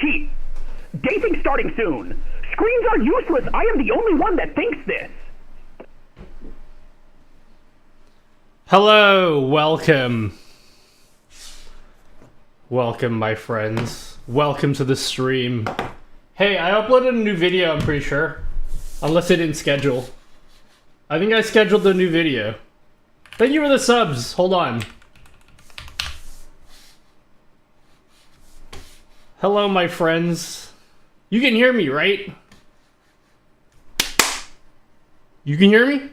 cheat. Dating starting soon. Screens are useless. I am the only one that thinks this. Hello, welcome. Welcome, my friends. Welcome to the stream. Hey, I uploaded a new video, I'm pretty sure. Unless I didn't schedule. I think I scheduled a new video. Thank you for the subs. Hold on. Hello, my friends. You can hear me, right? You can hear me?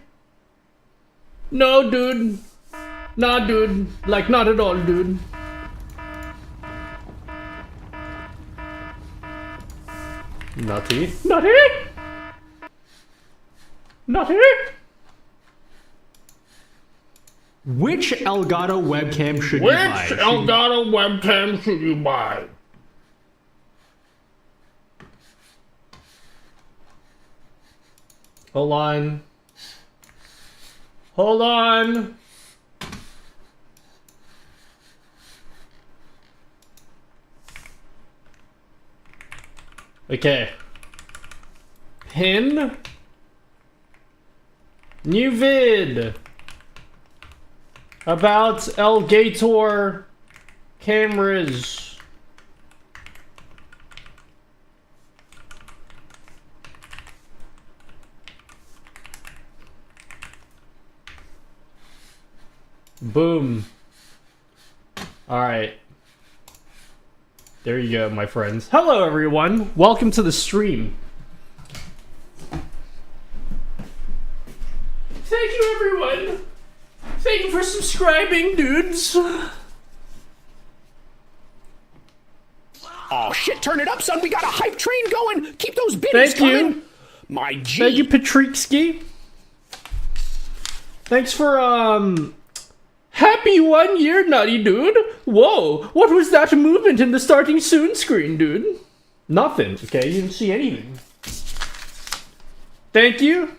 No, dude. Nah, dude. Like, not at all, dude. Nutty. Nutty? Nutty? Which Elgato webcam should you buy? Which Elgato webcam should you buy? Hold on. Hold on. Okay. Pin. New vid. About Elgato cameras. Boom. Alright. There you go, my friends. Hello, everyone. Welcome to the stream. Thank you, everyone. Thank you for subscribing, dudes. Oh shit, turn it up, son. We got a hype train going. Keep those biddies coming. You. My G. Thank you, Patrickski. Thanks for, happy 1 year, Nutty, dude. Whoa, what was that movement in the starting soon screen, dude? Nothing, okay? You didn't see anything. Thank you.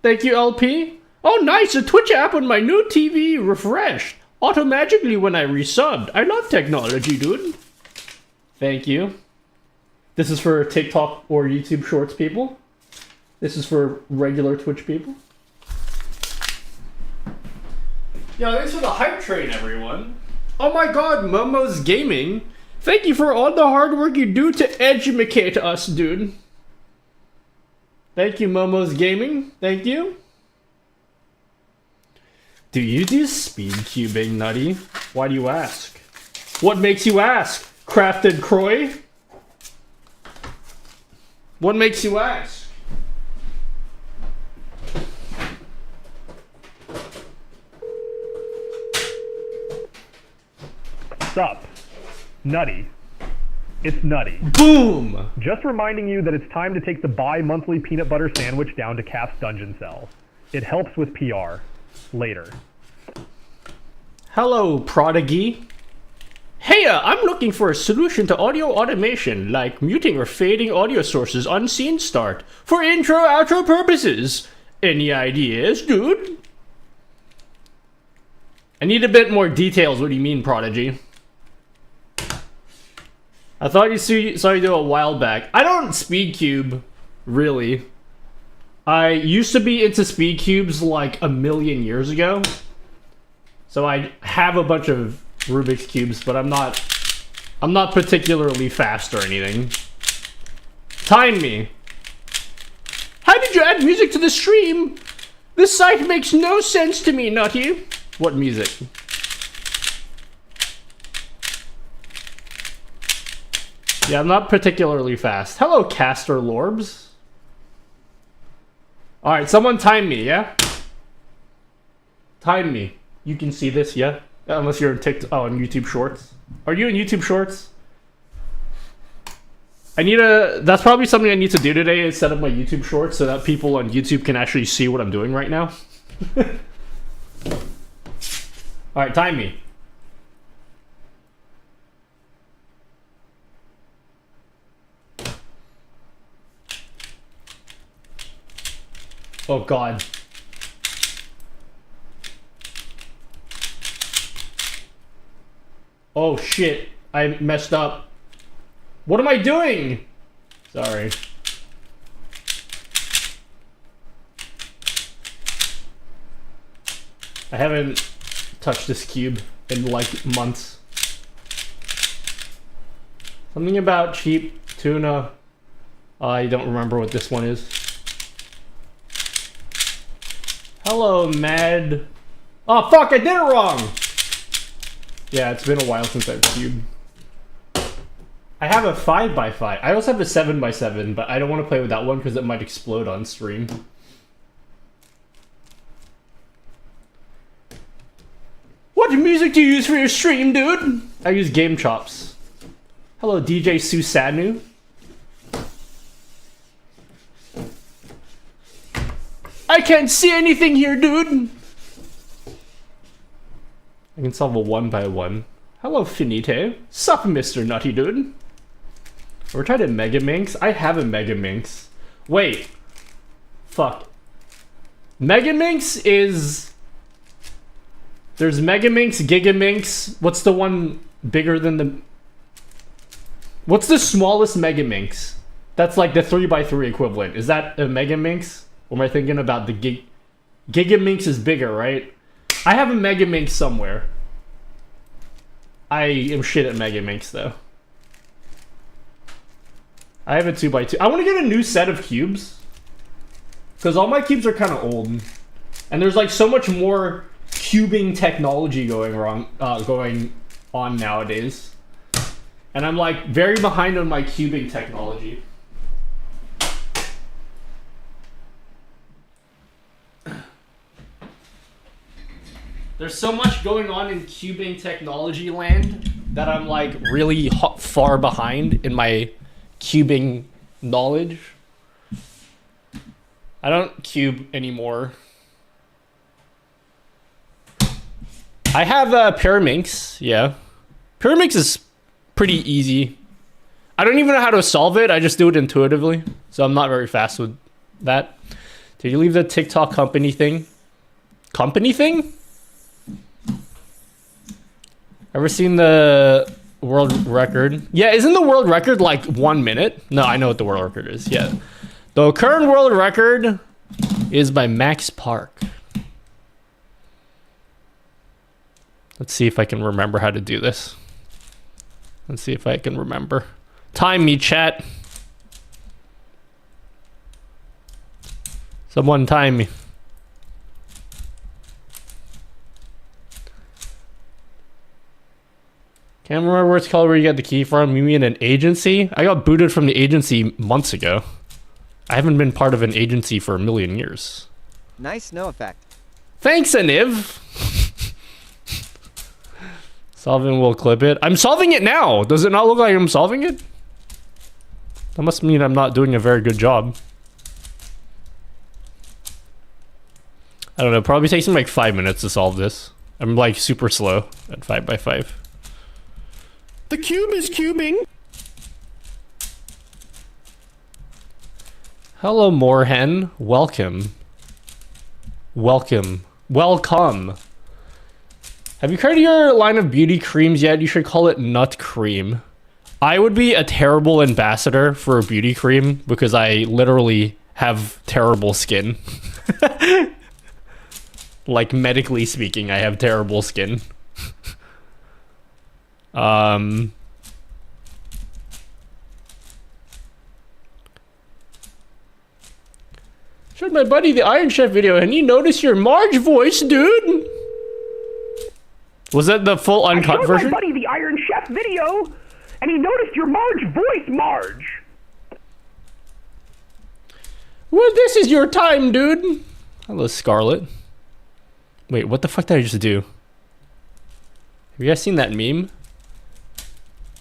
Thank you, LP. Oh, nice, a Twitch app on my new TV refreshed automatically when I resubbed. I love technology, dude. Thank you. This is for TikTok or YouTube Shorts people. This is for regular Twitch people. Yo, thanks for the hype train, everyone. Oh my god, Momo's Gaming. Thank you for all the hard work you do to educate us, dude. Thank you, Momo's Gaming. Thank you. Do you do speed cubing, Nutty? Why do you ask? What makes you ask, Crafted Croy? What makes you ask? Sup? Nutty. It's Nutty. Boom! Just reminding you that it's time to take the bi-monthly peanut butter sandwich down to Cass Dungeon Cell. It helps with PR. Later. Hello, Prodigy. Hey, I'm looking for a solution to audio automation, like muting or fading audio sources on scene start, for intro-outro purposes. Any ideas, dude? I need a bit more details. What do you mean, Prodigy? I thought you saw you do a while back. I don't speed cube, really. I used to be into speed cubes like a million years ago. So I have a bunch of Rubik's cubes, but I'm not particularly fast or anything. Time me. How did you add music to the stream? This site makes no sense to me, Nutty. What music? Yeah, I'm not particularly fast. Hello, Caster Lorbs. Alright, someone time me, yeah? Time me. You can see this, yeah? Unless you're in TikTok, on YouTube Shorts. Are you in YouTube Shorts? That's probably something I need to do today, is set up my YouTube Shorts so that people on YouTube can actually see what I'm doing right now. Alright, time me. Oh god. Oh shit, I messed up. What am I doing? Sorry. I haven't touched this cube in like months. Something about cheap tuna. I don't remember what this one is. Hello, Mad. Oh, fuck, I did it wrong! Yeah, it's been a while since I've cubed. I have a 5x5. I also have a 7x7, but I don't want to play with that one because it might explode on stream. What music do you use for your stream, dude? I use Game Chops. Hello, DJ Susanu. I can't see anything here, dude. I can solve a 1x1. Hello, Finite. Sup, Mr. Nutty Dude. We're trying to Mega Minx. I have a Mega Minx. Wait. Fuck. Mega Minx is... There's Mega Minx, Giga Minx. What's the one bigger than the... What's the smallest Mega Minx? That's like the 3x3 equivalent. Is that a Mega Minx? Or am I thinking about the Giga Minx is bigger, right? I have a Mega Minx somewhere. I am shit at Mega Minx though. I have a 2x2. I want to get a new set of cubes. Because all my cubes are kind of old. And there's like so much more cubing technology going on nowadays. And I'm like very behind on my cubing technology. There's so much going on in cubing technology land that I'm like really far behind in my cubing knowledge. I don't cube anymore. I have Pyraminx, yeah. Pyraminx is pretty easy. I don't even know how to solve it, I just do it intuitively. So I'm not very fast with that. Did you leave the TikTok company thing? Company thing? Ever seen the world record? Yeah, isn't the world record like 1 minute? No, I know what the world record is, yeah. The current world record is by Max Park. Let's see if I can remember how to do this. Let's see if I can remember. Time me, chat. Someone time me. Can't remember what it's called where you get the key from. You mean an agency? I got booted from the agency months ago. I haven't been part of an agency for a million years. Nice snow effect. Thanks, Aniv. Solving will clip it. I'm solving it now. Does it not look like I'm solving it? That must mean I'm not doing a very good job. I don't know. Probably takes me like 5 minutes to solve this. I'm like super slow at 5x5. The cube is cubing. Hello, Moorhen. Welcome. Welcome. Welcome. Have you tried your line of beauty creams yet? You should call it Nut Cream. I would be a terrible ambassador for a beauty cream because I literally have terrible skin. Like, medically speaking, I have terrible skin. Showed my buddy the Iron Chef video and you noticed your Marge voice, dude. Was that the full uncut version? I showed my buddy the Iron Chef video and he noticed your Marge voice, Marge. Well, this is your time, dude. Hello, Scarlet. Wait, what the fuck did I just do? Have you guys seen that meme?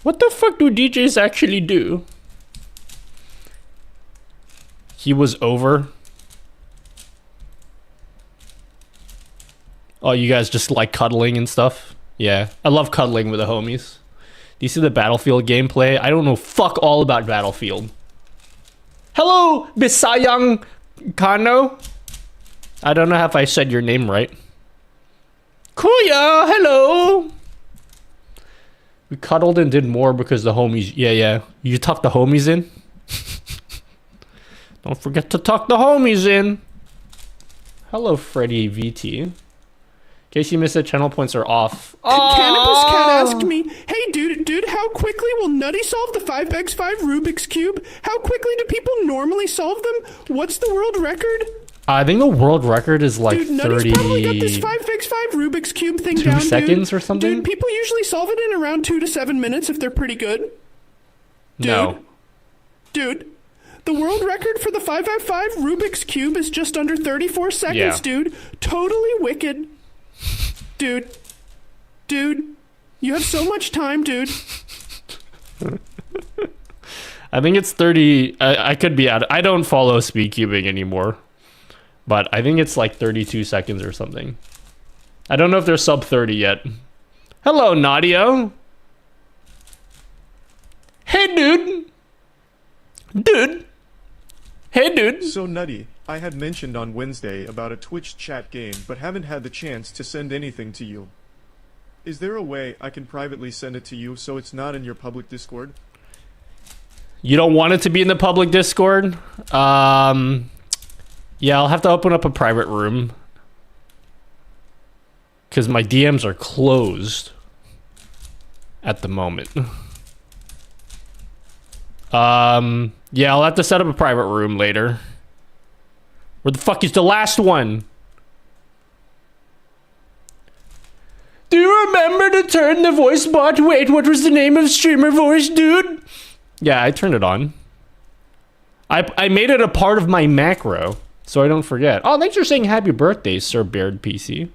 What the fuck do DJs actually do? He was over. Oh, you guys just like cuddling and stuff? Yeah, I love cuddling with the homies. Do you see the Battlefield gameplay? I don't know fuck all about Battlefield. Hello, Bisayang Kano. I don't know if I said your name right. Kuya, hello. We cuddled and did more because the homies... Yeah. You tuck the homies in? Don't forget to tuck the homies in. Hello, Freddy VT. In case you missed it, channel points are off. Cannabis Cat asked me, hey dude, how quickly will Nutty solve the 5x5 Rubik's Cube? How quickly do people normally solve them? What's the world record? I think the world record is like Dude, 30... Nutty's probably got this 5x5 Rubik's Cube thing down, 2 seconds or something? Dude, people usually solve it in around 2 to 7 minutes if they're pretty good. No. Dude, the world record for the 5x5 Rubik's Cube is just under 34 seconds, dude. Totally wicked. Dude, you have so much time, dude. I think it's 30... I could be out. I don't follow speed cubing anymore. But I think it's like 32 seconds or something. I don't know if they're sub 30 yet. Hello, Nadio. Hey, dude. Hey, dude. So Nutty, I had mentioned on Wednesday about a Twitch chat game, but haven't had the chance to send anything to you. Is there a way I can privately send it to you so it's not in your public Discord? You don't want it to be in the public Discord? Yeah, I'll have to open up a private room. Because my DMs are closed. At the moment. Yeah, I'll have to set up a private room later. Where the fuck is the last one? Do you remember to turn the voice bot? Wait, what was the name of streamer voice, dude? Yeah, I turned it on. I made it a part of my macro, so I don't forget. Oh, thanks for saying happy birthday, Sir Baird PC.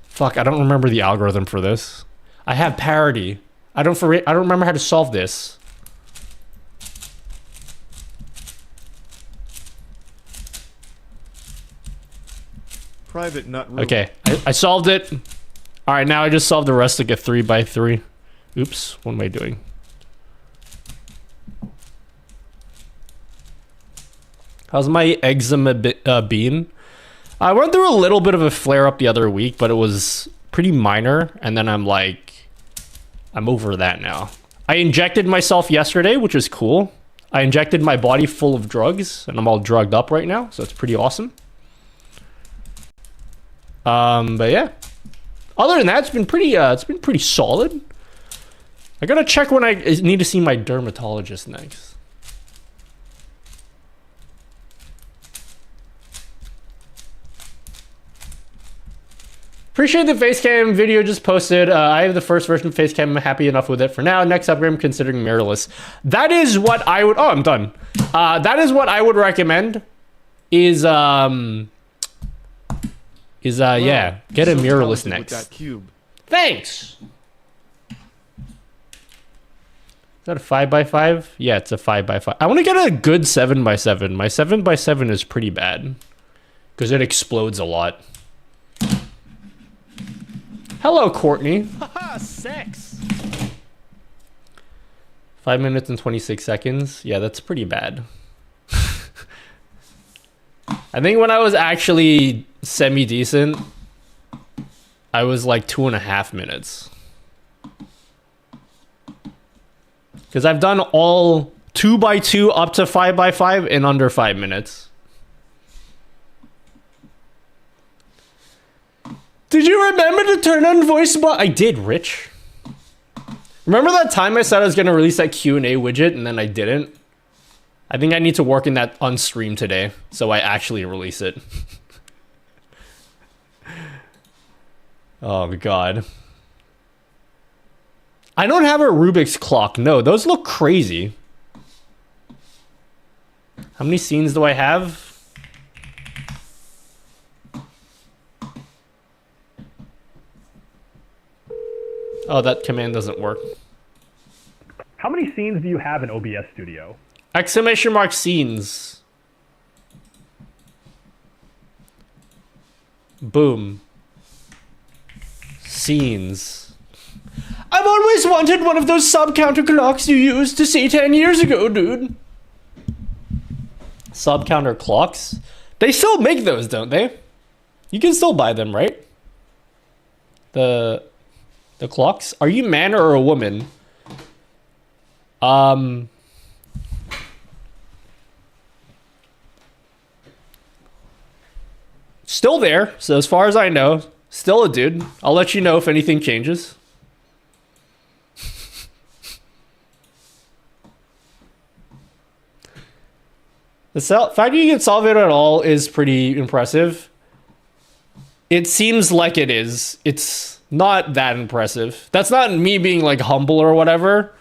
Fuck, I don't remember the algorithm for this. I have parity. I don't remember how to solve this. Private nut room. Okay, I solved it. All right, now I just solved the rest like a 3x3. Oops, what am I doing? How's my eczema bean? I went through a little bit of a flare up the other week, but it was pretty minor. And then I'm over that now. I injected myself yesterday, which is cool. I injected my body full of drugs, and I'm all drugged up right now, so it's pretty awesome. But yeah. Other than that, it's been pretty solid. I gotta check when I need to see my dermatologist next. Appreciate the facecam video just posted. I have the first version of facecam. I'm happy enough with it for now. Next upgrade, I'm considering mirrorless. That is what I would... Oh, I'm done. That is what I would recommend. Yeah, get a mirrorless next. With that cube. Thanks. Is that a 5x5? Yeah, it's a 5x5. I want to get a good 7x7. My 7x7 is pretty bad because it explodes a lot. Hello, Courtney. Haha, sex. 5 minutes and 26 seconds. Yeah, that's pretty bad. I think when I was actually semi-decent, I was like 2.5 minutes. Because I've done all 2x2 up to 5x5 in under 5 minutes. Did you remember to turn on voice bot? I did, Rich. Remember that time I said I was going to release that Q&A widget and then I didn't? I think I need to work in that on stream today so I actually release it. Oh, God. I don't have a Rubik's clock. No, those look crazy. How many scenes do I have? Oh, that command doesn't work. How many scenes do you have in OBS Studio? Exclamation mark scenes. Boom. Scenes. I've always wanted one of those sub-counter clocks you used to see 10 years ago, dude. Sub-counter clocks? They still make those, don't they? You can still buy them, right? The clocks? Are you man or a woman? Still there, so as far as I know, still a dude. I'll let you know if anything changes. The fact you can solve it at all is pretty impressive. It seems like it is. It's not that impressive. That's not me being like humble or whatever.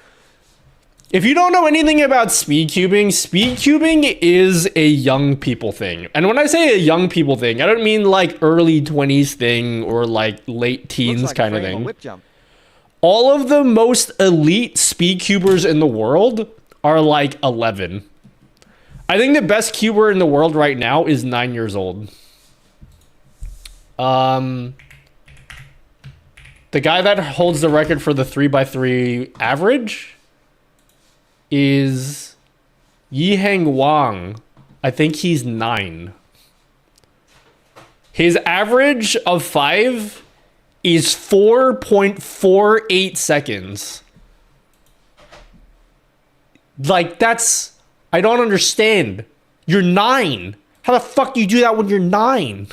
If you don't know anything about speed cubing is a young people thing. And when I say a young people thing, I don't mean like early 20s thing or like late teens Looks like kind of frame a thing. whip jump. All of the most elite speed cubers in the world are like 11. I think the best cuber in the world right now is 9 years old. The guy that holds the record for the 3x3 average is Yiheng Wang. I think he's 9. His average of 5 is 4.48 seconds. Like, that's... I don't understand. You're 9. How the fuck do you do that when you're 9?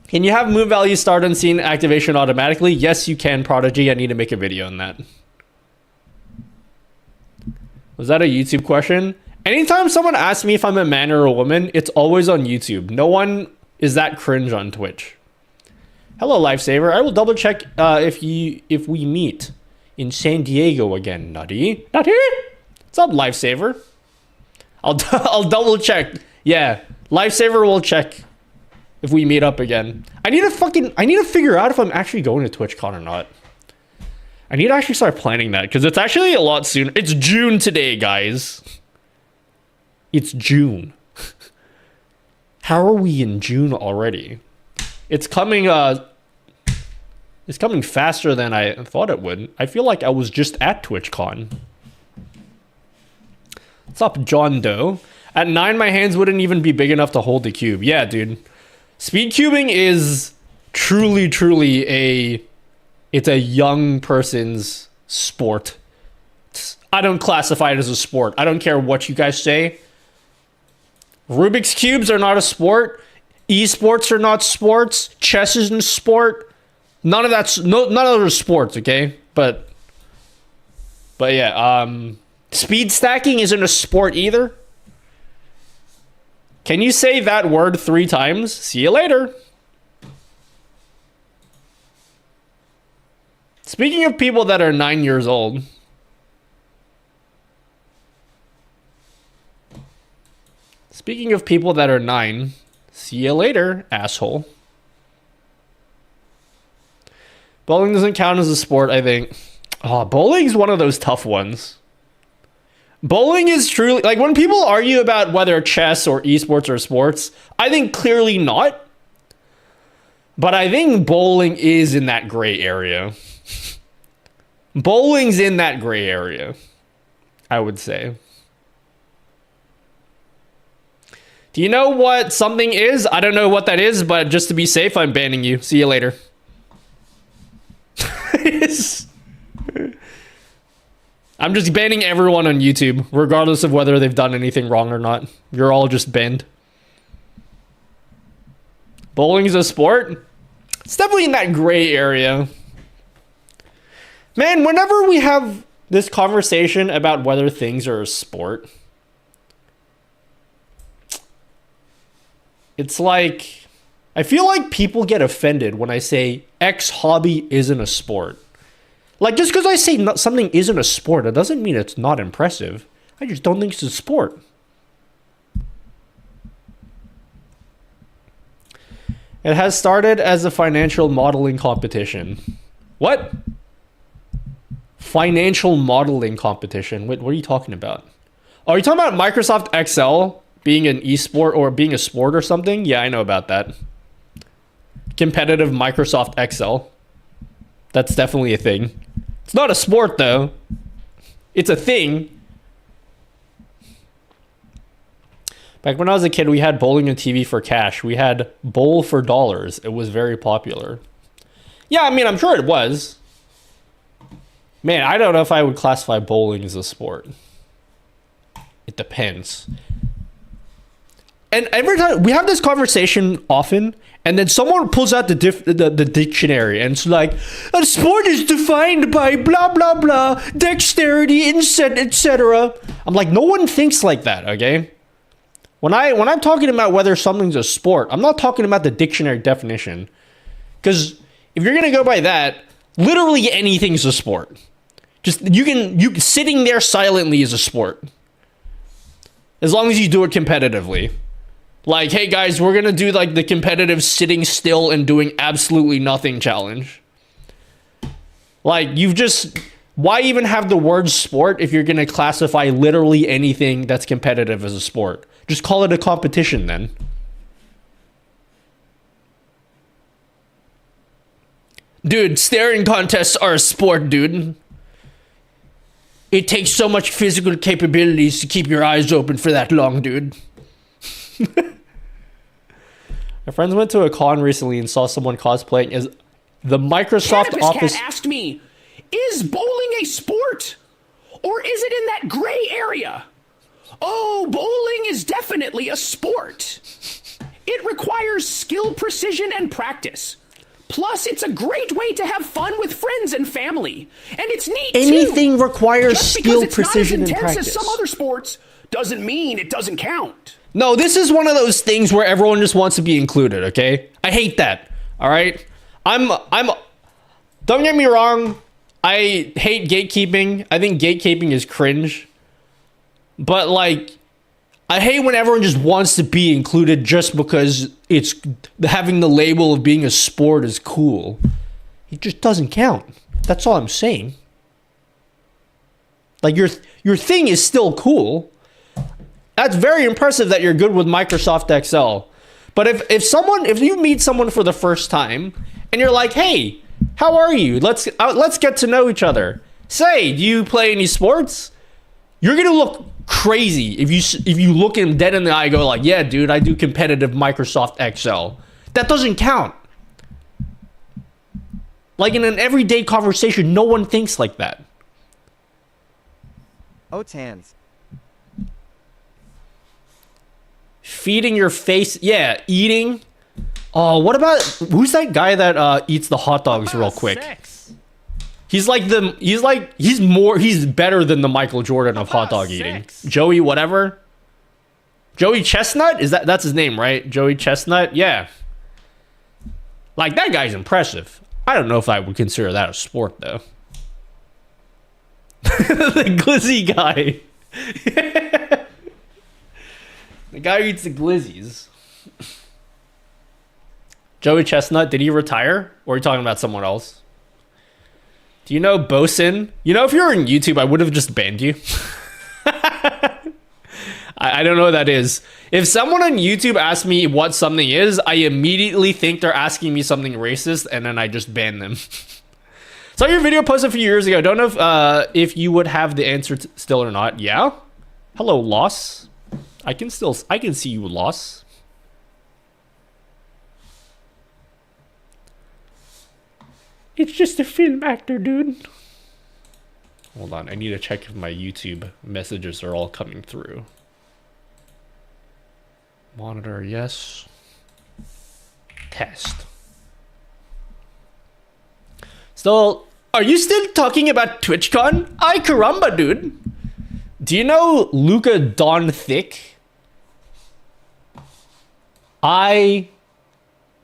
Can you have move value start unseen activation automatically? Yes, you can, Prodigy. I need to make a video on that. Was that a YouTube question? Anytime someone asks me if I'm a man or a woman, it's always on YouTube. No one is that cringe on Twitch. Hello, Lifesaver. I will double check if we meet in San Diego again, Nutty. Nutty? What's up, Lifesaver? I'll double check. Yeah, Lifesaver will check if we meet up again. I need to figure out if I'm actually going to TwitchCon or not. I need to actually start planning that because it's actually a lot sooner. It's June today, guys. It's June. How are we in June already? It's coming faster than I thought it would. I feel like I was just at TwitchCon. What's up, John Doe? At 9, my hands wouldn't even be big enough to hold the cube. Yeah, dude. Speed cubing is truly it's a young person's sport. I don't classify it as a sport. I don't care what you guys say. Rubik's cubes are not a sport. Esports are not sports. Chess isn't a sport. None of those are sports, okay? But yeah, speed stacking isn't a sport either. Can you say that word 3 times? See you later. Speaking of people that are 9 years old. Speaking of people that are 9, see you later, asshole. Bowling doesn't count as a sport, I think. Oh, bowling's one of those tough ones. Bowling is truly... Like, when people argue about whether chess or esports are sports, I think clearly not. But I think bowling is in that gray area. Bowling's in that gray area, I would say. Do you know what something is? I don't know what that is, but just to be safe, I'm banning you. See you later. I'm just banning everyone on YouTube, regardless of whether they've done anything wrong or not. You're all just banned. Bowling is a sport? It's definitely in that gray area. Man, whenever we have this conversation about whether things are a sport, it's like, I feel like people get offended when I say X hobby isn't a sport. Like, just because I say something isn't a sport, it doesn't mean it's not impressive. I just don't think it's a sport. It has started as a financial modeling competition. What? Financial modeling competition? Wait, what are you talking about? Oh, are you talking about Microsoft Excel being an esport or being a sport or something? Yeah, I know about that. Competitive Microsoft Excel. That's definitely a thing. It's not a sport, though. It's a thing. Back when I was a kid, we had bowling and TV for cash. We had bowl for dollars. It was very popular. Yeah, I mean, I'm sure it was. Man, I don't know if I would classify bowling as a sport. It depends. And every time we have this conversation often, and then someone pulls out the dictionary and it's like, a sport is defined by blah blah blah, dexterity, etc. I'm like, no one thinks like that, okay? When I'm talking about whether something's a sport, I'm not talking about the dictionary definition. Because if you're gonna go by that, literally anything's a sport. Just you sitting there silently is a sport. As long as you do it competitively. Like, hey guys, we're gonna do like the competitive sitting still and doing absolutely nothing challenge. Like, why even have the word sport if you're gonna classify literally anything that's competitive as a sport? Just call it a competition then. Dude, staring contests are a sport, dude. It takes so much physical capabilities to keep your eyes open for that long, dude. My friends went to a con recently and saw someone cosplaying as the Microsoft Cannabis Office. Cat asked me, is bowling a sport? Or is it in that gray area? Oh, bowling is definitely a sport. It requires skill, precision, and practice. Plus, it's a great way to have fun with friends and family. And it's neat, Anything too. requires Just skill, because it's precision, not as and intense practice. as some other sports doesn't mean it doesn't count. No, this is one of those things where everyone just wants to be included, okay? I hate that. All right? Don't get me wrong, I hate gatekeeping. I think gatekeeping is cringe. But like, I hate when everyone just wants to be included just because it's having the label of being a sport is cool. It just doesn't count. That's all I'm saying. Like, your thing is still cool. That's very impressive that you're good with Microsoft Excel. But if you meet someone for the first time and you're like, hey, how are you? Let's get to know each other. Say, do you play any sports? You're gonna look crazy if you look him dead in the eye and go like, yeah, dude, I do competitive Microsoft Excel. That doesn't count. Like in an everyday conversation, no one thinks like that. Oh, Tans. Feeding your face, yeah, eating. Oh, what about who's that guy that eats the hot dogs real quick? Sex. He's better than the Michael Jordan of hot dog eating. sex? Joey whatever. Joey Chestnut? That's his name, right? Joey Chestnut? Yeah. Like, that guy's impressive. I don't know if I would consider that a sport though. The glizzy guy. The guy who eats the glizzies. Joey Chestnut, did he retire? Or are you talking about someone else? Do you know Bosun? You know, if you were in YouTube, I would have just banned you. I don't know what that is. If someone on YouTube asks me what something is, I immediately think they're asking me something racist, and then I just ban them. Saw your video posted a few years ago. Don't know if you would have the answer still or not. Yeah? Hello, Loss. I can see you, Loss. It's just a film actor, dude. Hold on, I need to check if my YouTube messages are all coming through. Monitor, yes. Test. So, are you still talking about TwitchCon? Ay caramba, dude. Do you know Luka Doncic? I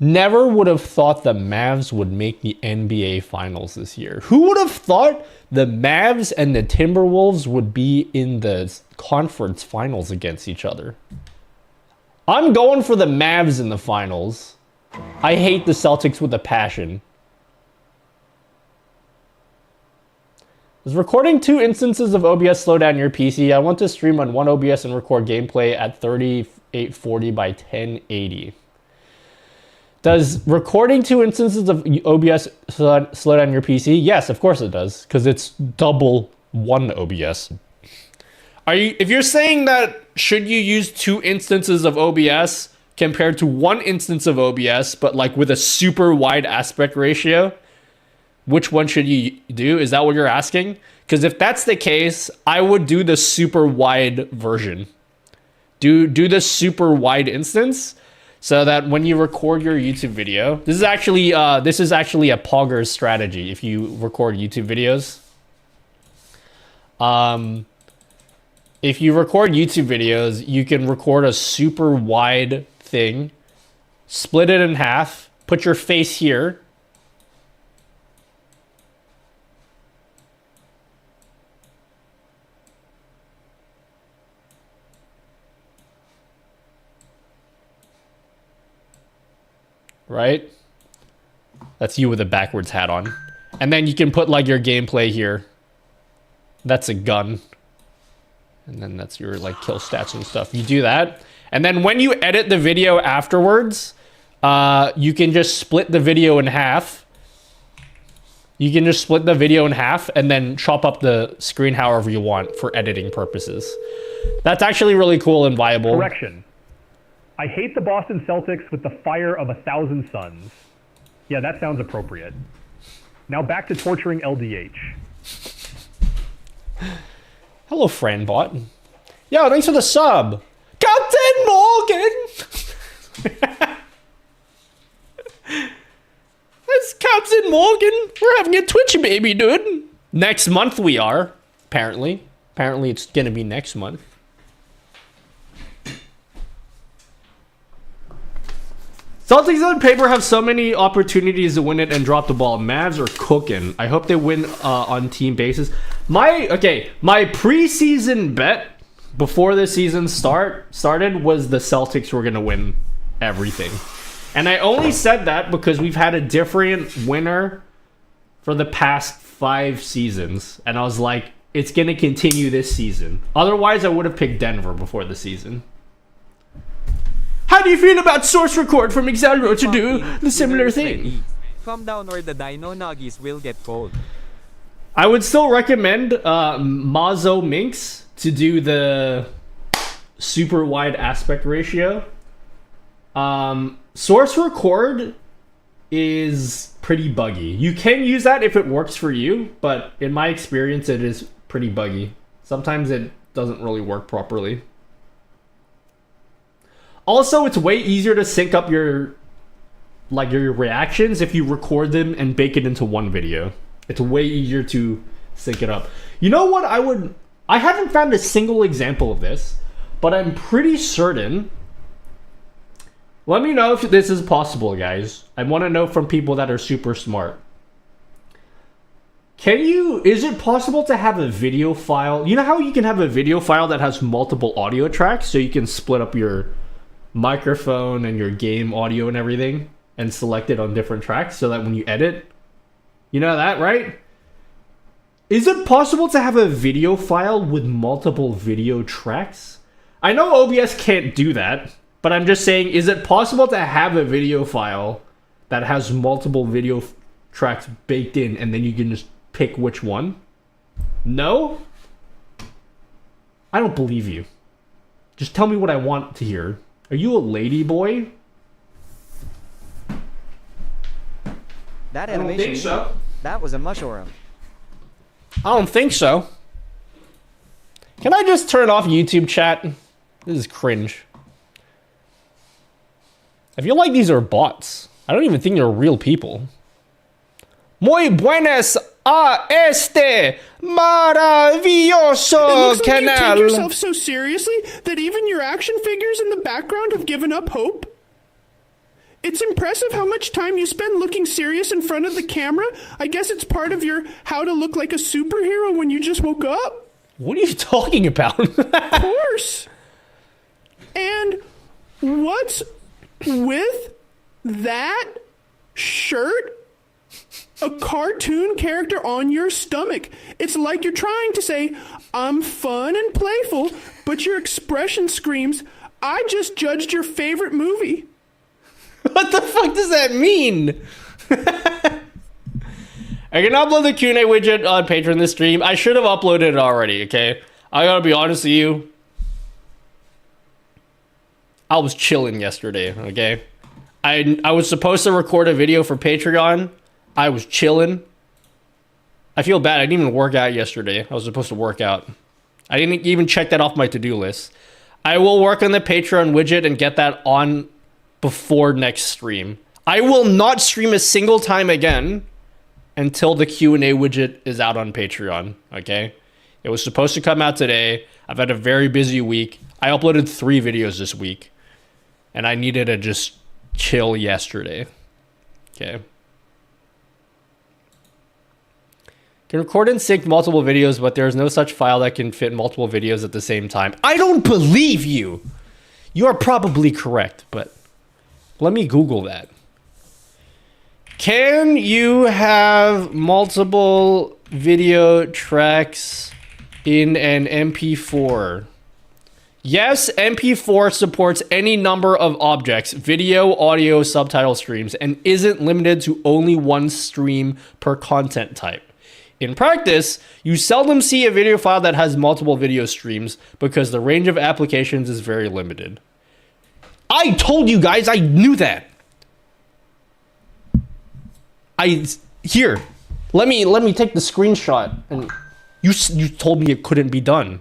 never would have thought the Mavs would make the NBA Finals this year. Who would have thought the Mavs and the Timberwolves would be in the conference finals against each other? I'm going for the Mavs in the finals. I hate the Celtics with a passion. Is recording 2 instances of OBS slow down your PC? I want to stream on one OBS and record gameplay at 3840 by 1080. Does recording 2 instances of OBS slow down your PC? Yes, of course it does, because it's double one OBS. If you're saying that should you use 2 instances of OBS compared to 1 instance of OBS, but like with a super wide aspect ratio, which one should you do? Is that what you're asking? Because if that's the case, I would do the super wide version. Do the super wide instance so that when you record your YouTube video, this is actually a Pogger's strategy. If you record YouTube videos, if you record YouTube videos, you can record a super wide thing, split it in half, put your face here. Right? That's you with a backwards hat on. And then you can put like your gameplay here. That's a gun. And then that's your like kill stats and stuff. You do that. And then when you edit the video afterwards, you can just split the video in half. You can just split the video in half and then chop up the screen however you want for editing purposes. That's actually really cool and viable. Correction. I hate the Boston Celtics with the fire of 1,000 suns. Yeah, that sounds appropriate. Now back to torturing LDH. Hello, Franbot. Yo, thanks for the sub. Captain Morgan! That's Captain Morgan. We're having a Twitch baby, dude. Next month we are, apparently. Apparently it's gonna be next month. Celtics on paper have so many opportunities to win it and drop the ball. Mavs are cooking. I hope they win on team basis. My preseason bet before the season started was the Celtics were gonna win everything. And I only said that because we've had a different winner for the past 5 seasons. And I was like, it's gonna continue this season. Otherwise, I would have picked Denver before the season. How do you feel about Source Record from Excelro to do the similar thing? Calm down or the Dino Nuggies will get cold. I would still recommend Mazo Minx to do the super wide aspect ratio. Source Record is pretty buggy. You can use that if it works for you, but in my experience, it is pretty buggy. Sometimes it doesn't really work properly. Also, it's way easier to sync up your reactions if you record them and bake it into one video. It's way easier to sync it up. You know what I haven't found a single example of this, but I'm pretty certain. Let me know if this is possible, guys. I want to know from people that are super smart. Is it possible to have a video file? You know how you can have a video file that has multiple audio tracks so you can split up your microphone and your game audio and everything and select it on different tracks so that when you edit, you know that, right? Is it possible to have a video file with multiple video tracks? I know OBS can't do that, but I'm just saying, is it possible to have a video file that has multiple video tracks baked in and then you can just pick which one? No? I don't believe you. Just tell me what I want to hear. Are you a lady boy? That I don't animation, think so. that was a mushroom. I don't think so. Can I just turn off YouTube chat? This is cringe. I feel like these are bots. I don't even think they're real people. Muy buenas a este maravilloso It looks like canal. you take yourself so seriously that even your action figures in the background have given up hope. It's impressive how much time you spend looking serious in front of the camera. I guess it's part of your how to look like a superhero when you just woke up. What are you talking about? Of course. And what's with that shirt? A cartoon character on your stomach. It's like you're trying to say, I'm fun and playful, but your expression screams, I just judged your favorite movie. What the fuck does that mean? I can upload the Q&A widget on Patreon this stream. I should have uploaded it already, okay? I gotta be honest with you. I was chilling yesterday, okay? I was supposed to record a video for Patreon. I was chilling. I feel bad. I didn't even work out yesterday. I was supposed to work out. I didn't even check that off my to-do list. I will work on the Patreon widget and get that on before next stream. I will not stream a single time again until the Q&A widget is out on Patreon, okay? It was supposed to come out today. I've had a very busy week. I uploaded 3 videos this week, and I needed to just chill yesterday, okay? Can record and sync multiple videos, but there's no such file that can fit multiple videos at the same time. I don't believe you. You are probably correct, but let me Google that. Can you have multiple video tracks in an MP4? Yes, MP4 supports any number of objects, video, audio, subtitle streams, and isn't limited to only one stream per content type. In practice, you seldom see a video file that has multiple video streams because the range of applications is very limited. I told you guys, I knew that. Here, let me take the screenshot, and you told me it couldn't be done.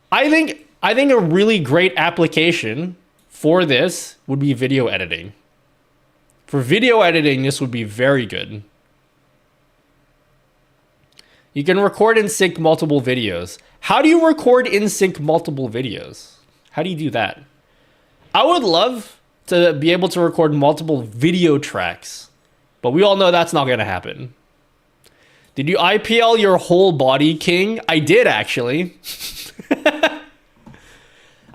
I think a really great application for this would be video editing. For video editing, this would be very good. You can record and sync multiple videos. How do you record and sync multiple videos? How do you do that? I would love to be able to record multiple video tracks, but we all know that's not going to happen. Did you IPL your whole body, King? I did, actually.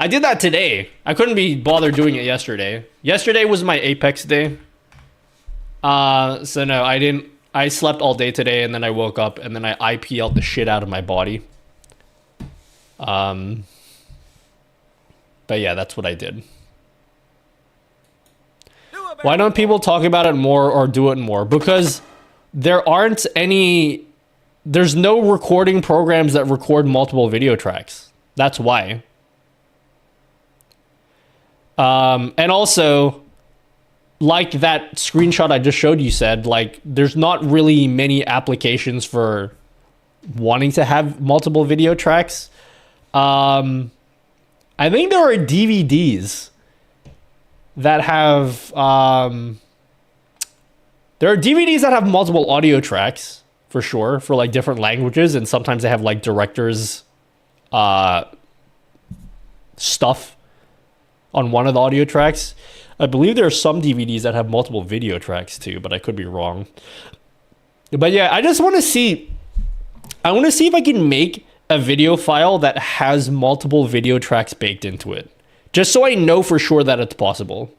I did that today. I couldn't be bothered doing it yesterday. Yesterday was my Apex day. So no, I didn't. I slept all day today, and then I woke up, and then I IPL'd the shit out of my body. But yeah, that's what I did. Why don't people talk about it more or do it more? Because there's no recording programs that record multiple video tracks. That's why. And also, like that screenshot I just showed you said, like, there's not really many applications for wanting to have multiple video tracks. I think there are DVDs that have, there are DVDs that have multiple audio tracks, for sure, for like different languages, and sometimes they have like directors, stuff on one of the audio tracks. I believe there are some DVDs that have multiple video tracks too, but I could be wrong. But yeah, I just want to see, I want to see if I can make a video file that has multiple video tracks baked into it, just so I know for sure that it's possible.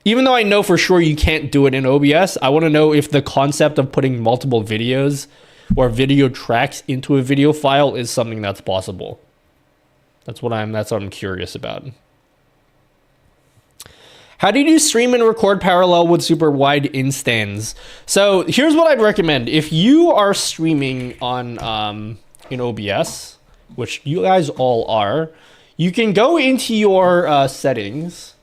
Even though I know for sure you can't do it in OBS, I want to know if the concept of putting multiple videos or video tracks into a video file is something that's possible. That's what I'm curious about. How do you stream and record parallel with super wide instans? So here's what I'd recommend. If you are streaming on in OBS, which you guys all are, you can go into your settings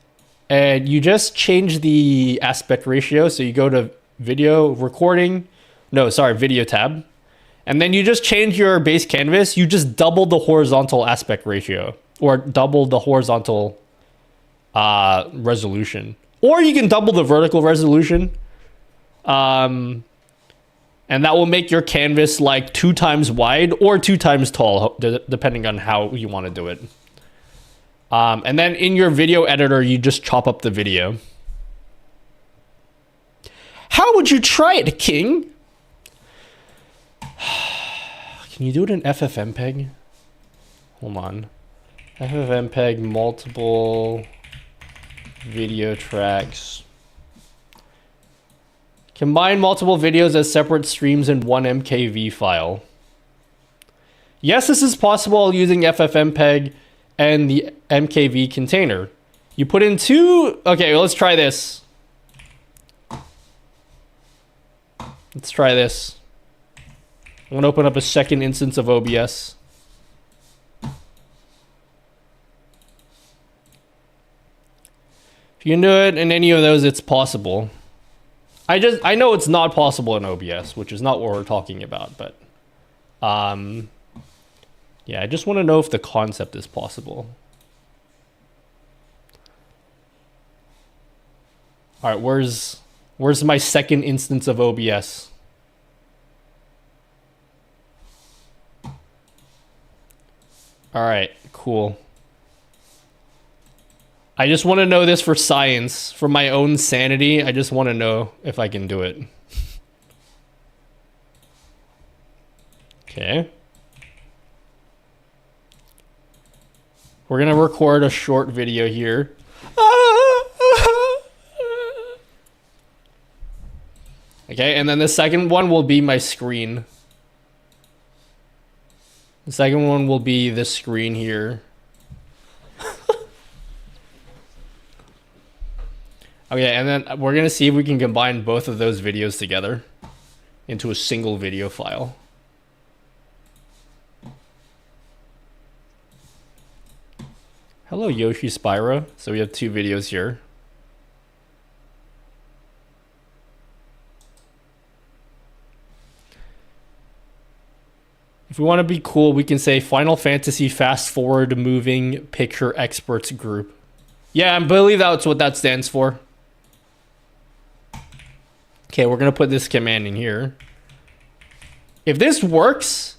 and you just change the aspect ratio. So you go to video recording, video tab. And then you just change your base canvas. You just double the horizontal aspect ratio, or double the horizontal resolution. Or you can double the vertical resolution. And that will make your canvas like 2 times wide or 2 times tall, depending on how you want to do it. And then in your video editor, you just chop up the video. How would you try it, King? Can you do it in FFmpeg? Hold on. FFmpeg multiple video tracks. Combine multiple videos as separate streams in one MKV file. Yes, this is possible using FFmpeg and the MKV container. You put in 2... Okay, let's try this. Let's try this. I'm going to open up a second instance of OBS. If you can do it in any of those, it's possible. I know it's not possible in OBS, which is not what we're talking about, but yeah, I just want to know if the concept is possible. All right, where's my second instance of OBS? All right, cool. I just want to know this for science, for my own sanity. I just want to know if I can do it. Okay. We're going to record a short video here. Okay, and then the second one will be my screen. The second one will be this screen here. Okay, and then we're going to see if we can combine both of those videos together into a single video file. Hello, Yoshi Spyro. So we have two videos here. If we want to be cool, we can say Final Fantasy Fast Forward Moving Picture Experts Group. Yeah, I believe that's what that stands for. Okay, we're going to put this command in here. If this works,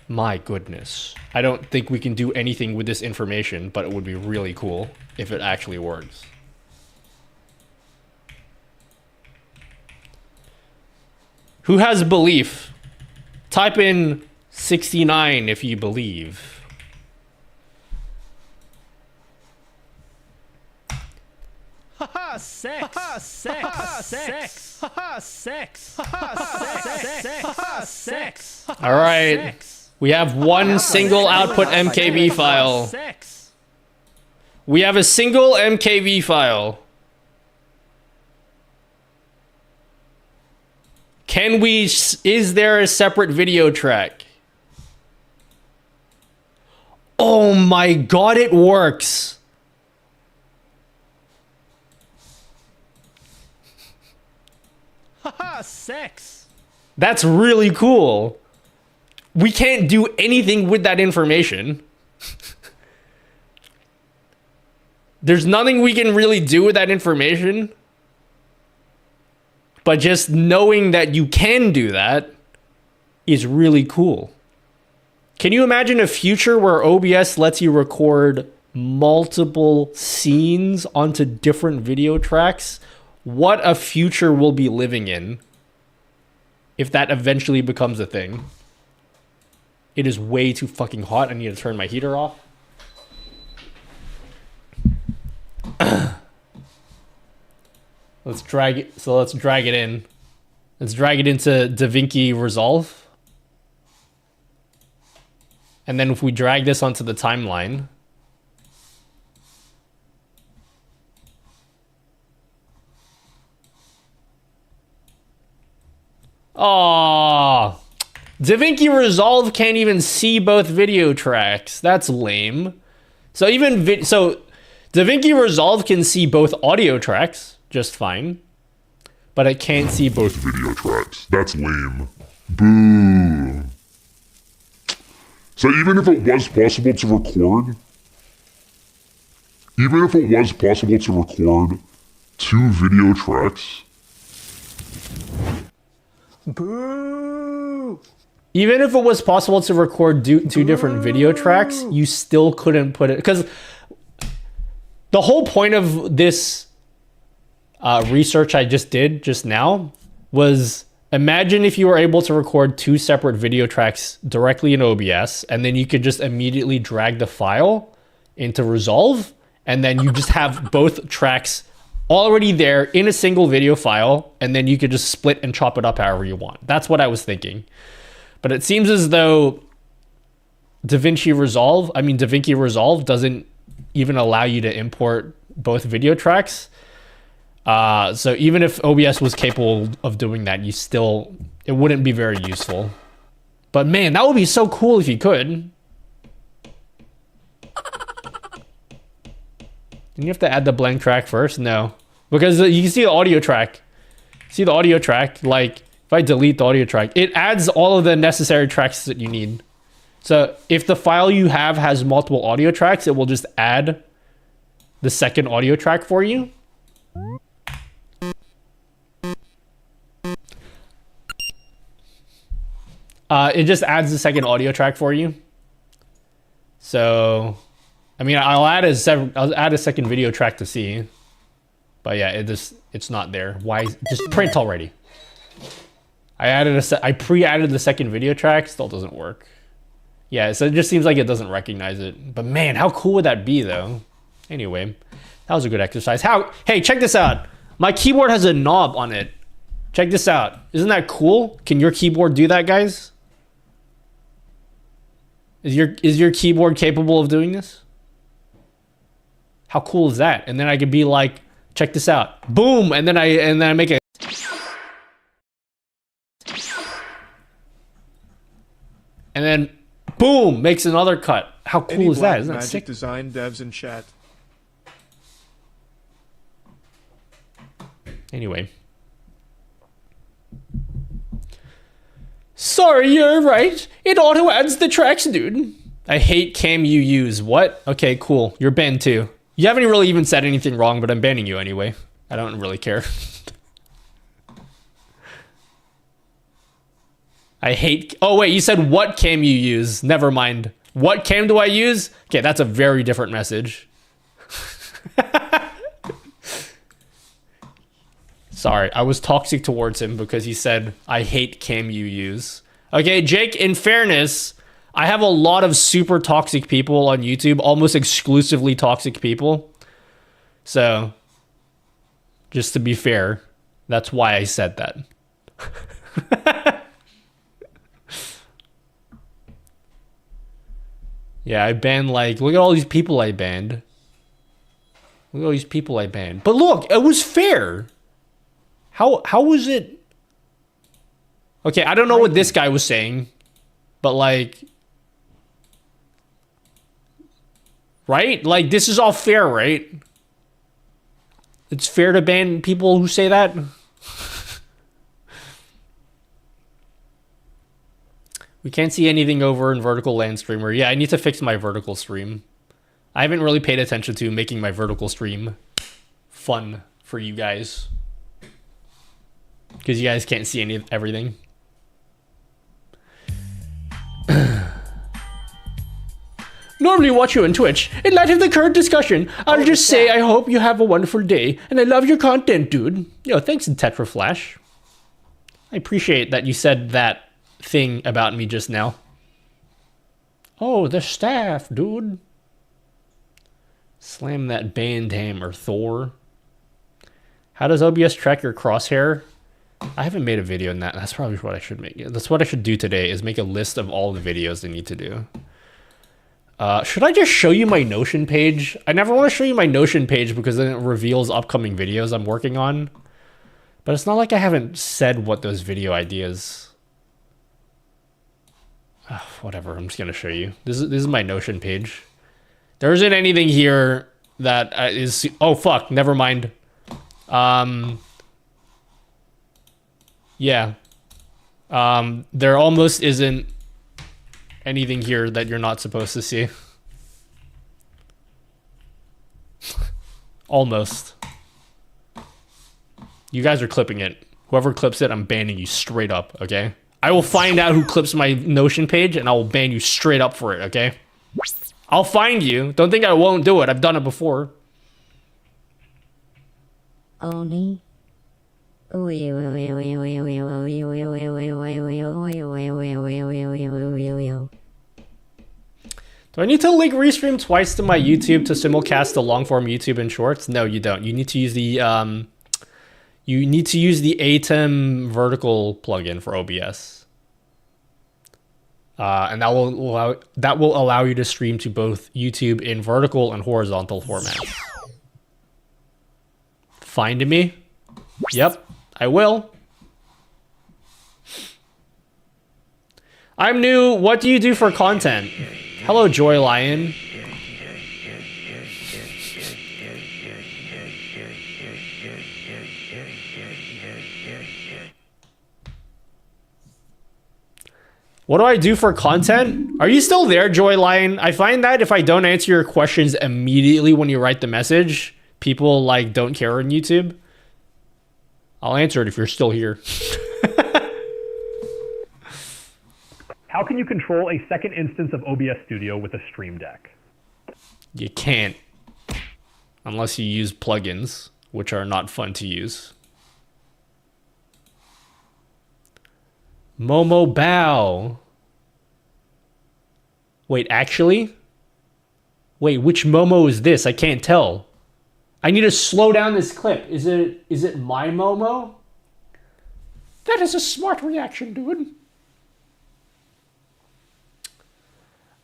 my goodness. I don't think we can do anything with this information, but it would be really cool if it actually works. Who has belief? Type in 69 if you believe. Haha, sex. Haha, sex. Haha, sex. Haha, sex. Haha, sex. All right. We have one single output MKV file. Sex. We have a single MKV file. Can we, is there a separate video track? Oh my God, it works. Haha, sex. That's really cool. We can't do anything with that information. There's nothing we can really do with that information. But just knowing that you can do that is really cool. Can you imagine a future where OBS lets you record multiple scenes onto different video tracks? What a future we'll be living in if that eventually becomes a thing. It is way too fucking hot. I need to turn my heater off. Let's drag it. So let's drag it in. Let's drag it into DaVinci Resolve. And then if we drag this onto the timeline. Oh, DaVinci Resolve can't even see both video tracks. That's lame. So even DaVinci Resolve can see both audio tracks just fine, but it can't see both video tracks. That's lame. Boo. So even if it was possible to record, two video tracks. Boo. Even if it was possible to record two different video tracks, you still couldn't put it, because the whole point of this research I just did just now was, imagine if you were able to record two separate video tracks directly in OBS, and then you could just immediately drag the file into Resolve, and then you just have both tracks already there in a single video file, and then you could just split and chop it up however you want. That's what I was thinking. But it seems as though DaVinci Resolve doesn't even allow you to import both video tracks. So even if OBS was capable of doing that, it wouldn't be very useful. But man, that would be so cool if you could. Didn't you have to add the blank track first? No. Because you can see the audio track. See the audio track? Like, if I delete the audio track, it adds all of the necessary tracks that you need. So if the file you have has multiple audio tracks, it will just add the second audio track for you. It just adds the second audio track for you. So, I mean, I'll add a second video track to see. But yeah, it's not there. Why? Just print already. I pre-added the second video track, still doesn't work. Yeah, so it just seems like it doesn't recognize it. But man, how cool would that be though? Anyway, that was a good exercise. Hey, check this out. My keyboard has a knob on it. Check this out. Isn't that cool? Can your keyboard do that, guys? Is your keyboard capable of doing this? How cool is that? And then I could be like, check this out. Boom, and then I make a and then boom, makes another cut. How cool is that? Isn't that sick? Design devs in chat. Anyway. Sorry, you're right. It auto adds the tracks, dude. I hate cam you use. What? Okay, cool. You're banned too. You haven't really even said anything wrong, but I'm banning you anyway. I don't really care. I hate... Oh, wait, you said what cam you use. Never mind. What cam do I use? Okay, that's a very different message. Sorry, I was toxic towards him because he said, I hate cam you use. Okay, Jake, in fairness, I have a lot of super toxic people on YouTube, almost exclusively toxic people. So, just to be fair, that's why I said that. Yeah, I banned like, look at all these people I banned. Look at all these people I banned. But look, it was fair. How was it? Okay, I don't know what this guy was saying, but like, right? Like, this is all fair, right? It's fair to ban people who say that. We can't see anything over in vertical land streamer. Yeah, I need to fix my vertical stream. I haven't really paid attention to making my vertical stream fun for you guys. Because you guys can't see everything. Normally watch you on Twitch. In light of the current discussion, I'll just say I hope you have a wonderful day, and I love your content, dude. Yo, thanks, Tetraflash. I appreciate that you said that thing about me just now. Oh, the staff, dude. Slam that band hammer, Thor. How does OBS track your crosshair? I haven't made a video on that. That's probably what I should make. That's what I should do today, is make a list of all the videos I need to do. Should I just show you my Notion page? I never want to show you my Notion page because then it reveals upcoming videos I'm working on. But it's not like I haven't said what those video ideas... whatever, I'm just going to show you. This is my Notion page. There isn't anything here that is... Oh, fuck, never mind. Yeah. There almost isn't anything here that you're not supposed to see. Almost. You guys are clipping it. Whoever clips it, I'm banning you straight up, okay? I will find out who clips my Notion page, and I will ban you straight up for it, okay? I'll find you. Don't think I won't do it. I've done it before. Oni. Do I need to link restream twice to my YouTube to simulcast the long form YouTube and shorts? No, you don't. You need to use the ATEM vertical plugin for OBS. And that will allow you to stream to both YouTube in vertical and horizontal formats. Find me. Yep, I will. I'm new. What do you do for content? Hello, Joy Lion. What do I do for content? Are you still there, Joy Lion? I find that if I don't answer your questions immediately when you write the message, people like don't care on YouTube. I'll answer it if you're still here. How can you control a second instance of OBS Studio with a Stream Deck? You can't. Unless you use plugins, which are not fun to use. Momo Bao. Wait, actually? Wait, which Momo is this? I can't tell. I need to slow down this clip. Is it my Momo? That is a smart reaction, dude.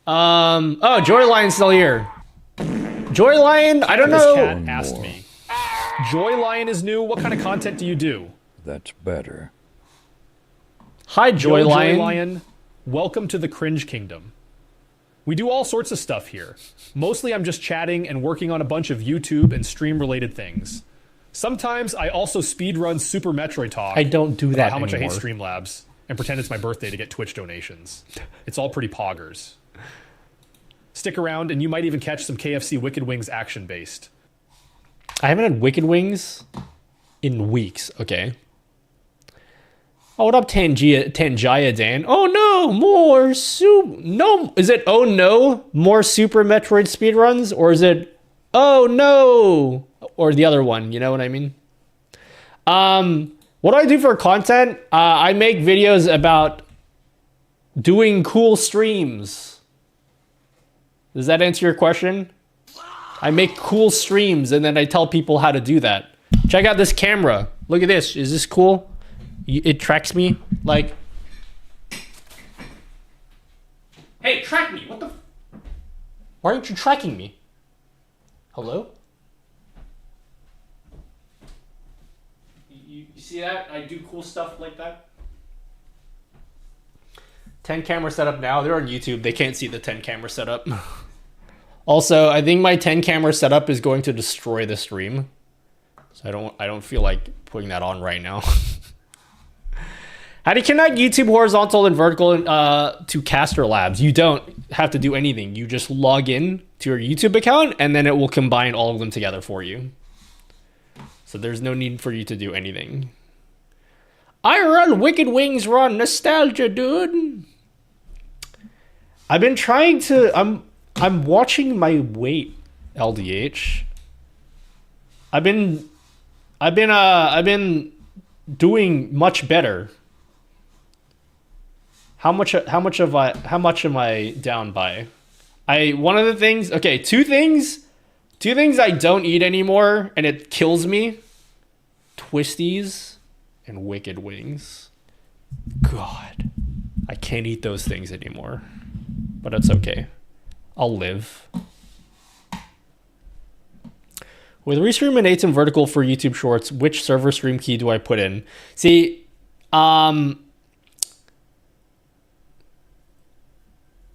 Oh, Joy Lion's still here. Joy Lion, I don't know. This cat asked me. Joy Lion is new. What kind of content do you do? That's better. Hi, Joy Yo, Lion. Joy Lion. Welcome to the Cringe Kingdom. We do all sorts of stuff here. Mostly I'm just chatting and working on a bunch of YouTube and stream related things. Sometimes I also speedrun Super Metroid Talk. I don't do that how much anymore. I hate Streamlabs and pretend it's my birthday to get Twitch donations. It's all pretty poggers. Stick around and you might even catch some KFC Wicked Wings action based. I haven't had Wicked Wings in weeks, okay? Oh, what up, Tangaya Dan? Oh no, more no, is it oh no, more Super Metroid speedruns? Or is it oh no, or the other one, you know what I mean? What do I do for content? I make videos about doing cool streams. Does that answer your question? I make cool streams and then I tell people how to do that. Check out this camera. Look at this. Is this cool? It tracks me, like... Hey, track me! What the... Why aren't you tracking me? Hello? You see that? I do cool stuff like that. 10 camera setup now. They're on YouTube. They can't see the 10 camera setup. Also, I think my 10 camera setup is going to destroy the stream. So I don't feel like putting that on right now. How do you connect YouTube horizontal and vertical to Caster Labs? You don't have to do anything. You just log in to your YouTube account and then it will combine all of them together for you. So there's no need for you to do anything. I run Wicked Wings run nostalgia, dude. I've been trying to I'm watching my weight, LDH. I've been doing much better. How much am I down by? One of the things, okay, two things I don't eat anymore and it kills me. Twisties and Wicked Wings. God, I can't eat those things anymore. But it's okay. I'll live. With Restream and 8 and vertical for YouTube Shorts, which server stream key do I put in? See,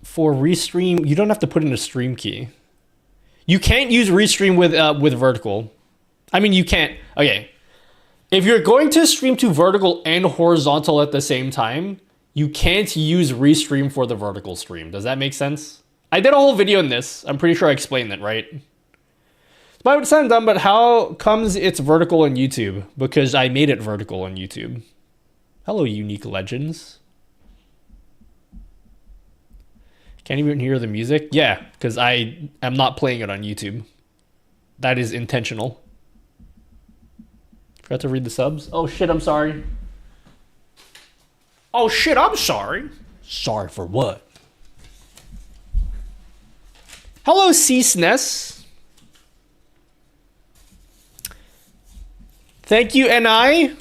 for Restream, you don't have to put in a stream key. You can't use Restream with vertical. I mean, you can't. Okay. If you're going to stream to vertical and horizontal at the same time, you can't use Restream for the vertical stream. Does that make sense? I did a whole video on this. I'm pretty sure I explained that, right? It might sound dumb, but how comes it's vertical on YouTube? Because I made it vertical on YouTube. Hello, Unique Legends. Can't even hear the music? Yeah, because I am not playing it on YouTube. That is intentional. Forgot to read the subs. Oh shit, I'm sorry. Oh shit, I'm sorry. Sorry for what? Hello, C-SNES. Thank you, NI.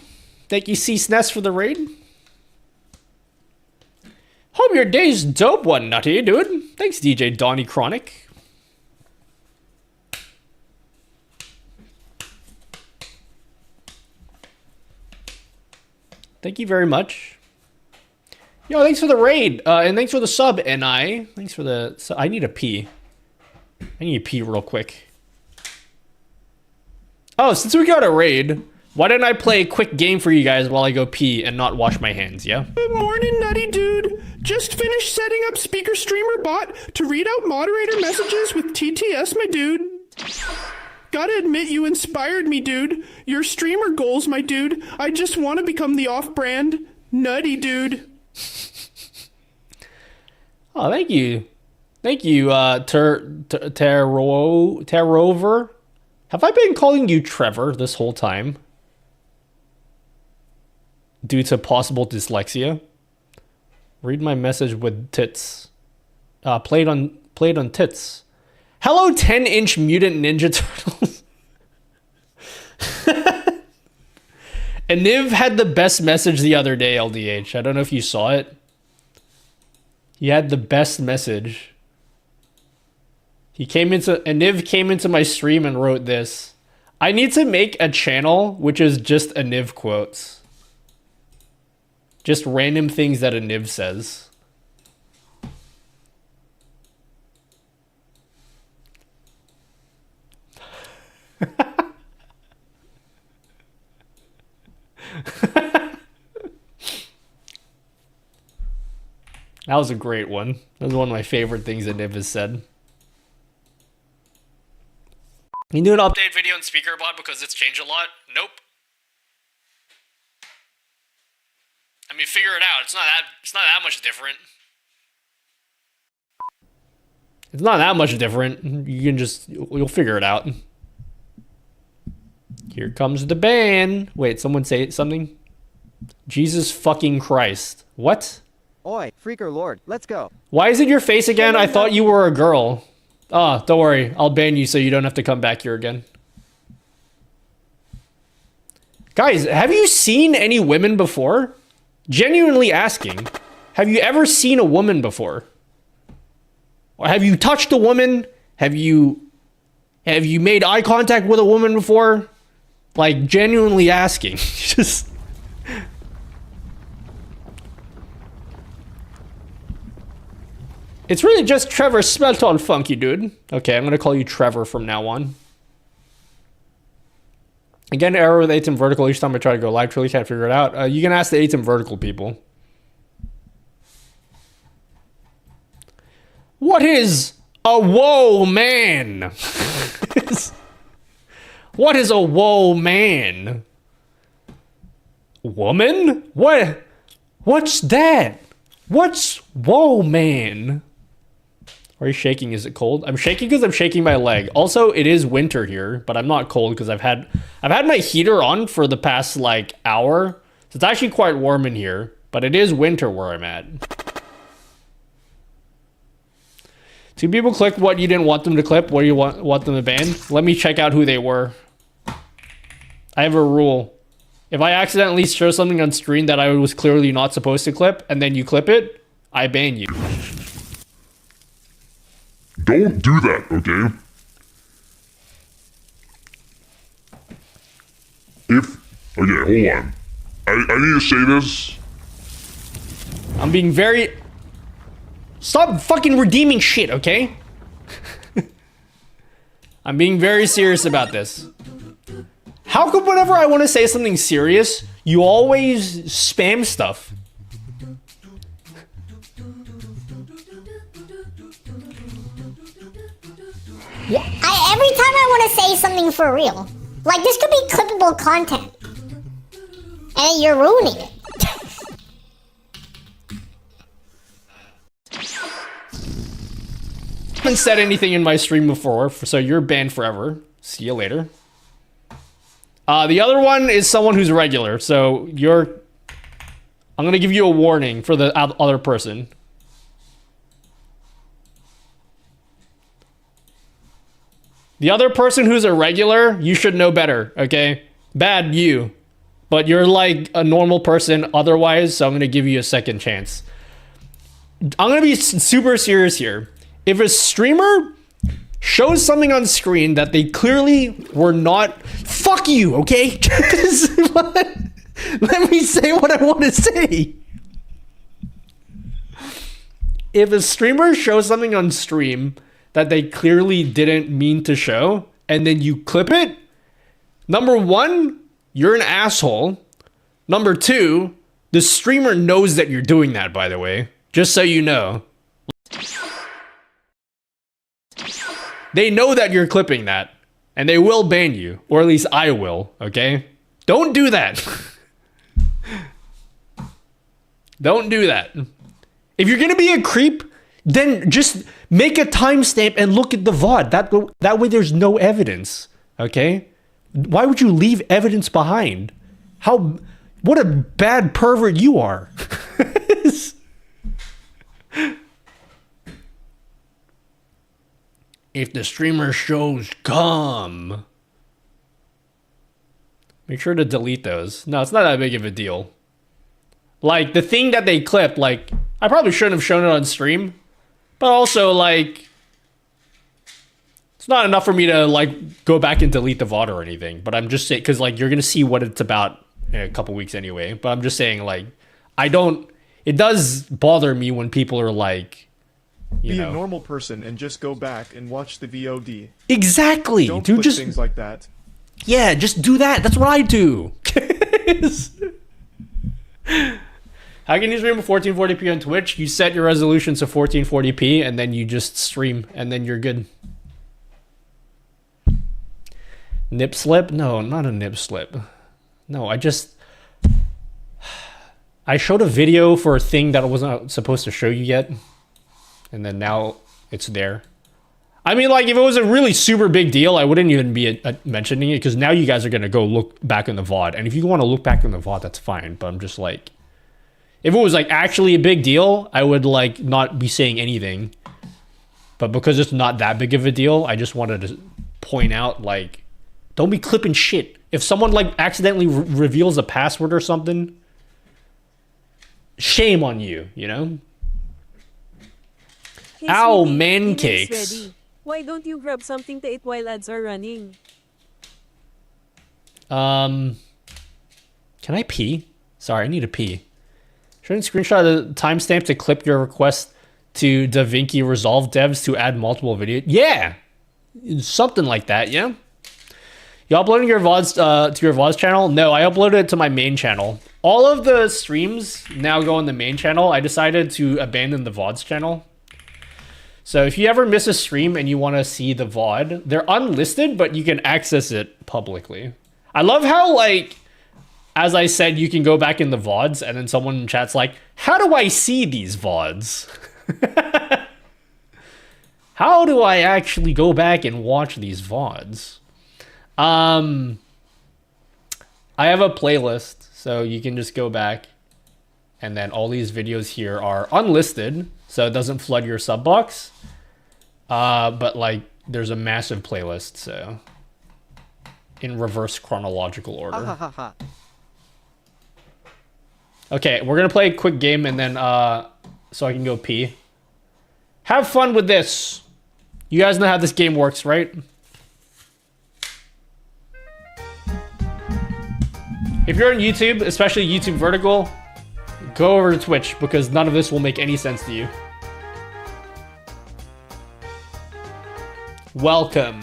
Thank you, C-SNES, for the raid. Hope your day's dope one, Nutty, dude. Thanks, DJ Donnie Chronic. Thank you very much. Yo, thanks for the raid. And thanks for the sub, NI. Thanks for the... So I need a pee. I need to pee real quick. Oh, since we got a raid, why didn't I play a quick game for you guys while I go pee and not wash my hands, yeah? Good morning, Nutty Dude. Just finished setting up Speaker Streamer Bot to read out moderator messages with TTS, my dude. Gotta admit, you inspired me, dude. Your streamer goals, my dude. I just want to become the off-brand Nutty Dude. Oh, thank you. Thank you, Tarover. Have I been calling you Trevor this whole time? Due to possible dyslexia? Read my message with tits. Played on tits. Hello, 10-inch mutant ninja turtles. And Niv had the best message the other day, LDH. I don't know if you saw it. He had the best message. Niv came into my stream and wrote this. I need to make a channel which is just a Niv quotes. Just random things that a Niv says. That was a great one. That was one of my favorite things that Niv has said. You do an update video in SpeakerBot because it's changed a lot? Nope. I mean, figure it out. It's not that much different. It's not that much different. You'll figure it out. Here comes the ban. Wait, someone say something? Jesus fucking Christ. What? Oi, Freaker Lord, let's go. Why is it your face again? I thought you were a girl. Ah, don't worry. I'll ban you so you don't have to come back here again. Guys, have you seen any women before? Genuinely asking. Have you ever seen a woman before? Or have you touched a woman? Have you made eye contact with a woman before? Like, genuinely asking. Just... It's really just Trevor smelt all funky, dude. Okay, I'm gonna call you Trevor from now on. Again, error with ATEM vertical each time I try to go live. Truly can't figure it out. You can ask the ATEM vertical people. What is a whoa man? What is a whoa man? Woman? What? What's that? What's whoa man? Are you shaking? Is it cold? I'm shaking because I'm shaking my leg. Also, it is winter here, but I'm not cold because I've had my heater on for the past like hour. So it's actually quite warm in here, but it is winter where I'm at. Two people clicked what you didn't want them to clip. What do you want them to ban? Let me check out who they were. I have a rule. If I accidentally show something on screen that I was clearly not supposed to clip, and then you clip it, I ban you. Don't do that, okay? Okay, hold on. I need to say this. I'm being very... Stop fucking redeeming shit, okay? I'm being very serious about this. How come whenever I want to say something serious, you always spam stuff? Yeah, every time I want to say something for real. Like, this could be clippable content. And you're ruining it. I haven't said anything in my stream before, so you're banned forever. See you later. The other one is someone who's regular, so you're... I'm gonna give you a warning for the other person. The other person who's a regular, you should know better, okay? Bad you. But you're like a normal person otherwise, so I'm gonna give you a second chance. I'm gonna be super serious here. If a streamer shows something on screen that they clearly were not... Fuck you, okay? Let me say what I want to say. If a streamer shows something on stream that they clearly didn't mean to show, and then you clip it, number one, you're an asshole. Number two, the streamer knows that you're doing that, by the way. Just so you know. They know that you're clipping that, and they will ban you, or at least I will, okay? Don't do that. Don't do that. If you're gonna be a creep, then just make a timestamp and look at the VOD. That way there's no evidence, okay? Why would you leave evidence behind? What a bad pervert you are. If the streamer shows cum, make sure to delete those. No, it's not that big of a deal. Like, the thing that they clipped, like, I probably shouldn't have shown it on stream. But also, like, it's not enough for me to, like, go back and delete the VOD or anything. But I'm just saying, because, like, you're going to see what it's about in a couple weeks anyway. But I'm just saying, like, it does bother me when people are like, you know. Be a normal person and just go back and watch the VOD. Exactly. Don't Dude, put just things like that. Yeah, just do that. That's what I do. How can you stream at 1440p on Twitch? You set your resolutions to 1440p and then you just stream and then you're good. Nip slip? No, not a nip slip. No, I showed a video for a thing that I wasn't supposed to show you yet. And then now it's there. I mean, like, if it was a really super big deal, I wouldn't even be mentioning it, because now you guys are going to go look back in the VOD. And if you want to look back in the VOD, that's fine. But I'm just like, if it was, like, actually a big deal, I would, like, not be saying anything. But because it's not that big of a deal, I just wanted to point out, like, don't be clipping shit. If someone, like, accidentally reveals a password or something, shame on you, you know? Hey, Ow, sweetie, man dinner's cakes. ready. Why don't you grab something to eat while ads are running? Can I pee? Sorry, I need to pee. Shouldn't screenshot the timestamp to clip your request to DaVinci Resolve devs to add multiple videos? Yeah! Something like that, yeah? You uploading your VODs to your VODs channel? No, I uploaded it to my main channel. All of the streams now go on the main channel. I decided to abandon the VODs channel. So if you ever miss a stream and you want to see the VOD, they're unlisted, but you can access it publicly. I love how, like, as I said, you can go back in the VODs, and then someone in chat's like, how do I see these VODs? How do I actually go back and watch these VODs? I have a playlist, so you can just go back, and then all these videos here are unlisted, so it doesn't flood your sub box. But, like, there's a massive playlist, so in reverse chronological order. Okay, we're gonna play a quick game, and then so I can go pee. Have fun with this. You guys know how this game works, right? If you're on YouTube, especially YouTube Vertical, go over to Twitch, because none of this will make any sense to you. Welcome.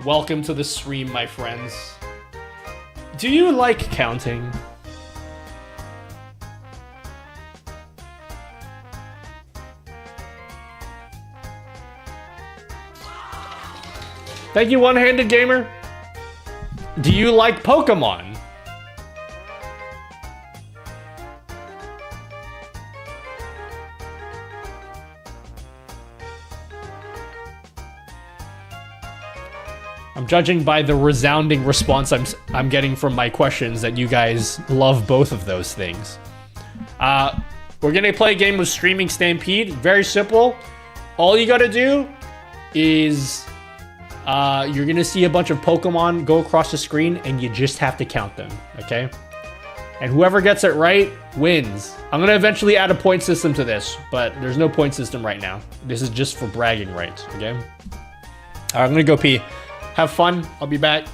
Welcome to the stream, my friends. Do you like counting? Thank you, One-Handed Gamer. Do you like Pokemon? I'm judging by the resounding response I'm getting from my questions that you guys love both of those things. We're gonna play a game of Streaming Stampede. Very simple. All you gotta do is you're gonna see a bunch of Pokemon go across the screen, and you just have to count them, okay? And whoever gets it right wins. I'm gonna eventually add a point system to this, but there's no point system right now. This is just for bragging rights, okay? All right, I'm gonna go pee. Have fun. I'll be back.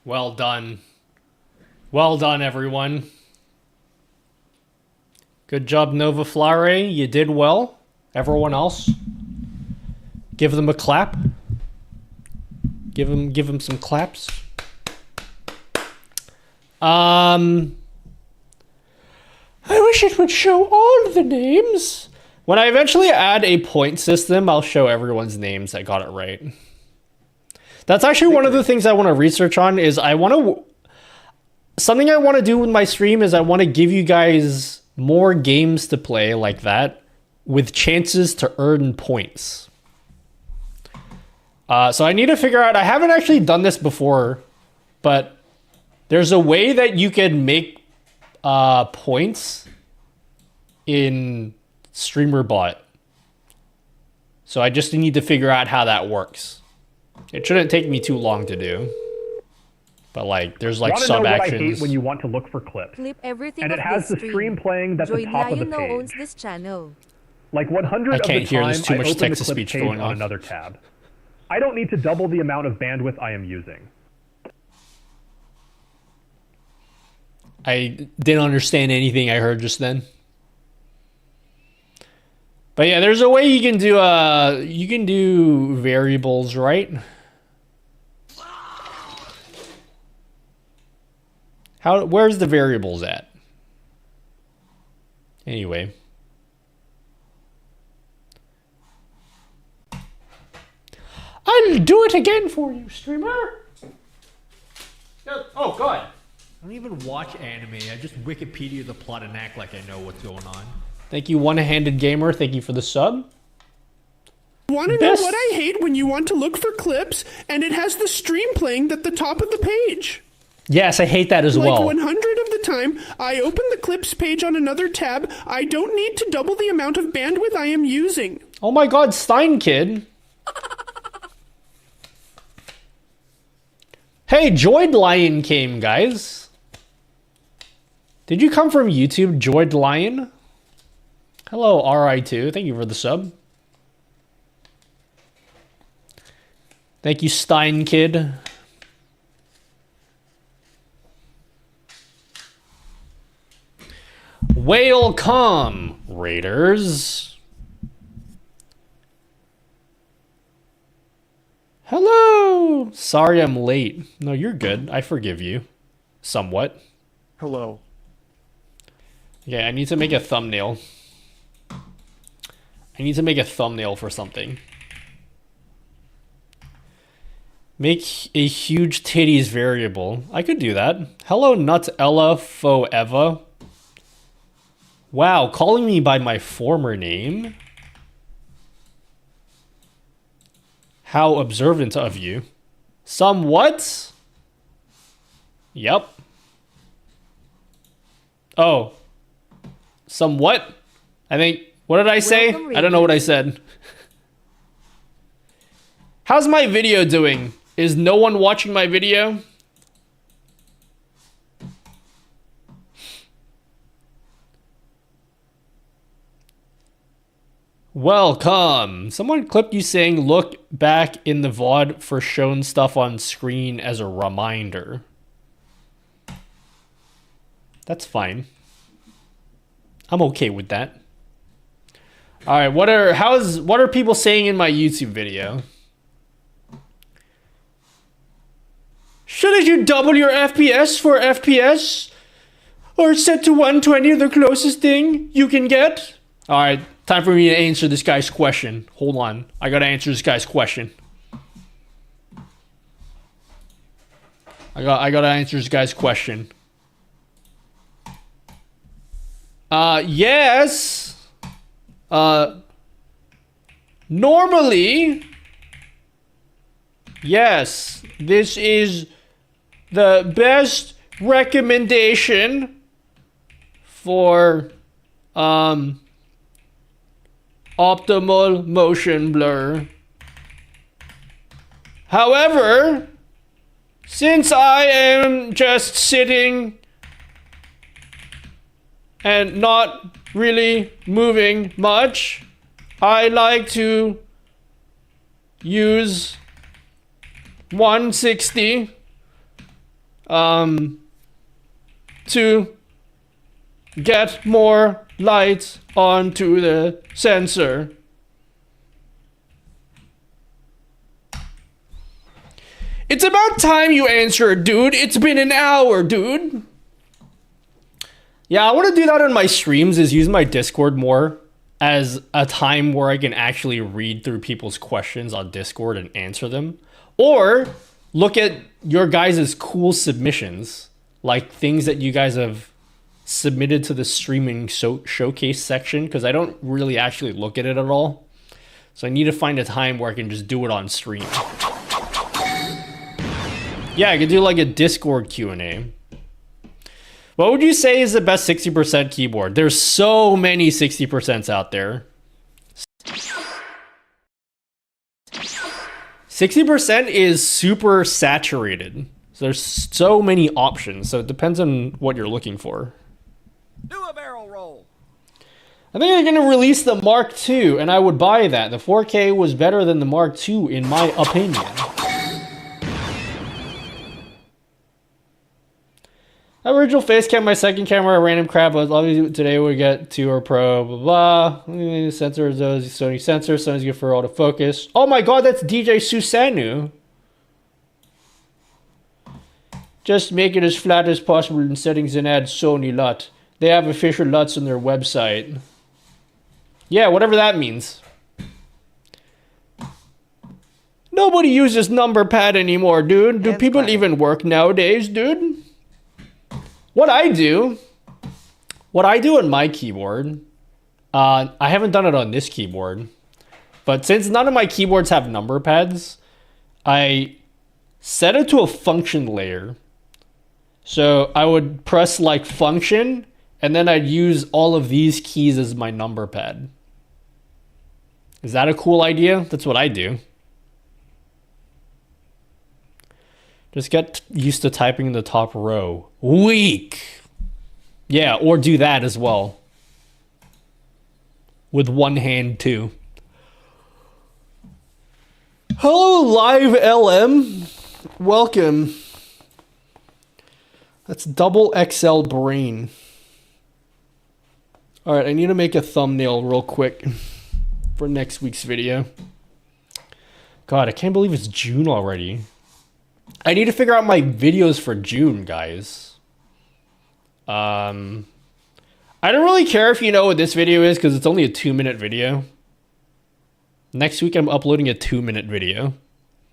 Well done. Well done, everyone. Good job, Nova Flare. You did well. Everyone else, give them a clap. Give them some claps. I wish it would show all the names. When I eventually add a point system, I'll show everyone's names that got it right. That's actually one of the things I want to research on. Is something I want to do with my stream is I want to give you guys more games to play like that with chances to earn points. So I need to figure out, I haven't actually done this before, but there's a way that you can make points in StreamerBot. So I just need to figure out how that works. It shouldn't take me too long to do. But like, there's like sub actions. What I hate when you want to look for clips. Clip everything And it has the stream playing at the top of the page. owns this channel. Like 100 I of can't the hear, time, there's too I much open the text-to-speech clip page going on. another tab. I don't need to double the amount of bandwidth I am using. I didn't understand anything I heard just then. But yeah, there's a way you can do variables, right? Where's the variables at? Anyway. I'll do it again for you, streamer. Oh god. I don't even watch anime. I just Wikipedia the plot and act like I know what's going on. Thank you, One-Handed Gamer. Thank you for the sub. Want to know what I hate when you want to look for clips and it has the stream playing at the top of the page? Yes, I hate that as Like well. 100 of the time, I open the clips page on another tab. I don't need to double the amount of bandwidth I am using. Oh my god, Stein Kid. Hey, Joyd Lion came, guys. Did you come from YouTube, Joyd Lion? Hello, RI2. Thank you for the sub. Thank you, Stein Kid. Welcome, Raiders. Hello. Sorry I'm late. No, you're good. I forgive you. Somewhat. Hello. Okay, I need to make a thumbnail. I need to make a thumbnail for something. Make a huge titties variable. I could do that. Hello, Nutella Foeva. Wow, calling me by my former name? How observant of you. Somewhat? Yep. Oh. Somewhat? I think... What did I say? I don't know what I said. How's my video doing? Is no one watching my video? Welcome. Someone clipped you saying look back in the VOD for shown stuff on screen as a reminder. That's fine. I'm okay with that. All right, what are people saying in my YouTube video? Shouldn't you double your FPS for FPS? Or set to 120, the closest thing you can get? All right, time for me to answer this guy's question. Hold on, I gotta answer this guy's question. I gotta answer this guy's question. Yes. Normally, yes, this is the best recommendation for optimal motion blur. However, since I am just sitting and not really moving much, I like to use 160 to get more light onto the sensor. It's about time you answer, dude. It's been an hour, dude. Yeah, I want to do that on my streams, is use my Discord more as a time where I can actually read through people's questions on Discord and answer them. Or look at your guys' cool submissions, like things that you guys have submitted to the streaming showcase section, because I don't really actually look at it at all. So I need to find a time where I can just do it on stream. Yeah, I could do like a Discord Q&A. What would you say is the best 60% keyboard? There's so many 60% out there. 60% is super saturated. So there's so many options. So it depends on what you're looking for. Do a barrel roll. I think they're going to release the Mark II, and I would buy that. The 4K was better than the Mark II, in my opinion. Original face cam, my second camera, a random crap. Was obviously today we get 2 or Pro, blah blah. Sensor, those Sony sensor. Sony's good for autofocus. Oh my god, that's DJ Susanu. Just make it as flat as possible in settings and add Sony LUT. They have official LUTs on their website. Yeah, whatever that means. Nobody uses number pad anymore, dude. Do people even work nowadays, dude? What I do on my keyboard, I haven't done it on this keyboard, but since none of my keyboards have number pads, I set it to a function layer. So I would press like function, and then I'd use all of these keys as my number pad. Is that a cool idea? That's what I do. Just get used to typing in the top row. Weak. Yeah, or do that as well. With one hand too. Hello, Live LM. Welcome. That's double XL brain. Alright, I need to make a thumbnail real quick for next week's video. God, I can't believe it's June already. I need to figure out my videos for June, guys. I don't really care if you know what this video is, because it's only a 2-minute video. Next week, I'm uploading a 2-minute video.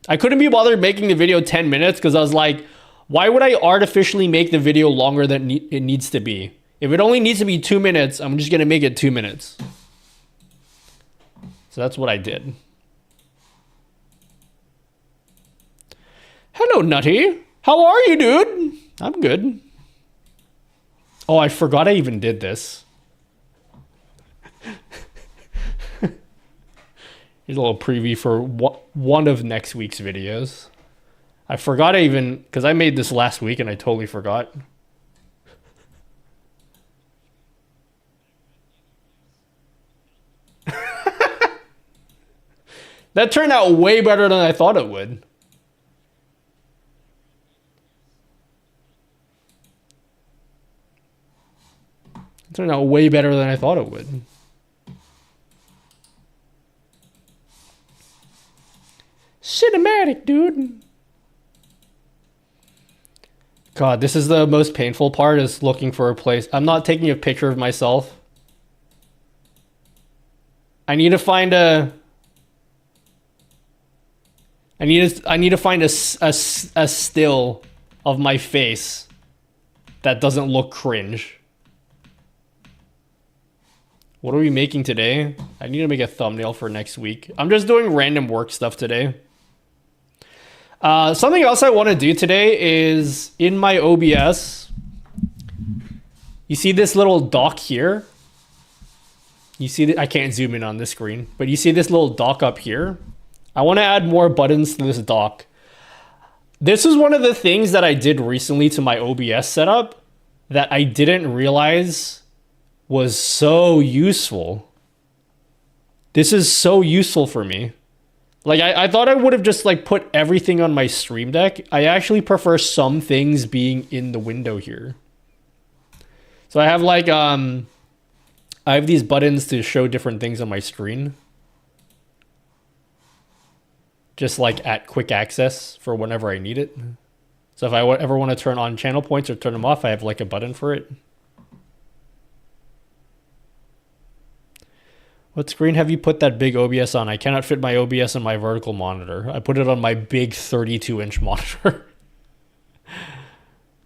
I couldn't be bothered making the video 10 minutes, because I was like, why would I artificially make the video longer than it needs to be? If it only needs to be 2 minutes, I'm just going to make it 2 minutes. So that's what I did. Hello, Nutty. How are you, dude? I'm good. Oh, I forgot I even did this. Here's a little preview for one of next week's videos. I forgot because I made this last week and I totally forgot. That turned out way better than I thought it would. It turned out way better than I thought it would. Cinematic, dude. God, this is the most painful part, is looking for a place. I'm not taking a picture of myself. I need to find a... I need to find a still of my face that doesn't look cringe. What are we making today? I need to make a thumbnail for next week. I'm just doing random work stuff today. Something else I want to do today is in my OBS. You see this little dock here? You see I can't zoom in on this screen, but you see this little dock up here? I want to add more buttons to this dock. This is one of the things that I did recently to my OBS setup that I didn't realize was so useful. This is so useful for me. Like, I thought I would have just, like, put everything on my Stream Deck. I actually prefer some things being in the window here. So I have, like, I have these buttons to show different things on my screen. Just, like, at quick access for whenever I need it. So if I ever want to turn on channel points or turn them off, I have, like, a button for it. What screen have you put that big OBS on? I cannot fit my OBS on my vertical monitor. I put it on my big 32-inch monitor.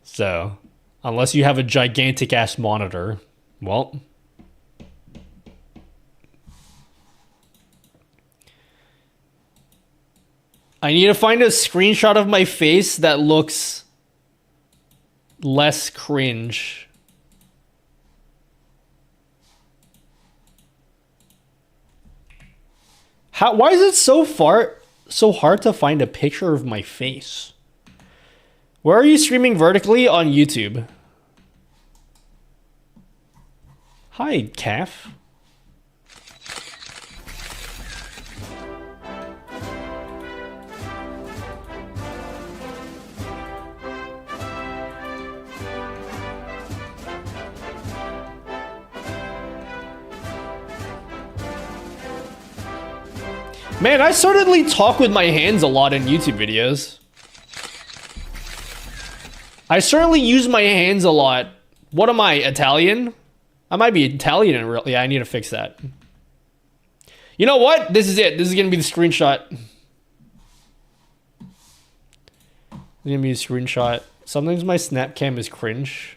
So, unless you have a gigantic-ass monitor, well... I need to find a screenshot of my face that looks less cringe. Why is it so hard to find a picture of my face? Where are you streaming vertically? On YouTube. Hi, calf. Man, I certainly talk with my hands a lot in YouTube videos. I certainly use my hands a lot. What am I, Italian? I might be Italian in real... Yeah, I need to fix that. You know what? This is it. This is going to be the screenshot. This is going to be a screenshot. Sometimes my snap cam is cringe.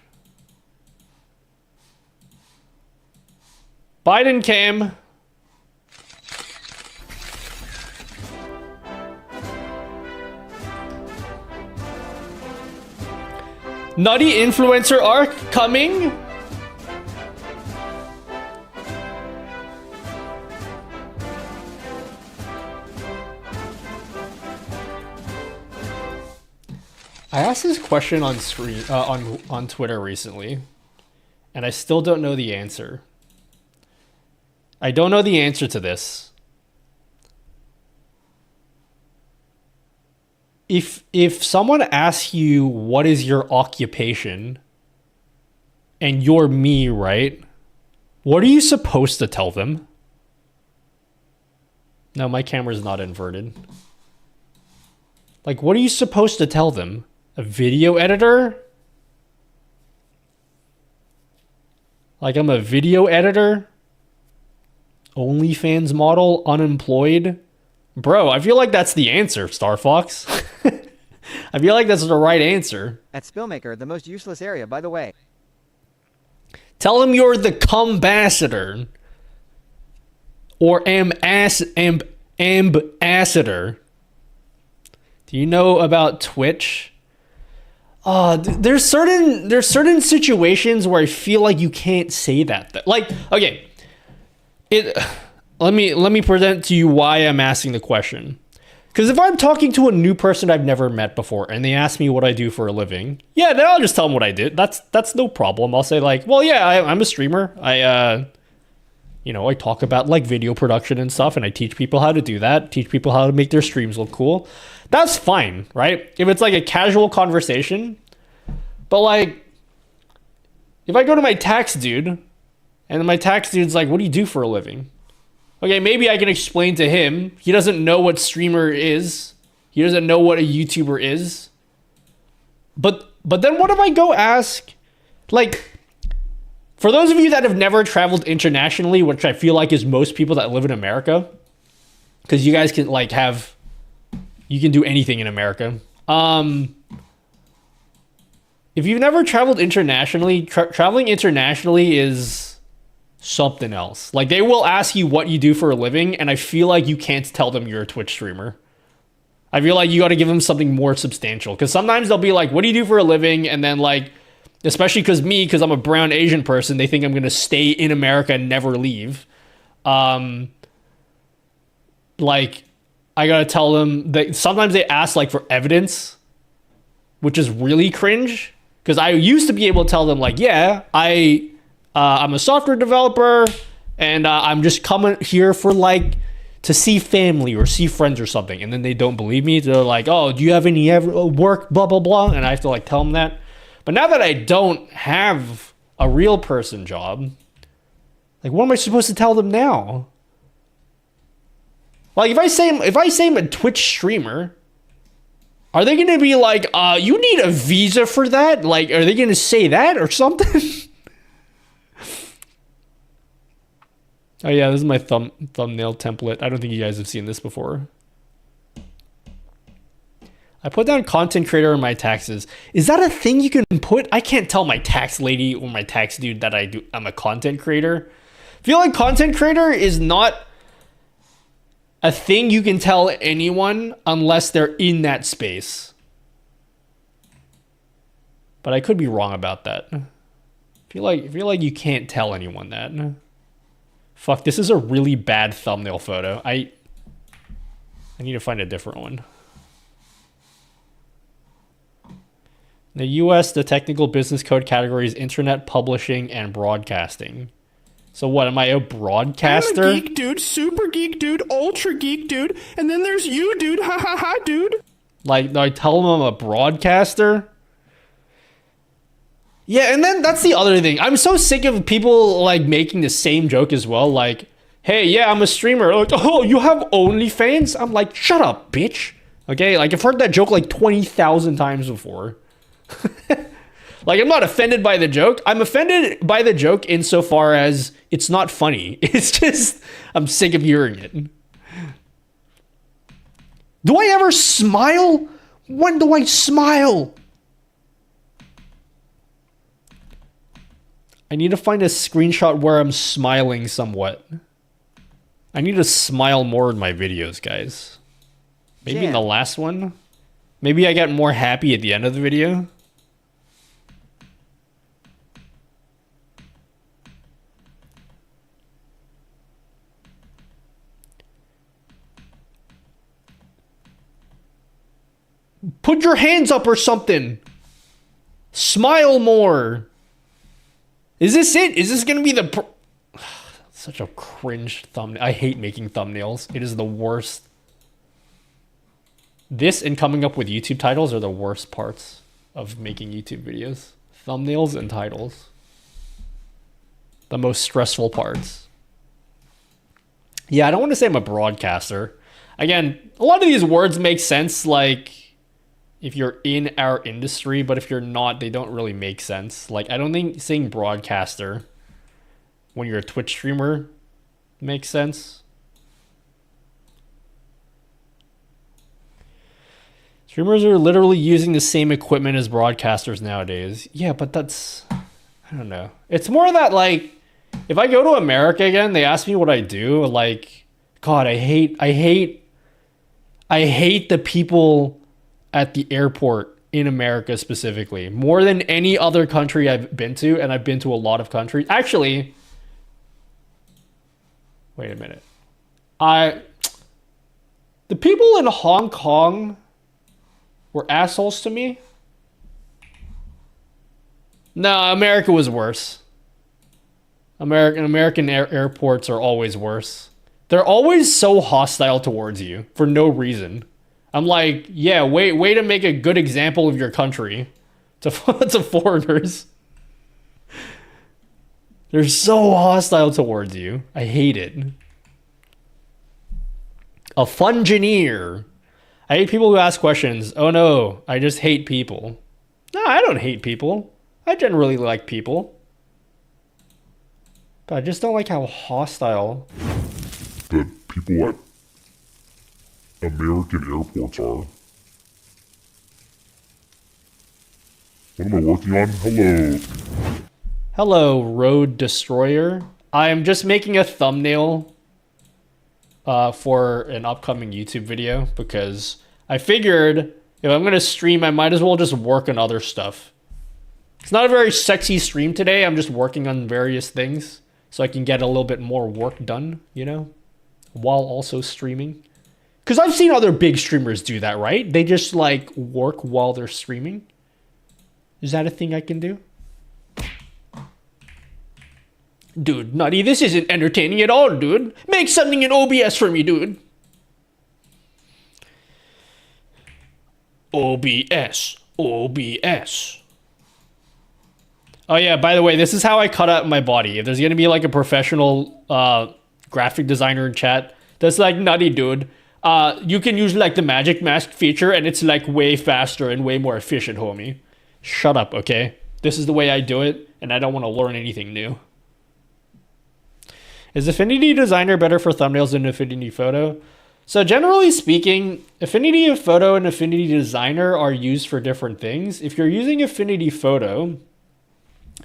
Biden cam. Nutty influencer arc coming. I asked this question on screen on Twitter recently, and I still don't know the answer. I don't know the answer to this. If someone asks you what is your occupation, and you're me, right? What are you supposed to tell them? No, my camera's not inverted. Like, what are you supposed to tell them? A video editor? Like, I'm a video editor? OnlyFans model? Unemployed? Bro, I feel like that's the answer, Star Fox. I feel like that's the right answer. At Spillmaker, the most useless area, by the way. Tell him you're the cumbassador. Or ambassador. Do you know about Twitch? There's certain situations where I feel like you can't say that. Like, okay. Let me present to you why I'm asking the question. Because if I'm talking to a new person I've never met before and they ask me what I do for a living, yeah, then I'll just tell them what I did. That's no problem. I'll say like, well, yeah, I'm a streamer. I talk about like video production and stuff, and I teach people how to do that. Teach people how to make their streams look cool. That's fine, right? If it's like a casual conversation. But like, if I go to my tax dude, and my tax dude's like, what do you do for a living? Okay, maybe I can explain to him. He doesn't know what streamer is. He doesn't know what a YouTuber is. But then what if I go ask, like, for those of you that have never traveled internationally, which I feel like is most people that live in America, because you guys can like you can do anything in America. If you've never traveled internationally, traveling internationally is something else. Like, they will ask you what you do for a living, and I feel like you can't tell them you're a Twitch streamer. I feel like you got to give them something more substantial, because sometimes they'll be like, what do you do for a living? And then like, especially because I'm a brown Asian person, they think I'm going to stay in America and never leave. Like, I got to tell them that sometimes they ask like for evidence, which is really cringe, because I used to be able to tell them like, yeah, I'm a software developer, and I'm just coming here for like to see family or see friends or something, and then they don't believe me. They're like, oh, do you have any work, blah, blah, blah, and I have to like tell them that. But now that I don't have a real person job, like, what am I supposed to tell them now? Like, if I say I'm a Twitch streamer, are they going to be like, you need a visa for that? Like, are they going to say that or something? Oh yeah, this is my thumbnail template. I don't think you guys have seen this before. I put down content creator in my taxes. Is that a thing you can put? I can't tell my tax lady or my tax dude that I'm a content creator. I feel like content creator is not a thing you can tell anyone unless they're in that space. But I could be wrong about that. I feel like you can't tell anyone that. Fuck, this is a really bad thumbnail photo. I need to find a different one. In the US, the technical business code category is internet publishing and broadcasting. So what, am I a broadcaster? I'm a geek dude, super geek dude, ultra geek dude, and then there's you, dude, ha ha ha, dude. Like, I tell them I'm a broadcaster? Yeah, and then that's the other thing. I'm so sick of people, like, making the same joke as well. Like, hey, yeah, I'm a streamer. Like, oh, you have OnlyFans? I'm like, shut up, bitch. Okay, like, I've heard that joke, like, 20,000 times before. Like, I'm not offended by the joke. I'm offended by the joke insofar as it's not funny. It's just, I'm sick of hearing it. Do I ever smile? When do I smile? I need to find a screenshot where I'm smiling somewhat. I need to smile more in my videos, guys. Maybe in the last one? Maybe I get more happy at the end of the video? Put your hands up or something. Smile more. Is this it? Is this gonna be the such a cringe thumbnail? I hate making thumbnails. It is the worst. This and coming up with YouTube titles are the worst parts of making YouTube videos. Thumbnails and titles. The most stressful parts. Yeah, I don't want to say I'm a broadcaster. Again, a lot of these words make sense, like, if you're in our industry, but if you're not, they don't really make sense. Like, I don't think saying broadcaster when you're a Twitch streamer makes sense. Streamers are literally using the same equipment as broadcasters nowadays. Yeah, but that's, I don't know. It's more that, like, if I go to America again, they ask me what I do. Like, God, I hate the people at the airport in America specifically, more than any other country I've been to, and I've been to a lot of countries. Actually, wait a minute. The people in Hong Kong were assholes to me. No, America was worse. American airports are always worse. They're always so hostile towards you for no reason. I'm like, yeah, way to make a good example of your country to foreigners. They're so hostile towards you. I hate it. A fungineer. I hate people who ask questions. Oh no, I just hate people. No, I don't hate people. I generally like people. But I just don't like how hostile that people at American airports are. What am I working on? Hello. Hello, Road Destroyer. I'm just making a thumbnail for an upcoming YouTube video because I figured if I'm going to stream, I might as well just work on other stuff. It's not a very sexy stream today. I'm just working on various things so I can get a little bit more work done, you know, while also streaming. Because I've seen other big streamers do that, right? They just, like, work while they're streaming. Is that a thing I can do? Dude, Nutty, this isn't entertaining at all, dude. Make something in OBS for me, dude. OBS. OBS. Oh yeah, by the way, this is how I cut out my body. If there's gonna be like a professional graphic designer in chat that's like, Nutty, dude, you can use like the magic mask feature and it's like way faster and way more efficient, homie. Shut up, okay? This is the way I do it, and I don't want to learn anything new. Is Affinity Designer better for thumbnails than Affinity Photo? So generally speaking, Affinity Photo and Affinity Designer are used for different things. If you're using Affinity Photo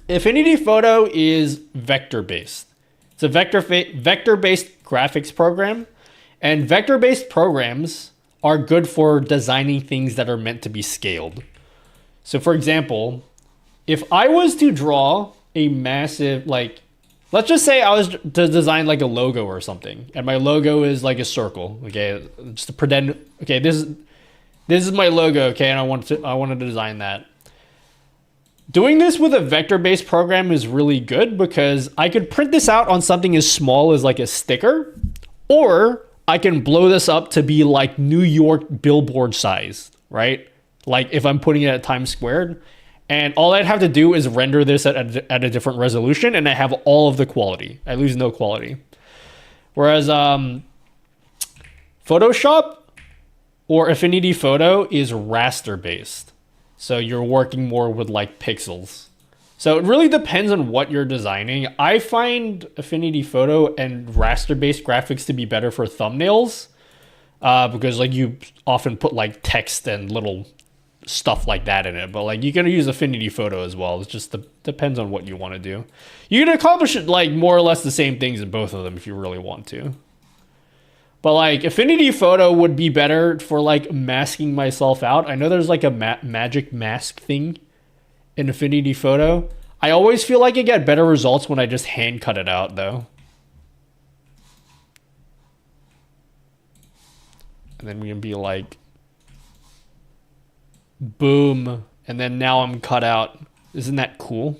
is vector-based. It's a vector-based graphics program, and vector-based programs are good for designing things that are meant to be scaled. So for example, if I was to draw a massive, like, let's just say I was to design like a logo or something, and my logo is like a circle, okay? Just to pretend, okay, this is my logo, okay, and I wanted to design that. Doing this with a vector-based program is really good because I could print this out on something as small as like a sticker, or I can blow this up to be like New York billboard size, right? Like if I'm putting it at Times Square, and all I'd have to do is render this at a different resolution, and I have all of the quality. I lose no quality. Whereas Photoshop or Affinity Photo is raster based. So you're working more with like pixels. So it really depends on what you're designing. I find Affinity Photo and raster based graphics to be better for thumbnails because like you often put like text and little stuff like that in it, but like you can use Affinity Photo as well. It just depends on what you want to do. You can accomplish it like more or less the same things in both of them if you really want to. But like Affinity Photo would be better for like masking myself out. I know there's like a magic mask thing in Affinity Photo. I always feel like I get better results when I just hand cut it out though. And then we can be like, boom, and then now I'm cut out. Isn't that cool?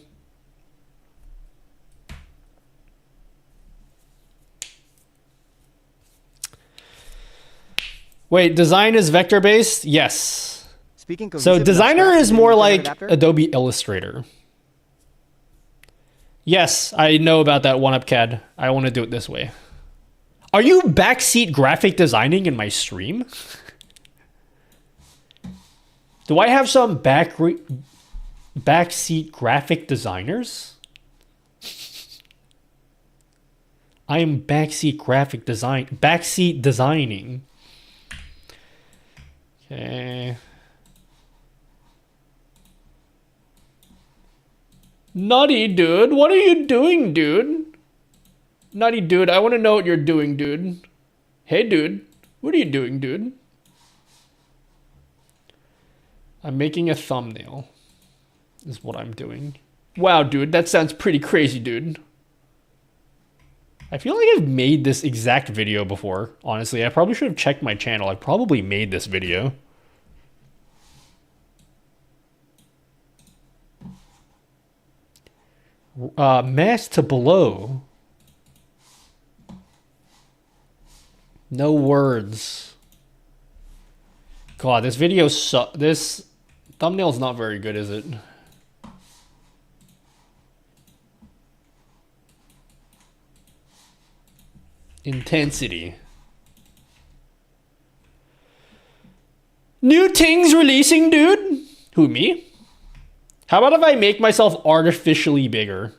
Wait, design is vector based? Yes. So designer is more like Adobe Illustrator. Yes, I know about that one-up CAD. I want to do it this way. Are you backseat graphic designing in my stream? Do I have some backseat graphic designers? I am backseat designing. Okay. Nutty, dude, what are you doing, dude? Nutty, dude, I want to know what you're doing, dude. Hey, dude, what are you doing, dude? I'm making a thumbnail, is what I'm doing. Wow, dude, that sounds pretty crazy, dude. I feel like I've made this exact video before, honestly. I probably should have checked my channel. I probably made this video. Mask to below. No words. God, this video this thumbnail's not very good, is it? Intensity. New things releasing, dude? Who, me? How about if I make myself artificially bigger?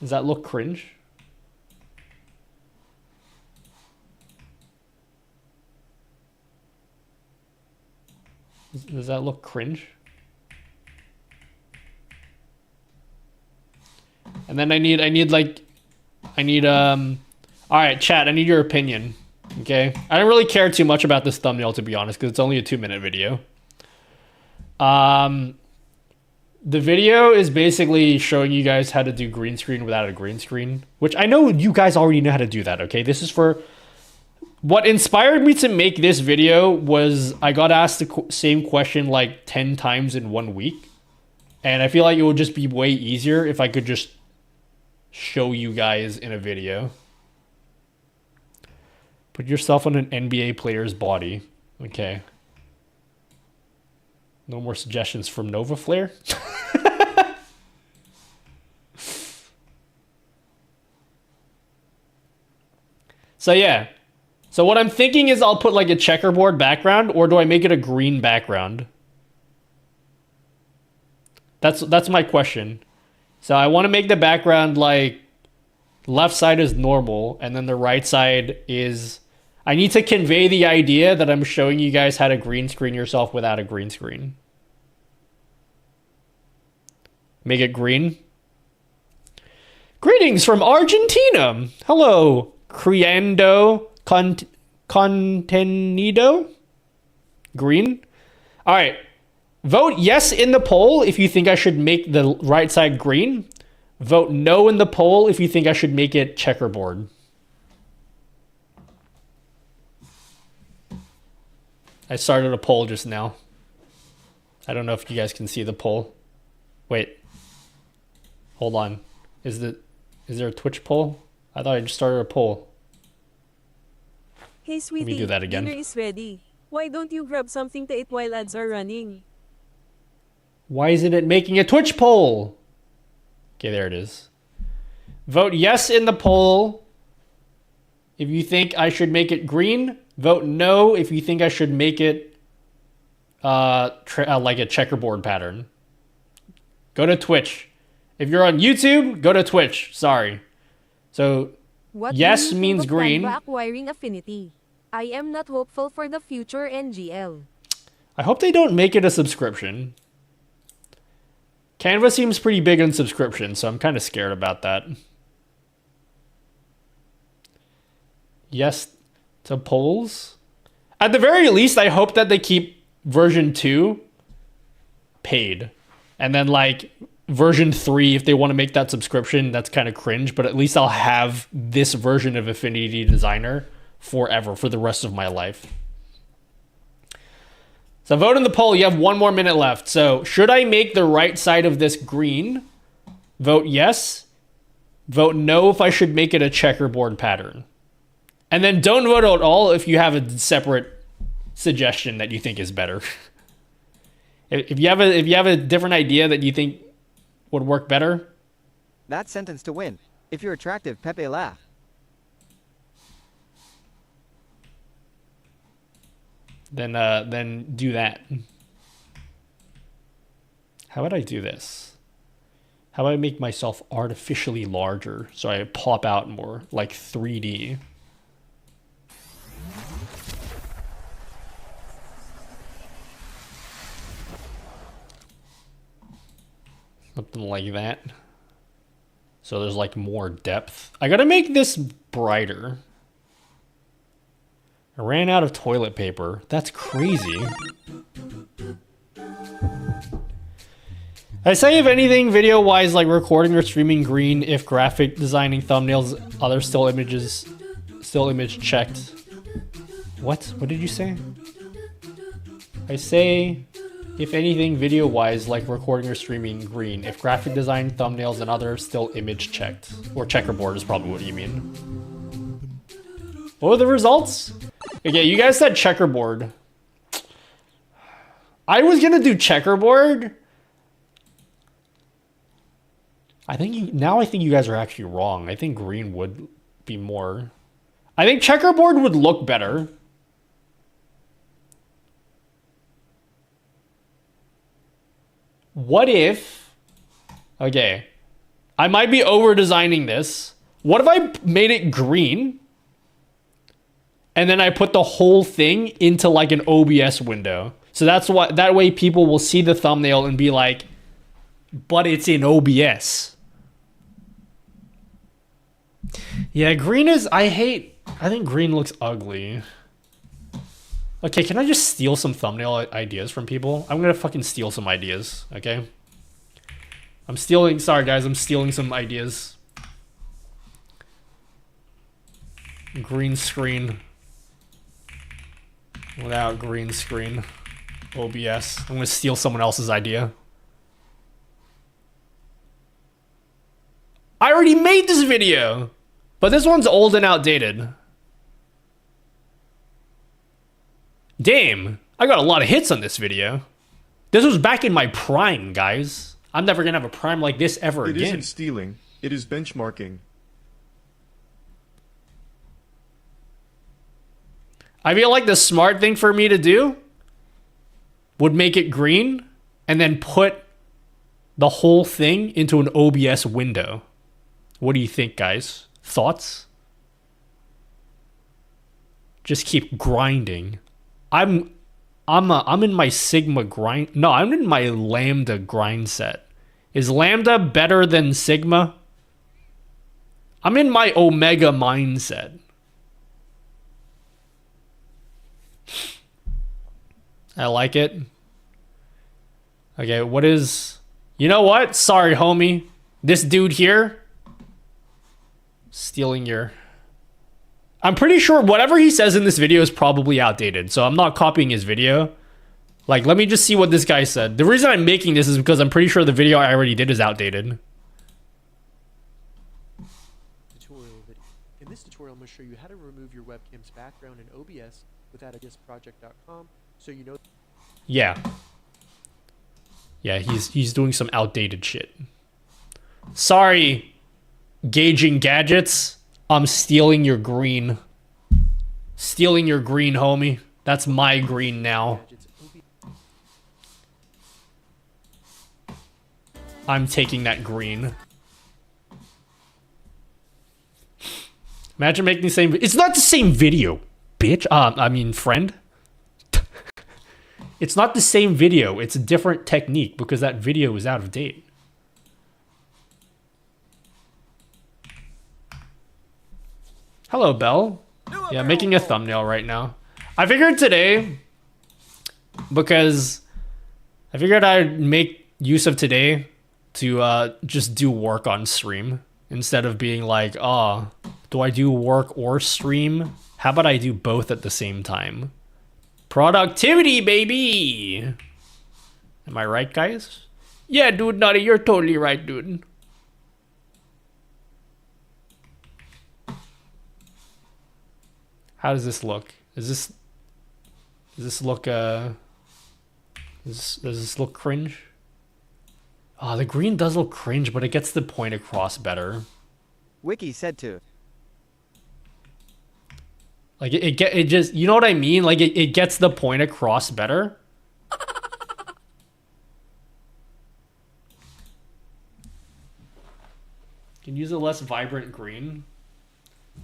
Does that look cringe? Does that look cringe? And then I need all right, chat, I need your opinion. Okay? I don't really care too much about this thumbnail, to be honest, because it's only a 2-minute video. The video is basically showing you guys how to do green screen without a green screen, which I know you guys already know how to do that, okay? This is for... What inspired me to make this video was I got asked the same question like 10 times in 1 week. And I feel like it would just be way easier if I could just show you guys in a video. Put yourself on an NBA player's body. Okay. No more suggestions from Nova Flare? So yeah. So what I'm thinking is I'll put like a checkerboard background, or do I make it a green background? That's my question. So I want to make the background like left side is normal, and then the right side is... I need to convey the idea that I'm showing you guys how to green screen yourself without a green screen. Make it green. Greetings from Argentina. Hello, Criando Contenido. Green. All right. Vote yes in the poll if you think I should make the right side green. Vote no in the poll if you think I should make it checkerboard. I started a poll just now. I don't know if you guys can see the poll. Wait. Hold on. Is there a Twitch poll? I thought I just started a poll. Hey sweetie, Let me do that again. dinner is ready. Why don't you grab something to eat while ads are running? Why isn't it making a Twitch poll? Okay, there it is. Vote yes in the poll if you think I should make it green. Vote no if you think I should make it like a checkerboard pattern. Go to Twitch. If you're on YouTube, go to Twitch. Sorry. So What yes do you means think of green. Canva acquiring Affinity? I am not hopeful for the future NGL. I hope they don't make it a subscription. Canva seems pretty big on subscription, so I'm kind of scared about that. Yes to polls. At the very least, I hope that they keep version 2 paid. And then like version 3, if they want to make that subscription, that's kind of cringe, but at least I'll have this version of Affinity Designer forever, for the rest of my life. So vote in the poll. You have 1 more minute left. So should I make the right side of this green? Vote yes. Vote no if I should make it a checkerboard pattern. And then don't vote at all if you have a separate suggestion that you think is better. If you have a different idea that you think would work better. That sentence to win. If you're attractive, Pepe laugh. Then do that. How would I do this? How would I make myself artificially larger so I pop out more, like 3D? Something like that. So there's like more depth. I gotta make this brighter. I ran out of toilet paper. That's crazy. I say if anything video-wise, like recording or streaming green, if graphic designing thumbnails, other still image checked. What? What did you say? I say if anything video-wise, like recording or streaming green, if graphic design thumbnails and other still image checked. Or checkerboard is probably what you mean. What were the results? Okay, you guys said checkerboard. I was gonna do checkerboard. I think you guys are actually wrong. I think green would be more. I think checkerboard would look better. What if... Okay. I might be over-designing this. What if I made it green? And then I put the whole thing into like an OBS window. So that way people will see the thumbnail and be like, but it's in OBS. Yeah, green is... I think green looks ugly. Okay, can I just steal some thumbnail ideas from people? I'm gonna fucking steal some ideas, okay? Sorry guys, I'm stealing some ideas. Green screen. Without green screen. OBS. I'm gonna steal someone else's idea. already made this video. But this one's old and outdated. Damn, I got a lot of hits on this video. This was back in my prime, guys. I'm never gonna have a prime like this ever again. It isn't stealing, it is benchmarking. I feel like the smart thing for me to do would make it green and then put the whole thing into an OBS window. What do you think, guys? Thoughts? Just keep grinding. I'm in my Sigma grind. No, I'm in my Lambda grind set. Is Lambda better than Sigma? I'm in my Omega mindset. I like it. Okay, what is... You know what? Sorry, homie. This dude here... stealing your... I'm pretty sure whatever he says in this video is probably outdated, so I'm not copying his video. Like, let me just see what this guy said. The reason I'm making this is because I'm pretty sure the video I already did is outdated. Tutorial video. In this tutorial, I'm going to show you how to remove your webcam's background in OBS without a project.com, so you know... Yeah. Yeah, he's doing some outdated shit. Sorry, gauging gadgets. I'm stealing your green. Stealing your green, homie. That's my green now. I'm taking that green. Imagine making the same... It's not the same video, bitch. I mean, friend. It's not the same video. It's a different technique because that video is out of date. Hello, Belle. Yeah, making a thumbnail right now. I figured today, because I figured I'd make use of today to just do work on stream instead of being like, oh, do I do work or stream? How about I do both at the same time? Productivity, baby! Am I right, guys? Yeah, dude, Nutty, you're totally right, dude. How does this look? Does this look does this look cringe? Oh, the green does look cringe, but it gets the point across better. Wiki said to. Like it just, you know what I mean? Like it gets the point across better. Can use a less vibrant green.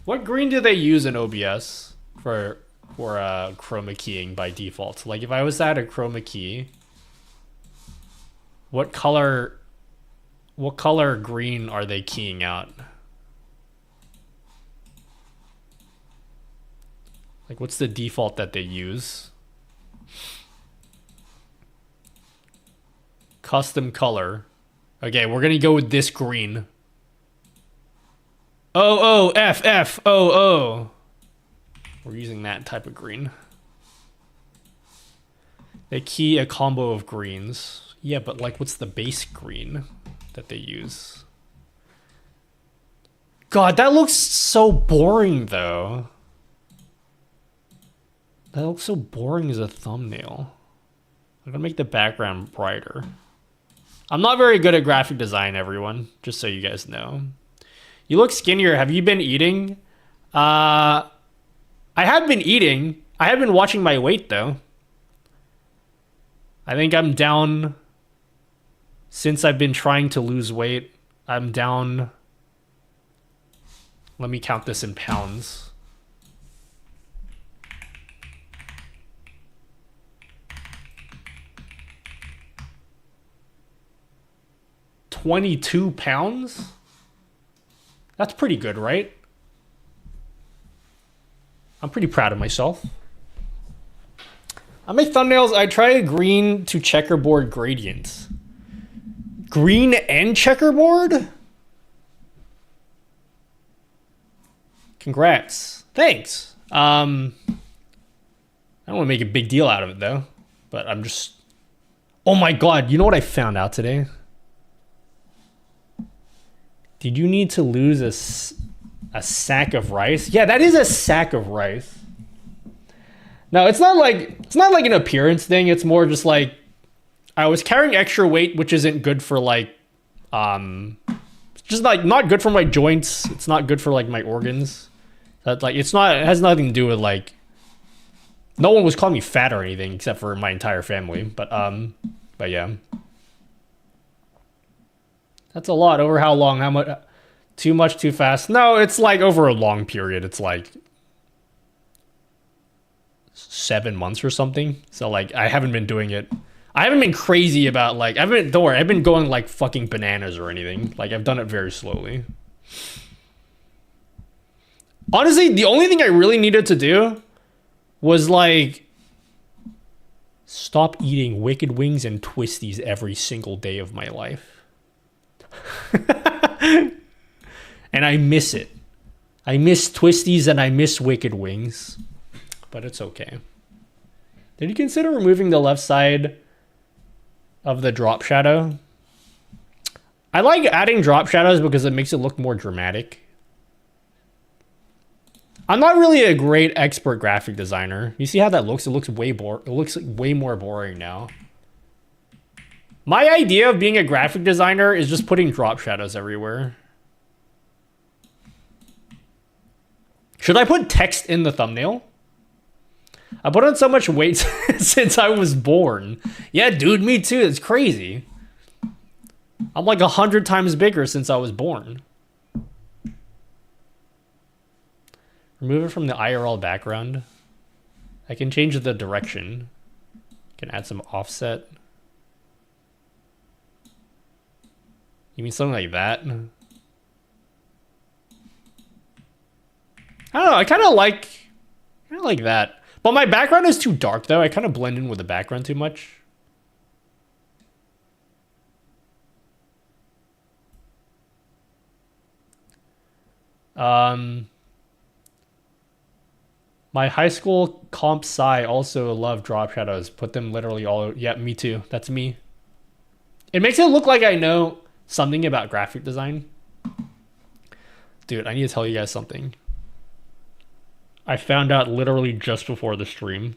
What green do they use in OBS for chroma keying by default? Like if I was to add a chroma key, what color green are they keying out? Like what's the default that they use? Custom color. Okay, we're gonna go with this green. OOFFOO. We're using that type of green. They key a combo of greens. Yeah, but like what's the base green that they use? God, that looks so boring though. That looks so boring as a thumbnail. I'm gonna make the background brighter. I'm not very good at graphic design, everyone, just so you guys know. You look skinnier. Have you been eating? I have been eating. I have been watching my weight, though. I think I'm down... Since I've been trying to lose weight, I'm down... Let me count this in pounds. £22? That's pretty good, right? I'm pretty proud of myself. I make thumbnails. I try a green to checkerboard gradient. Green and checkerboard? Congrats. Thanks. I don't want to make a big deal out of it, though. But I'm just... Oh my god, you know what I found out today? Did you need to lose a sack of rice? Yeah, that is a sack of rice. No, it's not like an appearance thing. It's more just like I was carrying extra weight, which isn't good for like just like not good for my joints. It's not good for like my organs. That like it has nothing to do with like no one was calling me fat or anything except for my entire family. But yeah. That's a lot. Over how long? How much? Too much, too fast? No, it's like over a long period. It's like 7 months or something. So like I haven't been doing it. I haven't been crazy about like don't worry, I've been going like fucking bananas or anything. Like I've done it very slowly. Honestly, the only thing I really needed to do was like stop eating Wicked Wings and Twisties every single day of my life. And I miss it. I miss Twisties and I miss Wicked Wings. But it's okay. Did you consider removing the left side of the drop shadow? I like adding drop shadows because it makes it look more dramatic. I'm not really a great expert graphic designer. You see how that looks? It looks way more boring now. My idea of being a graphic designer is just putting drop shadows everywhere. Should I put text in the thumbnail? I put on so much weight since I was born. Yeah, dude, me too. It's crazy. I'm like 100 times bigger since I was born. Remove it from the IRL background. I can change the direction. Can add some offset. You mean something like that? I don't know. I kind of like that. But my background is too dark, though. I kind of blend in with the background too much. My high school comp sci also loved drop shadows. Put them literally all... Yeah, me too. That's me. It makes it look like I know something about graphic design. Dude, I need to tell you guys something. I found out literally just before the stream.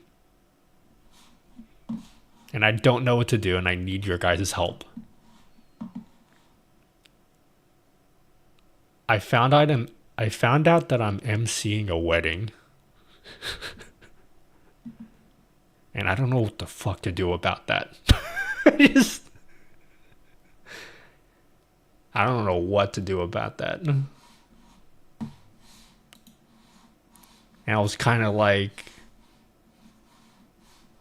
And I don't know what to do, and I need your guys' help. I found out that I'm emceeing a wedding. And I don't know what the fuck to do about that. I don't know what to do about that. And I was kind of like...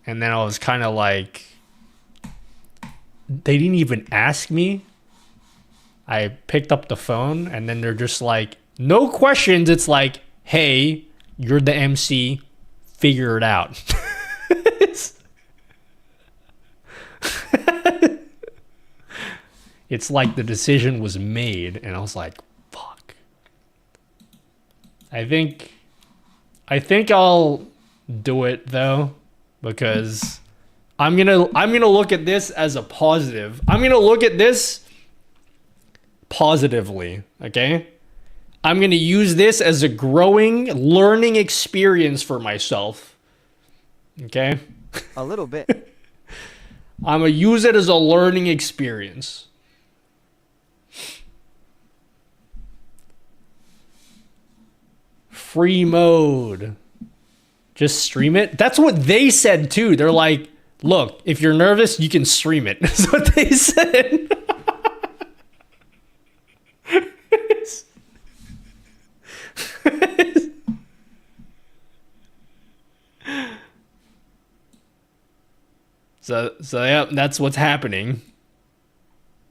And then I was kind of like... They didn't even ask me. I picked up the phone, and then they're just like... No questions. It's like, hey, you're the MC. Figure it out. It's like the decision was made, and I was like, fuck. I think I'll do it though, because I'm gonna look at this as a positive. I'm gonna look at this positively, okay? I'm gonna use this as a growing, learning experience for myself. Okay? A little bit. I'm gonna use it as a learning experience. Free mode. Just stream it. That's what they said too. They're like, look, if you're nervous, you can stream it. That's what they said. So yeah, that's what's happening.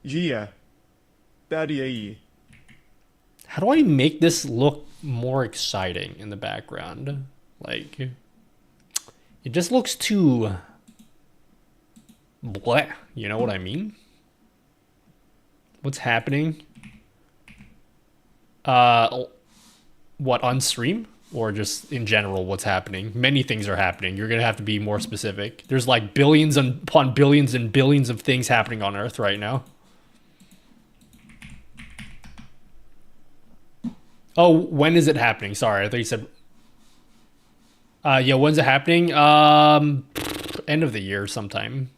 Yeah. Daddy. How do I make this look more exciting in the background? Like, it just looks too bleh. You know what I mean? What's happening? What, on stream? Or just in general, what's happening? Many things are happening. You're going to have to be more specific. There's like billions upon billions and billions of things happening on Earth right now. Oh, when is it happening? Sorry, I thought you said... yeah, when's it happening? End of the year sometime.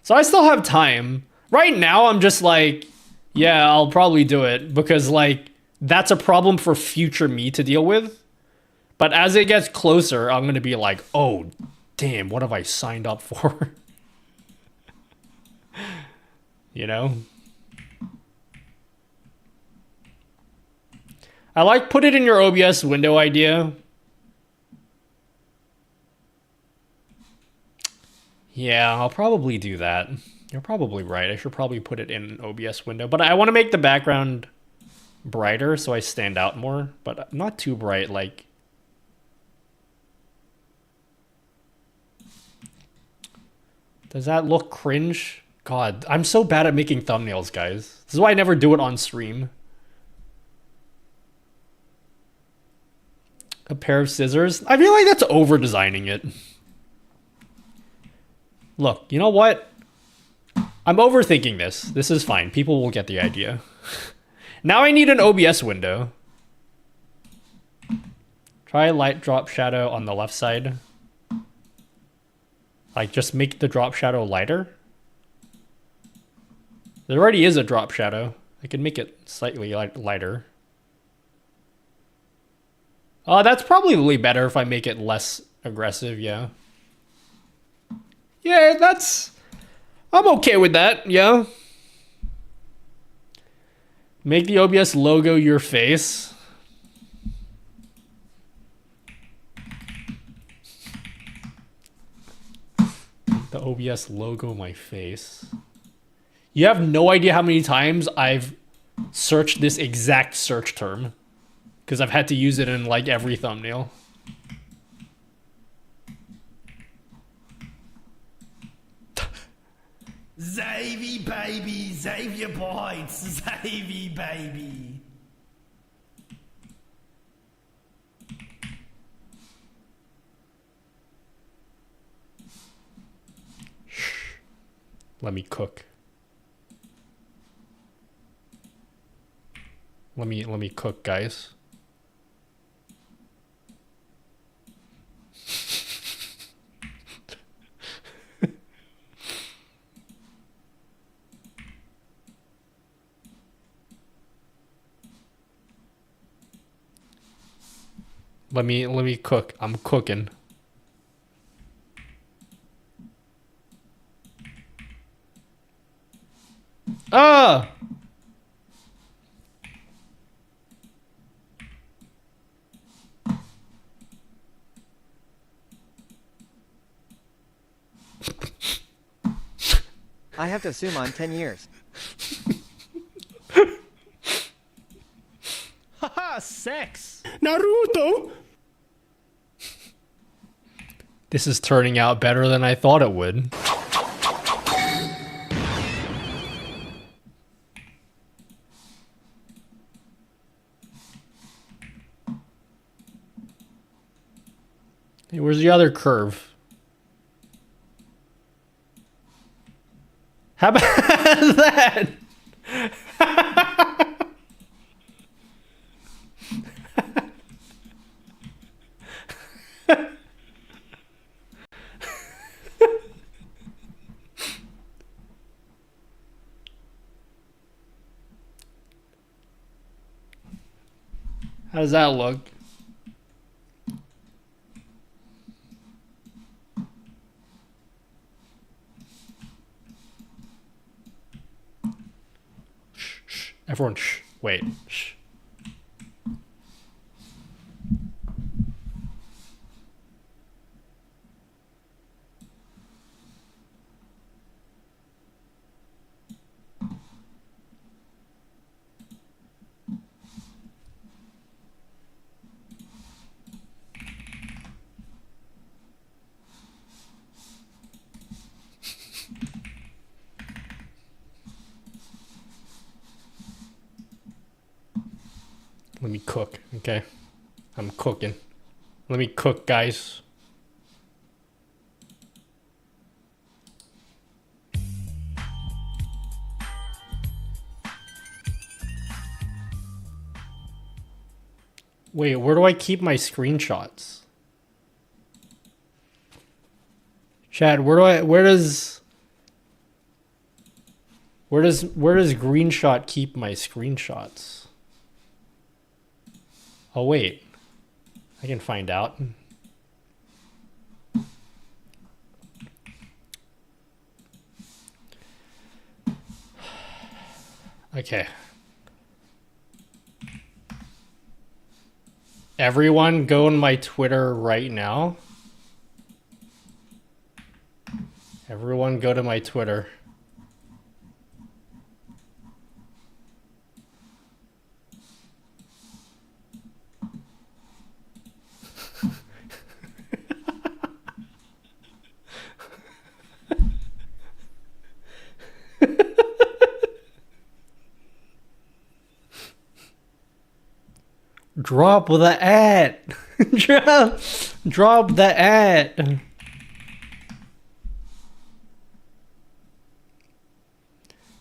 So I still have time. Right now, I'm just like, yeah, I'll probably do it. Because, like, that's a problem for future me to deal with. But as it gets closer, I'm going to be like, oh, damn, what have I signed up for? You know? I like put it in your OBS window idea. Yeah, I'll probably do that. You're probably right. I should probably put it in an OBS window. But I want to make the background brighter so I stand out more. But not too bright, like... Does that look cringe? God, I'm so bad at making thumbnails, guys. This is why I never do it on stream. A pair of scissors? I feel like that's over-designing it. Look, you know what? I'm overthinking this. This is fine. People will get the idea. Now I need an OBS window. Try light drop shadow on the left side. Like, just make the drop shadow lighter. There already is a drop shadow. I can make it slightly lighter. That's probably better if I make it less aggressive, yeah. Yeah, I'm okay with that, yeah. Make the OBS logo your face. The OBS logo my face. You have no idea how many times I've searched this exact search term. Because I've had to use it in like every thumbnail. Zavy baby, save your points, Zavy baby. Let me cook. Let me cook, guys. Let me cook. I'm cooking. Ah! I have to assume on 10 years. Haha, sex! Naruto! This is turning out better than I thought it would. Hey, where's the other curve? How about that? How does that look? Shh. Everyone, shh. Wait. Shh. Let me cook, okay? I'm cooking. Let me cook, guys. Wait, where do I keep my screenshots? Chad, where does Greenshot keep my screenshots? Oh wait. I can find out. Okay. Everyone go on my Twitter right now. Everyone go to my Twitter. Drop the ad. Drop the ad.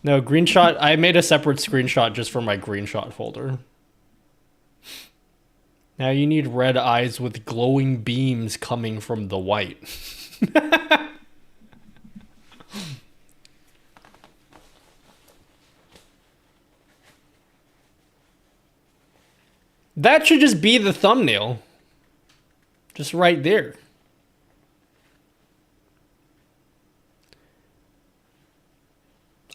No, Greenshot. I made a separate screenshot just for my Greenshot folder. Now you need red eyes with glowing beams coming from the white. That should just be the thumbnail. Just right there.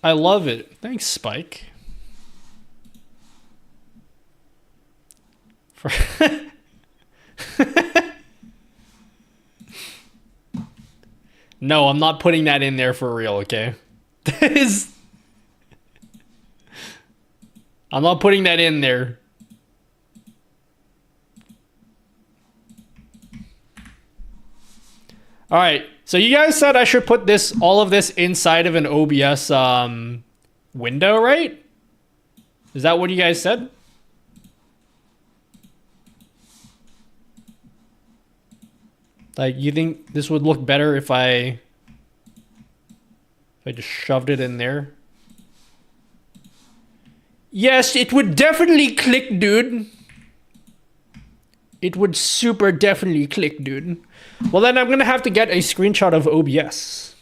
I love it. Thanks, Spike. No, I'm not putting that in there for real, okay? I'm not putting that in there. All right, so you guys said I should put all of this inside of an OBS window, right? Is that what you guys said? Like, you think this would look better if I just shoved it in there? Yes, it would definitely click, dude. It would super definitely click, dude. Well, then I'm gonna have to get a screenshot of OBS.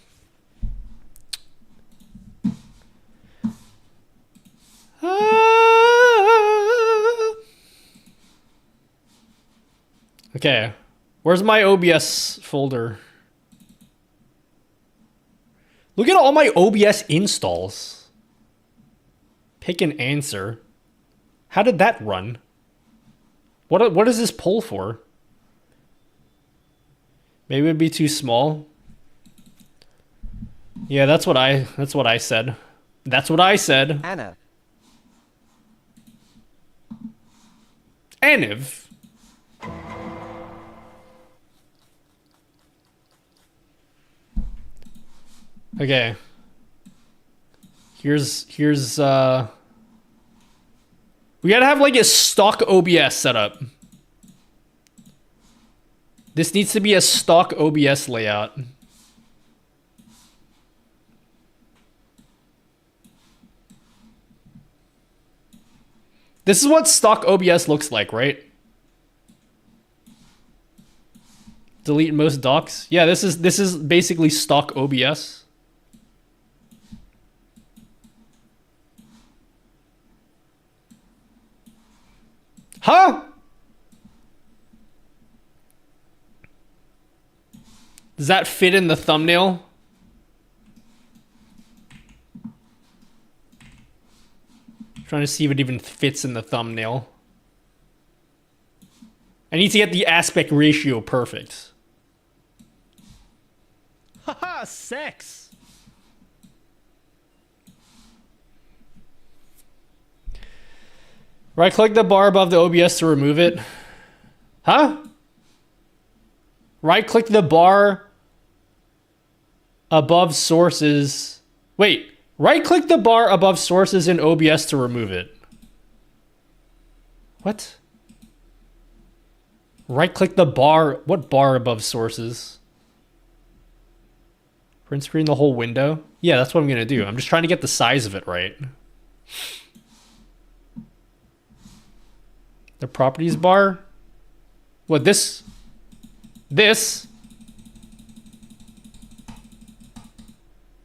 Okay, where's my OBS folder? Look at all my OBS installs. Pick an answer. How did that run? What does this poll for? Maybe it'd be too small. Yeah, that's what I said. That's what I said. Anna. Aniv. Okay. Here's we gotta have like a stock OBS setup. This needs to be a stock OBS layout. This is what stock OBS looks like, right? Delete most docs. Yeah, this is basically stock OBS. Huh? Does that fit in the thumbnail? I'm trying to see if it even fits in the thumbnail. I need to get the aspect ratio perfect. Haha, sex! Right click the bar above the OBS to remove it. Huh? Right click the bar above sources. Wait, right click the bar above sources in OBS to remove it. What? Right click the bar. What bar above sources? Print screen the whole window? Yeah, that's what I'm gonna do. I'm just trying to get the size of it right. The properties bar? What, this? This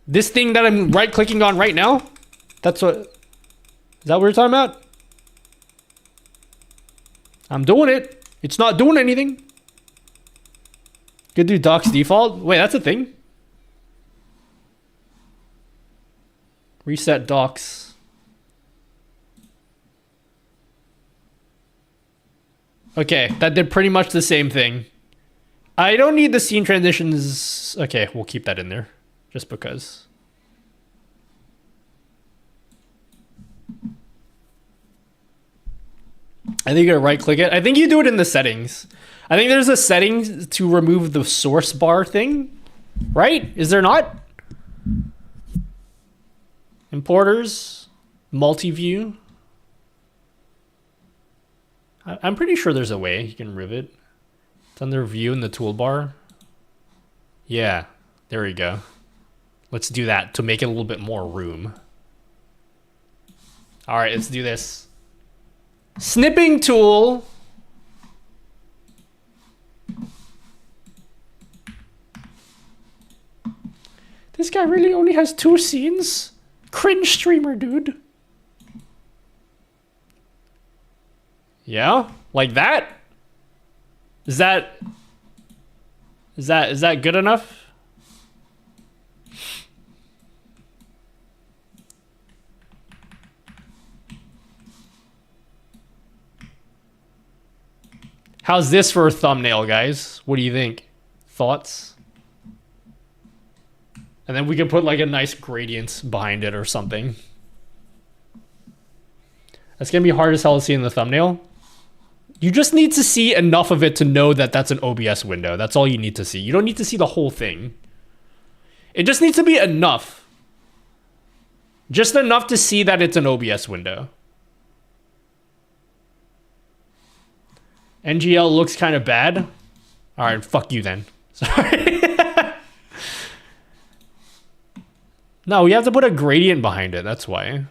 thing that I'm right clicking on right now? That's what, is that what we're talking about? I'm doing it. It's not doing anything. Could do docs default. Wait, that's a thing. Reset docs. Okay, that did pretty much the same thing. I don't need the scene transitions. Okay, we'll keep that in there. Just because. I think you gotta right click it. I think you do it in the settings. I think there's a setting to remove the source bar thing. Right? Is there not? Importers. Multi-view. I'm pretty sure there's a way you can remove it. It's under view in the toolbar. Yeah, there we go. Let's do that to make it a little bit more room. All right, let's do this. Snipping tool. This guy really only has 2 scenes? Cringe streamer, dude. Yeah, like that? Is that good enough? How's this for a thumbnail, guys? What do you think? Thoughts? And then we can put like a nice gradient behind it or something. That's gonna be hard as hell to see in the thumbnail. You just need to see enough of it to know that that's an OBS window. That's all you need to see. You don't need to see the whole thing. It just needs to be enough. Just enough to see that it's an OBS window. NGL looks kind of bad. All right, fuck you then. Sorry. No, we have to put a gradient behind it. That's why.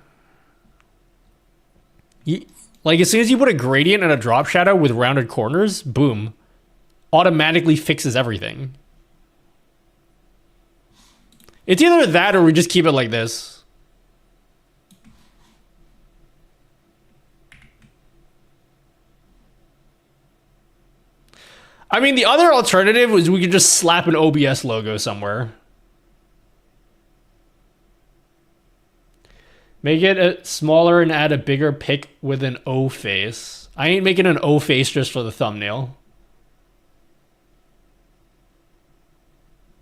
Like, as soon as you put a gradient and a drop shadow with rounded corners, boom. Automatically fixes everything. It's either that or we just keep it like this. I mean, the other alternative was we could just slap an OBS logo somewhere. Make it smaller and add a bigger pic with an O face. I ain't making an O face just for the thumbnail.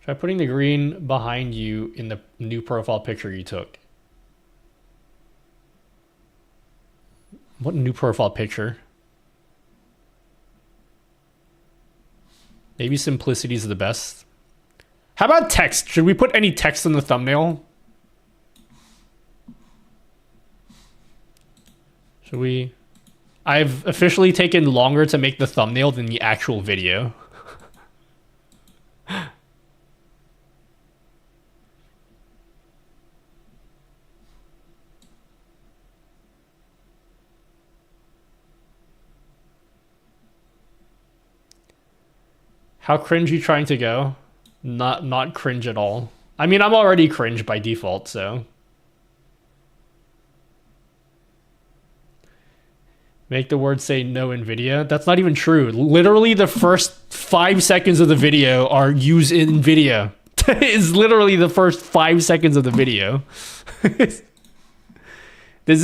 Try putting the green behind you in the new profile picture you took. What new profile picture? Maybe simplicity is the best. How about text? Should we put any text in the thumbnail? Should we? I've officially taken longer to make the thumbnail than the actual video. How cringe you trying to go? Not cringe at all. I mean, I'm already cringe by default, so. Make the word say no in video. That's not even true. Literally the first 5 seconds of the video are use in video. It's literally the first 5 seconds of the video. This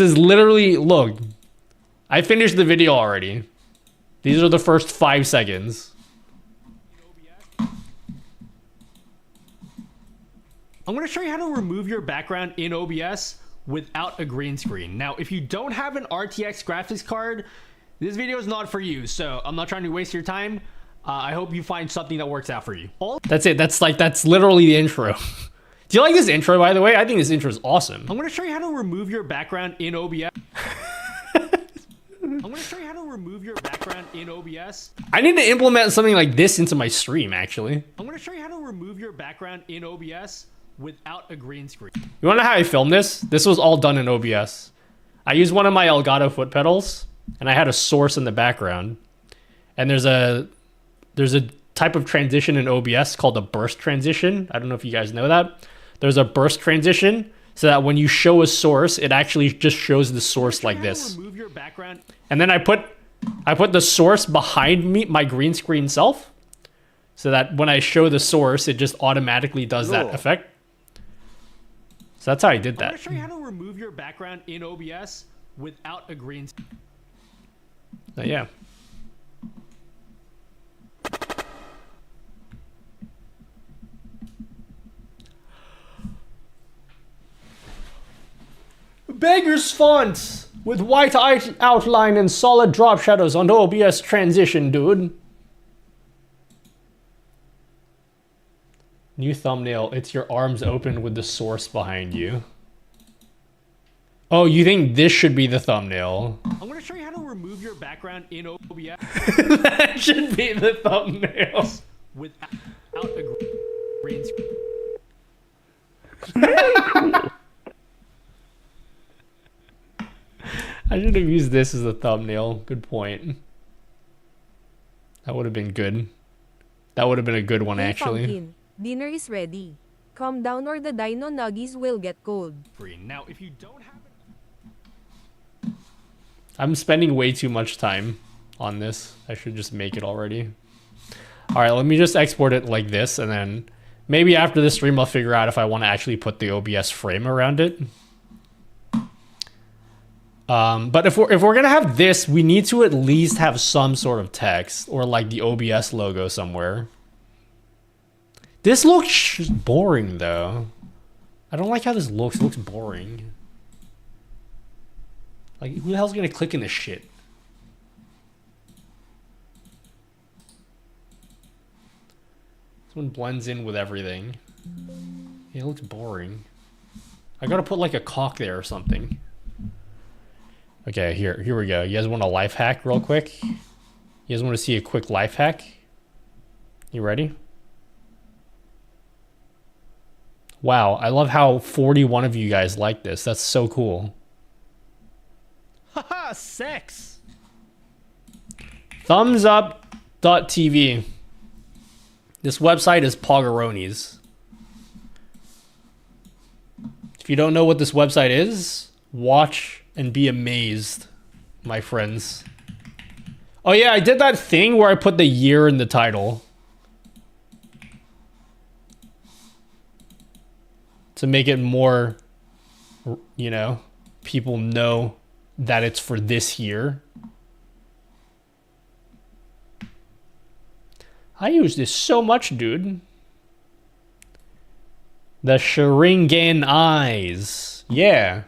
is literally, look. I finished the video already. These are the first 5 seconds. I'm going to show you how to remove your background in OBS without a green screen. Now, if you don't have an RTX graphics card, this video is not for you. So I'm not trying to waste your time. I hope you find something that works out for you. That's it. That's literally the intro. Do you like this intro, by the way? I think this intro is awesome. I'm going to show you how to remove your background in OBS. I'm going to show you how to remove your background in OBS. I need to implement something like this into my stream, actually. I'm going to show you how to remove your background in OBS without a green screen. You want to know how I filmed this? This was all done in OBS. I used one of my Elgato foot pedals. and I had a source in the background. And there's a type of transition in OBS called a burst transition. I don't know if you guys know that. There's a burst transition so that when you show a source, it actually just shows the source like this. Remove your background. And then I put the source behind me, my green screen self, so that when I show the source, it just automatically does that effect. So that's how I did that. I'm gonna show you how to remove your background in OBS without a green screen. So yeah. Beggar's font with white outline and solid drop shadows on the OBS transition, dude. New thumbnail. It's your arms open with the source behind you. Oh, you think this should be the thumbnail? I'm gonna show you how to remove your background in OBS. That should be the thumbnail. Without a green screen. I should have used this as a thumbnail. Good point. That would have been good. That would have been a good one, actually. Pumpkin, dinner is ready. Calm down or the dino nuggies will get cold. Now, if you don't have I'm spending way too much time on this. I should just make it already. All right, let me just export it like this, and then maybe after this stream I'll figure out if I want to actually put the OBS frame around it. But if we're gonna have this, we need to at least have some sort of text or like the OBS logo somewhere. This looks boring though. I don't like how this looks. It looks boring. Like, who the hell's gonna click in this shit? This one blends in with everything. It looks boring. I gotta put like a cock there or something. Okay, here we go. You guys want a life hack real quick? You guys want to see a quick life hack? You ready? Wow, I love how 41 of you guys like this. That's so cool. haha, sex. Thumbsup.tv. This website is Poggeroni's. If you don't know what this website is, watch and be amazed, my friends. Oh yeah, I did that thing where I put the year in the title to make it more, you know, people know that it's for this year. I use this so much, dude. The Sharingan eyes. Yeah.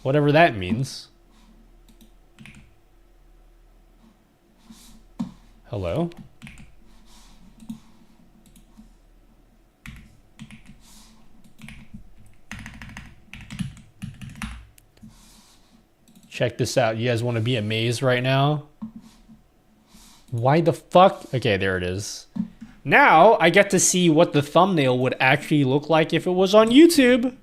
Whatever that means. Hello? Check this out. You guys want to be amazed right now? Why the fuck? Okay, there it is. Now I get to see what the thumbnail would actually look like if it was on YouTube.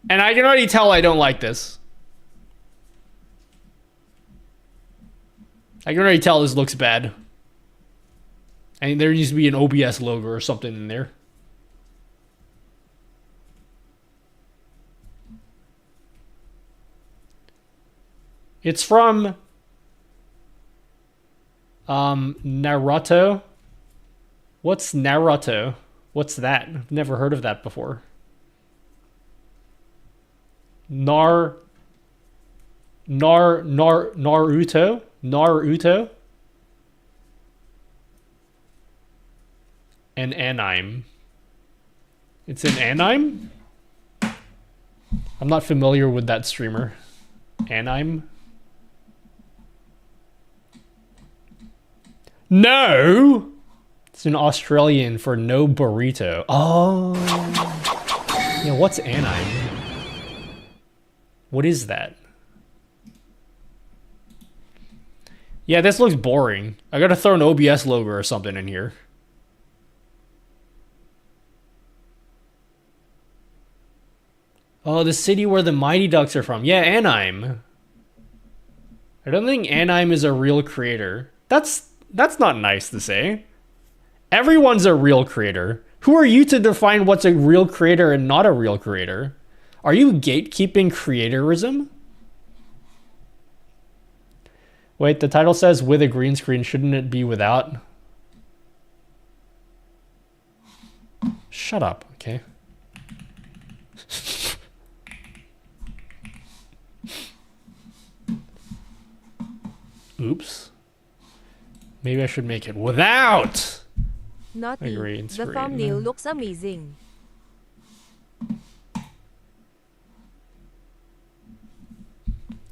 And I can already tell I don't like this. I can already tell this looks bad. And there needs to be an OBS logo or something in there. It's from Naruto. What's Naruto? What's that? I've never heard of that before. Naruto? Naruto? And anime. It's an anime? I'm not familiar with that streamer. Anime? No! It's an Australian for no burrito. Oh. Yeah, what's anime? What is that? Yeah, this looks boring. I gotta throw an OBS logo or something in here. Oh, the city where the Mighty Ducks are from. Yeah, Anaheim. I don't think Anaheim is a real creator. That's not nice to say. Everyone's a real creator. Who are you to define what's a real creator and not a real creator? Are you gatekeeping creatorism? Wait, the title says with a green screen. Shouldn't it be without? Shut up, okay? Oops. Maybe I should make it without. Naughty. Green The screen. thumbnail looks amazing.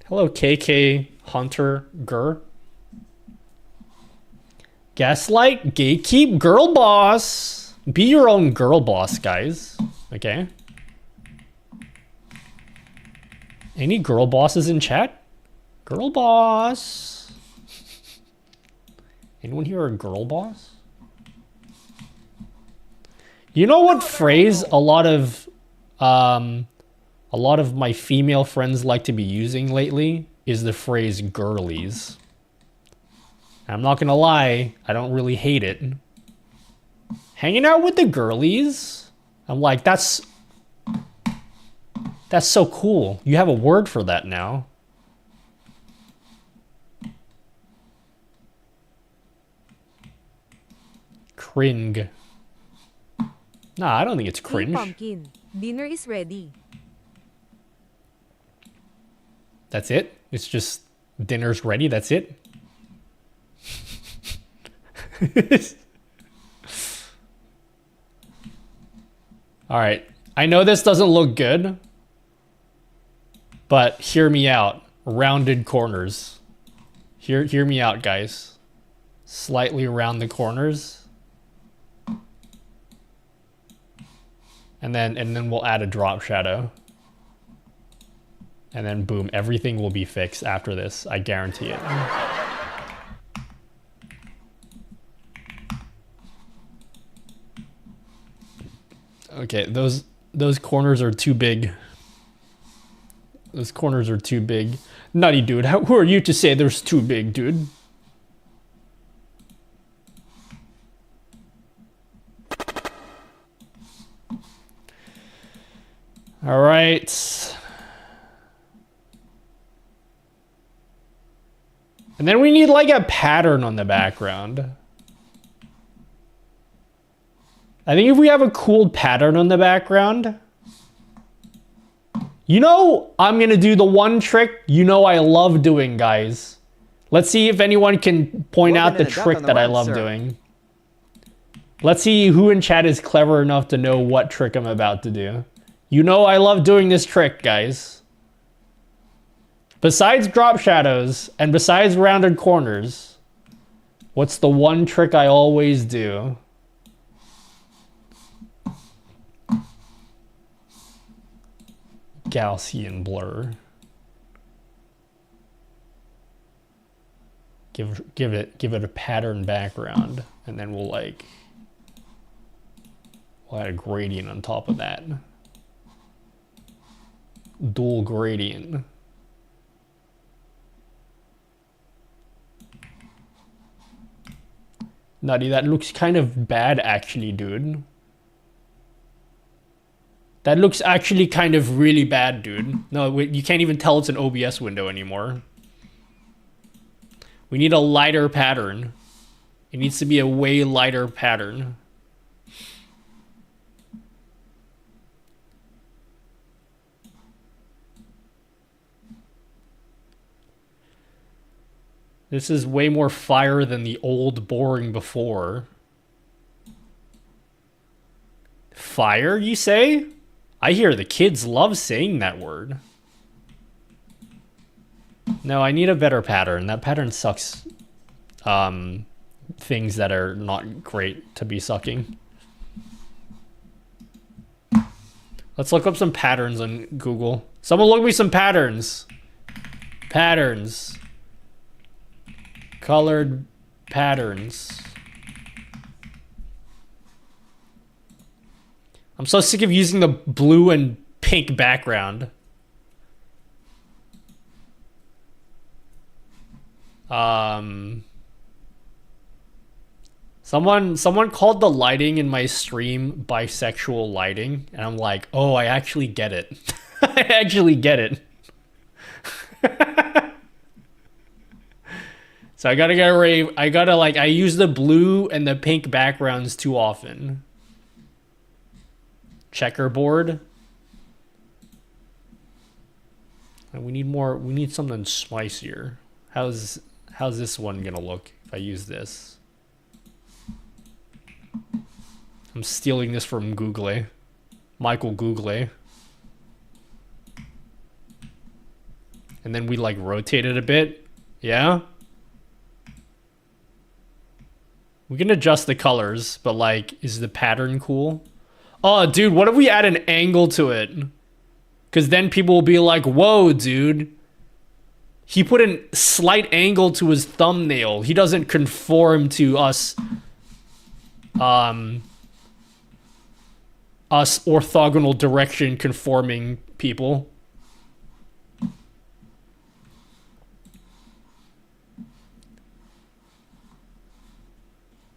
Hello, KK Hunter Gur. Gaslight, gatekeep, girl boss. Be your own girl boss, guys. Okay. Any girl bosses in chat? Girl boss. Anyone here a girl boss? You know what phrase a lot of my female friends like to be using lately is the phrase girlies. I'm not gonna lie, I don't really hate it. Hanging out with the girlies? I'm like, that's so cool. You have a word for that now. Cring. Nah, I don't think it's Hey, cringe. pumpkin. Dinner is ready. That's it? It's just dinner's ready, that's it? Alright. I know this doesn't look good, but hear me out. Rounded corners. Hear me out, guys. Slightly round the corners. And then we'll add a drop shadow. And then boom, everything will be fixed after this. I guarantee it. Okay, those corners are too big. Those corners are too big. Nutty dude, who are you to say there's too big, dude? All right. And then we need like a pattern on the background. I think if we have a cool pattern on the background, you know, I'm going to do the one trick you know I love doing, guys. Let's see if anyone can point out the trick that I love doing. Let's see who in chat is clever enough to know what trick I'm about to do. You know I love doing this trick, guys. Besides drop shadows and besides rounded corners, what's the one trick I always do? Gaussian blur. Give it a pattern background, and then we'll add a gradient on top of that. Dual gradient. Nutty, that looks kind of bad actually, dude. That looks actually kind of really bad, dude. No, you can't even tell it's an OBS window anymore. We need a lighter pattern. It needs to be a way lighter pattern. This is way more fire than the old boring before. Fire, you say? I hear the kids love saying that word. No, I need a better pattern. That pattern sucks. Things that are not great to be sucking. Let's look up some patterns on Google. Someone look me some patterns. Patterns. Colored patterns. I'm so sick of using the blue and pink background. Someone called the lighting in my stream bisexual lighting, and I'm like, oh, I actually get it. I actually get it. So I gotta get rid. I use the blue and the pink backgrounds too often. Checkerboard. And we need more. We need something spicier. How's this one gonna look if I use this? I'm stealing this from Google. Michael Google. And then we like rotate it a bit. Yeah. We can adjust the colors, but like, is the pattern cool? Oh, dude, what if we add an angle to it? Because then people will be like, whoa, dude. He put a slight angle to his thumbnail. He doesn't conform to us orthogonal direction conforming people.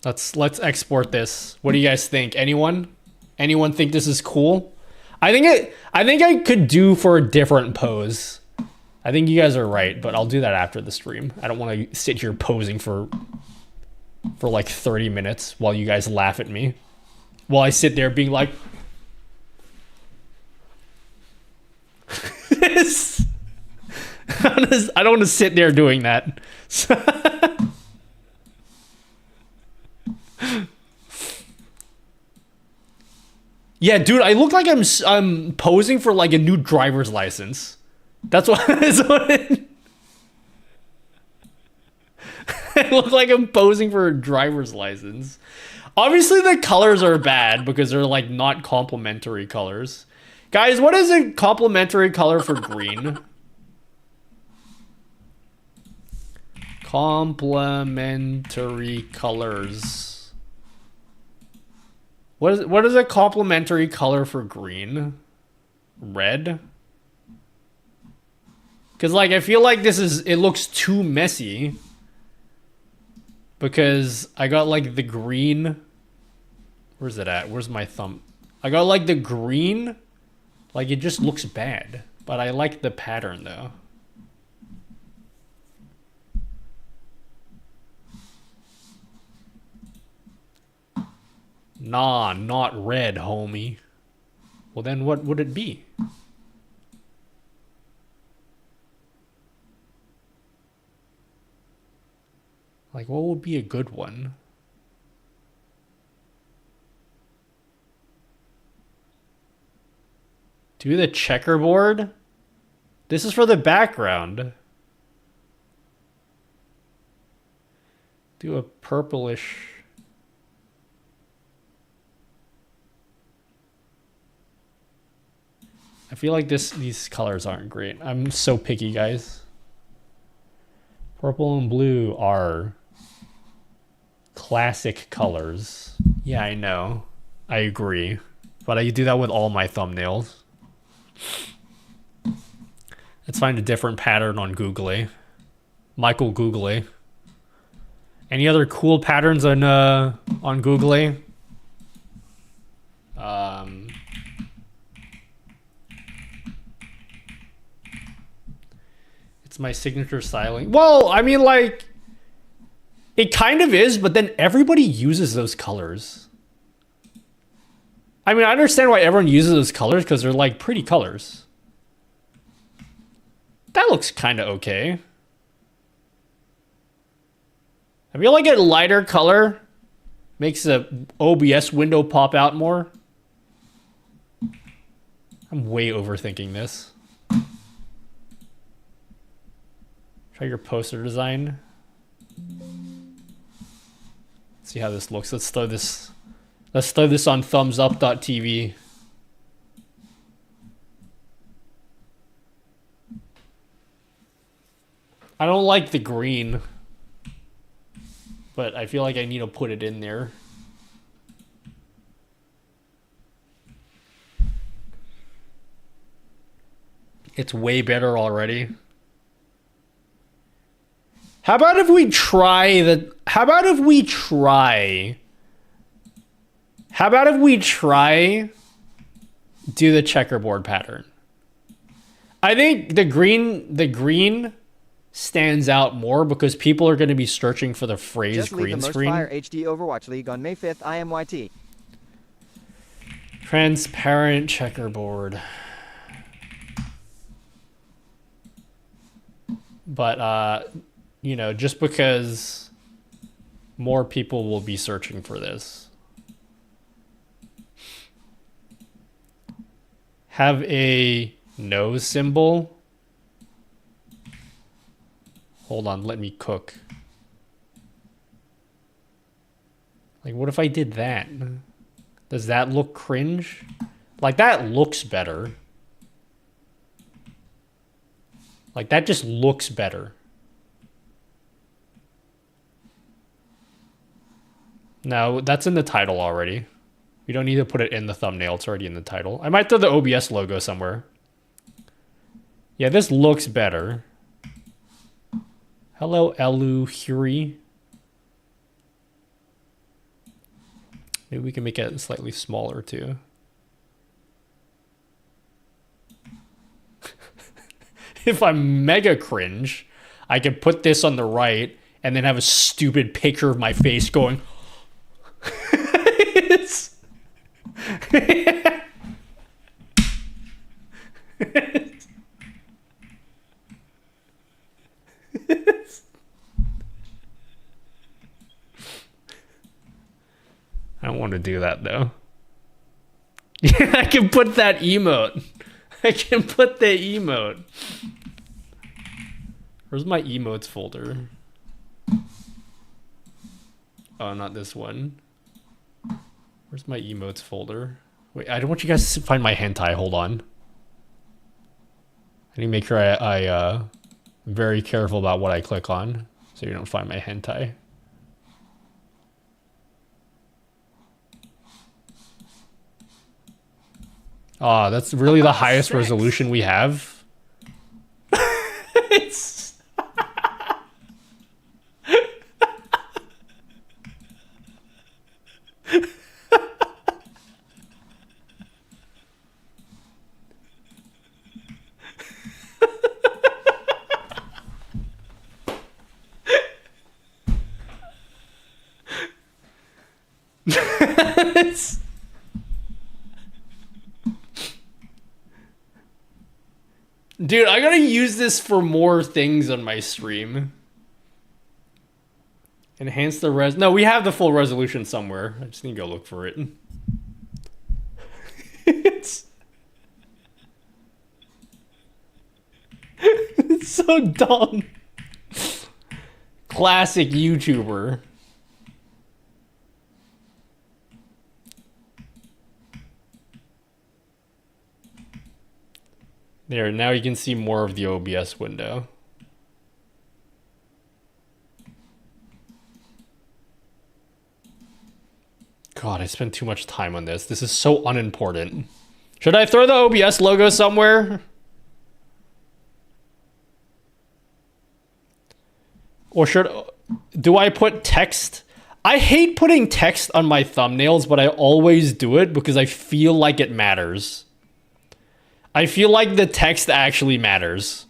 Let's export this. What do you guys think? Anyone think this is cool? I think I could do for a different pose. I think you guys are right, but I'll do that after the stream. I don't want to sit here posing for like 30 minutes while you guys laugh at me. While I sit there being like this. I don't want to sit there doing that. Yeah, dude, I look like I'm posing for like a new driver's license. That's what I look like I'm posing for a driver's license. Obviously the colors are bad because they're like not complementary colors. Guys, what is a complementary color for green? Complementary colors. What is a complementary color for green? Red? Because like I feel like it looks too messy. Because I got like the green. Where's it at? Where's my thumb? I got like the green. Like it just looks bad. But I like the pattern though. Nah, not red, homie. Well, then what would it be? Like, what would be a good one? Do the checkerboard? This is for the background. Do a purplish... I feel like these colors aren't great. I'm so picky, guys. Purple and blue are classic colors. Yeah, I know. I agree. But I do that with all my thumbnails. Let's find a different pattern on Google. Michael Google. Any other cool patterns on Google? My signature styling. Well, I mean, like, it kind of is, but then everybody uses those colors. I mean, I understand why everyone uses those colors because they're like pretty colors. That looks kind of okay. I feel like a lighter color makes the OBS window pop out more. I'm way overthinking this. Try your poster design. See how this looks. Let's throw this on thumbsup.tv. I don't like the green, but I feel like I need to put it in there. It's way better already. How about if we try the... How about if we try do the checkerboard pattern? I think the green stands out more because people are going to be searching for the phrase Just leave green the screen. Most Fire HD Overwatch League on May 5th, IMYT. Transparent checkerboard. But, you know, just because more people will be searching for this. Have a no symbol. Hold on, let me cook. Like, what if I did that? Does that look cringe? Like, that looks better. Like, that just looks better. No, that's in the title already. We don't need to put it in the thumbnail. It's already in the title. I might throw the OBS logo somewhere. Yeah, this looks better. Hello, Elu Huri. Maybe we can make it slightly smaller too. If I'm mega cringe, I can put this on the right and then have a stupid picture of my face going. I don't want to do that though. Yeah, I can put that emote. I can put the emote. Where's my emotes folder? Oh, not this one. Where's my emotes folder? Wait, I don't want you guys to find my hentai. Hold on. I need to make sure I'm very careful about what I click on so you don't find my hentai. Ah, that's really the highest resolution we have. It's... it's... Dude, I gotta use this for more things on my stream. Enhance the res... No, we have the full resolution somewhere. I just need to go look for it. It's so dumb. Classic YouTuber. There, now you can see more of the OBS window. God, I spent too much time on this. This is so unimportant. Should I throw the OBS logo somewhere? Or do I put text? I hate putting text on my thumbnails, but I always do it because I feel like it matters. I feel like the text actually matters.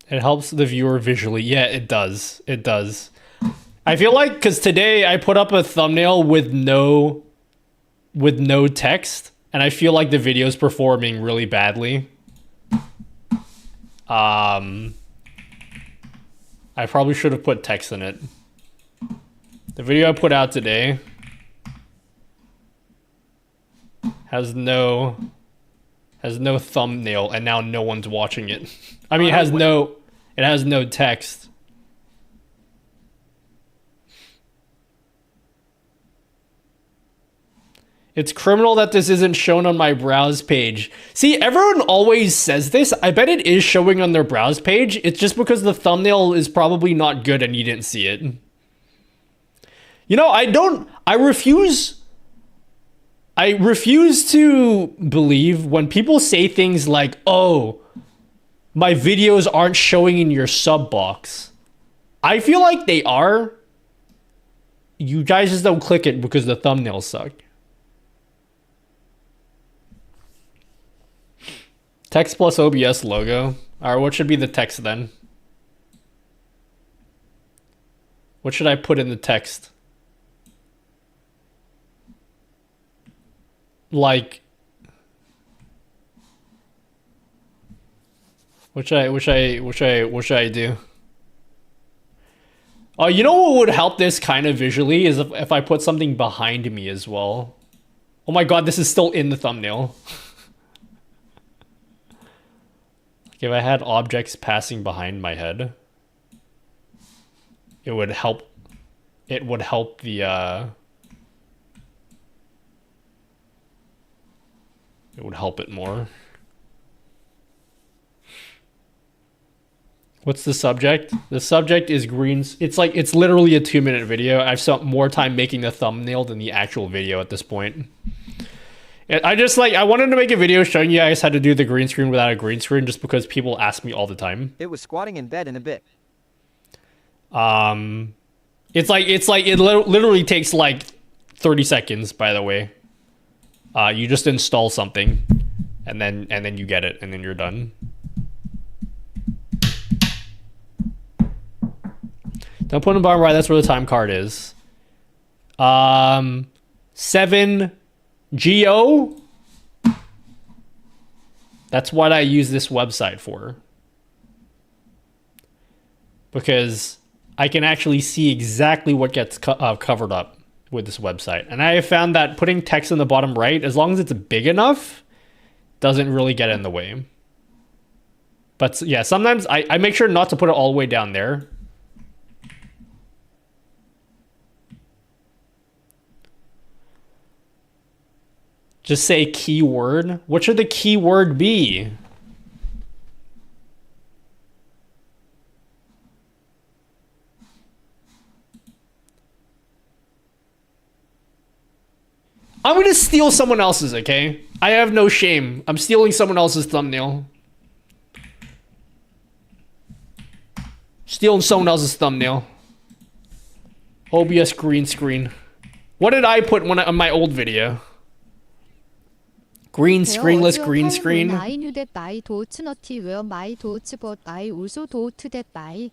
It helps the viewer visually. Yeah, it does. It does. I feel like because today I put up a thumbnail with no text, and I feel like the video's performing really badly. I probably should have put text in it. The video I put out today has no thumbnail, and now no one's watching it. I mean, it has no text. It's criminal that this isn't shown on my browse page. See, everyone always says this. I bet it is showing on their browse page. It's just because the thumbnail is probably not good and you didn't see it. You know, I refuse to believe when people say things like, oh, my videos aren't showing in your sub box. I feel like they are. You guys just don't click it because the thumbnails suck. Text plus OBS logo. Alright, what should be the text then? What should I put in the text? Like, what should I do? Oh, you know what would help this kind of visually is if I put something behind me as well. Oh my god, this is still in the thumbnail. If I had objects passing behind my head, it would help. It would help the. It would help it more. What's the subject? The subject is greens. It's like, it's literally a 2-minute video. I've spent more time making the thumbnail than the actual video at this point. I wanted to make a video showing you guys how to do the green screen without a green screen just because people ask me all the time. It was squatting in bed in a bit. It literally takes like 30 seconds, by the way. You just install something and then you get it and then you're done. Don't put in the bottom right, that's where the time card is. 7GO. That's what I use this website for. Because I can actually see exactly what gets covered up with this website. And I have found that putting text in the bottom right, as long as it's big enough, doesn't really get in the way. But yeah, sometimes I make sure not to put it all the way down there. Just say keyword. What should the keyword be? I'm gonna steal someone else's, okay? I have no shame. I'm stealing someone else's thumbnail. Stealing someone else's thumbnail. OBS green screen. What did I put on my old video? Green screenless green screen. I knew that I don't not were my thoughts, but I also thought that my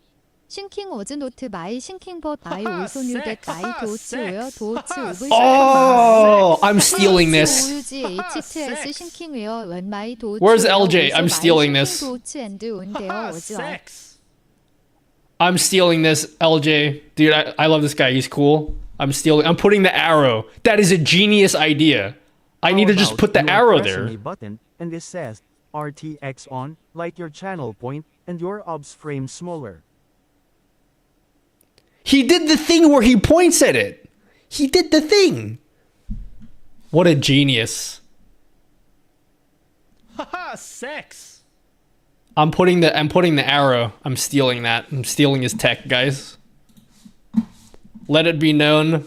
thinking was not my thinking, but I also knew that my thoughts were thoughts. Oh, I'm stealing this. Where's LJ? I'm stealing this. I'm stealing this, LJ. Dude, I love this guy. He's cool. I'm putting the arrow. That is a genius idea. I need to just put the arrow there. Button, and this says RTX on, like your channel point, and your obs frame smaller. He did the thing where he points at it. He did the thing. What a genius. Haha, sex. I'm putting the arrow. I'm stealing that. I'm stealing his tech, guys. Let it be known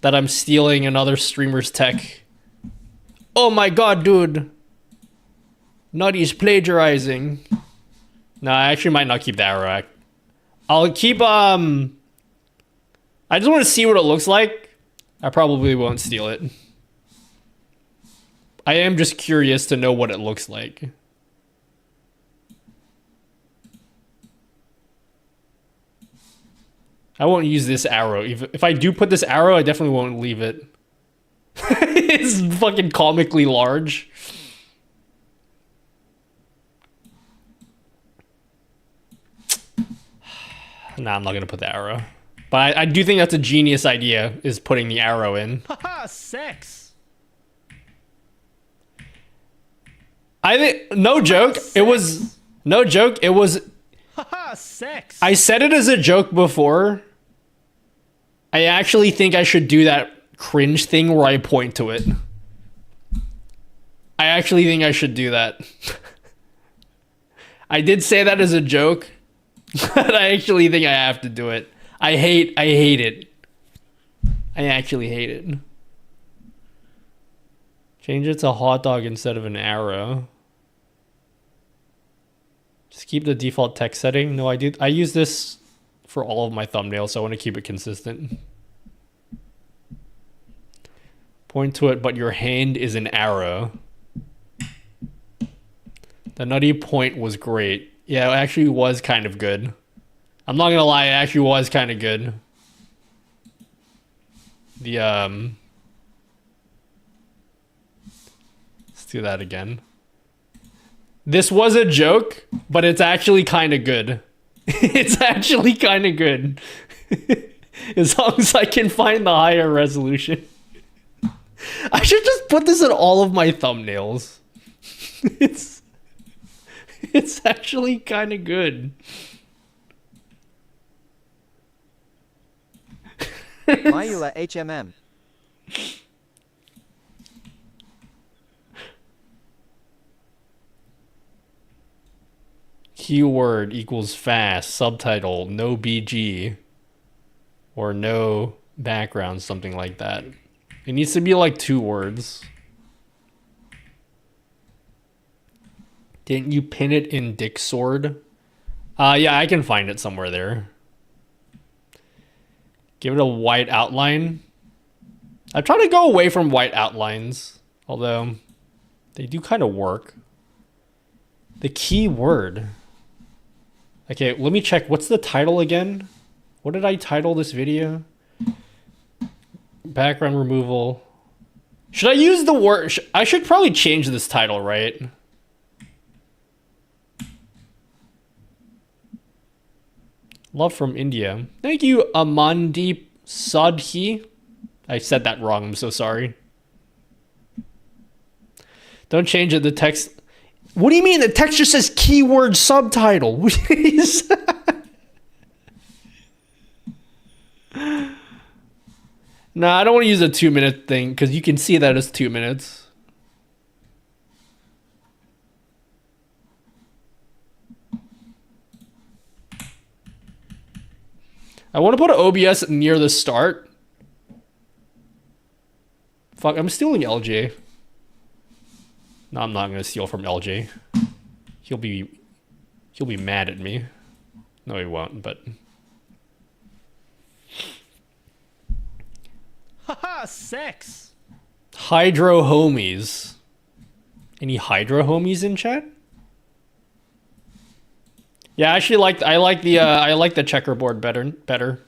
that I'm stealing another streamer's tech. Oh my god, dude. Nutty's plagiarizing. No, I actually might not keep the arrow. I'll keep, I just want to see what it looks like. I probably won't steal it. I am just curious to know what it looks like. I won't use this arrow. If I do put this arrow, I definitely won't leave it. It's fucking comically large. Nah, I'm not gonna put the arrow. But I do think that's a genius idea, is putting the arrow in. Haha, sex. I think, no joke, it was, no joke, it was, Haha, sex. I said it as a joke before. I actually think I should do that cringe thing where I point to it. I actually think I should do that. I did say that as a joke, but I actually think I have to do it. I hate it. I actually hate it. Change it to hot dog instead of an arrow. Just keep the default text setting. No, I use this for all of my thumbnails, so I want to keep it consistent. Point to it, but your hand is an arrow. The nutty point was great. Yeah, it actually was kind of good. I'm not gonna lie, it actually was kind of good. Let's do that again. This was a joke, but it's actually kind of good. It's actually kind of good. As long as I can find the higher resolution. I should just put this in all of my thumbnails. It's actually kind of good. Mayula HMM. Keyword equals fast, subtitle, no BG, or no background, something like that. It needs to be like 2 words. Didn't you pin it in Dick Sword? Yeah, I can find it somewhere there. Give it a white outline. I try to go away from white outlines, although they do kind of work. The keyword. Okay, let me check. What's the title again? What did I title this video? Background removal. Should I use the word? I should probably change this title, right? Love from India. Thank you, Amandeep Sadhi. I said that wrong. I'm so sorry. Don't change it. The text. What do you mean? The text just says keyword subtitle. No, I don't want to use a 2-minute thing because you can see that as 2 minutes. I want to put an OBS near the start. Fuck, I'm stealing LJ. No, I'm not going to steal from LJ. He'll be mad at me. No, he won't, but... Haha, sex! Hydro homies. Any Hydro homies in chat? Yeah, I actually I like the checkerboard better.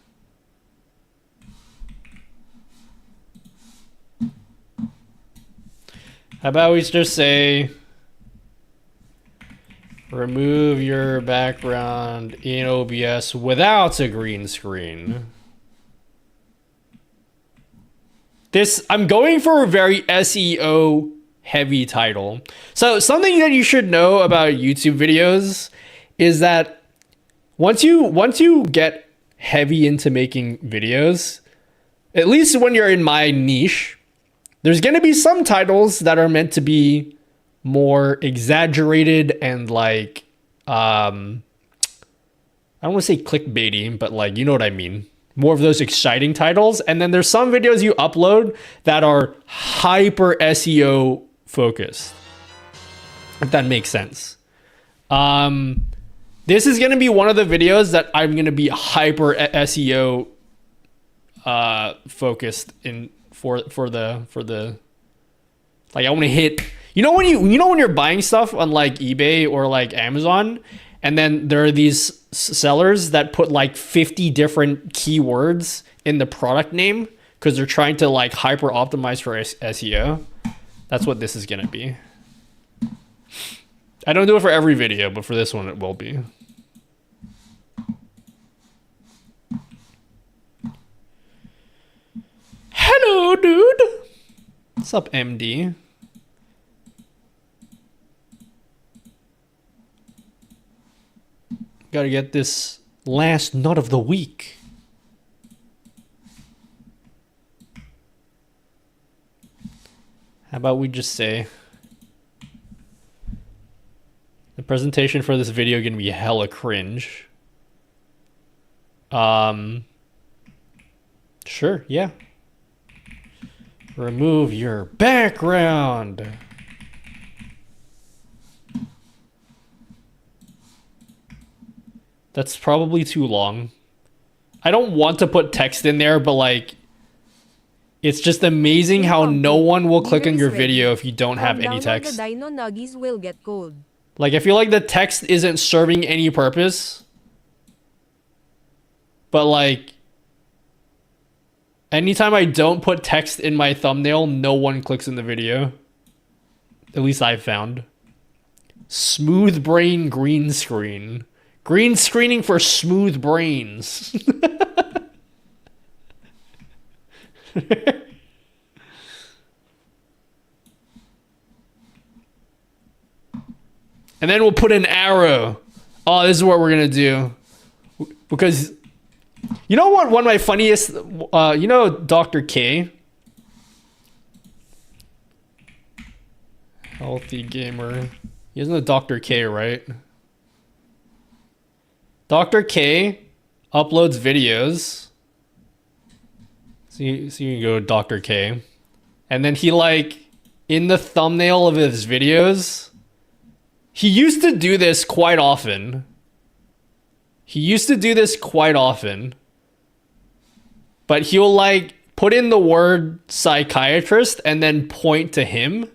How about we just say remove your background in OBS without a green screen. I'm going for a very SEO heavy title. So something that you should know about YouTube videos is that once you get heavy into making videos, at least when you're in my niche, there's going to be some titles that are meant to be more exaggerated and like, I don't want to say clickbaity, but like, you know what I mean? More of those exciting titles. And then there's some videos you upload that are hyper SEO focused, if that makes sense. This is going to be one of the videos that I'm going to be hyper SEO focused in for the like, I want to hit, when you're buying stuff on like eBay or like Amazon, and then there are these sellers that put like 50 different keywords in the product name because they're trying to like hyper optimize for SEO. That's what this is going to be. I don't do it for every video, but for this one it will be. Hello, dude. What's up, MD? Gotta get this last nut of the week. How about we just say the presentation for this video gonna be hella cringe. Sure, yeah. Remove your background. That's probably too long. I don't want to put text in there, but like, it's just amazing how no one will click on your video if you don't have any text. The dino nuggies will get cold. Like, I feel like the text isn't serving any purpose. But like, anytime I don't put text in my thumbnail, no one clicks in the video. At least I've found. Smooth brain green screen. Green screening for smooth brains. And then we'll put an arrow. Oh, this is what we're gonna do. Because, you know what? One of my funniest, you know, Dr. K. Healthy gamer. You guys know Dr. K, right? Dr. K uploads videos. So you can go Dr. K. And then he, like, in the thumbnail of his videos, he used to do this quite often. But he'll, like, put in the word psychiatrist and then point to him.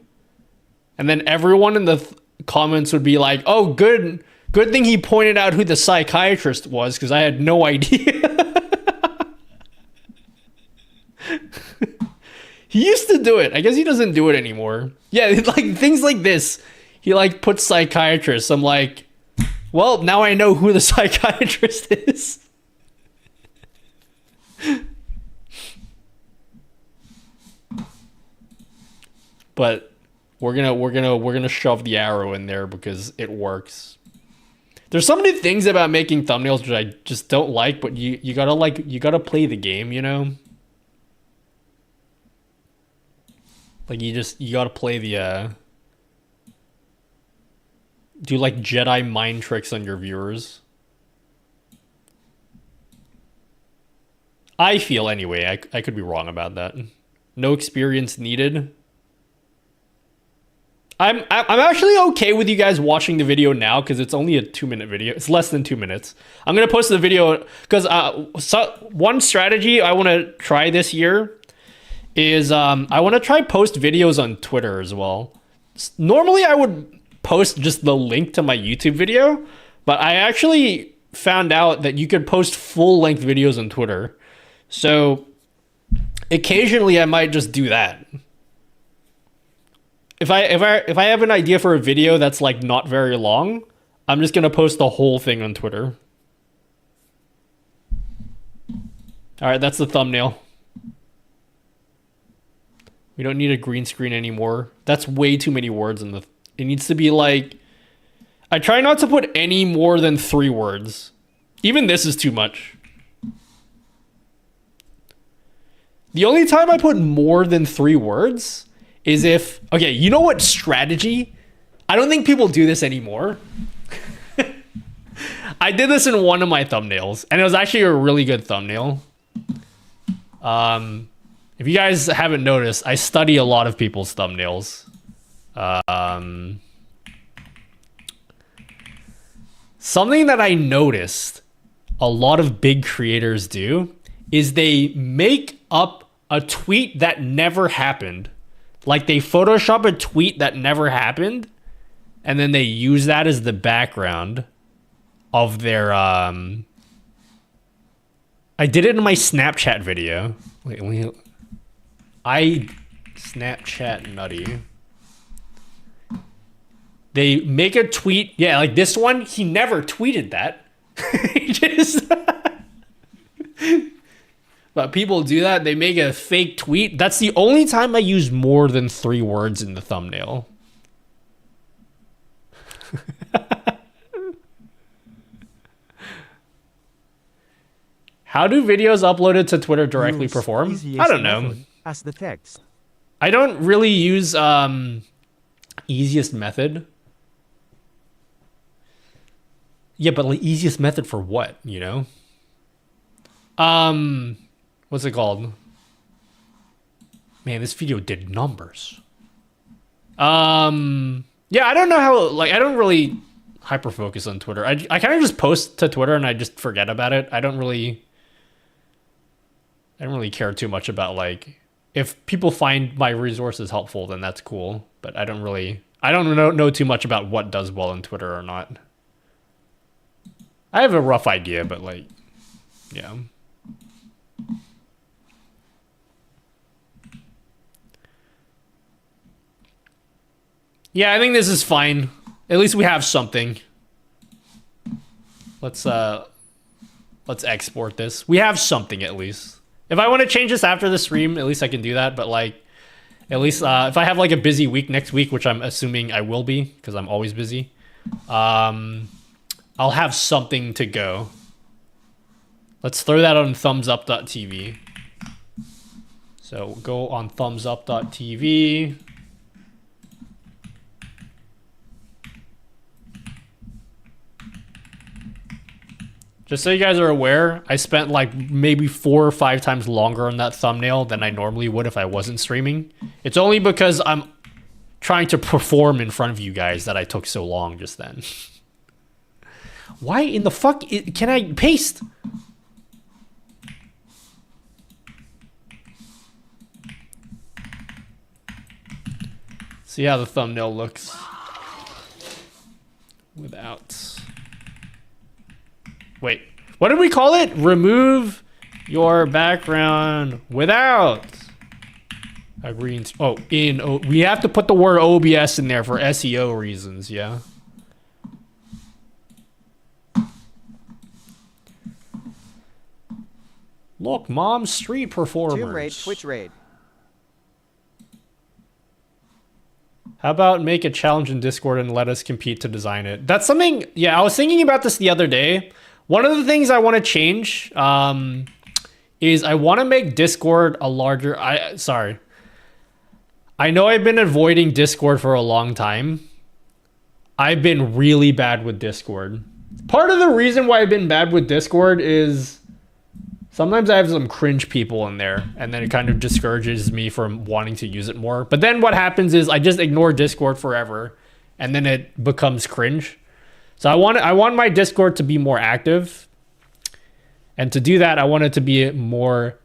And then everyone in the comments would be like, oh, good thing he pointed out who the psychiatrist was, because I had no idea. He used to do it. I guess he doesn't do it anymore. Yeah, like things like this. He like puts psychiatrist. I'm like, well, now I know who the psychiatrist is. But we're gonna shove the arrow in there because it works. There's so many things about making thumbnails which I just don't like, but you gotta play the game, you know? Like you gotta play the do like Jedi mind tricks on your viewers. I feel anyway, I could be wrong about that. No experience needed. I'm actually okay with you guys watching the video now because it's only a 2-minute video. It's less than 2 minutes. I'm gonna post the video because one strategy I want to try this year is I want to try post videos on Twitter as well. Normally I would post just the link to my YouTube video, but I actually found out that you could post full-length videos on Twitter. So occasionally I might just do that. If I have an idea for a video that's like not very long, I'm just gonna post the whole thing on Twitter. All right, that's the thumbnail. We don't need a green screen anymore. That's way too many words in the. It needs to be like. I try not to put any more than 3 words. Even this is too much. The only time I put more than 3 words is if, okay, you know what strategy? I don't think people do this anymore. I did this in one of my thumbnails, and it was actually a really good thumbnail. If you guys haven't noticed, I study a lot of people's thumbnails. Something that I noticed a lot of big creators do is they make up a tweet that never happened. Like they Photoshop a tweet that never happened, and then they use that as the background of their I did it in my Snapchat video. Wait, I Snapchat nutty. They make a tweet, yeah, like this one, he never tweeted that. He just But people do that. They make a fake tweet. That's the only time I use more than 3 words in the thumbnail. How do videos uploaded to Twitter directly perform? I don't know. As the text. I don't really use easiest method. Yeah, but like easiest method for what, you know? What's it called? Man, this video did numbers. Yeah, I don't know how, like, I don't really hyper focus on Twitter. I kind of just post to Twitter and I just forget about it. I don't really care too much about, like, if people find my resources helpful, then that's cool. But I don't know too much about what does well on Twitter or not. I have a rough idea, but like, yeah. Yeah, I think this is fine. At least we have something. Let's export this. We have something at least. If I want to change this after the stream, at least I can do that. But like, at least if I have like a busy week next week, which I'm assuming I will be because I'm always busy, I'll have something to go. Let's throw that on thumbsup.tv. So go on thumbsup.tv. Just so you guys are aware, I spent like maybe 4 or 5 times longer on that thumbnail than I normally would if I wasn't streaming. It's only because I'm trying to perform in front of you guys that I took so long just then. Why in the fuck can I paste? See how the thumbnail looks without. Wait, what did we call it? Remove your background without a green. We have to put the word OBS in there for SEO reasons. Yeah. Look, Mom, street performers. Tomb Raid, Twitch Raid. How about make a challenge in Discord and let us compete to design it? That's something, yeah, I was thinking about this the other day. One of the things I want to change is I want to make Discord a larger, I know I've been avoiding Discord for a long time. I've been really bad with Discord. Part of the reason why I've been bad with Discord is sometimes I have some cringe people in there, and then it kind of discourages me from wanting to use it more. But then what happens is I just ignore Discord forever, and then it becomes cringe. So I want my Discord to be more active, and to do that, I want it to be more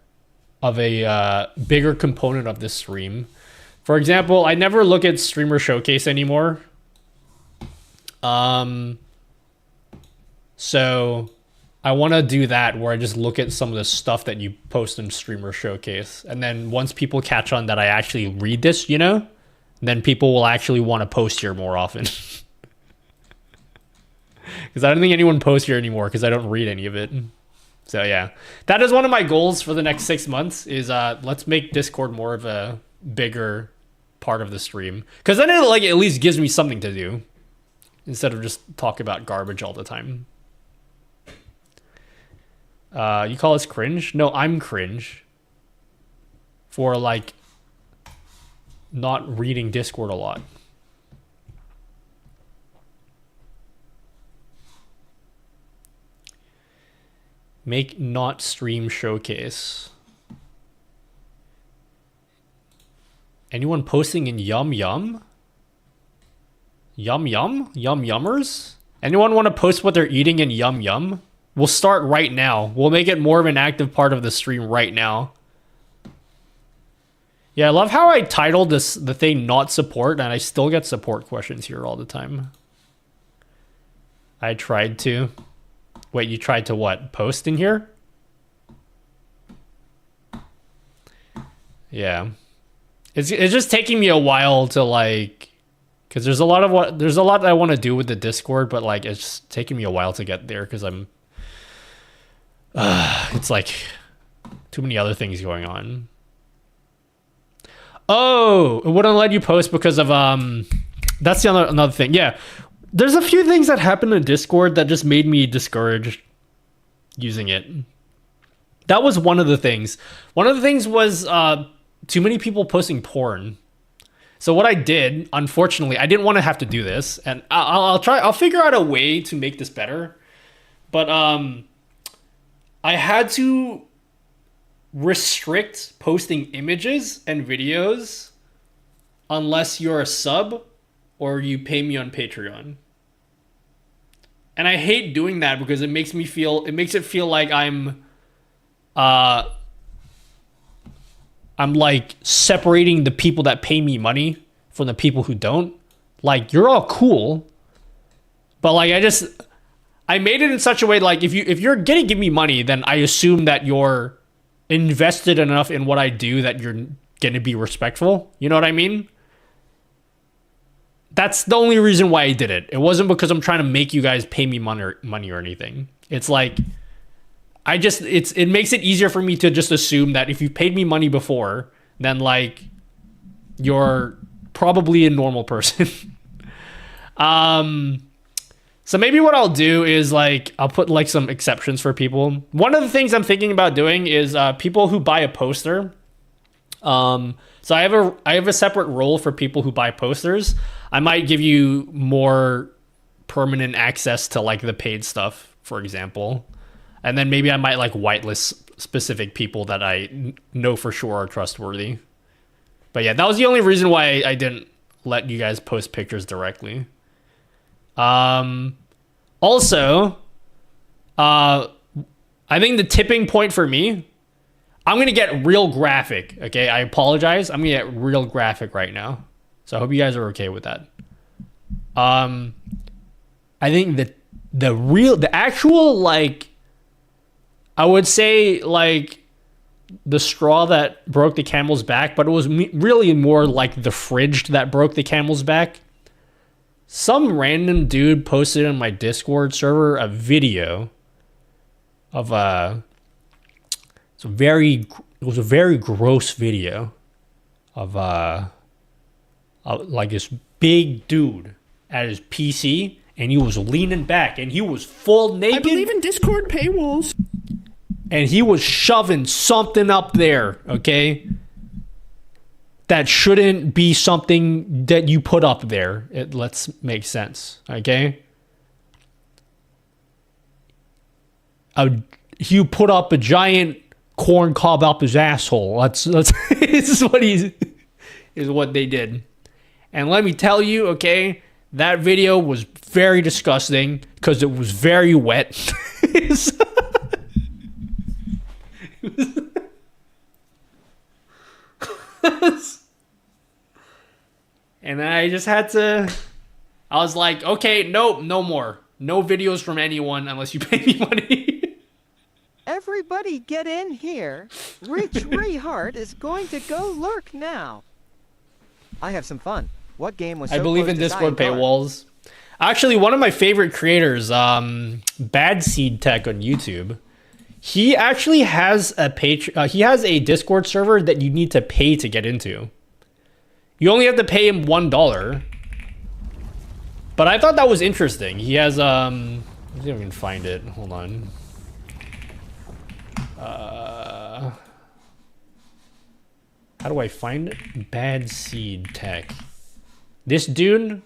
of a bigger component of this stream. For example, I never look at Streamer Showcase anymore. So I want to do that where I just look at some of the stuff that you post in Streamer Showcase. And then once people catch on that I actually read this, you know, then people will actually want to post here more often. Because I don't think anyone posts here anymore because I don't read any of it. So yeah, that is one of my goals for the next 6 months is let's make Discord more of a bigger part of the stream. Because then it like at least gives me something to do instead of just talk about garbage all the time. You call us cringe? No, I'm cringe for like not reading Discord a lot. Make not stream showcase. Anyone posting in Yum Yum? Yum Yum? Yum Yummers? Anyone want to post what they're eating in Yum Yum? We'll start right now. We'll make it more of an active part of the stream right now. Yeah, I love how I titled this the thing not support, and I still get support questions here all the time. I tried to. Wait, you tried to what? Post in here? Yeah. It's just taking me a while to like, because there's a lot that I want to do with the Discord, but like it's just taking me a while to get there because I'm it's like too many other things going on. Oh, it wouldn't let you post because of that's the another thing. Yeah. There's a few things that happened in Discord that just made me discouraged using it. That was one of the things. One of the things was too many people posting porn. So what I did, unfortunately, I didn't want to have to do this, and I'll figure out a way to make this better. But I had to restrict posting images and videos unless you're a sub or you pay me on Patreon. And I hate doing that because it makes it feel like I'm like separating the people that pay me money from the people who don't. Like, you're all cool, but like I made it in such a way, like, if you're gonna give me money, then I assume that you're invested enough in what I do that you're gonna be respectful. You know what I mean? That's the only reason why I did it. It wasn't because I'm trying to make you guys pay me money or anything. It's like, it makes it easier for me to just assume that if you've paid me money before, then like you're probably a normal person. So maybe what I'll do is like I'll put like some exceptions for people. One of the things I'm thinking about doing is people who buy a poster. So I have a separate role for people who buy posters. I might give you more permanent access to like the paid stuff, for example. And then maybe I might like whitelist specific people that I know for sure are trustworthy. But yeah, that was the only reason why I didn't let you guys post pictures directly. Also, I think the tipping point for me, I'm going to get real graphic, okay? I apologize. I'm going to get real graphic right now. So I hope you guys are okay with that. I think that the actual, like, I would say, like, the straw that broke the camel's back, but it was really more like the fridge that broke the camel's back. Some random dude posted on my Discord server a video of it was a very gross video of like this big dude at his PC, and he was leaning back and he was full naked. I believe in Discord paywalls. And he was shoving something up there, okay? That shouldn't be something that you put up there. Let's make sense, okay? You put up a giant corn cob up his asshole. This is what they did. And let me tell you, okay, that video was very disgusting because it was very wet. And I just had to, I was like, okay, nope, no more. No videos from anyone unless you pay me money. Everybody get in here. Rich Rehart is going to go lurk now. I have some fun. What game was so I believe close in to Discord dying paywalls. Actually, one of my favorite creators, Bad Seed Tech on YouTube, he actually has a he has a Discord server that you need to pay to get into. You only have to pay him $1. But I thought that was interesting. He has let's see if I can find it. Hold on. How do I find it? Bad Seed Tech. This dude,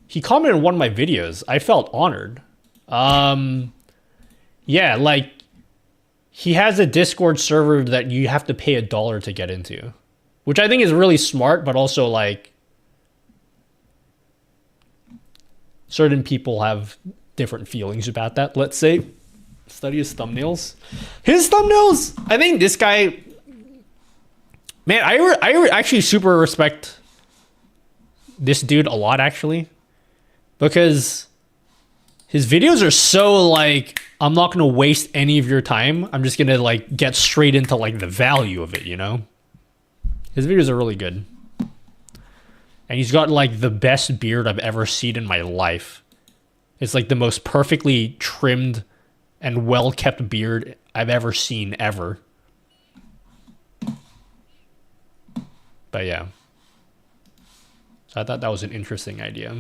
he commented on one of my videos. I felt honored. Yeah, like, he has a Discord server that you have to pay $1 to get into, which I think is really smart, but also, like, certain people have different feelings about that. Let's say, study his thumbnails. His thumbnails, I think this guy, man, I actually super respect this dude a lot, actually, because his videos are so, like, I'm not going to waste any of your time. I'm just going to, like, get straight into, like, the value of it, you know? His videos are really good. And he's got, like, the best beard I've ever seen in my life. It's, like, the most perfectly trimmed and well-kept beard I've ever seen, ever. But, yeah. So I thought that was an interesting idea.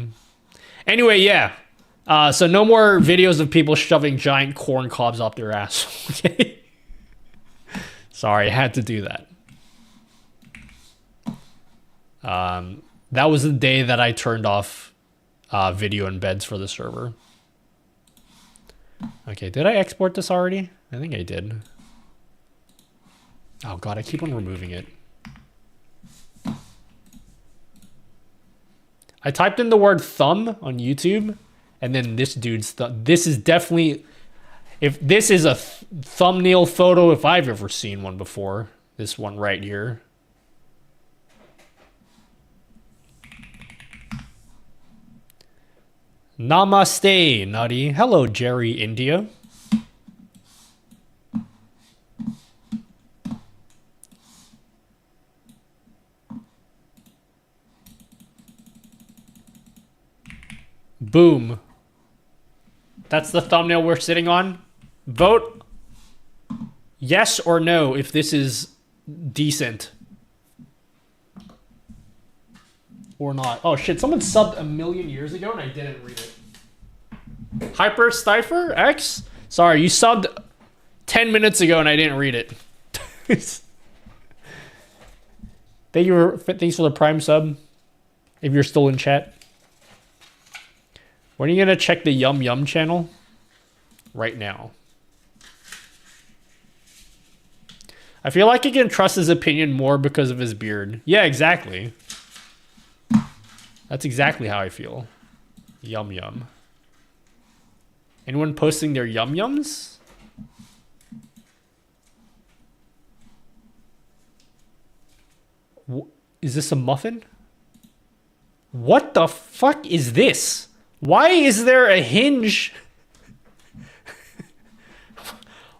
Anyway, yeah. So no more videos of people shoving giant corn cobs up their ass. Okay. Sorry, I had to do that. That was the day that I turned off video embeds for the server. Okay, did I export this already? I think I did. Oh god, I keep on removing it. I typed in the word thumb on YouTube, and then this dude's this is definitely, if this is a thumbnail photo, if I've ever seen one before. This one right here. Namaste, Nutty. Hello, Jerry India. Boom. That's the thumbnail we're sitting on. Vote yes or no if this is decent. Or not. Oh shit, someone subbed 1,000,000 years ago and I didn't read it. Hyper Stifer X? Sorry, you subbed 10 minutes ago and I didn't read it. Thanks for the Prime sub. If you're still in chat. When are you gonna check the Yum Yum channel? Right now. I feel like I can trust his opinion more because of his beard. Yeah, exactly. That's exactly how I feel. Yum Yum. Anyone posting their Yum Yums? Is this a muffin? What the fuck is this? Why is there a hinge?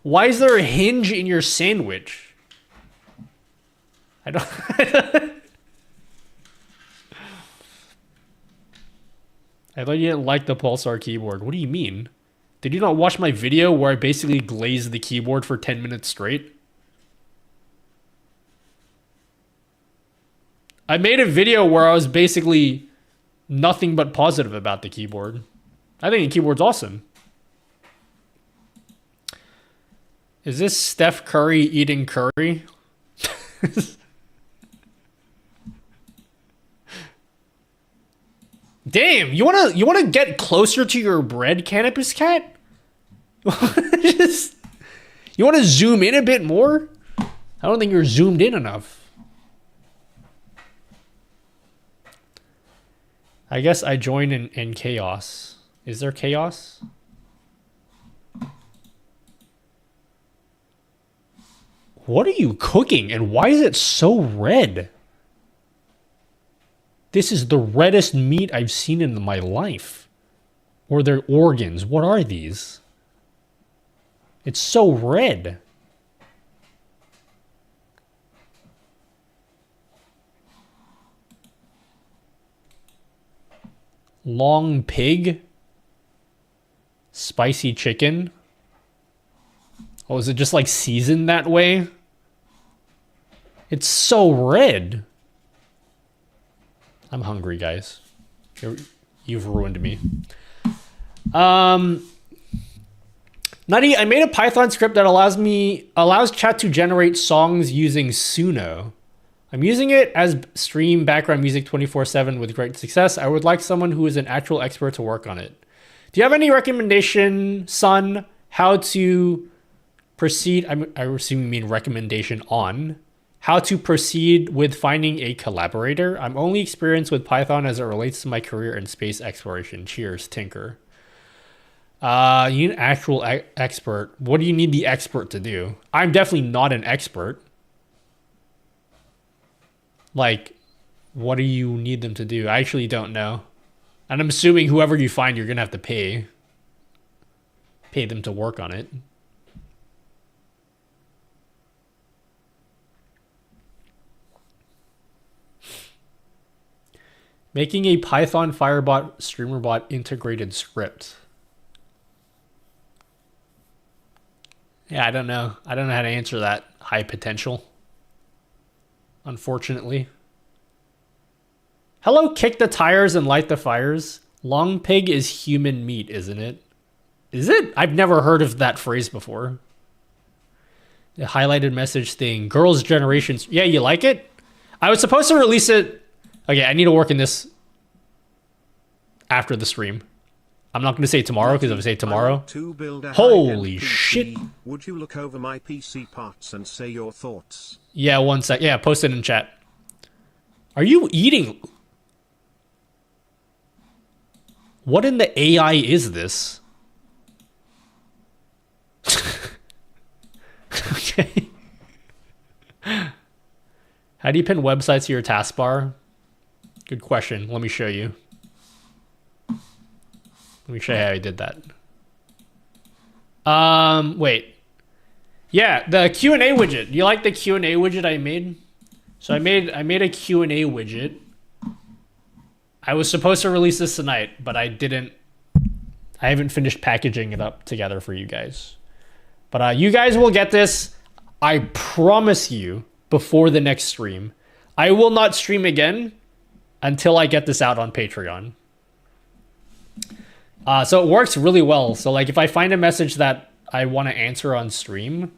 Why is there a hinge in your sandwich? I don't... I thought you didn't like the Pulsar keyboard. What do you mean? Did you not watch my video where I basically glazed the keyboard for 10 minutes straight? I made a video where I was basically nothing but positive about the keyboard. I think the keyboard's awesome. Is this Steph Curry eating curry? Damn, you wanna get closer to your bread, Cannabis Cat? You wanna zoom in a bit more? I don't think you're zoomed in enough. I guess I join in chaos. Is there chaos? What are you cooking and why is it so red? This is the reddest meat I've seen in my life. Or their organs. What are these? It's so red. Long pig. Spicy chicken. Oh, is it just like seasoned that way? It's so red. I'm hungry, guys. You've ruined me. Nutty, I made a Python script that allows chat to generate songs using Suno. I'm using it as stream background music 24/7 with great success. I would like someone who is an actual expert to work on it. Do you have any recommendation, son, how to proceed? I assume you mean recommendation on how to proceed with finding a collaborator. I'm only experienced with Python as it relates to my career in space exploration. Cheers, Tinker. You need an actual expert. What do you need the expert to do? I'm definitely not an expert. Like, what do you need them to do? I actually don't know. And I'm assuming whoever you find, you're going to have to pay them to work on it. Making a Python Firebot StreamerBot integrated script. Yeah, I don't know. I don't know how to answer that. High potential. Unfortunately. Hello, kick the tires and light the fires. Long pig is human meat, isn't it? Is it? I've never heard of that phrase before. The highlighted message thing. Girls' Generations. Yeah, you like it? I was supposed to release it Okay, I need to work in this after the stream. I'm not going to say tomorrow, because if I say tomorrow... Holy shit! Would you look over my PC parts and say your thoughts? Yeah, one sec. Yeah, post it in chat. Are you eating... What in the AI is this? Okay. How do you pin websites to your taskbar? Good question. Let me show you. Let me show you how I did that. Wait. Yeah, the Q&A widget. Do you like the Q&A widget I made? So I made a Q&A widget. I was supposed to release this tonight, but I didn't. I haven't finished packaging it up together for you guys. But you guys will get this, I promise you, before the next stream. I will not stream again until I get this out on Patreon. So it works really well. So like if I find a message that I want to answer on stream,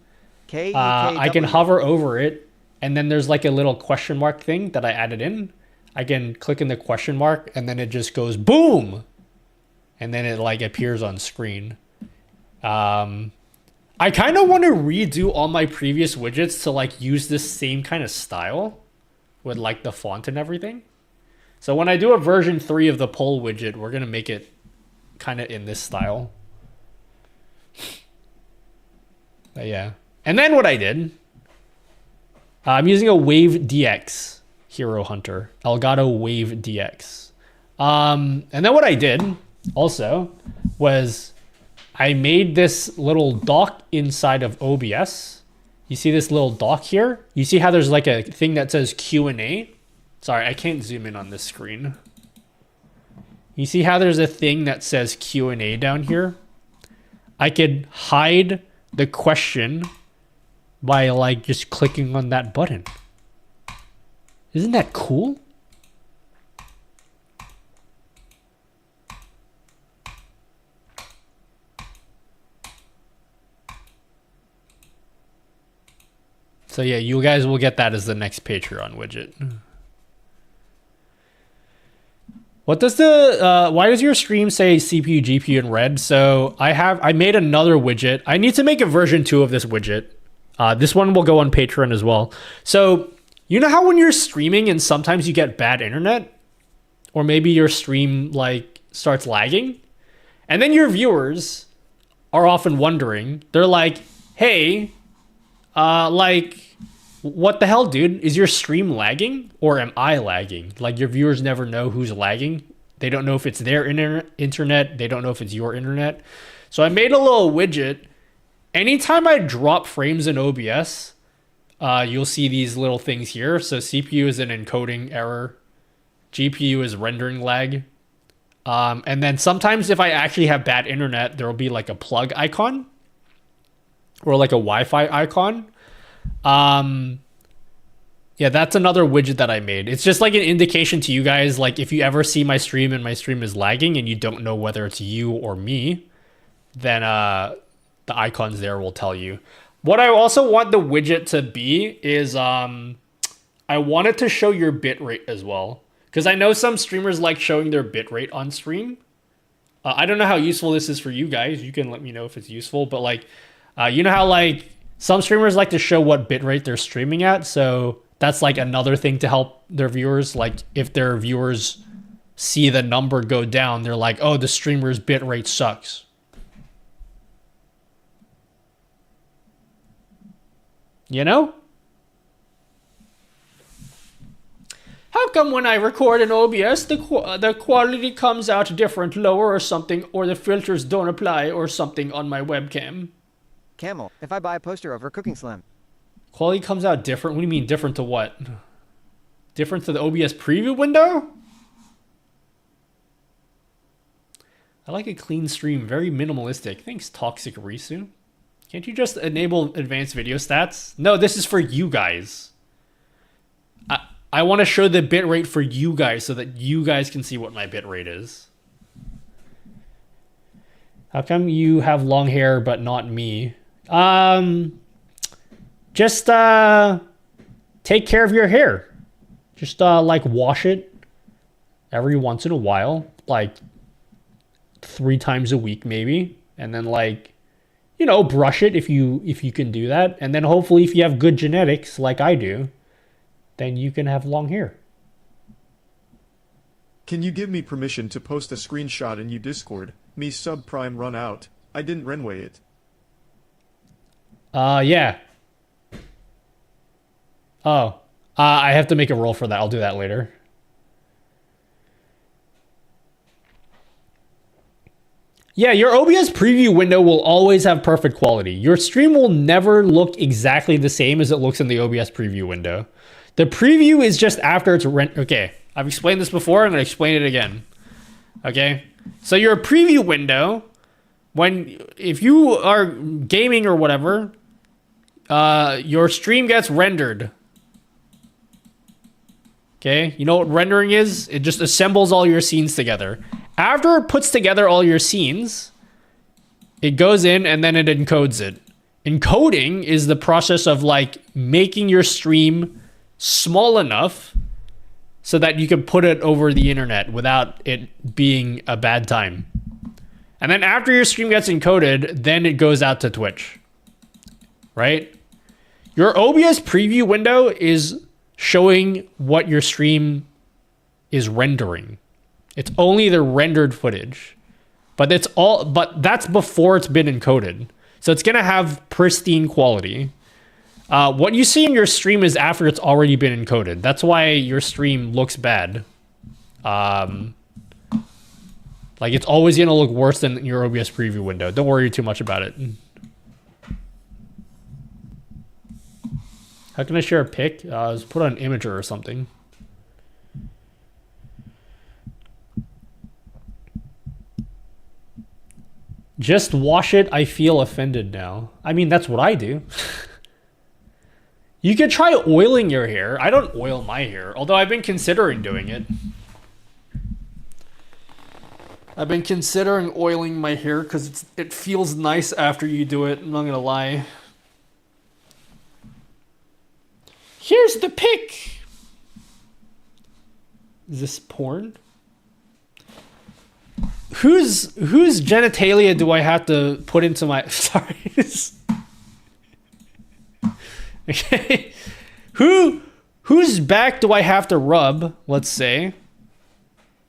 I can hover over it, and then there's like a little question mark thing that I added in. I can click in the question mark, and then it just goes boom, and then it like appears on screen. I kind of want to redo all my previous widgets to like use this same kind of style with like the font and everything. So when I do a version 3 of the poll widget, we're going to make it kind of in this style. But yeah. And then what I did, I'm using a Wave DX Hero Hunter, Elgato Wave DX. And then what I did also was I made this little dock inside of OBS. You see this little dock here? You see how there's like a thing that says Q&A? Sorry, I can't zoom in on this screen. You see how there's a thing that says Q&A down here? I could hide the question by like just clicking on that button. Isn't that cool? So yeah, you guys will get that as the next Patreon widget. What does the why does your stream say CPU GPU in red? So I made another widget. I need to make a version 2 of this widget. This one will go on Patreon as well. So you know how when you're streaming and sometimes you get bad internet, or maybe your stream like starts lagging, and then your viewers are often wondering, they're like, hey, like, what the hell, dude? Is your stream lagging or am I lagging? Like, your viewers never know who's lagging. They don't know if it's their internet. They don't know if it's your internet. So I made a little widget. Anytime I drop frames in OBS, you'll see these little things here. So CPU is an encoding error. GPU is rendering lag. And then sometimes if I actually have bad internet, there will be like a plug icon or like a Wi-Fi icon. Yeah, that's another widget that I made. It's just like an indication to you guys, like if you ever see my stream and my stream is lagging and you don't know whether it's you or me, then the icons there will tell you. What I also want the widget to be is I want it to show your bitrate as well, because I know some streamers like showing their bitrate on stream. I don't know how useful this is for you guys. You can let me know if it's useful, but like you know how like some streamers like to show what bitrate they're streaming at, so that's like another thing to help their viewers. Like if their viewers see the number go down, they're like, oh, the streamer's bitrate sucks. You know? How come when I record in OBS, the quality comes out different, lower or something, or the filters don't apply or something on my webcam? Camel, if I buy a poster over Cooking Slam. Quality comes out different? What do you mean different to what? Different to the OBS preview window? I like a clean stream, very minimalistic. Thanks, Toxic Risu. Can't you just enable advanced video stats? No, this is for you guys. I want to show the bitrate for you guys so that you guys can see what my bitrate is. How come you have long hair but not me? Just take care of your hair. Just like wash it. every once in a while, like 3 times a week maybe, and then like, you know, brush it if you can do that, and then hopefully if you have good genetics like I do, then you can have long hair. Can you give me permission to post a screenshot in your Discord? Me subprime run out. I didn't renway it. Yeah. Oh. I have to make a roll for that. I'll do that later. Yeah, your OBS preview window will always have perfect quality. Your stream will never look exactly the same as it looks in the OBS preview window. The preview is just after it's okay, I've explained this before. I'm going to explain it again. Okay? So your preview window, if you are gaming or whatever, your stream gets rendered. Okay? You know what rendering is? It just assembles all your scenes together. After it puts together all your scenes, it goes in and then it encodes it. Encoding is the process of like making your stream small enough so that you can put it over the internet without it being a bad time. And then after your stream gets encoded, then it goes out to Twitch. Right? Your OBS preview window is showing what your stream is rendering. It's only the rendered footage. But that's before it's been encoded. So it's gonna have pristine quality. What you see in your stream is after it's already been encoded. That's why your stream looks bad. Like it's always gonna look worse than your OBS preview window. Don't worry too much about it. How can I share a pic? Just put on an imager or something. Just wash it. I feel offended now. I mean, that's what I do. You could try oiling your hair. I don't oil my hair, although I've been considering doing it. I've been considering oiling my hair because it feels nice after you do it. I'm not gonna lie. Here's the pic. Is this porn? Whose genitalia do I have to put into my... Sorry. Okay. Whose back do I have to rub, let's say,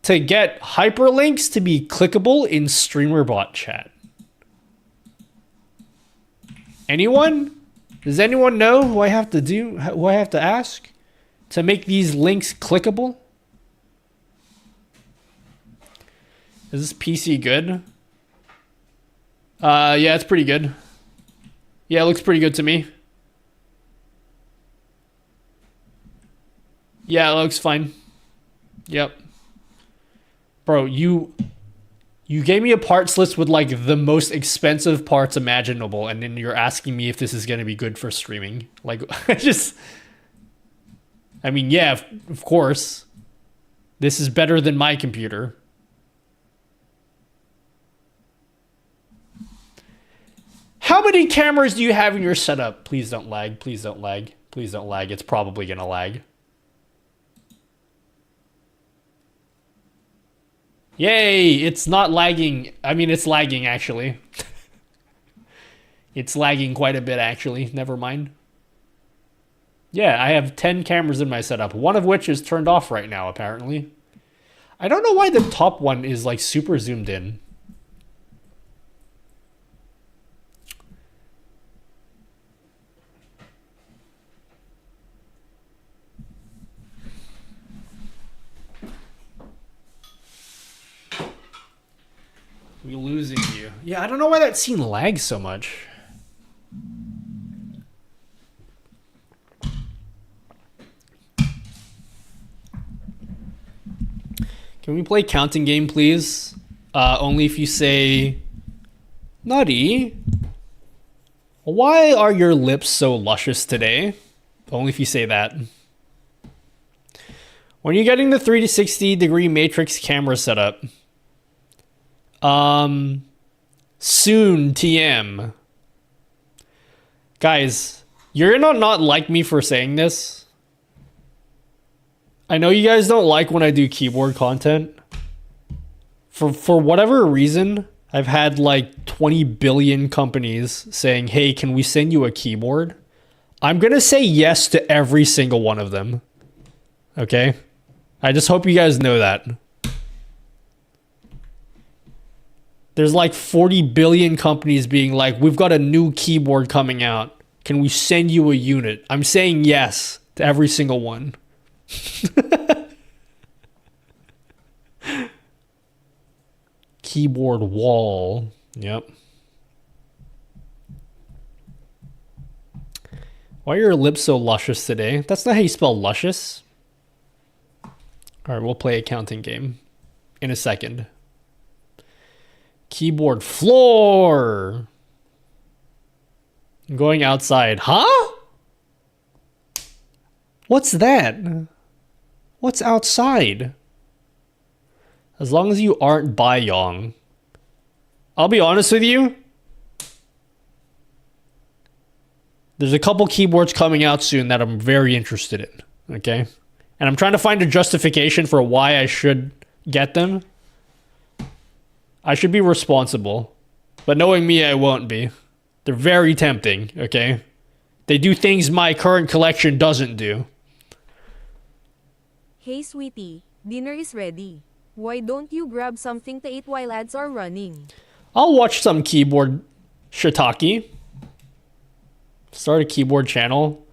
to get hyperlinks to be clickable in StreamerBot chat? Anyone? Does anyone know who I have to do, who I have to ask to make these links clickable? Is this PC good? Yeah, it's pretty good. Yeah, it looks pretty good to me. Yeah, it looks fine. Yep. Bro, you gave me a parts list with like the most expensive parts imaginable, and then you're asking me if this is gonna be good for streaming. Like, I mean, yeah, of course. This is better than my computer. How many cameras do you have in your setup? Please don't lag. Please don't lag. Please don't lag. It's probably gonna lag. Yay! It's not lagging. I mean, it's lagging actually. It's lagging quite a bit actually. Never mind. Yeah, I have 10 cameras in my setup. One of which is turned off right now, apparently. I don't know why the top one is like super zoomed in. We're losing you. Yeah, I don't know why that scene lags so much. Can we play counting game, please? Only if you say... Nutty, why are your lips so luscious today? Only if you say that. When you're getting the 360 degree matrix camera setup... Soon, TM. Guys, you're gonna not like me for saying this. I know you guys don't like when I do keyboard content. For whatever reason, I've had like 20 billion companies saying, hey, can we send you a keyboard? I'm going to say yes to every single one of them. Okay? I just hope you guys know that. There's like 40 billion companies being like, we've got a new keyboard coming out. Can we send you a unit? I'm saying yes to every single one. Keyboard wall. Yep. Why are your lips so luscious today? That's not how you spell luscious. Alright, we'll play a counting game in a second. Keyboard floor. I'm going outside. Huh? What's that? What's outside? As long as you aren't Baiyong. I'll be honest with you. There's a couple keyboards coming out soon that I'm very interested in. Okay? And I'm trying to find a justification for why I should get them. I should be responsible. But knowing me, I won't be. They're very tempting, okay? They do things my current collection doesn't do. Hey sweetie, dinner is ready. Why don't you grab something to eat while ads are running? I'll watch some keyboard shiitake. Start a keyboard channel.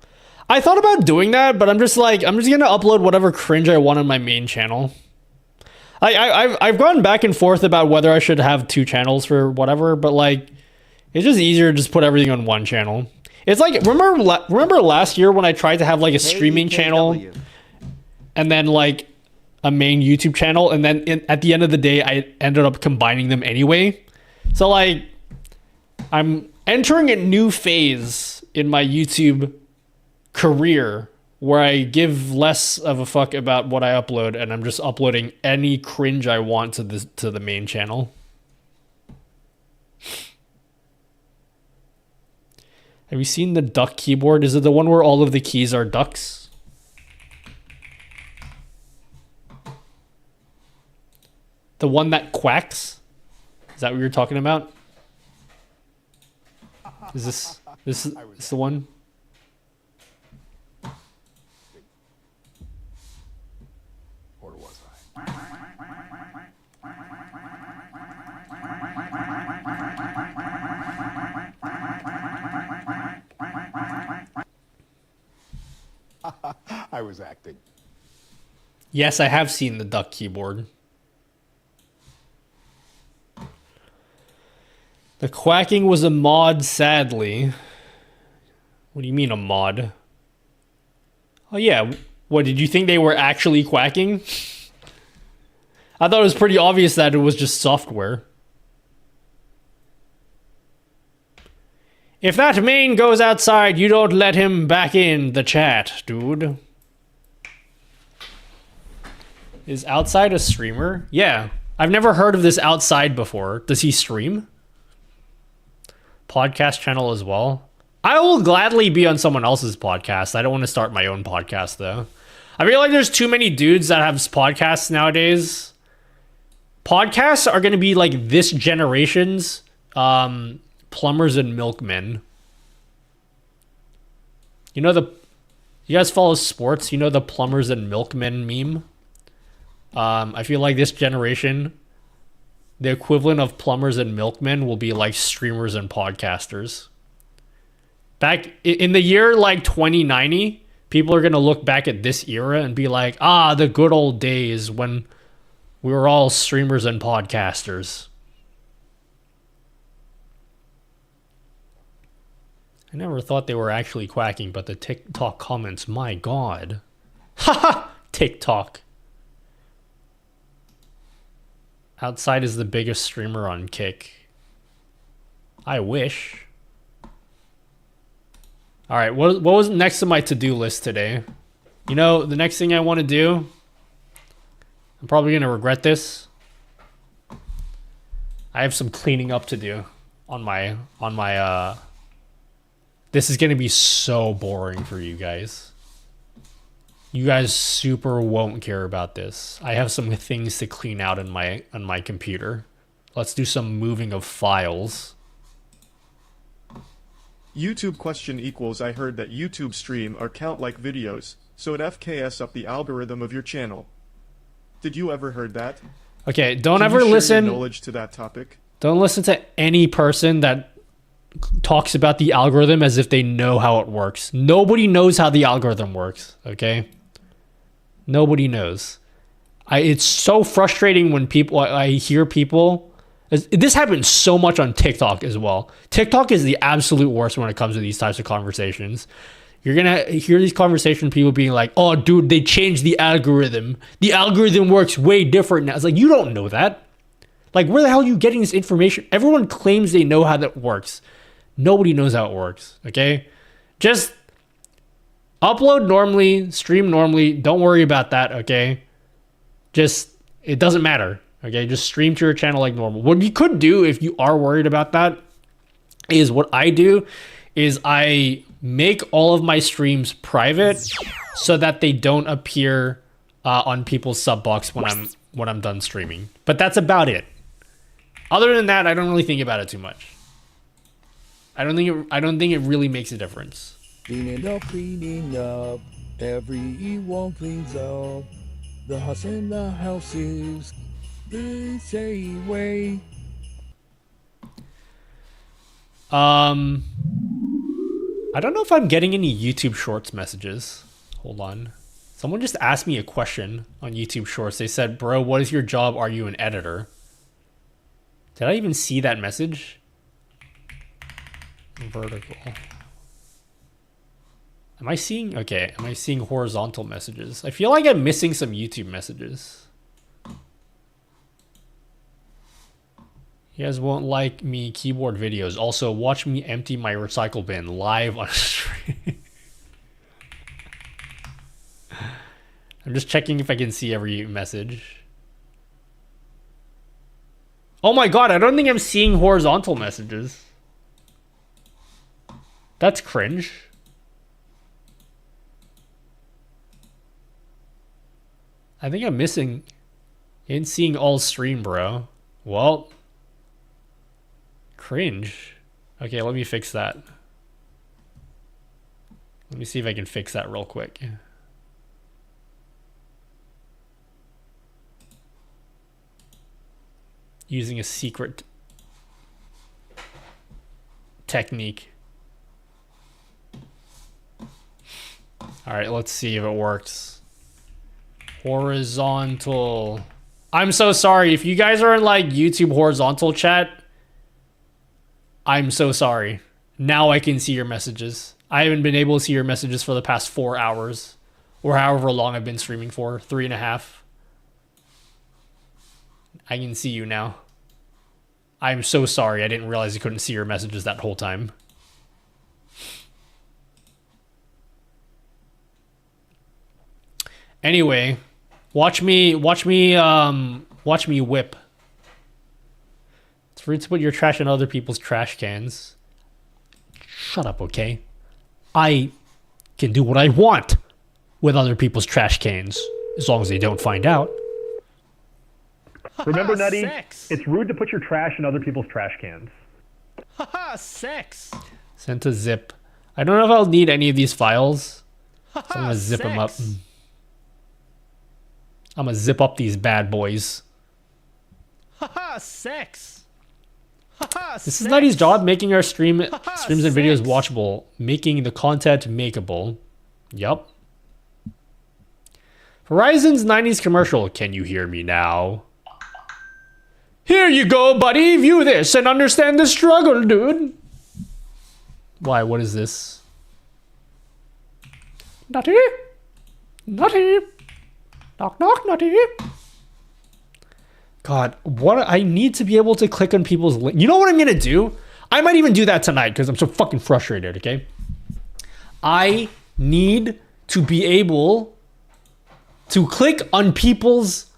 I thought about doing that, but I'm just gonna upload whatever cringe I want on my main channel. I've gone back and forth about whether I should have 2 channels for whatever, but like, it's just easier to just put everything on one channel. It's like, remember last year when I tried to have like a streaming channel and then like a main YouTube channel, and then at the end of the day, I ended up combining them anyway. So like, I'm entering a new phase in my YouTube career where I give less of a fuck about what I upload, and I'm just uploading any cringe I want to the main channel. Have you seen the duck keyboard? Is it the one where all of the keys are ducks? The one that quacks? Is that what you're talking about? Is this the one? Or was I was acting. Yes, I have seen the duck keyboard. The quacking was a mod, sadly. What do you mean a mod? Oh yeah, what, did you think they were actually quacking? I thought it was pretty obvious that it was just software. If that main goes outside, you don't let him back in the chat, dude. Is Outside a streamer? Yeah. I've never heard of this Outside before. Does he stream? Podcast channel as well? I will gladly be on someone else's podcast. I don't want to start my own podcast, though. I feel like there's too many dudes that have podcasts nowadays. Podcasts are going to be like this generation's plumbers and milkmen. You know you guys follow sports? You know the plumbers and milkmen meme? I feel like this generation, the equivalent of plumbers and milkmen will be like streamers and podcasters. Back in the year like 2090, people are going to look back at this era and be like, the good old days when we were all streamers and podcasters. I never thought they were actually quacking, but the TikTok comments, my god. Haha! TikTok. Outside is the biggest streamer on Kick. I wish. Alright, what was next on my to-do list today? You know, the next thing I want to do, I'm probably going to regret this. I have some cleaning up to do on my this is going to be so boring for you guys. You guys super won't care about this. I have some things to clean out on my computer. Let's do some moving of files. YouTube question equals I heard that YouTube stream or count like videos, so it FKS up the algorithm of your channel. Did you ever heard that? Okay, don't Can ever you share listen. your knowledge to that topic. Don't listen to any person that talks about the algorithm as if they know how it works. Nobody knows how the algorithm works, okay? Nobody knows. It's so frustrating when I hear people. This happens so much on TikTok as well. TikTok is the absolute worst when it comes to these types of conversations. You're going to hear these conversations, people being like, oh, dude, they changed the algorithm. The algorithm works way different now. It's like, you don't know that. Like, where the hell are you getting this information? Everyone claims they know how that works. Nobody knows how it works, okay? Just upload normally, stream normally. Don't worry about that, okay? It doesn't matter, okay? Just stream to your channel like normal. What you could do if you are worried about that is what I do is I make all of my streams private so that they don't appear on people's sub box when I'm done streaming. But that's about it. Other than that, I don't really think about it too much. I don't think it really makes a difference. Cleaning up. Everyone cleans up. The house and the houses the same way. I don't know if I'm getting any YouTube Shorts messages. Hold on. Someone just asked me a question on YouTube Shorts. They said, bro, what is your job? Are you an editor? Did I even see that message? Vertical. Am I seeing horizontal messages? I feel like I'm missing some YouTube messages. You guys won't like me keyboard videos. Also, watch me empty my recycle bin live on stream. I'm just checking if I can see every message. Oh my god, I don't think I'm seeing horizontal messages. That's cringe. I think I'm missing in seeing all stream, bro. Well, cringe. Okay, let me fix that. Let me see if I can fix that real quick. Using a secret technique. All right, let's see if it works. Horizontal. I'm so sorry. If you guys are in like YouTube horizontal chat, I'm so sorry. Now I can see your messages. I haven't been able to see your messages for the past 4 hours or however long I've been streaming for, 3.5. I can see you now. I'm so sorry. I didn't realize I couldn't see your messages that whole time. Anyway, watch me whip. It's rude to put your trash in other people's trash cans. Shut up, okay? I can do what I want with other people's trash cans, as long as they don't find out. Remember, Nutty, sex. it's rude to put your trash in other people's trash cans. Haha, sex. Sent to zip. I don't know if I'll need any of these files. So I'm gonna zip them up. I'm gonna zip up these bad boys. Haha, sex. This is Nutty's job, making our streams and videos watchable, making the content makeable. Yup. Verizon's 90s commercial. Can you hear me now? Here you go, buddy. View this and understand the struggle, dude. Why? What is this? Nutty? Nutty? Knock, knock, Nutty. God, what? I need to be able to click on people's links. You know what I'm going to do? I might even do that tonight because I'm so fucking frustrated, okay? I need to be able to click on people's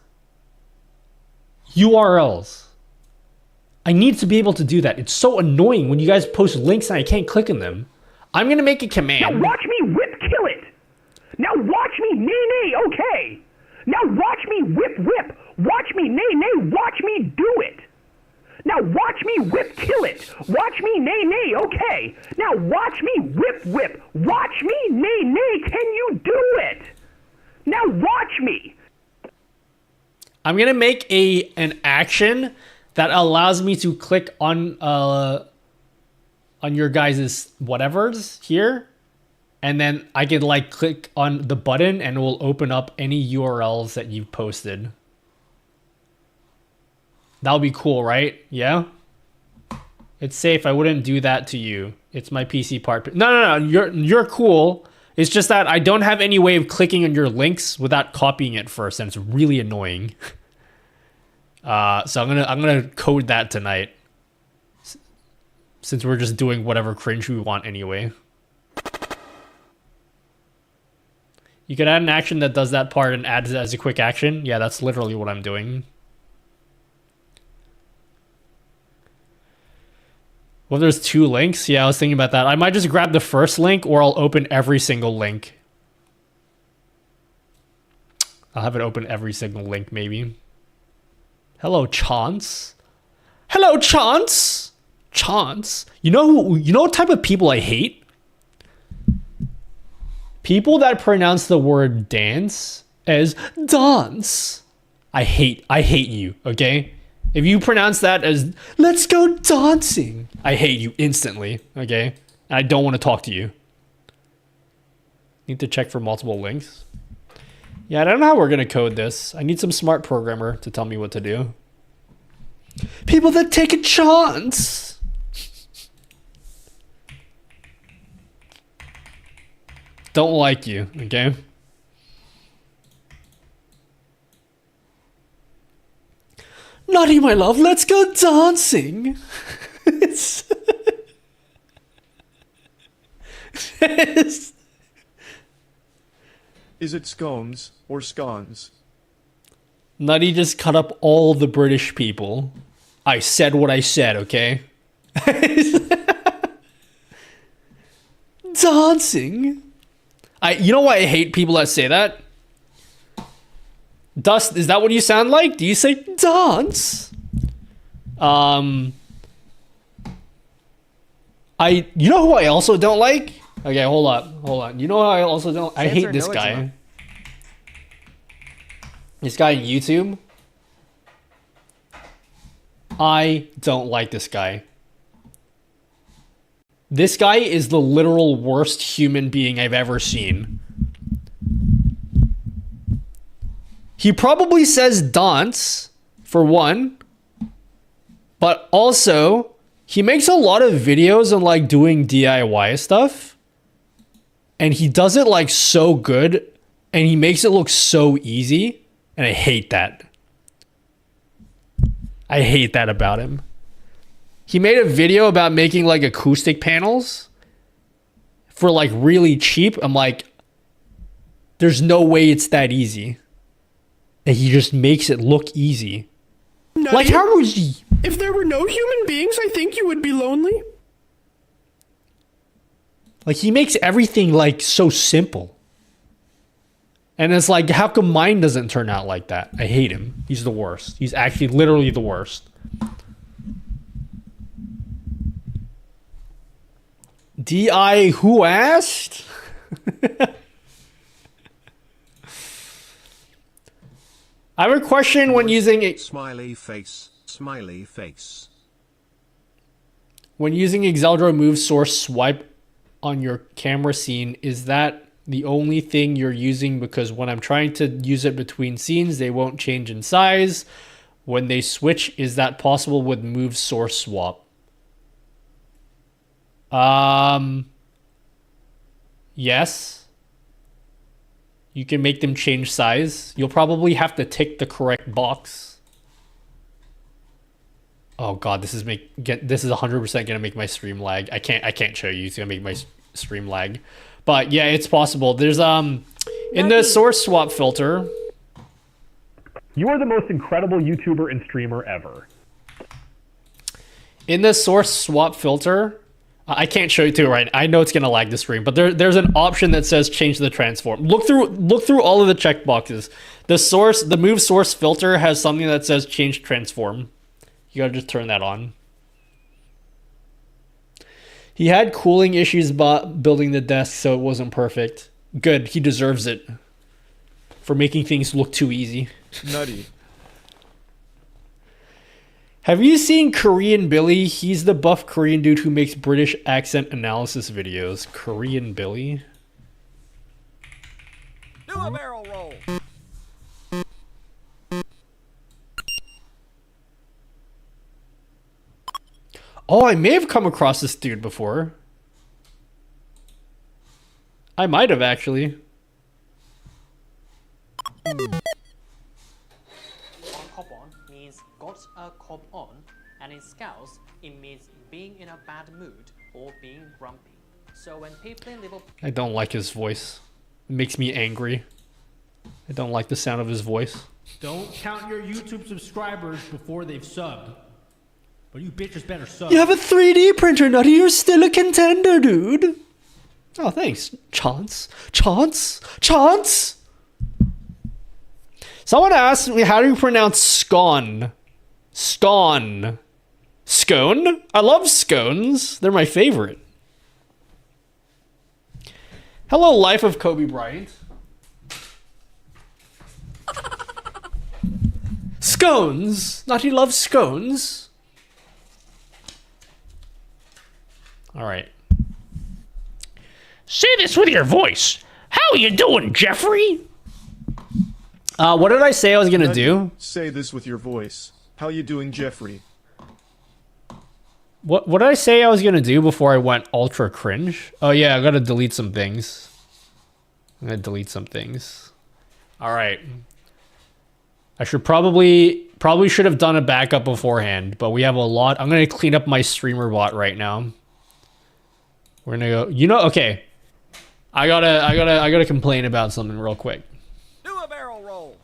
URLs. I need to be able to do that. It's so annoying when you guys post links and I can't click on them. I'm going to make a command. Now watch me whip kill it. Now watch me nay, okay? Now watch me whip. Watch me nay, watch me do it. Now watch me whip kill it. Watch me nay, okay? Now watch me whip. Watch me nay, can you do it? Now watch me. I'm gonna make an action that allows me to click on your guys' whatevers here, and then I can like click on the button and it will open up any URLs that you've posted. That would be cool, right? Yeah? It's safe. I wouldn't do that to you. It's my PC part. No. You're cool. It's just that I don't have any way of clicking on your links without copying it first, and it's really annoying. So I'm gonna code that tonight, since we're just doing whatever cringe we want anyway. You could add an action that does that part and adds it as a quick action. Yeah, that's literally what I'm doing. Well, there's 2 links. Yeah, I was thinking about that. I might just grab the first link, or I'll open every single link. I'll have it open every single link, maybe. Hello, Chance. Hello, Chance. Chance. You know what type of people I hate? People that pronounce the word dance as dance. I hate you, okay? If you pronounce that as let's go dancing, I hate you instantly, okay? And I don't want to talk to you. Need to check for multiple links. Yeah, I don't know how we're going to code this. I need some smart programmer to tell me what to do. People that take a chance. Don't like you, okay? Nutty, my love, let's go dancing. Is it scones or scones? Nutty just cut up all the British people. I said what I said, okay? Dancing. You know why I hate people that say that? Dust, is that what you sound like? Do you say dance? You know who I also don't like? Okay, hold on. You know who I also don't? I hate this guy. This guy on YouTube. I don't like this guy. This guy is the literal worst human being I've ever seen. He probably says dance, for one. But also, he makes a lot of videos on like doing DIY stuff. And he does it like so good. And he makes it look so easy. And I hate that. I hate that about him. He made a video about making like acoustic panels for like really cheap. I'm like, there's no way it's that easy. And he just makes it look easy. Nutty, like, how would you... If there were no human beings, I think you would be lonely. Like, he makes everything like so simple. And it's like, how come mine doesn't turn out like that? I hate him. He's the worst. He's actually literally the worst. D.I. who asked? I have a question when using a smiley face, smiley face. When using Exeldro move source swipe on your camera scene, is that the only thing you're using? Because when I'm trying to use it between scenes, they won't change in size. When they switch, is that possible with move source swap? Yes. You can make them change size. You'll probably have to tick the correct box. Oh god, this is 100% gonna make my stream lag. I can't show you. It's gonna make my stream lag. But yeah, it's possible. There's in the source swap filter. You are the most incredible YouTuber and streamer ever. In the source swap filter, I can't show you to it right now. I know it's gonna lag the stream, but there's an option that says change the transform. Look through all of the checkboxes. The move source filter has something that says change transform. You gotta just turn that on. He had cooling issues building the desk, so it wasn't perfect. Good, he deserves it for making things look too easy. Nutty. Have you seen Korean Billy? He's the buff Korean dude who makes British accent analysis videos. Korean Billy? Do a barrel roll. Oh, I may have come across this dude before. I might have actually. Cop on means got a cop on, and in Scouse it means being in a bad mood or being grumpy. So when people in Liverpool, I don't like his voice. It makes me angry. I don't like the sound of his voice. Don't count your YouTube subscribers before they've subbed. But you bitches better sub. You have a 3D printer, Nutty. You're still a contender, dude. Oh, thanks. Chance. Someone asked me, how do you pronounce scone? Scone. Scone? I love scones. They're my favorite. Hello, Life of Kobe Bryant. Scones. Nutty loves scones. All right. Say this with your voice. How you doing, Jeffrey? What did I say I was gonna do? Say this with your voice. How you doing, Jeffrey? What did I say I was gonna do before I went ultra cringe? Oh yeah, I gotta delete some things. I'm gonna delete some things. All right. I should probably should have done a backup beforehand, but we have a lot. I'm gonna clean up my streamer bot right now. We're gonna go. You know, okay. I gotta complain about something real quick. Do a barrel roll.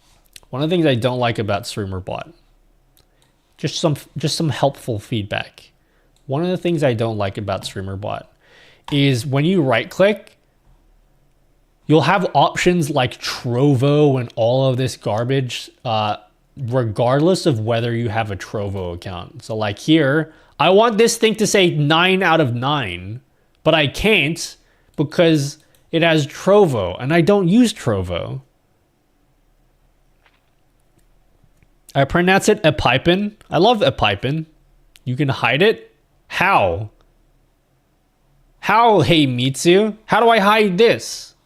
One of the things I don't like about streamer bot. Just some helpful feedback. One of the things I don't like about streamer bot is when you right click, you'll have options like Trovo and all of this garbage, regardless of whether you have a Trovo account. So like here, I want this thing to say 9 out of 9, but I can't because it has Trovo and I don't use Trovo. I pronounce it Epipin. I love Epipin. You can hide it. How? How, hey Mitsu? How do I hide this?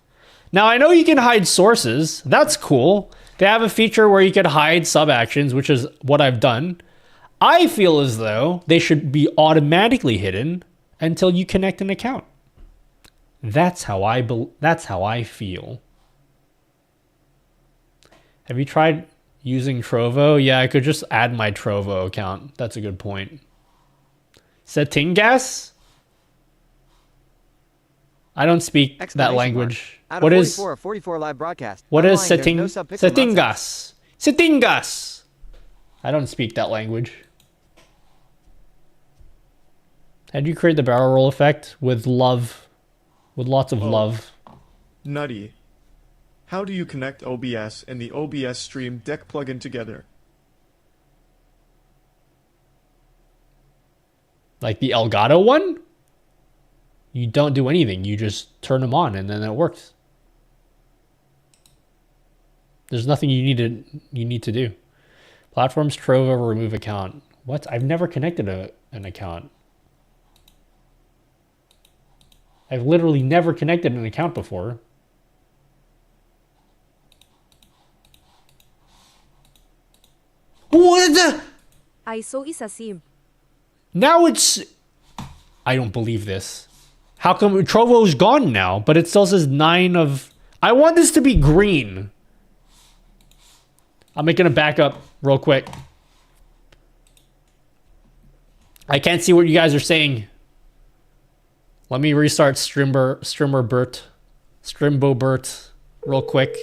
Now I know you can hide sources. That's cool. They have a feature where you can hide sub actions, which is what I've done. I feel as though they should be automatically hidden until you connect an account. That's how I feel. Have you tried using Trovo? Yeah, I could just add my Trovo account. That's a good point. Settingas? I don't speak that language. What is 44 live broadcast? What is Settingas? Settingas. I don't speak that language. How do you create the barrel roll effect with love? With lots of love. Nutty. How do you connect OBS and the OBS Stream Deck plugin together? Like the Elgato one? You don't do anything. You just turn them on and then it works. There's nothing you need to do. Platforms, Trovo, remove account. What? I've never connected an account. I've literally never connected an account before. What? ISO is a sim. Now it's... I don't believe this. How come Trovo's gone now, but it still says 9 of... I want this to be green. I'm making a backup real quick. I can't see what you guys are saying. Let me restart Strimbobert real quick.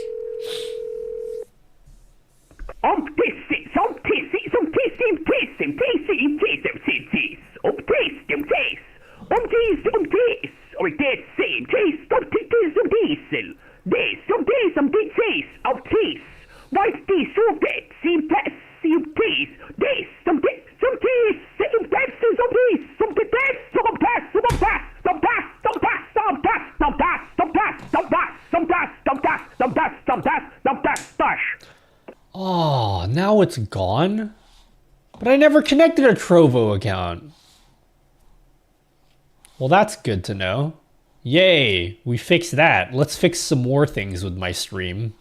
now it's gone? But I never connected a Trovo account. Well, that's good to know. Yay, we fixed that. Let's fix some more things with my stream.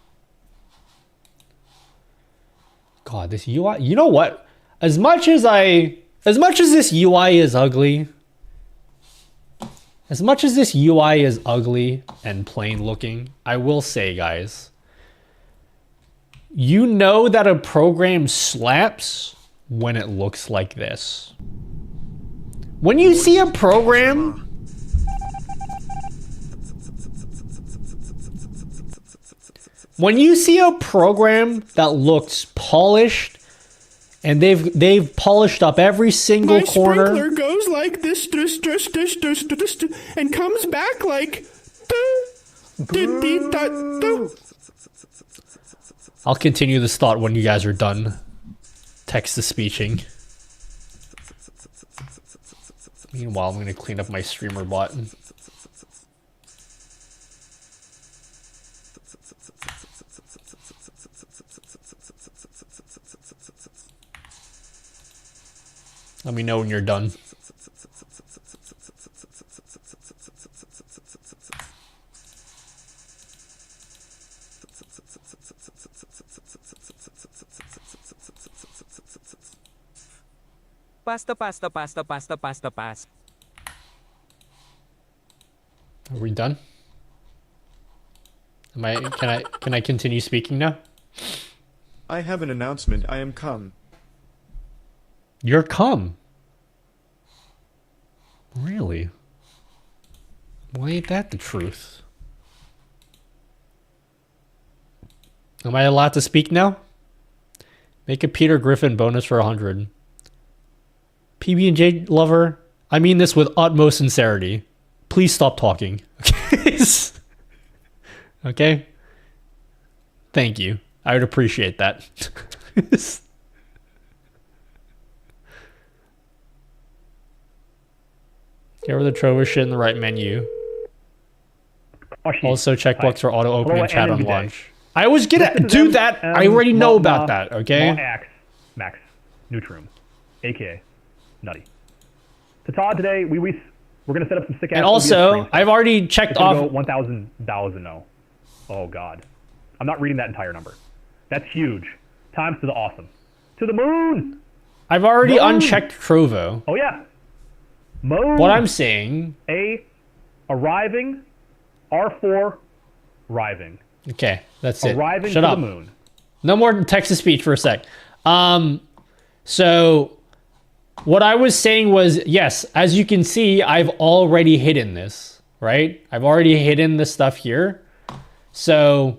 God, this UI, you know what? As much as this UI is ugly, and plain looking, I will say, guys, you know that a program slaps when it looks like this. When you see a program that looks polished, and they've polished up every single corner. My sprinkler goes like this, and comes back like. I'll continue this thought when you guys are done text-to-speeching. Meanwhile, I'm going to clean up my streamer bot. Let me know when you're done. Pasta, pasta, pasta, pasta, pasta, pasta. Are we done? Can I continue speaking now? I have an announcement. I am come. You're come. Really? Why ain't that the truth? Am I allowed to speak now? Make a Peter Griffin bonus for 100. PB&J lover, I mean this with utmost sincerity. Please stop talking. Okay? Thank you. I would appreciate that. Get rid of the Trovo shit in the right menu. Also, checkbox for auto opening and chat on launch. I was gonna do that. I already know about that, okay? Axe, Max, Neutrum, aka Nutty. To Todd today, we're gonna set up some sick ass. And also, I've already checked off $1,000 a no. Oh god, I'm not reading that entire number. That's huge. Times to the awesome. To the moon. I've already unchecked Trovo. Oh yeah. Moon. What I'm saying. Arriving. R4. Arriving. Okay, that's it. Arriving Shut to up. the moon. No more text-to-speech for a sec. So what I was saying was, yes, as you can see, I've already hidden this, right? I've already hidden the stuff here. So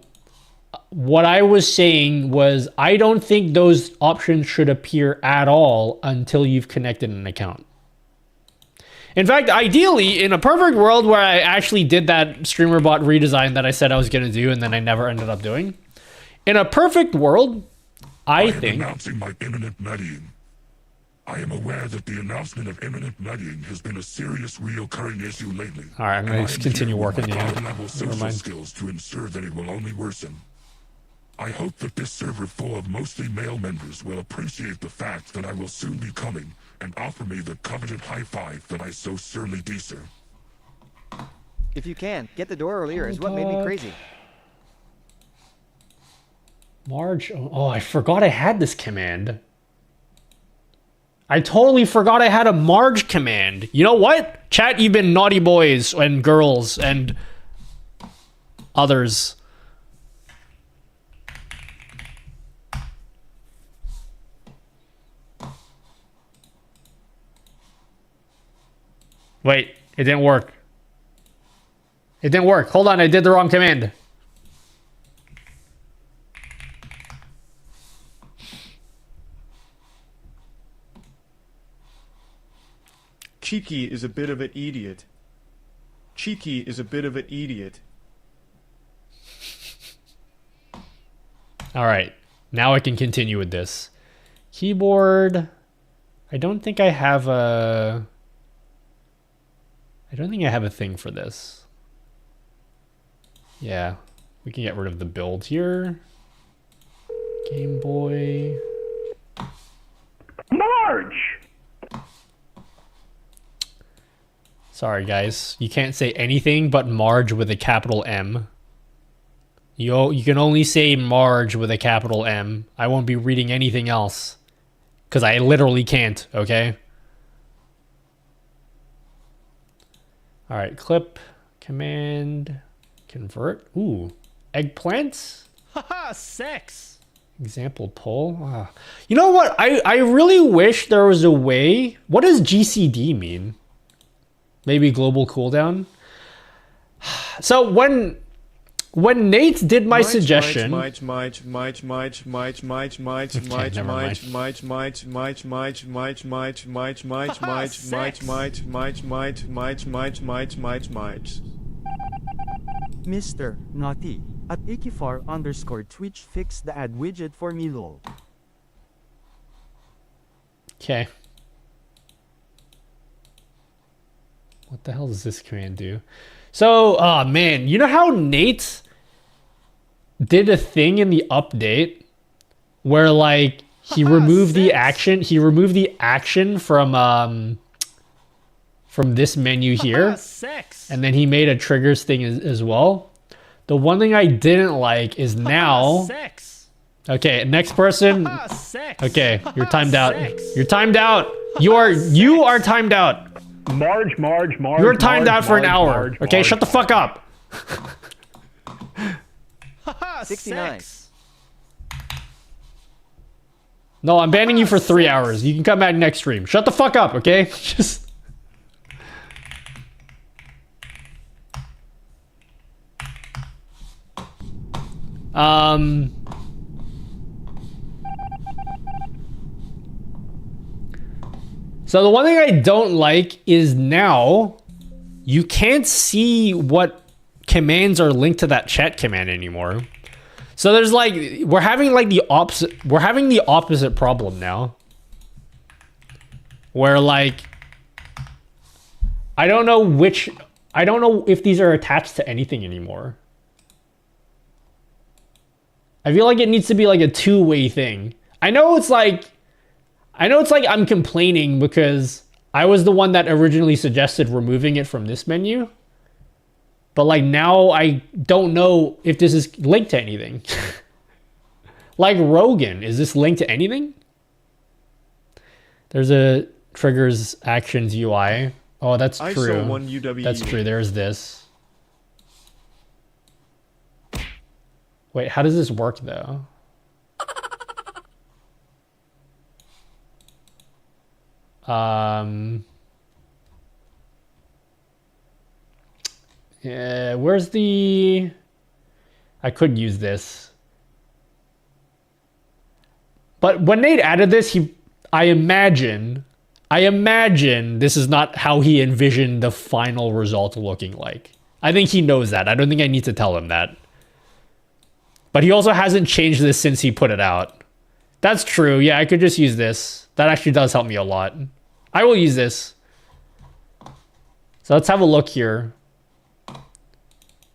what I was saying was, I don't think those options should appear at all until you've connected an account. In fact, ideally, in a perfect world where I actually did that streamer bot redesign that I said I was going to do and then I never ended up doing, in a perfect world, I think... announcing my imminent nuttying. I am aware that the announcement of imminent nuttying has been a serious reoccurring issue lately. All right, I'm going to continue working. Level social skills to ensure that it will only worsen. I hope that this server full of mostly male members will appreciate the fact that I will soon be coming and offer me the coveted high five that I so sorely deserve. If you can, get the door earlier is what made me crazy. Marge, oh, I forgot I had this command. I totally forgot I had a Marge command. You know what? Chat, you've been naughty boys and girls and others. Wait, it didn't work. It didn't work. Hold on, I did the wrong command. Cheeky is a bit of an idiot. Cheeky is a bit of an idiot. All right, now I can continue with this. Keyboard. I don't think I have a... I don't think I have a thing for this. Yeah, we can get rid of the build here. Game Boy. Sorry, guys. You can't say anything but Marge with a capital M. You can only say Marge with a capital M. I won't be reading anything else. Because I literally can't, okay? Alright, clip, command, convert. Ooh, eggplants? Haha, sex. Example poll. Ah. You know what? I really wish there was a way. What does GCD mean? Maybe global cooldown? So when Nate did my suggestion... Mr. Naughty at Ikifar_Twitch fix the ad widget for me lol. Okay. What the hell does this command do? So, oh man, you know how Nate did a thing in the update where like he removed the action, from this menu here, and then he made a triggers thing as well. The one thing I didn't like is now. Okay, next person. Okay, you're timed out. You're timed out. You are timed out. Marge. You're timed out for an hour. Okay, shut the fuck up. 69. No, I'm banning you for 3 hours. You can come back next stream. Shut the fuck up, okay? Just. So the one thing I don't like is now you can't see what commands are linked to that chat command anymore. So there's like we're having the opposite problem now. Where like I don't know if these are attached to anything anymore. I feel like it needs to be like a two-way thing. I know it's like I'm complaining because I was the one that originally suggested removing it from this menu. But like now I don't know if this is linked to anything. Like Rogan, is this linked to anything? There's a triggers actions UI. Oh, that's true. ISO 1 UW. That's true. There's this. Wait, how does this work though? Yeah, where's the... I could use this. But when Nate added this, I imagine this is not how he envisioned the final result looking like. I think he knows that. I don't think I need to tell him that. But he also hasn't changed this since he put it out. That's true. Yeah, I could just use this. That actually does help me a lot. I will use this. So let's have a look here.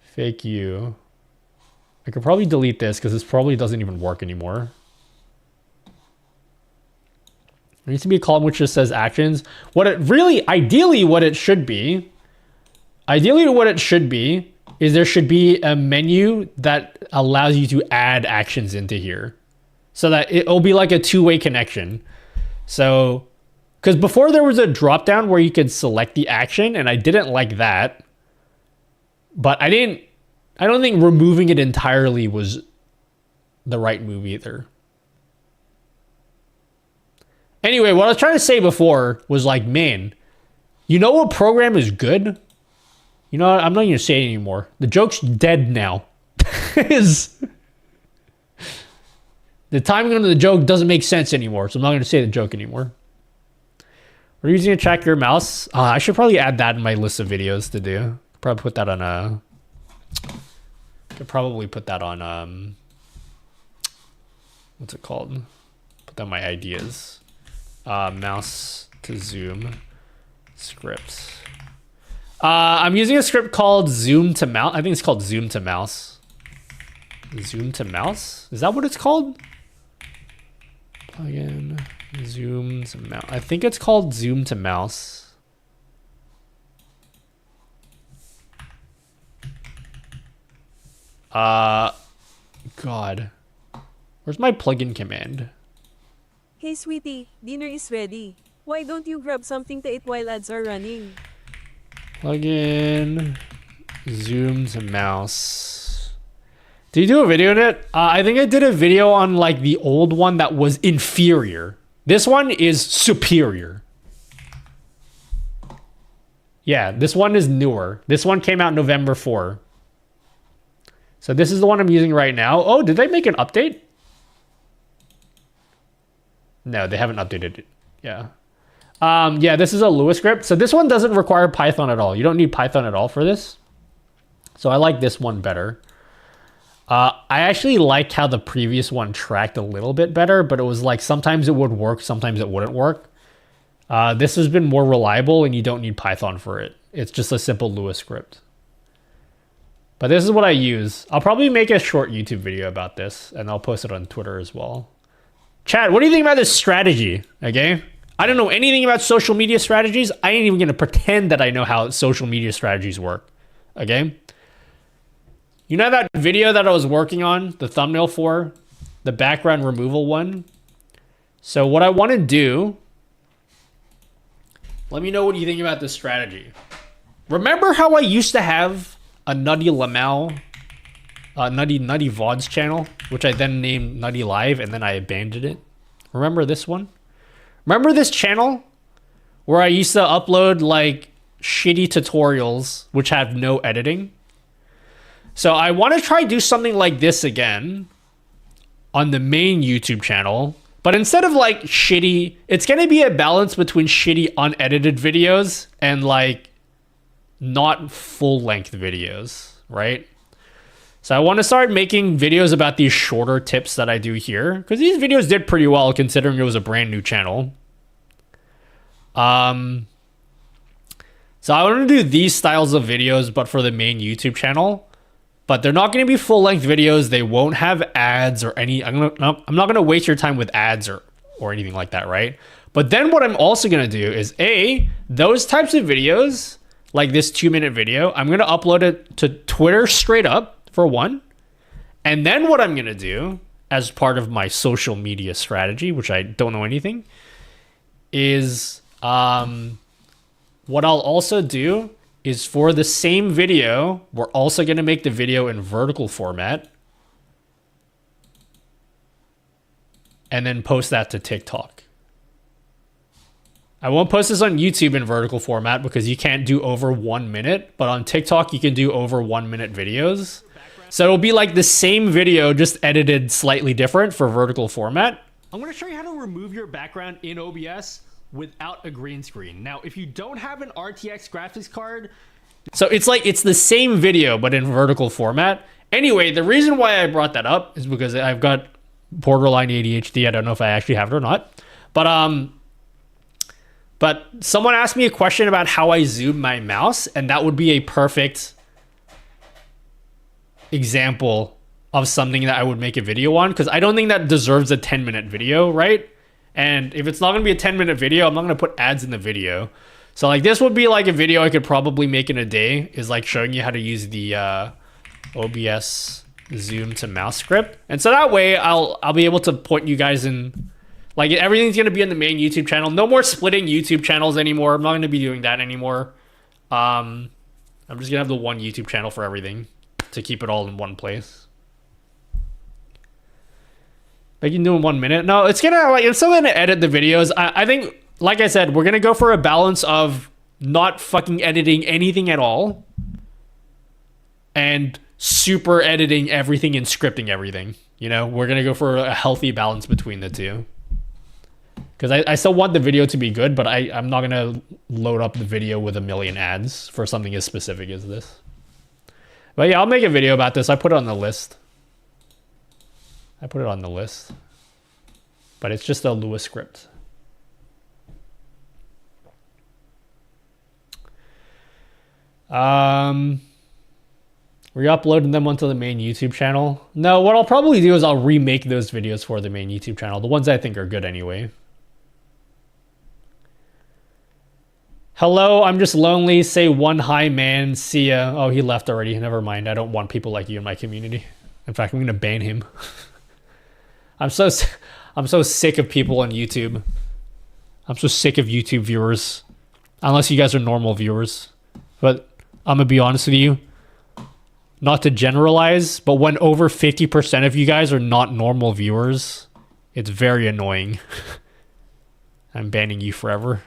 Fake you. I could probably delete this because this probably doesn't even work anymore. There needs to be a column which just says actions. Ideally what it should be is there should be a menu that allows you to add actions into here. So that it'll be like a two-way connection. So, because before there was a drop-down where you could select the action, and I didn't like that. But I don't think removing it entirely was the right move either. Anyway, what I was trying to say before was like, man, you know what program is good? You know what? I'm not going to say it anymore. The joke's dead now. The timing of the joke doesn't make sense anymore, so I'm not going to say the joke anymore. We're using a track your mouse. I should probably add that in my list of videos to do. Probably put that on a... Could probably put that on... what's it called? Put that in my ideas. Mouse to zoom. Scripts. I'm using a script called Zoom to Mouse. I think it's called Zoom to Mouse. Zoom to Mouse? Is that what it's called? Plugin. Zoom to Mouse. I think it's called Zoom to Mouse. God. Where's my plugin command? Hey sweetie, dinner is ready. Why don't you grab something to eat while ads are running? Plugin. Zoom to mouse. Did you do a video on it? I think I did a video on like the old one that was inferior. This one is superior. Yeah, this one is newer. This one came out November 4. So this is the one I'm using right now. Oh, did they make an update? No, they haven't updated it. Yeah. Yeah, this is a Lua script. So this one doesn't require Python at all. You don't need Python at all for this. So I like this one better. I actually liked how the previous one tracked a little bit better, but it was like sometimes it would work, sometimes it wouldn't work. This has been more reliable and you don't need Python for it. It's just a simple Lua script. But this is what I use. I'll probably make a short YouTube video about this and I'll post it on Twitter as well. Chad, what do you think about this strategy? Okay. I don't know anything about social media strategies. I ain't even going to pretend that I know how social media strategies work. Okay. You know that video that I was working on, the thumbnail for, the background removal one? So what I want to do, let me know what you think about this strategy. Remember how I used to have a nuttylmao, Nutty VODs channel, which I then named Nutty Live, and then I abandoned it? Remember this one? Remember this channel where I used to upload like shitty tutorials which have no editing? So I want to try do something like this again on the main YouTube channel, but instead of like shitty, it's going to be a balance between shitty unedited videos and like not full-length videos, right? So I want to start making videos about these shorter tips that I do here, because these videos did pretty well considering it was a brand new channel. So I want to do these styles of videos, but for the main YouTube channel. But they're not going to be full-length videos. They won't have ads or any... I'm not going to waste your time with ads or anything like that, right? But then what I'm also going to do is, those types of videos, like this 2-minute video, I'm going to upload it to Twitter straight up, for one. And then what I'm going to do, as part of my social media strategy, which I don't know anything, is what I'll also do is for the same video, we're also going to make the video in vertical format and then post that to TikTok. I won't post this on YouTube in vertical format because you can't do over 1 minute, but on TikTok, you can do over 1 minute videos. So it'll be like the same video, just edited slightly different for vertical format. I'm going to show you how to remove your background in OBS without a green screen. Now, if you don't have an RTX graphics card, so it's like it's the same video but in vertical format. Anyway, the reason why I brought that up is because I've got borderline ADHD. I don't know if I actually have it or not. But someone asked me a question about how I zoom my mouse, and that would be a perfect example of something that I would make a video on, because I don't think that deserves a 10-minute video, right? And if it's not going to be a 10-minute video, I'm not going to put ads in the video. So like this would be like a video I could probably make in a day, is like showing you how to use the OBS zoom to mouse script. And so that way I'll be able to point you guys in, like everything's going to be in the main YouTube channel. No more splitting YouTube channels anymore. I'm not going to be doing that anymore. I'm just going to have the one YouTube channel for everything to keep it all in one place. But you can do in 1 minute. No, it's gonna like, I'm still gonna edit the videos. I think, like I said, we're gonna go for a balance of not fucking editing anything at all and super editing everything and scripting everything. You know, we're gonna go for a healthy balance between the two. Because I still want the video to be good, but I'm not gonna load up the video with a million ads for something as specific as this. But yeah, I'll make a video about this. I put it on the list. But it's just a Lua script. Re-uploading them onto the main YouTube channel. No, what I'll probably do is I'll remake those videos for the main YouTube channel. The ones I think are good anyway. Hello, I'm just lonely. Say one hi, man. See ya. Oh, he left already. Never mind. I don't want people like you in my community. In fact, I'm gonna ban him. I'm so sick of people on YouTube. I'm so sick of YouTube viewers. Unless you guys are normal viewers. But I'm gonna be honest with you. Not to generalize, but when over 50% of you guys are not normal viewers, it's very annoying. I'm banning you forever.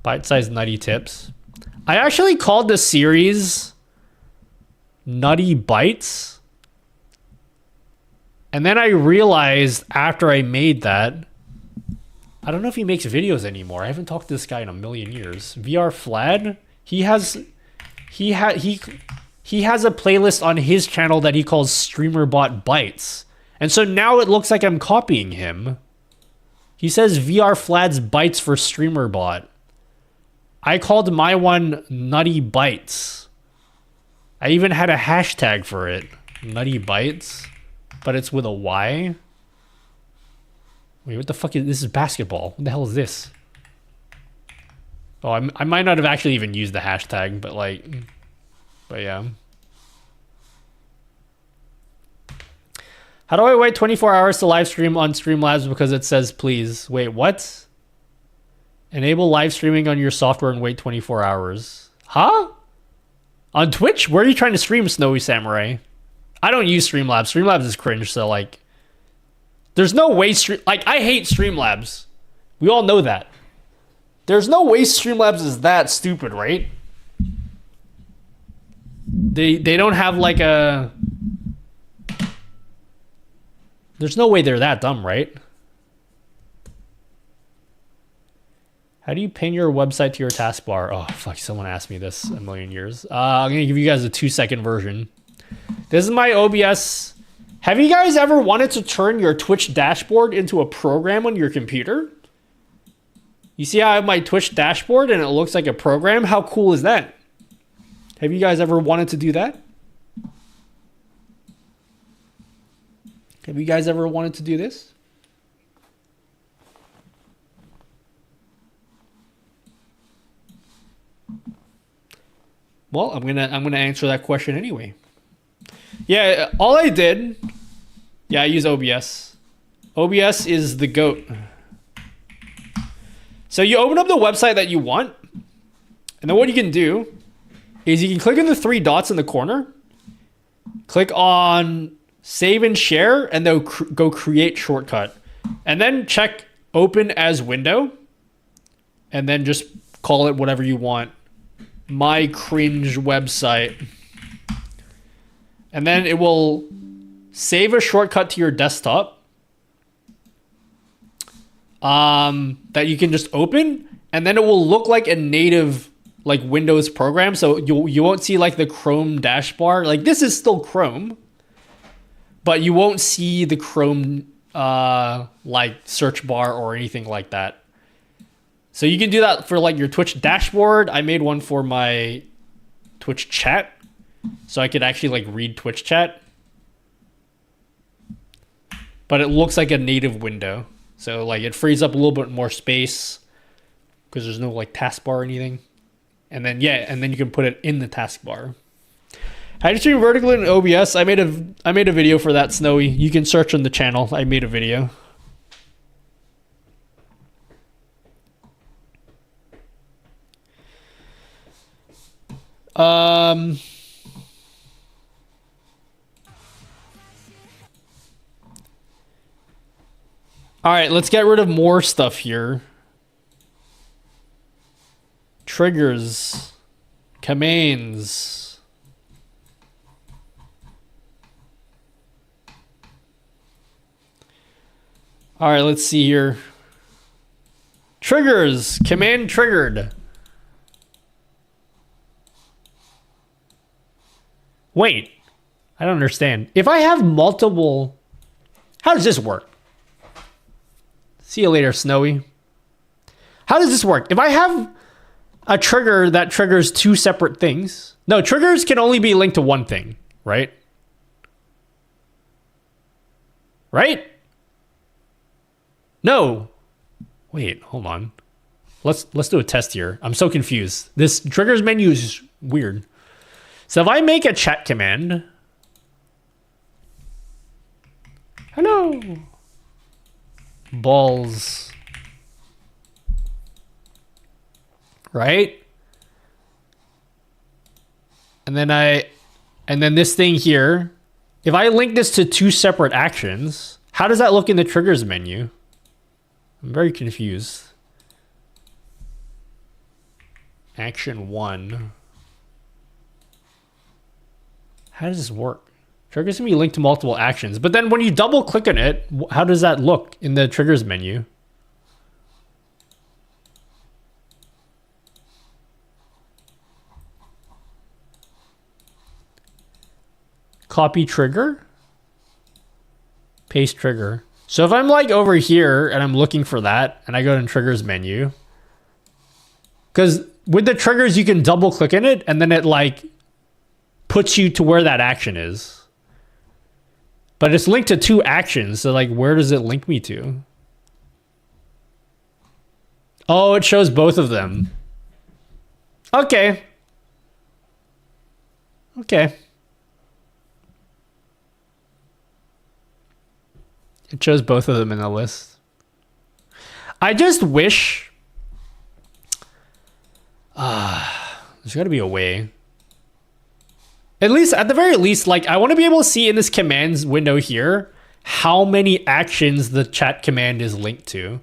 Bite-sized nutty tips. I actually called this series Nutty Bites. And then I realized after I made that, I don't know if he makes videos anymore. I haven't talked to this guy in a million years. VR Flad, he has a playlist on his channel that he calls StreamerBot Bites. And so now it looks like I'm copying him. He says VR Flad's Bites for StreamerBot. I called my one Nutty Bites. I even had a hashtag for it. Nutty Bites. But it's with a Y. Wait, what the fuck is this? Is basketball. What the hell is this? Oh, I might not have actually even used the hashtag, but yeah. How do I wait 24 hours to live stream on Streamlabs because it says please? Wait, what? Enable live streaming on your software and wait 24 hours. Huh? On Twitch? Where are you trying to stream, Snowy Samurai? I don't use Streamlabs. Streamlabs is cringe, so like... There's no way I hate Streamlabs. We all know that. There's no way Streamlabs is that stupid, right? They don't have like a... There's no way they're that dumb, right? How do you pin your website to your taskbar? Oh, fuck, someone asked me this a million years. I'm going to give you guys a 2-second version. This is my OBS. Have you guys ever wanted to turn your Twitch dashboard into a program on your computer? You see how I have my Twitch dashboard and it looks like a program? How cool is that? Have you guys ever wanted to do that? Have you guys ever wanted to do this? Well, I'm gonna answer that question anyway. Yeah, all I did... Yeah, I use OBS. OBS is the GOAT. So you open up the website that you want, and then what you can do is you can click on the 3 dots in the corner, click on save and share, and then go create shortcut. And then check open as window, and then just call it whatever you want. My cringe website. And then it will save a shortcut to your desktop that you can just open, and then it will look like a native like Windows program. So you won't see like the Chrome dashbar. Like this is still Chrome, but you won't see the Chrome like search bar or anything like that. So you can do that for like your Twitch dashboard. I made one for my Twitch chat, so I could actually like read Twitch chat. But it looks like a native window. So like it frees up a little bit more space because there's no like taskbar or anything. And then and then you can put it in the taskbar. How do you stream vertically in OBS? I made a video for that, Snowy. You can search on the channel. I made a video. All right, let's get rid of more stuff here. Triggers, commands. All right, let's see here. Triggers, command triggered. Wait, I don't understand. If I have multiple, how does this work? See you later, Snowy. How does this work? If I have a trigger that triggers 2 separate things. No, triggers can only be linked to one thing, right? Right? No. Wait, hold on. Let's do a test here. I'm so confused. This triggers menu is weird. So if I make a chat command, hello, balls, right? And then this thing here, if I link this to two separate actions, how does that look in the triggers menu? I'm very confused. Action 1. How does this work? Triggers can be linked to multiple actions, but then when you double click on it, how does that look in the triggers menu? Copy trigger, paste trigger. So if I'm like over here and I'm looking for that and I go to triggers menu, because with the triggers you can double click in it and then it like puts you to where that action is. But it's linked to two actions, so like where does it link me to? Oh, it shows both of them. Okay. Okay. It shows both of them in the list. I just wish... there's got to be a way. At the very least, like, I want to be able to see in this commands window here how many actions the chat command is linked to.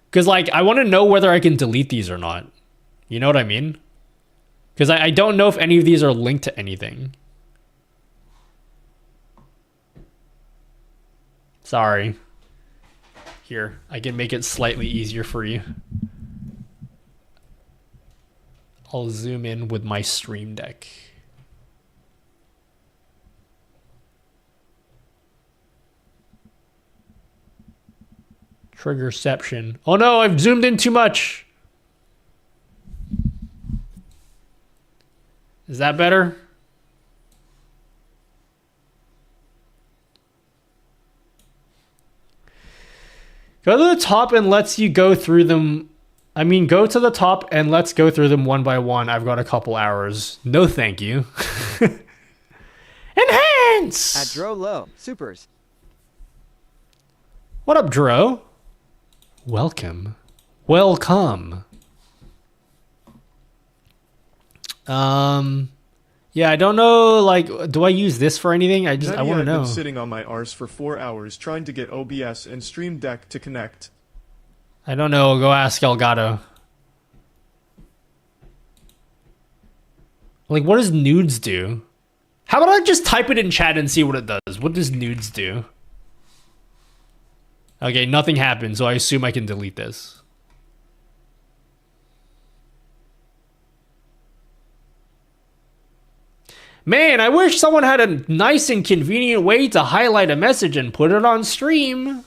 Because, like, I want to know whether I can delete these or not. You know what I mean? Because I don't know if any of these are linked to anything. Sorry. Here, I can make it slightly easier for you. I'll zoom in with my Stream Deck. Triggerception. Oh no, I've zoomed in too much. Is that better? Go to the top and lets you go through them. I mean, go to the top and let's go through them one by one. I've got a couple hours. No, thank you. Enhance! At Dro Low, supers. What up, Dro? Welcome. Welcome. Yeah, I don't know, like, do I use this for anything? I want to know. I've been sitting on my arse for 4 hours trying to get OBS and Stream Deck to connect. I don't know. Go ask Elgato. Like, what does nudes do? How about I just type it in chat and see what it does? What does nudes do? Okay, nothing happened, so I assume I can delete this. Man, I wish someone had a nice and convenient way to highlight a message and put it on stream.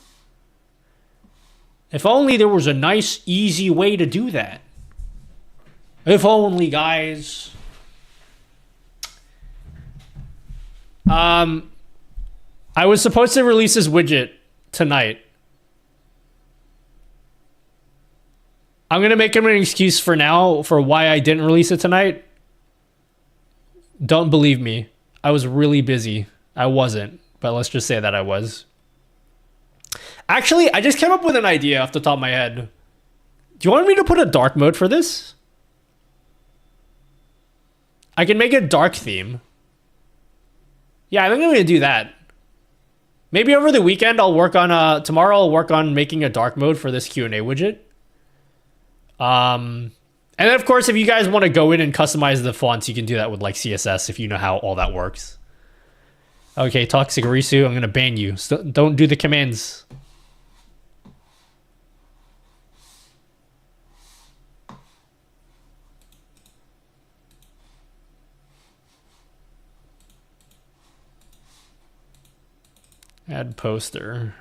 If only there was a nice, easy way to do that. If only, guys. I was supposed to release this widget tonight. I'm going to make him an excuse for now for why I didn't release it tonight. Don't believe me. I was really busy. I wasn't, but let's just say that I was. Actually, I just came up with an idea off the top of my head. Do you want me to put a dark mode for this? I can make a dark theme. Yeah, I think I'm going to do that. Maybe over the weekend I'll work on tomorrow I'll work on making a dark mode for this Q&A widget. And then, of course, if you guys want to go in and customize the fonts, you can do that with, like, CSS if you know how all that works. Okay, Toxic Risu, I'm going to ban you. Don't do the commands. Add poster.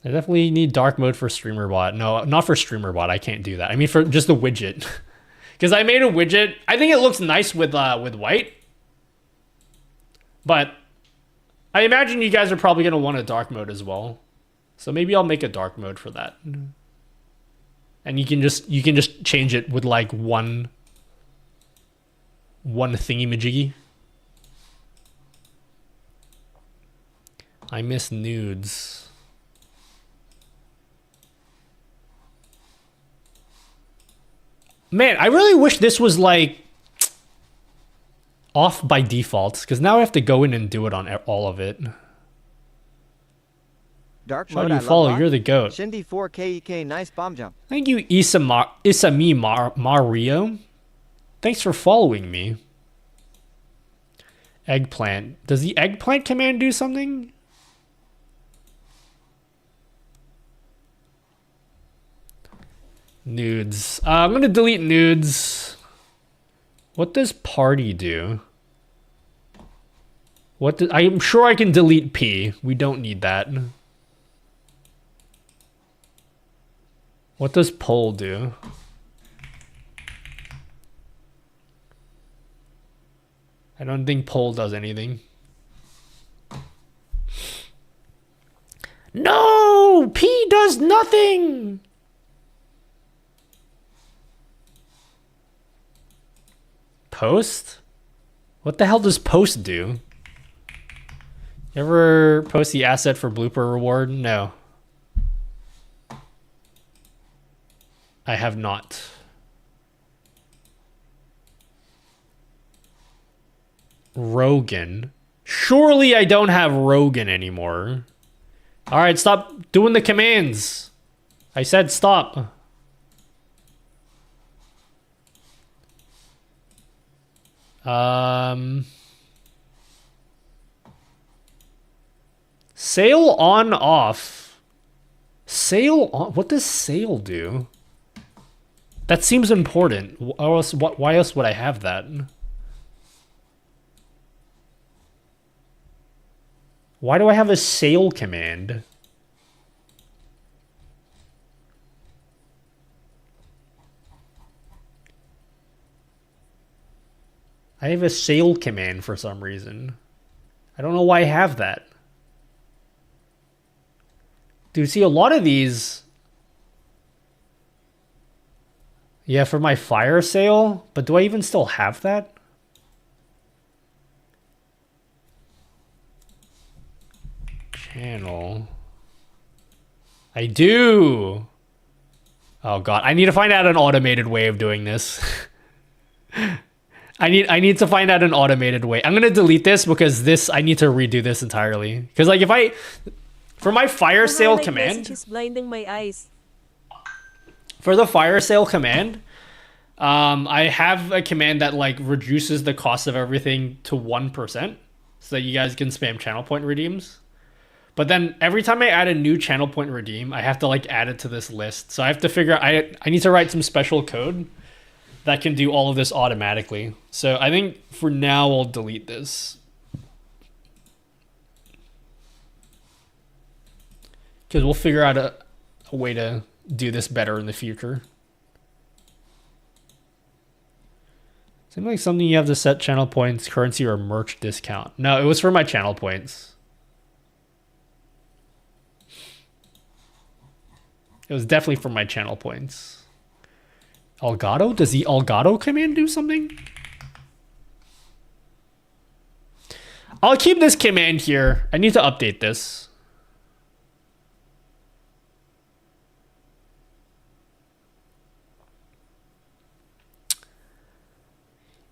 I definitely need dark mode for StreamerBot. No, not for StreamerBot. I can't do that. I mean, for just the widget. Because I made a widget. I think it looks nice with white. But I imagine you guys are probably going to want a dark mode as well. So maybe I'll make a dark mode for that. And you can just change it with like one thingy-majiggy. I miss nudes. Man, I really wish this was like off by default, because now I have to go in and do it on all of it. Dark How mode, do you I follow? love You're the goat. Shindy 4KEK, nice bomb jump. Thank you, Isami Mario. Thanks for following me. Eggplant. Does the eggplant command do something? Nudes. I'm going to delete nudes. What does party do? I'm sure I can delete P. We don't need that. What does poll do? I don't think poll does anything. No! P does nothing! Post? What the hell does post do? You ever post the asset for blooper reward? No. I have not. Rogan. Surely I don't have Rogan anymore. Alright, stop doing the commands. I said stop. Sail on off. Sail on. What does sail do? That seems important. Why else would I have that? Why do I have a sail command? I have a sail command for some reason. I don't know why I have that. Dude, see, a lot of these... Yeah, for my fire sail, but do I even still have that? Channel. I do! Oh god, I need to find out an automated way of doing this. I need to find out an automated way. I'm gonna delete this because I need to redo this entirely. Because like for my fire sale command, is blinding my eyes. for the fire sale command, I have a command that like reduces the cost of everything to 1%, so that you guys can spam channel point redeems. But then every time I add a new channel point redeem, I have to like add it to this list. So I have to figure I need to write some special code that can do all of this automatically. So I think for now I'll delete this. Because we'll figure out a way to do this better in the future. Seems like something you have to set channel points, currency, or merch discount. No, it was for my channel points. It was definitely for my channel points. Elgato? Does the Elgato command do something? I'll keep this command here. I need to update this.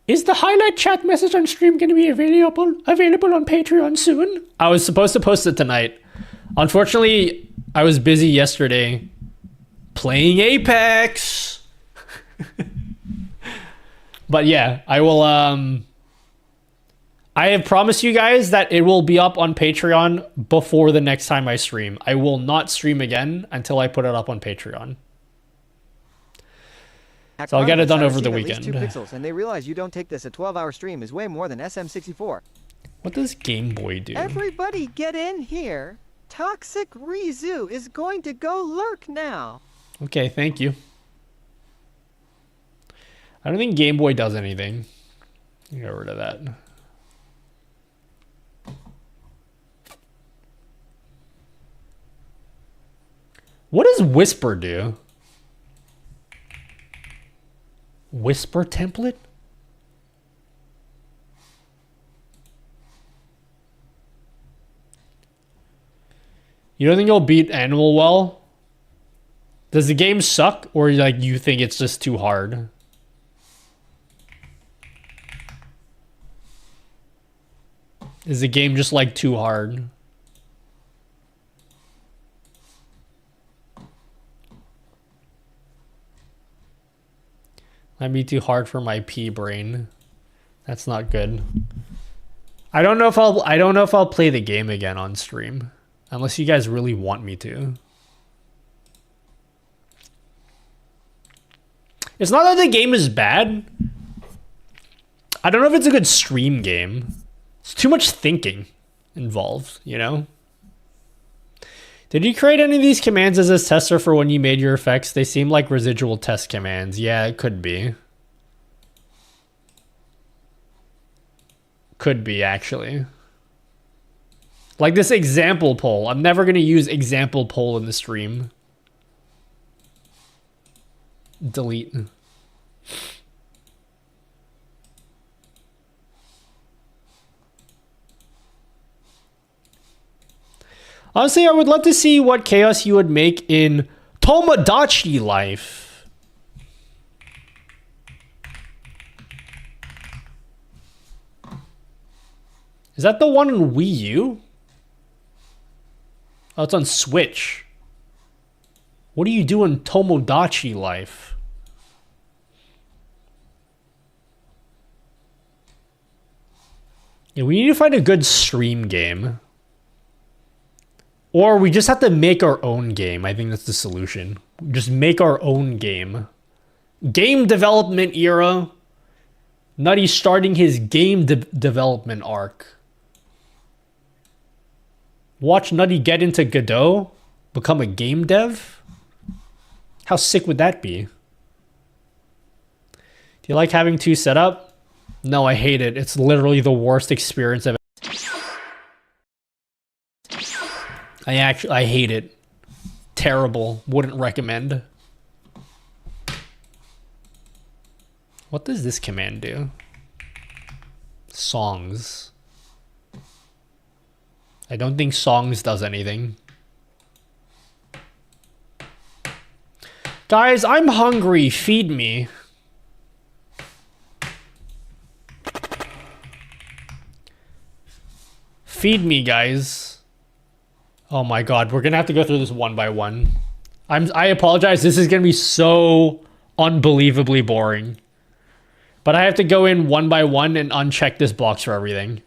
Is the highlight chat message on stream going to be available on Patreon soon? I was supposed to post it tonight. Unfortunately, I was busy yesterday playing Apex. But yeah, I will I have promised you guys that it will be up on Patreon before the next time I stream. I will not stream again until I put it up on Patreon. So I'll get it done over the weekend. 2 pixels, and they realize you don't take this a 12-hour stream is way more than SM64. What does Game Boy do? Everybody get in here. Toxic Rizu is going to go lurk now. Okay, thank you. I don't think Game Boy does anything. Get rid of that. What does whisper do? Whisper template? You don't think you'll beat Animal well? Does the game suck, or like you think it's just too hard? Is the game just like too hard? Might be too hard for my pea brain. That's not good. I don't know if I'll play the game again on stream, unless you guys really want me to. It's not that the game is bad. I don't know if it's a good stream game. It's too much thinking involved, you know? Did you create any of these commands as a tester for when you made your effects? They seem like residual test commands. Yeah, it could be. Could be, actually. Like this example poll. I'm never going to use example poll in the stream. Delete. Honestly, I would love to see what chaos you would make in Tomodachi Life. Is that the one in Wii U? Oh, it's on Switch. What do you do in Tomodachi Life? Yeah, we need to find a good stream game. Or we just have to make our own game. I think that's the solution. Just make our own game. Game development era. Nutty starting his game development arc. Watch Nutty get into Godot. Become a game dev. How sick would that be? Do you like having two set up? No, I hate it. It's literally the worst experience I've I hate it. Terrible. Wouldn't recommend. What does this command do? Songs. I don't think songs does anything. Guys, I'm hungry. Feed me. Feed me, guys. Oh my god, we're gonna have to go through this one by one. I apologize, this is gonna be so unbelievably boring. But I have to go in one by one and uncheck this box for everything.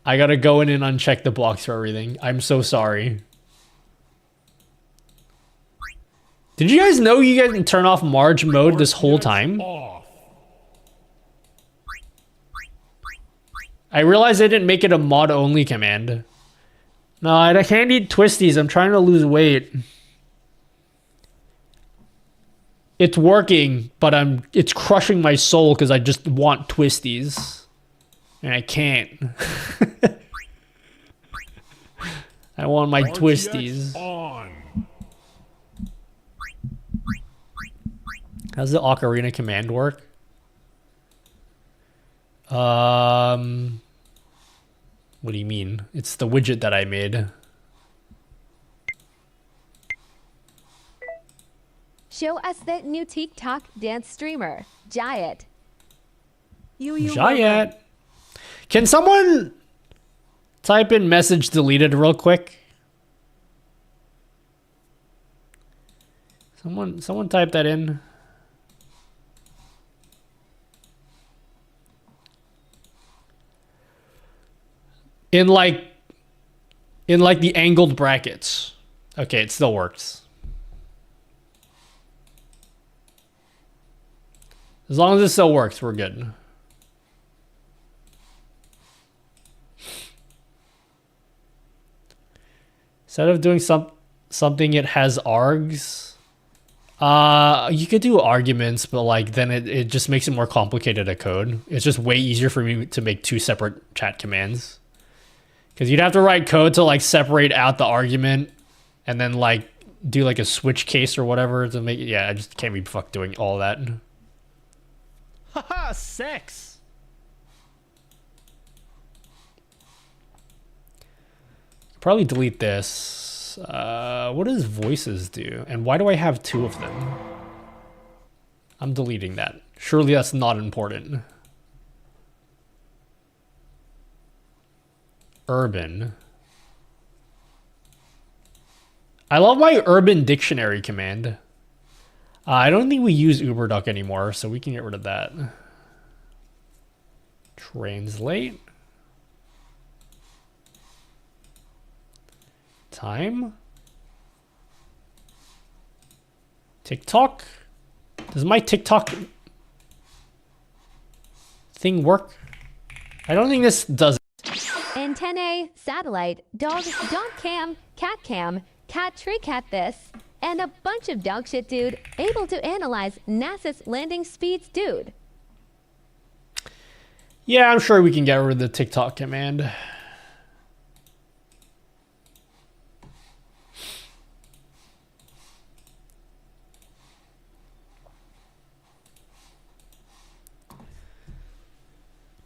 I gotta go in and uncheck the box for everything. I'm so sorry. Did you guys know you guys can turn off Marge mode this whole time? I realized I didn't make it a mod-only command. No, I can't eat twisties. I'm trying to lose weight. It's working, but it's crushing my soul because I just want twisties. And I can't. I want my twisties. How's the Ocarina command work? What do you mean? It's the widget that I made. Show us that new TikTok dance streamer, Jayet. Jayet. Can someone type in message deleted real quick? Someone type that in. In like the angled brackets. Okay, it still works. As long as it still works, we're good. Instead of doing something, it has args. You could do arguments, but like then it just makes it more complicated to code. It's just way easier for me to make two separate chat commands. Because you'd have to write code to like separate out the argument and then like do like a switch case or whatever to make it. Yeah, I just can't be fucked doing all that. Haha, sex. Probably delete this. What does voices do? And why do I have 2 of them? I'm deleting that. Surely that's not important. Urban. I love my urban dictionary command. I don't think we use UberDuck anymore, so we can get rid of that. Translate. Time. TikTok. Does my TikTok thing work? I don't think this does. Antennae, satellite, dog cam, cat tree cat this, and a bunch of dog shit dude able to analyze NASA's landing speeds dude. Yeah, I'm sure we can get rid of the TikTok command.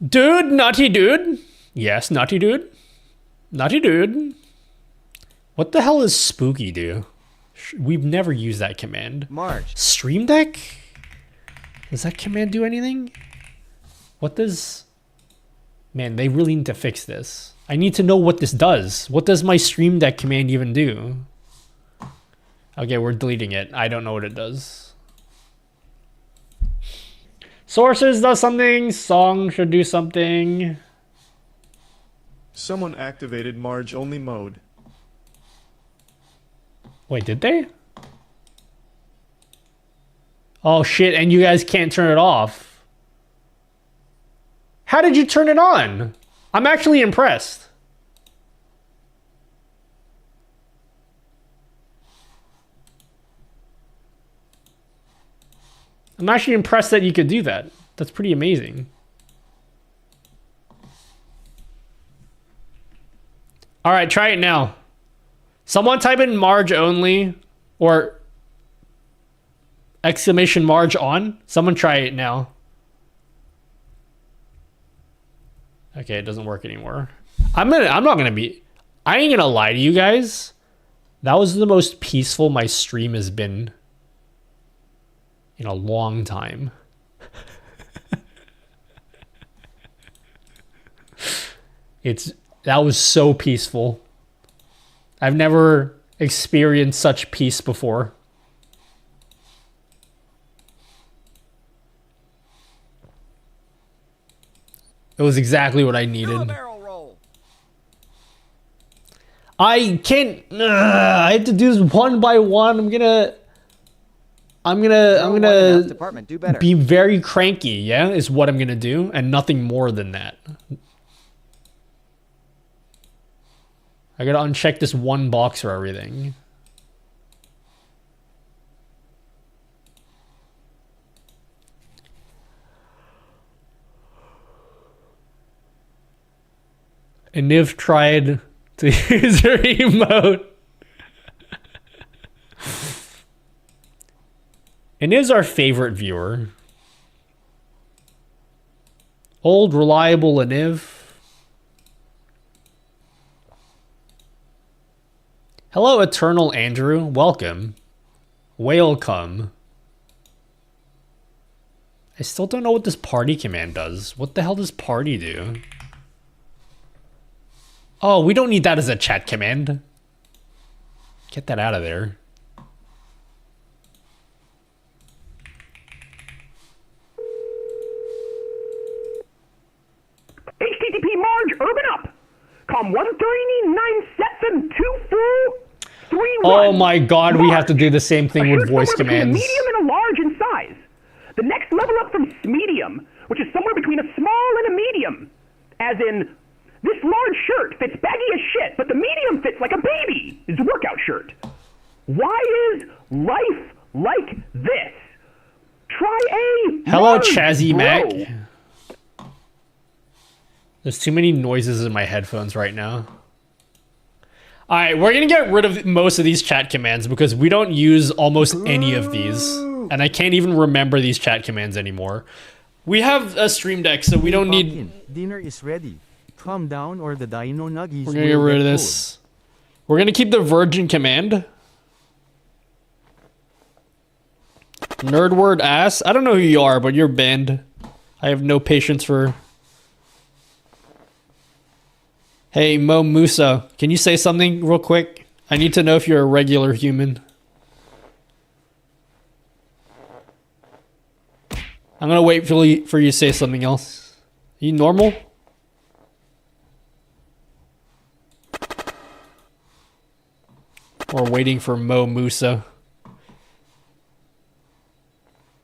Dude, naughty dude. Yes, naughty dude. Naughty dude. What the hell does spooky do? We've never used that command. Marge. Stream Deck? Does that command do anything? What does... Man, they really need to fix this. I need to know what this does. What does my Stream Deck command even do? Okay, we're deleting it. I don't know what it does. Sources does something. Song should do something. Someone activated Marge only mode. Wait, did they? Oh shit, and you guys can't turn it off. How did you turn it on? I'm actually impressed. I'm actually impressed that you could do that. That's pretty amazing. All right, try it now. Someone type in Marge only or exclamation Marge on. Someone try it now. Okay, it doesn't work anymore. I ain't gonna lie to you guys. That was the most peaceful my stream has been in a long time. That was so peaceful. I've never experienced such peace before. It was exactly what I needed. I can't. I have to do this one by one. I'm gonna Department, do better. be very cranky. Yeah, is what I'm gonna do, and nothing more than that. I gotta uncheck this one box for everything. And Niv tried to use her emote. And Niv's our favorite viewer. Old, reliable Niv. Hello, Eternal Andrew. Welcome. Welcome. I still don't know what this party command does. What the hell does party do? Oh, we don't need that as a chat command. Get that out of there. HTTP Marge, urban up. Com 139.72431. Oh my god, we have to do the same thing with voice commands. Medium and a large in size. The next level up from medium, which is somewhere between a small and a medium. As in, this large shirt fits baggy as shit, but the medium fits like a baby. It's a workout shirt. Why is life like this? Try a Hello, Marge, Chazzy bro. Mac. There's too many noises in my headphones right now. All right, we're gonna get rid of most of these chat commands because we don't use almost any of these, and I can't even remember these chat commands anymore. We have a stream deck, so we don't need. Dinner is ready. Calm down, or the dino nuggies. We're gonna get rid of this. We're gonna keep the virgin command. Nerd word ass. I don't know who you are, but you're banned. I have no patience for. Hey, Mo Musa, can you say something real quick? I need to know if you're a regular human. I'm gonna wait for you to say something else. Are you normal? Or waiting for Mo Musa.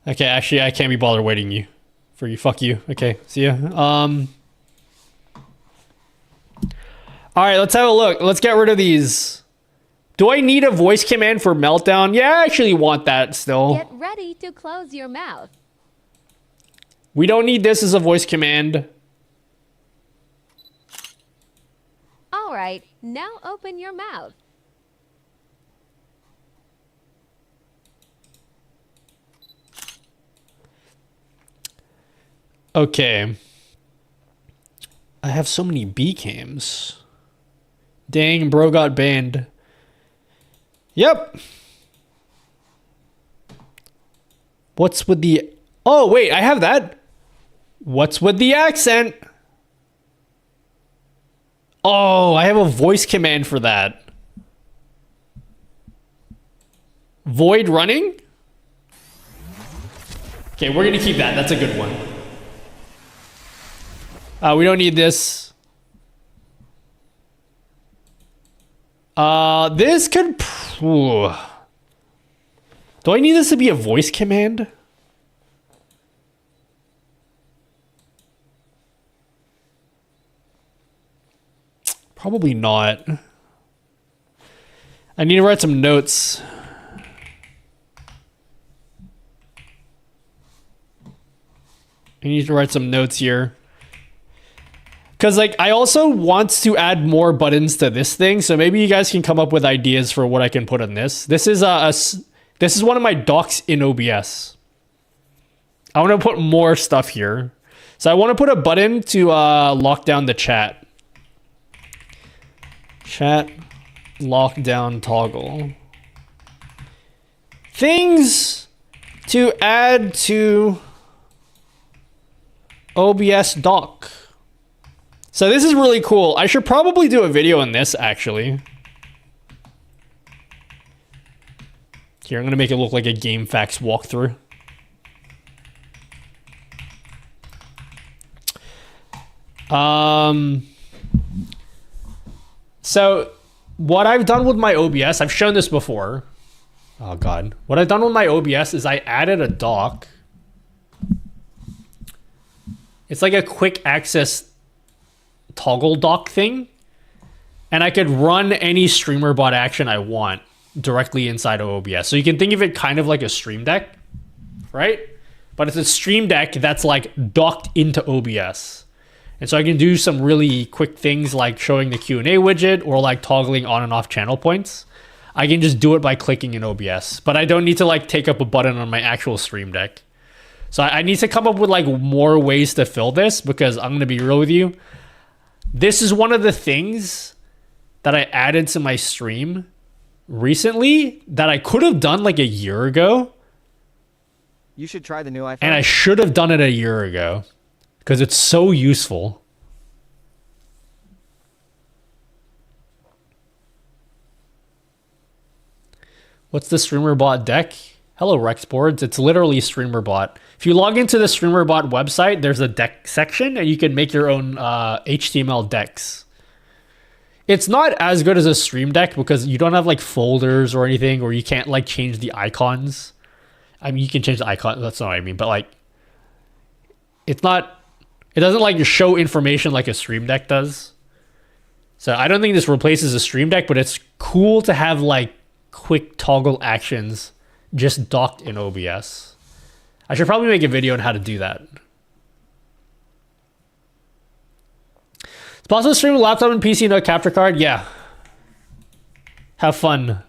Okay, actually, I can't be bothered waiting you. For you. Fuck you. Okay, see ya. Alright, let's have a look. Let's get rid of these. Do I need a voice command for Meltdown? Yeah, I actually want that still. Get ready to close your mouth. We don't need this as a voice command. Alright, now open your mouth. Okay. I have so many B cams. Dang, bro got banned. Yep. What's with the... Oh, wait, I have that. What's with the accent? Oh, I have a voice command for that. Void running? Okay, we're gonna keep that. That's a good one. We don't need this. This could... Ooh. Do I need this to be a voice command? Probably not. I need to write some notes. I need to write some notes here. Because, like, I also want to add more buttons to this thing, so maybe you guys can come up with ideas for what I can put on this. This is this is one of my docs in OBS. I want to put more stuff here. So I want to put a button to lock down the chat. Chat lockdown toggle. Things to add to OBS doc. So this is really cool. I should probably do a video on this, actually. Here, I'm going to make it look like a GameFAQs walkthrough. So what I've done with my OBS, I've shown this before. Oh, God. What I've done with my OBS is I added a dock. It's like a quick access toggle dock thing, and I could run any streamer bot action I want directly inside of OBS. So you can think of it kind of like a stream deck, right? But it's a stream deck that's like docked into OBS. And so I can do some really quick things like showing the Q&A widget or like toggling on and off channel points. I can just do it by clicking in OBS, but I don't need to like take up a button on my actual stream deck. So I need to come up with like more ways to fill this, because I'm going to be real with you. This is one of the things that I added to my stream recently that I could have done like a year ago. You should try the new iPhone. And I should have done it a year ago because it's so useful. What's the StreamerBot deck? Hello, Rexboards. It's literally StreamerBot. If you log into the StreamerBot website, there's a deck section, and you can make your own HTML decks. It's not as good as a Stream Deck because you don't have like folders or anything, or you can't like change the icons. I mean, you can change the icon. That's not what I mean, but like, it's not. It doesn't like show information like a Stream Deck does. So I don't think this replaces a Stream Deck, but it's cool to have like quick toggle actions just docked in OBS. I should probably make a video on how to do that. It's possible to stream a laptop and PC, no capture card? Yeah. Have fun.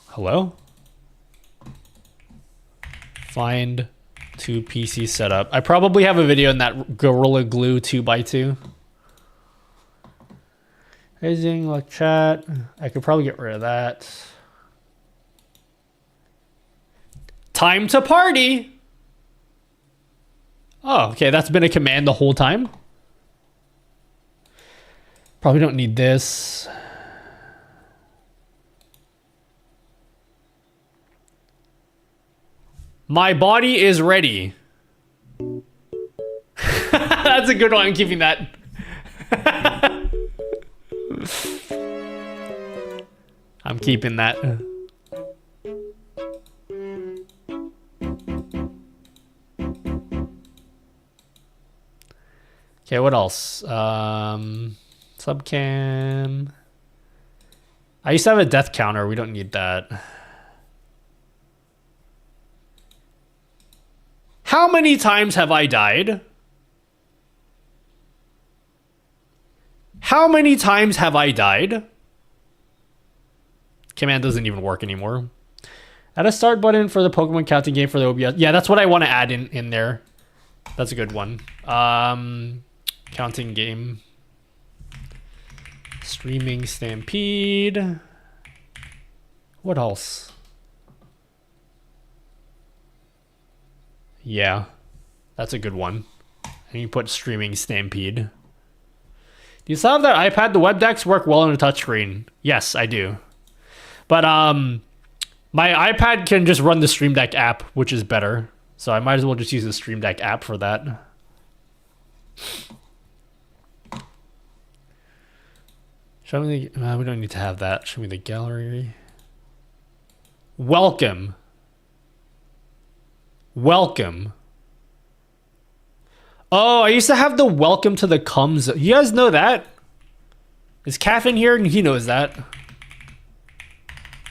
Hello? Find 2 PC setup. I probably have a video in that Gorilla Glue 2x2. Raising like chat. I could probably get rid of that. Time to party. Oh, okay. That's been a command the whole time. Probably don't need this. My body is ready. That's a good one. I'm keeping that. I'm keeping that. Okay, what else? Subcam. I used to have a death counter. We don't need that. How many times have I died? How many times have I died? Command doesn't even work anymore. Add a start button for the Pokemon counting game for the OBS. Yeah, that's what I want to add in there. That's a good one. Counting game. Streaming Stampede. What else? Yeah, that's a good one. And you put Streaming Stampede. Do you still have that iPad? The web decks work well on a touchscreen. Yes, I do. But my iPad can just run the Stream Deck app, which is better. So I might as well just use the Stream Deck app for that. Show me the... we don't need to have that. Show me the gallery. Welcome. Welcome. Oh, I used to have the welcome to the comes. You guys know that? Is Calf in here? He knows that.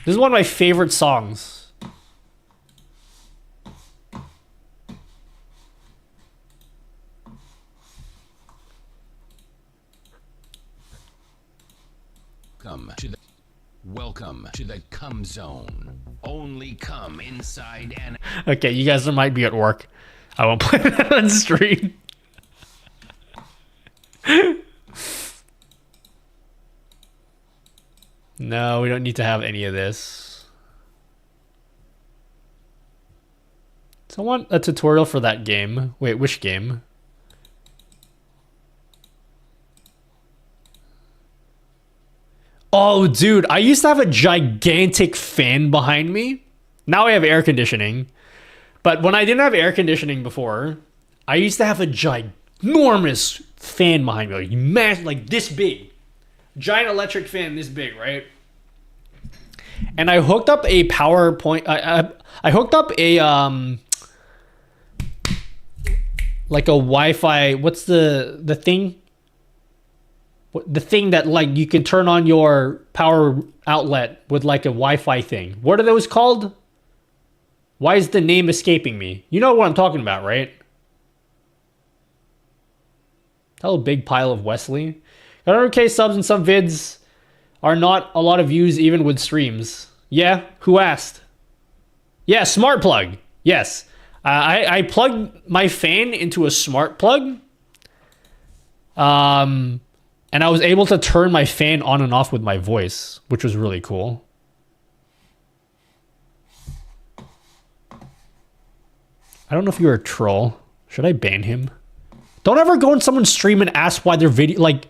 This is one of my favorite songs. Welcome to the cum zone. Only come inside and... Okay, you guys might be at work. I won't play that on stream. No, we don't need to have any of this. So I want a tutorial for that game. Wait, which game? Oh, dude, I used to have a gigantic fan behind me. Now I have air conditioning. But when I didn't have air conditioning before, I used to have a ginormous fan behind me. Like, like this big. Giant electric fan this big, right? And I hooked up a PowerPoint. I hooked up a like a Wi-Fi. What's the thing? The thing that like you can turn on your power outlet with like a Wi-Fi thing. What are those called? Why is the name escaping me? You know what I'm talking about, right? That little big pile of Wesley. 100k subs and some vids are not a lot of views even with streams. Yeah, who asked? Yeah, smart plug. Yes. I plugged my fan into a smart plug. And I was able to turn my fan on and off with my voice, which was really cool. I don't know if you're a troll. Should I ban him? Don't ever go in someone's stream and ask why their video... Like,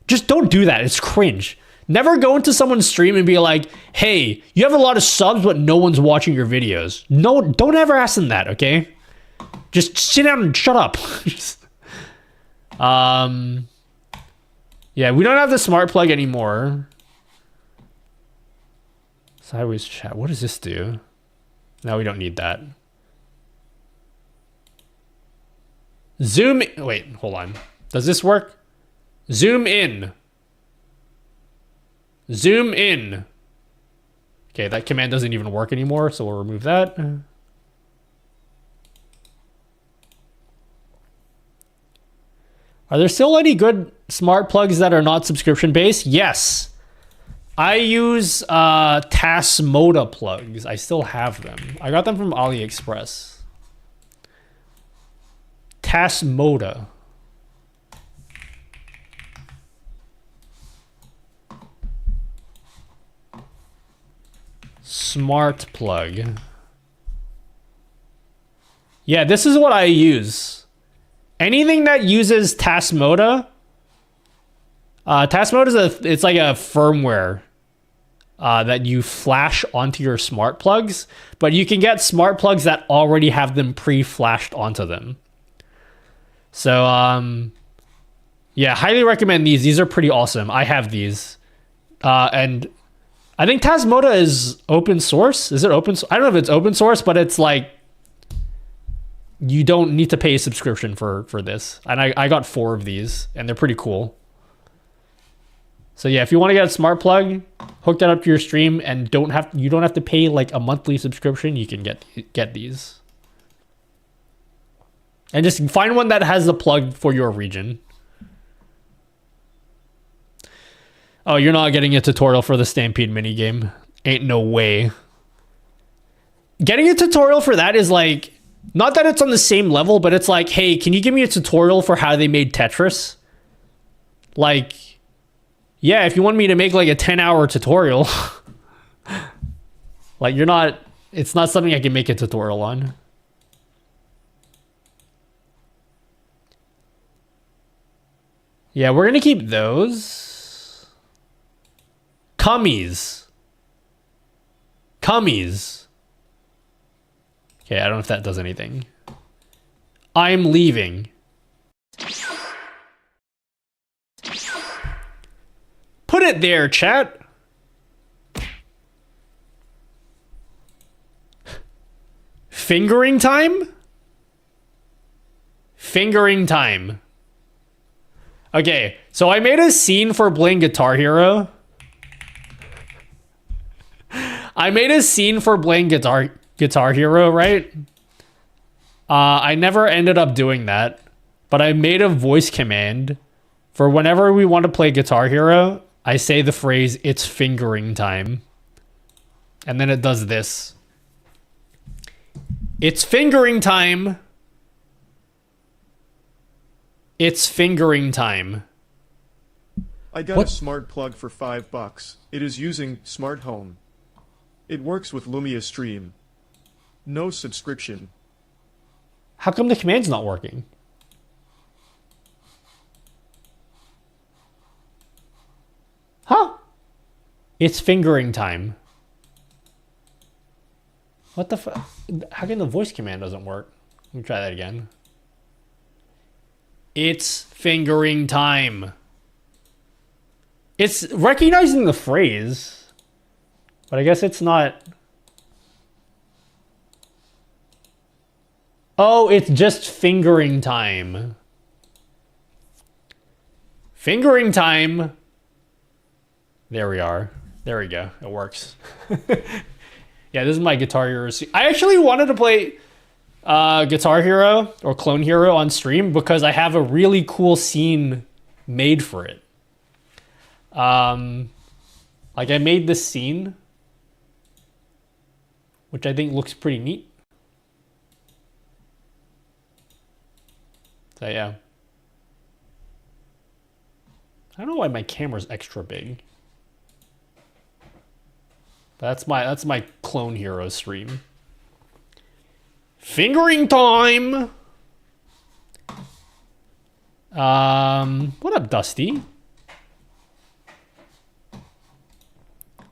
just don't do that. It's cringe. Never go into someone's stream and be like, hey, you have a lot of subs, but no one's watching your videos. No, don't ever ask them that, okay? Just sit down and shut up. Yeah, we don't have the smart plug anymore. Sideways chat. What does this do? No, we don't need that. Zoom. Wait, hold on. Does this work? Zoom in. Zoom in. Okay, that command doesn't even work anymore, so we'll remove that. Are there still any good smart plugs that are not subscription based? Yes. I use Tasmoda plugs. I still have them. I got them from AliExpress. Tasmoda. Smart plug. Yeah, this is what I use. Anything that uses Tasmoda. Tasmoda it's like a firmware that you flash onto your smart plugs, but you can get smart plugs that already have them pre-flashed onto them. So yeah, highly recommend these. These are pretty awesome. I have these. And I think Tasmoda is open source. Is it open? I don't know if it's open source, but it's like you don't need to pay a subscription for this. And I got 4 of these, and they're pretty cool. So yeah, if you want to get a smart plug, hook that up to your stream, and you don't have to pay like a monthly subscription. You can get these, and just find one that has the plug for your region. Oh, you're not getting a tutorial for the Stampede minigame? Ain't no way. Getting a tutorial for that is like, not that it's on the same level, but it's like, hey, can you give me a tutorial for how they made Tetris? Like, yeah, if you want me to make like a 10-hour tutorial, like it's not something I can make a tutorial on. Yeah, we're gonna keep those. Cummies. Okay, I don't know if that does anything. I'm leaving. Put it there, chat. Fingering time? Fingering time. Okay, so I made a scene for playing Guitar Hero. Guitar Hero, right? I never ended up doing that, but I made a voice command for whenever we want to play Guitar Hero. I say the phrase, "It's fingering time," and then it does this. It's fingering time. It's fingering time. I got a smart plug for $5. It is using Smart Home. It works with Lumia Stream. No subscription. How come the command's not working? Huh? It's fingering time. What the fuck? How come the voice command doesn't work? Let me try that again. It's fingering time. It's recognizing the phrase, but I guess it's not. Oh, it's just fingering time. Fingering time. There we are. There we go. It works. Yeah, this is my Guitar Hero. I actually wanted to play Guitar Hero or Clone Hero on stream because I have a really cool scene made for it. Like I made this scene, which I think looks pretty neat. So yeah. I don't know why my camera's extra big. That's my Clone Hero stream. Fingering time. What up, Dusty?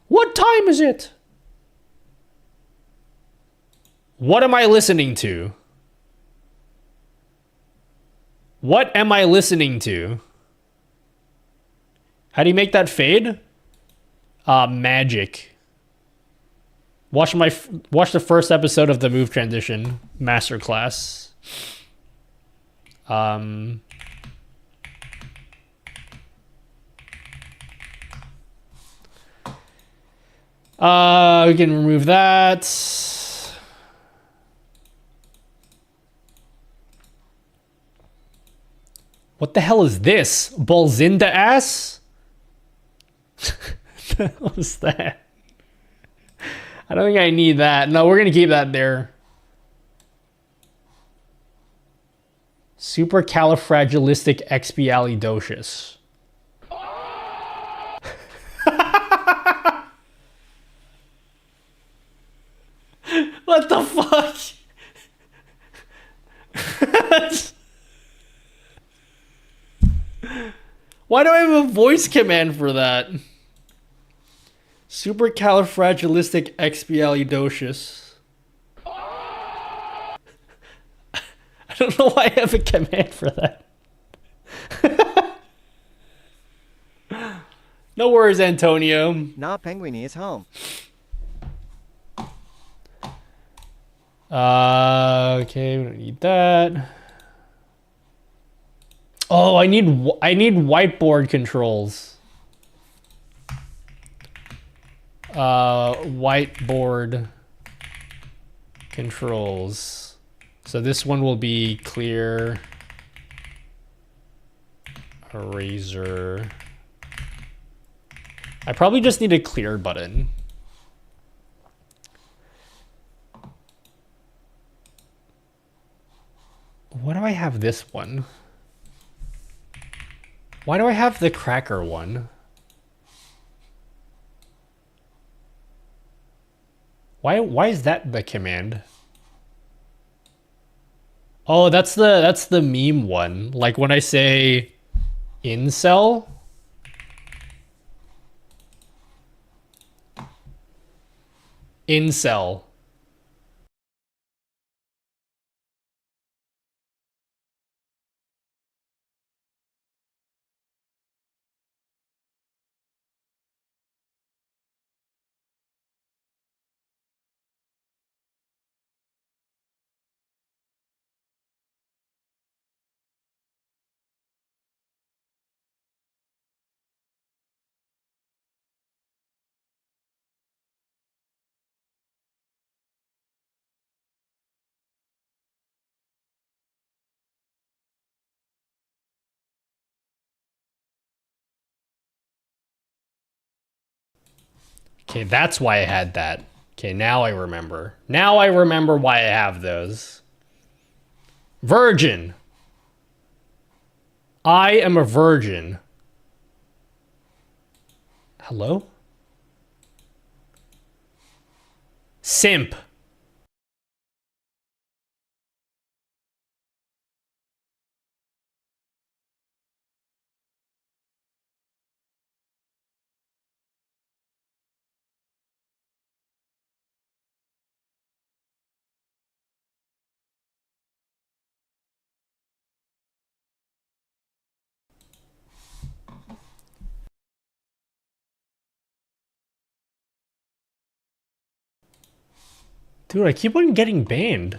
What time is it? What am I listening to? What am I listening to? How do you make that fade? Magic. Watch the first episode of the Move Transition Masterclass. We can remove that. What the hell is this? Balzinda ass? What was that? I don't think I need that. No, we're gonna keep that there. Supercalifragilisticexpialidocious. What the fuck? Why do I have a voice command for that? Supercalifragilisticexpialidocious. I don't know why I have a command for that. No worries, Antonio. Nah, Penguiny is home. Okay, we don't need that. Oh, I need whiteboard controls. Whiteboard controls. So this one will be clear, eraser. I probably just need a clear button. Why do I have this one? Why do I have the cracker one? Why is that the command? Oh, that's the meme one. Like when I say incel. Incel. Okay, that's why I had that. Okay, now I remember. Now I remember why I have those. Virgin. I am a virgin. Hello? Simp. Dude, I keep on getting banned.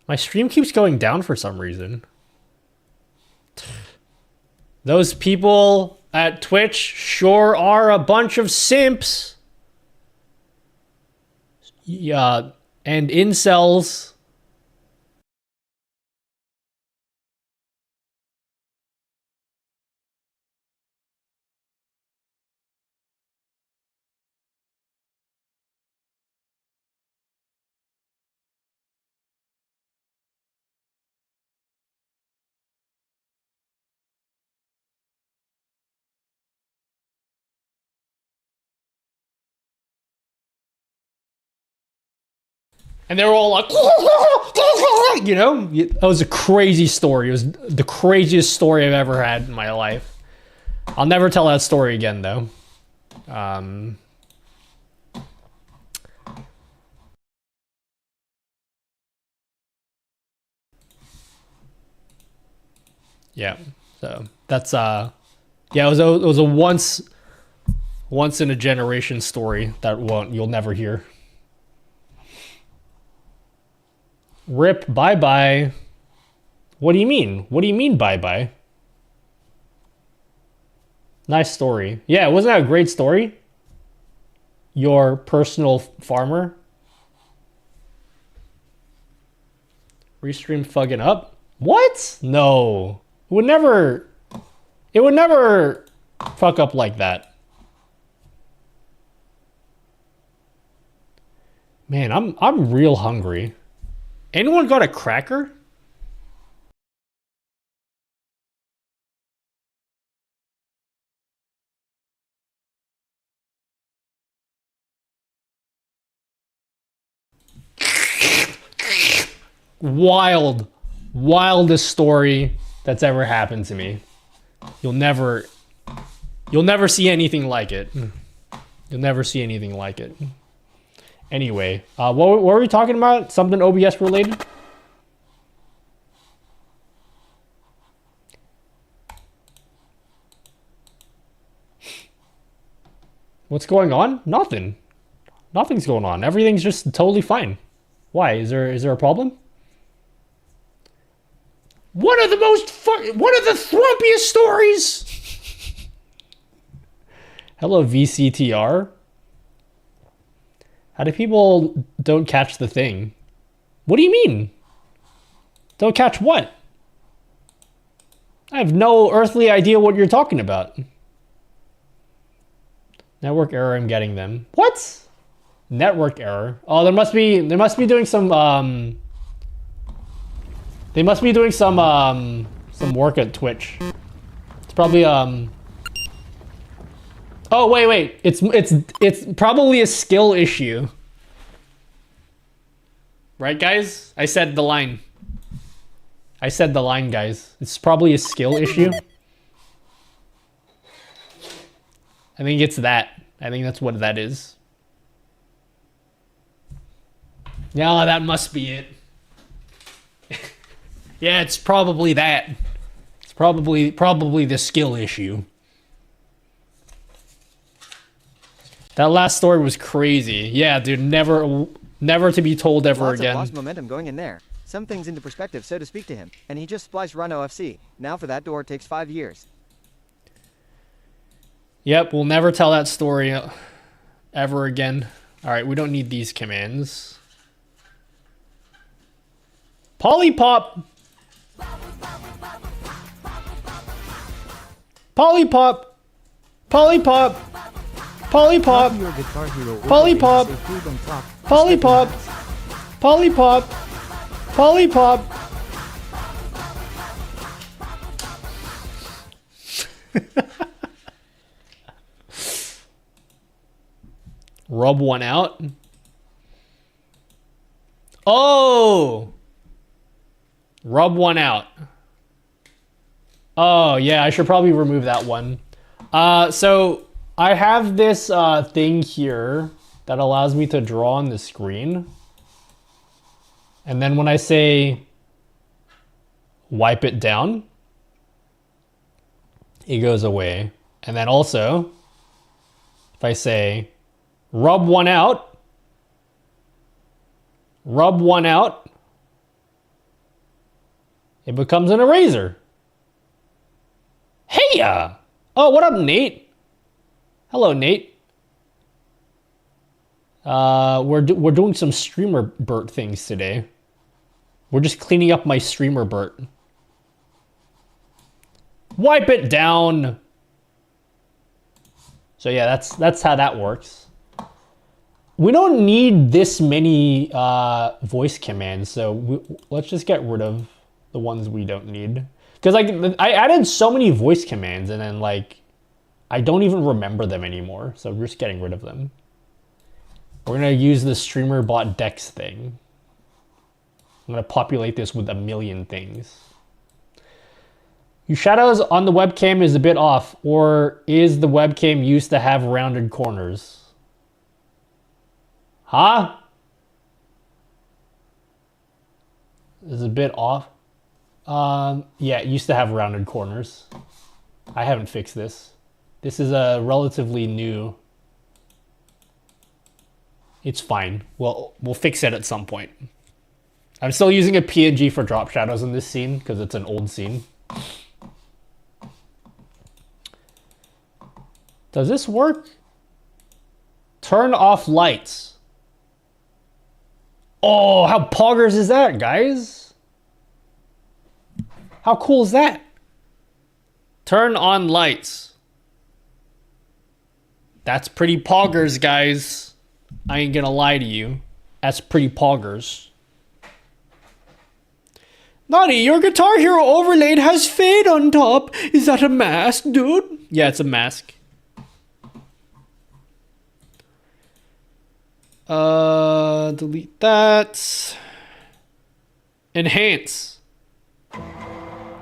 My stream keeps going down for some reason. Those people at Twitch sure are a bunch of simps. Yeah, and incels. And they were all like, you know, that was a crazy story. It was the craziest story I've ever had in my life. I'll never tell that story again, though. Yeah, so that's yeah, it was a once in a generation story that you'll never hear. Rip, bye-bye. What do you mean? What do you mean bye-bye? Nice story. Yeah, wasn't that a great story? Your personal farmer? Restream fucking up? What? No. would never, it would never fuck up like that. Man, I'm real hungry. Anyone got a cracker? Wildest story that's ever happened to me. You'll never see anything like it. You'll never see anything like it. Anyway, what were we talking about? Something OBS related? What's going on? Nothing. Nothing's going on. Everything's just totally fine. Why? Is there a problem? One of the thrumpiest stories. Hello, VCTR. How do people don't catch the thing? What do you mean? Don't catch what? I have no earthly idea what you're talking about. Network error, I'm getting them. What? Network error. Oh, they must be doing some some work at Twitch. It's probably oh, wait. It's probably a skill issue. Right, guys? I said the line. Guys. It's probably a skill issue. I think it's that. I think that's what that is. Yeah, that must be it. Yeah, it's probably that. It's probably the skill issue. That last story was crazy. Yeah, dude, never to be told ever Lots again. of lost momentum going in there. Some things into perspective, so to speak to him. And he just spliced Run OFC. Now for that door it takes 5 years. Yep, we'll never tell that story ever again. Alright, we don't need these commands. Polypop! Polypop! Polypop! Polypop! Polypop! Polypop! Polypop! Polypop! Rub one out. Oh! Rub one out. Oh, yeah, I should probably remove that one. So I have this thing here that allows me to draw on the screen. And then when I say wipe it down, it goes away. And then also, if I say rub one out, it becomes an eraser. Hey-ya! Oh, what up, Nate? Hello, Nate. We're doing some streamer Bert things today. We're just cleaning up my streamer Bert. Wipe it down. So yeah, that's how that works. We don't need this many voice commands, so let's just get rid of the ones we don't need. Because like I added so many voice commands and then like I don't even remember them anymore, so we're just getting rid of them. We're gonna use the streamer bot dex thing. I'm gonna populate this with a million things. Your shadows on the webcam is a bit off, or is the webcam used to have rounded corners? Huh? Is a bit off? Yeah, it used to have rounded corners. I haven't fixed this. This is a relatively new. It's fine. We'll fix it at some point. I'm still using a PNG for drop shadows in this scene because it's an old scene. Does this work? Turn off lights. Oh, how poggers is that, guys? How cool is that? Turn on lights. That's pretty poggers, guys. I ain't gonna lie to you. That's pretty poggers. Naughty, your Guitar Hero overlaid has fade on top. Is that a mask, dude? Yeah, it's a mask. Delete that. Enhance.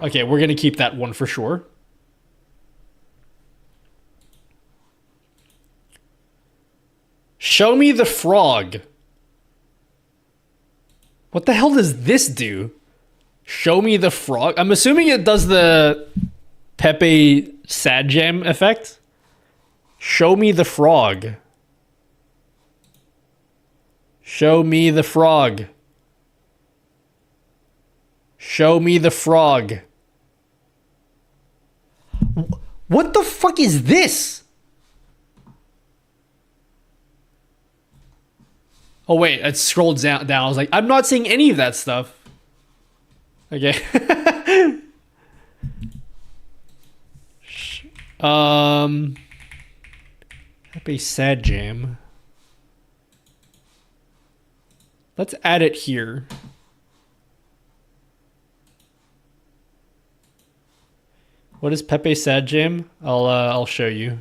Okay, we're gonna keep that one for sure. Show me the frog. What the hell does this do? Show me the frog. I'm assuming it does the Pepe Sad Jam effect. Show me the frog. Show me the frog. Show me the frog. What the fuck is this? Oh wait, it scrolled down. I was like, I'm not seeing any of that stuff. Okay. Happy Sad Jam. Let's add it here. What is Pepe Sad Jam? I'll show you.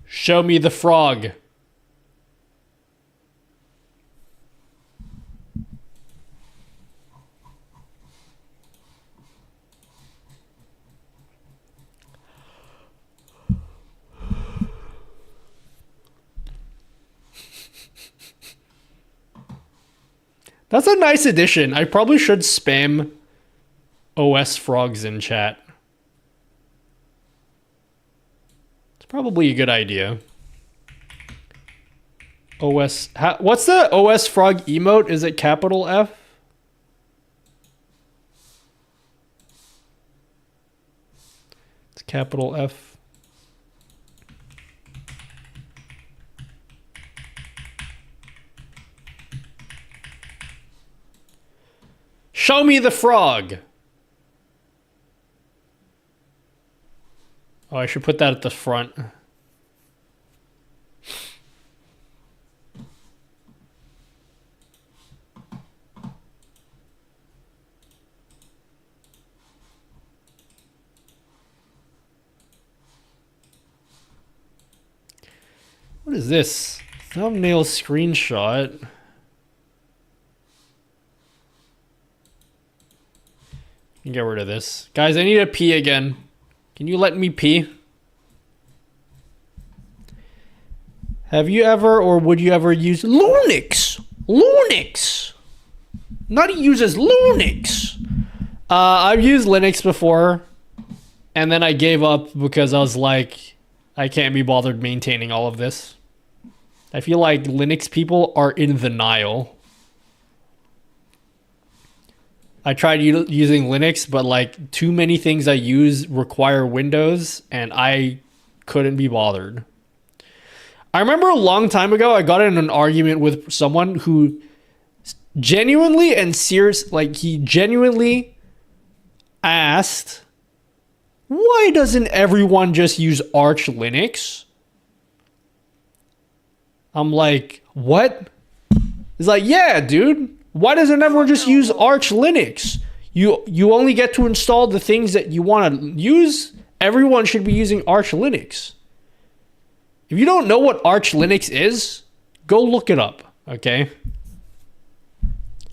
Show me the frog. That's a nice addition. I probably should spam OS frogs in chat. It's probably a good idea. OS... what's the OS frog emote? Is it capital F? It's capital F. Show me the frog. Oh, I should put that at the front. What is this? Thumbnail screenshot. Get rid of this. Guys, I need to pee again. Can you let me pee? Have you ever or would you ever use Lunix? Lunix! Nutty uses Lunix! I've used Linux before, and then I gave up because I was like, I can't be bothered maintaining all of this. I feel like Linux people are in denial. I tried using Linux, but like too many things I use require Windows, and I couldn't be bothered. I remember a long time ago, I got in an argument with someone who genuinely and he genuinely asked, why doesn't everyone just use Arch Linux? I'm like, what? He's like, yeah, dude. Why doesn't everyone just use Arch Linux? You only get to install the things that you want to use. Everyone should be using Arch Linux. If you don't know what Arch Linux is, go look it up, okay?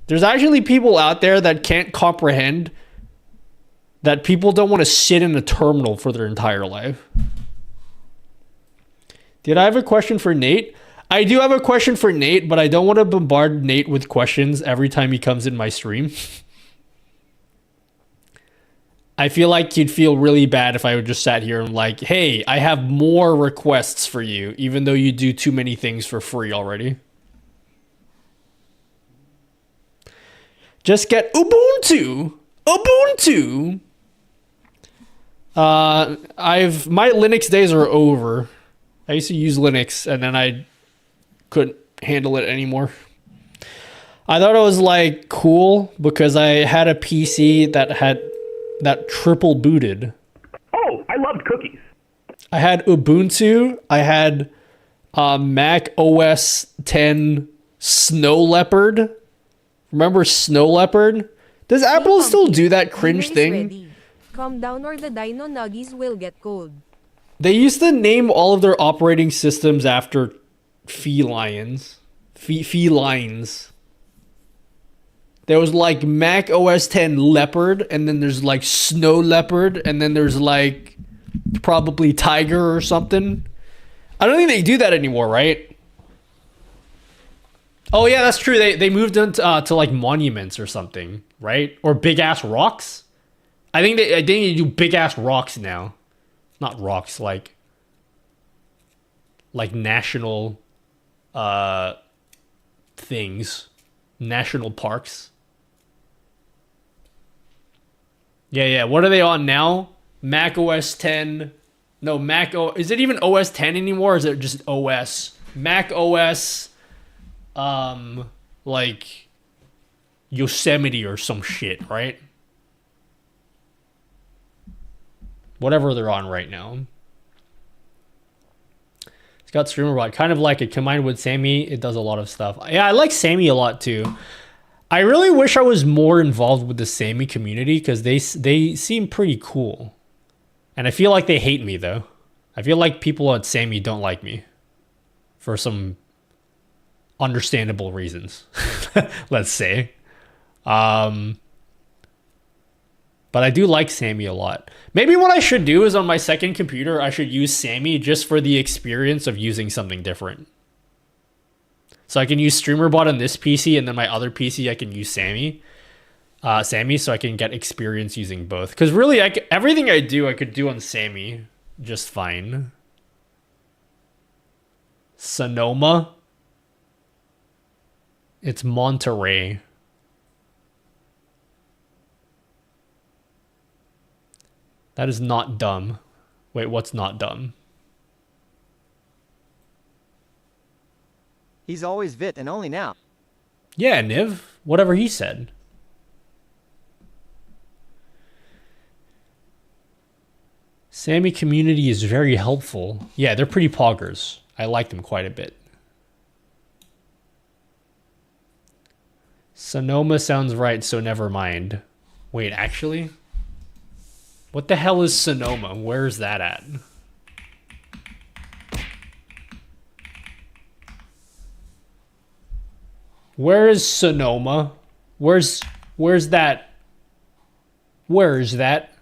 There's actually people out there that can't comprehend that people don't want to sit in a terminal for their entire life. Did I have a question for Nate? I do have a question for Nate, but I don't want to bombard Nate with questions every time he comes in my stream. I feel like you'd feel really bad if I would just sat here and like, hey, I have more requests for you, even though you do too many things for free already. Just get Ubuntu. Ubuntu. My Linux days are over. I used to use Linux and then I couldn't handle it anymore. I thought it was like cool because I had a PC that triple booted. Oh, I loved cookies. I had Ubuntu. I had Mac OS 10 Snow Leopard. Remember Snow Leopard? Does Apple still do that cringe thing? Ready. Calm down or the dino nuggies will get cold. They used to name all of their operating systems after felines. Felines. There was like Mac OS 10 Leopard, and then there's like Snow Leopard, and then there's like probably Tiger or something. I don't think they do that anymore, right? Oh yeah, that's true. They moved into to like monuments or something, right? Or big ass rocks. I think they do big ass rocks now, not rocks like national things, national parks. Yeah. What are they on now? Mac OS 10. No, is it even OS 10 anymore? Or is it just OS? Mac OS, like Yosemite or some shit, right? Whatever they're on right now. It's got StreamerBot, kind of like it combined with Sammy. It does a lot of stuff. Yeah, I like Sammy a lot too. I really wish I was more involved with the Sammy community because they seem pretty cool. And I feel like they hate me though. I feel like people at Sammy don't like me for some understandable reasons. Let's say. But I do like Sammy a lot. Maybe what I should do is on my second computer, I should use Sammy just for the experience of using something different. So I can use StreamerBot on this PC, and then my other PC I can use Sammy, so I can get experience using both. Because really, everything I do, I could do on Sammy just fine. Sonoma. It's Monterey. That is not dumb. Wait, what's not dumb? He's always Vit and only now. Yeah, Niv. Whatever he said. Sammy community is very helpful. Yeah, they're pretty poggers. I like them quite a bit. Sonoma sounds right, so never mind. Wait, actually? What the hell is Sonoma? Where's that at? Where is Sonoma? Where's that? Where is that?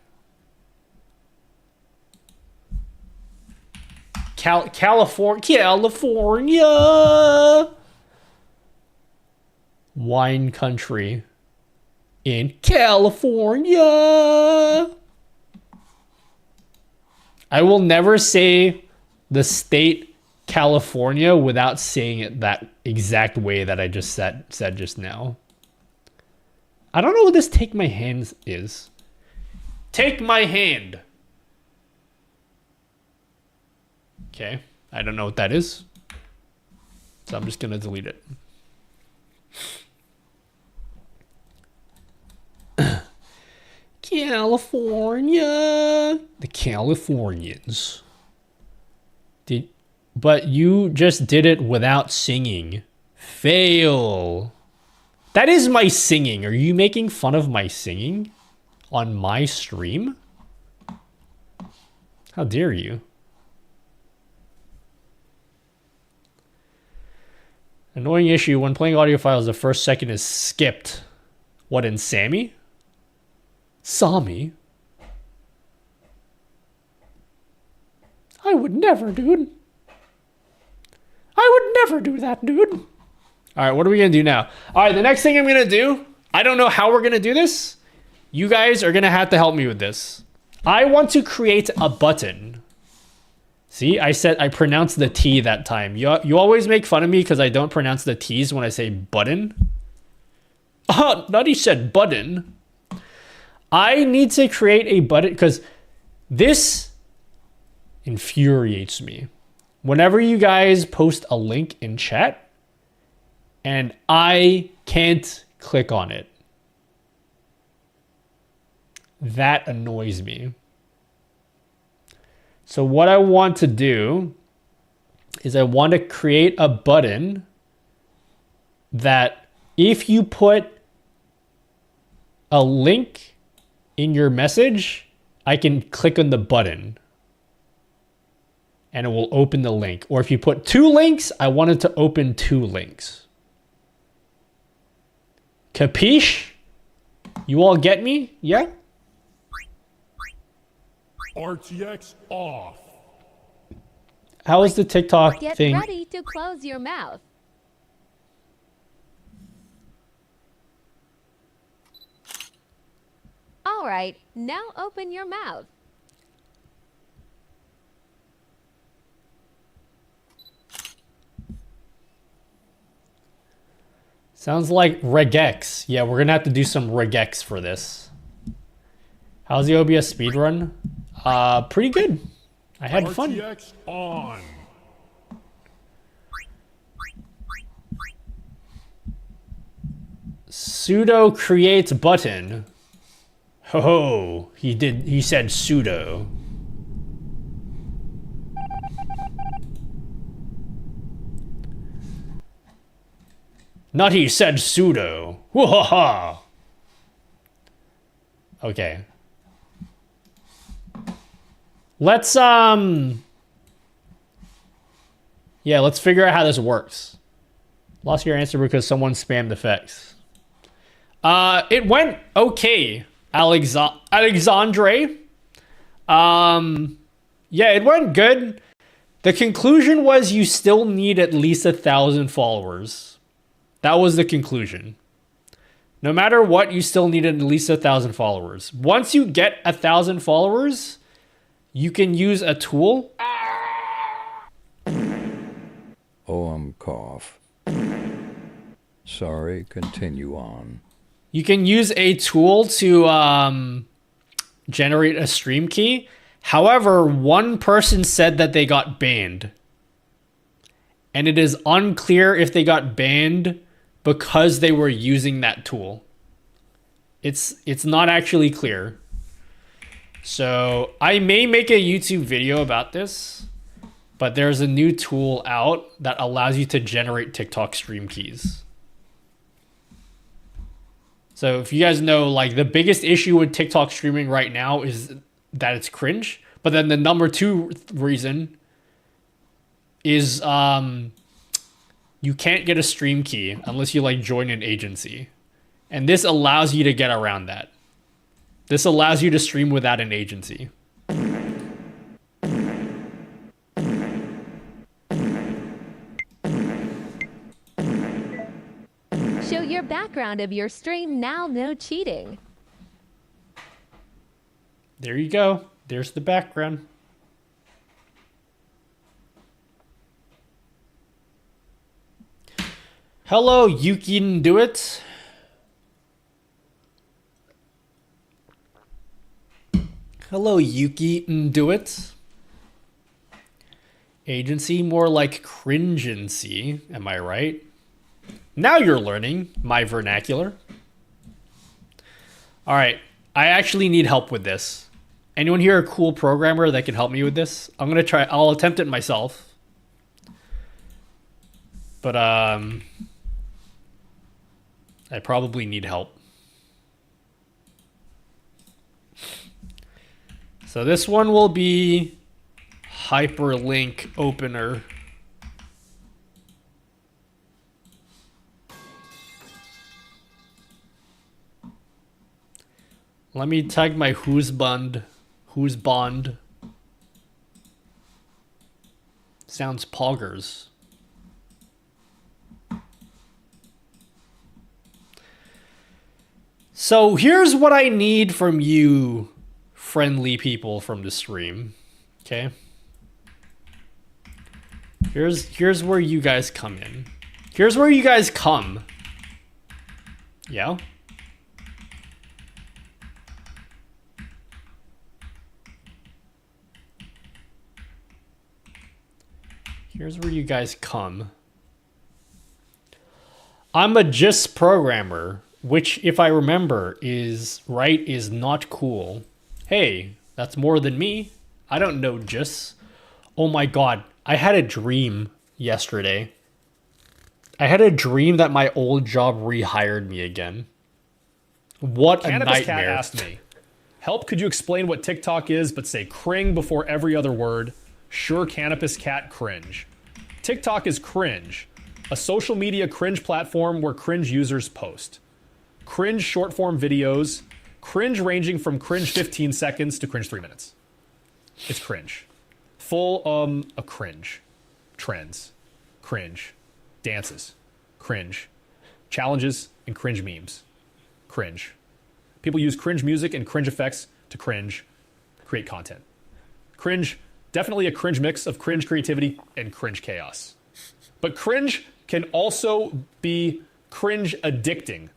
California. Wine country in California. I will never say the state California without saying it that exact way that I just said just now. I don't know what this take my hand is. Take my hand. Okay, I don't know what that is. So I'm just gonna delete it. California. The Californians. But you just did it without singing. Fail. That is my singing. Are you making fun of my singing on my stream? How dare you? Annoying issue when playing audio files, the first second is skipped. What, in Sammy? Sammy? I would never, dude. I would never do that, dude. All right, what are we going to do now? All right, the next thing I'm going to do, I don't know how we're going to do this. You guys are going to have to help me with this. I want to create a button. See, I pronounced the T that time. You always make fun of me because I don't pronounce the T's when I say button. Oh, Nutty said button. I need to create a button because this infuriates me. Whenever you guys post a link in chat, and I can't click on it. That annoys me. So what I want to do is I want to create a button that if you put a link in your message, I can click on the button and it will open the link. Or if you put 2 links, I want it to open 2 links. Capiche? You all get me? Yeah? RTX off. How is the TikTok Get thing? ready to close your mouth. All right, now open your mouth. Sounds like regex. Yeah, we're gonna have to do some regex for this. How's the OBS speedrun? Pretty good. I had fun. RTX on. Sudo creates button. Ho, he said sudo. Nutty said sudo. Wahaha. Okay. Let's yeah, let's figure out how this works. Lost your answer because someone spammed effects. It went okay, Alexandre. Yeah, it went good. The conclusion was you still need at least 1,000 followers. That was the conclusion. No matter what, you still need at least 1,000 followers. Once you get 1,000 followers, you can use a tool. Cough. Sorry, continue on. You can use a tool to generate a stream key. However, one person said that they got banned. And it is unclear if they got banned because they were using that tool. It's not actually clear. So I may make a YouTube video about this, but there's a new tool out that allows you to generate TikTok stream keys. So if you guys know, like, the biggest issue with TikTok streaming right now is that it's cringe. But then the number 2 reason is you can't get a stream key unless you like join an agency. And this allows you to get around that. This allows you to stream without an agency. Show your background of your stream now, no cheating. There you go. There's the background. Hello, you can do it. Hello, Yuki do it. Agency, more like cringency, am I right? Now you're learning my vernacular. All right, I actually need help with this. Anyone here a cool programmer that can help me with this? I'm gonna try. I'll attempt it myself. But I probably need help. So this one will be hyperlink opener. Let me tag my who's bond. Sounds poggers. So here's what I need from you, friendly people from the stream. Okay? Here's where you guys come in. Here's where you guys come. Yeah? Here's where you guys come. I'm a JIS programmer, which, if I remember, is not cool. Hey, that's more than me. I don't know JIS. Oh my god, I had a dream yesterday. I had a dream that my old job rehired me again. What a Cannabis nightmare. Cat asked me, help, could you explain what TikTok is, but say cring before every other word? Sure, Cannabis Cat cringe. TikTok is cringe, a social media cringe platform where cringe users post. Cringe short form videos, cringe ranging from cringe 15 seconds to cringe 3 minutes. It's cringe. Full of cringe. Trends. Cringe. Dances. Cringe. Challenges and cringe memes. Cringe. People use cringe music and cringe effects to cringe, create content. Cringe, definitely a cringe mix of cringe creativity and cringe chaos. But cringe can also be cringe addicting.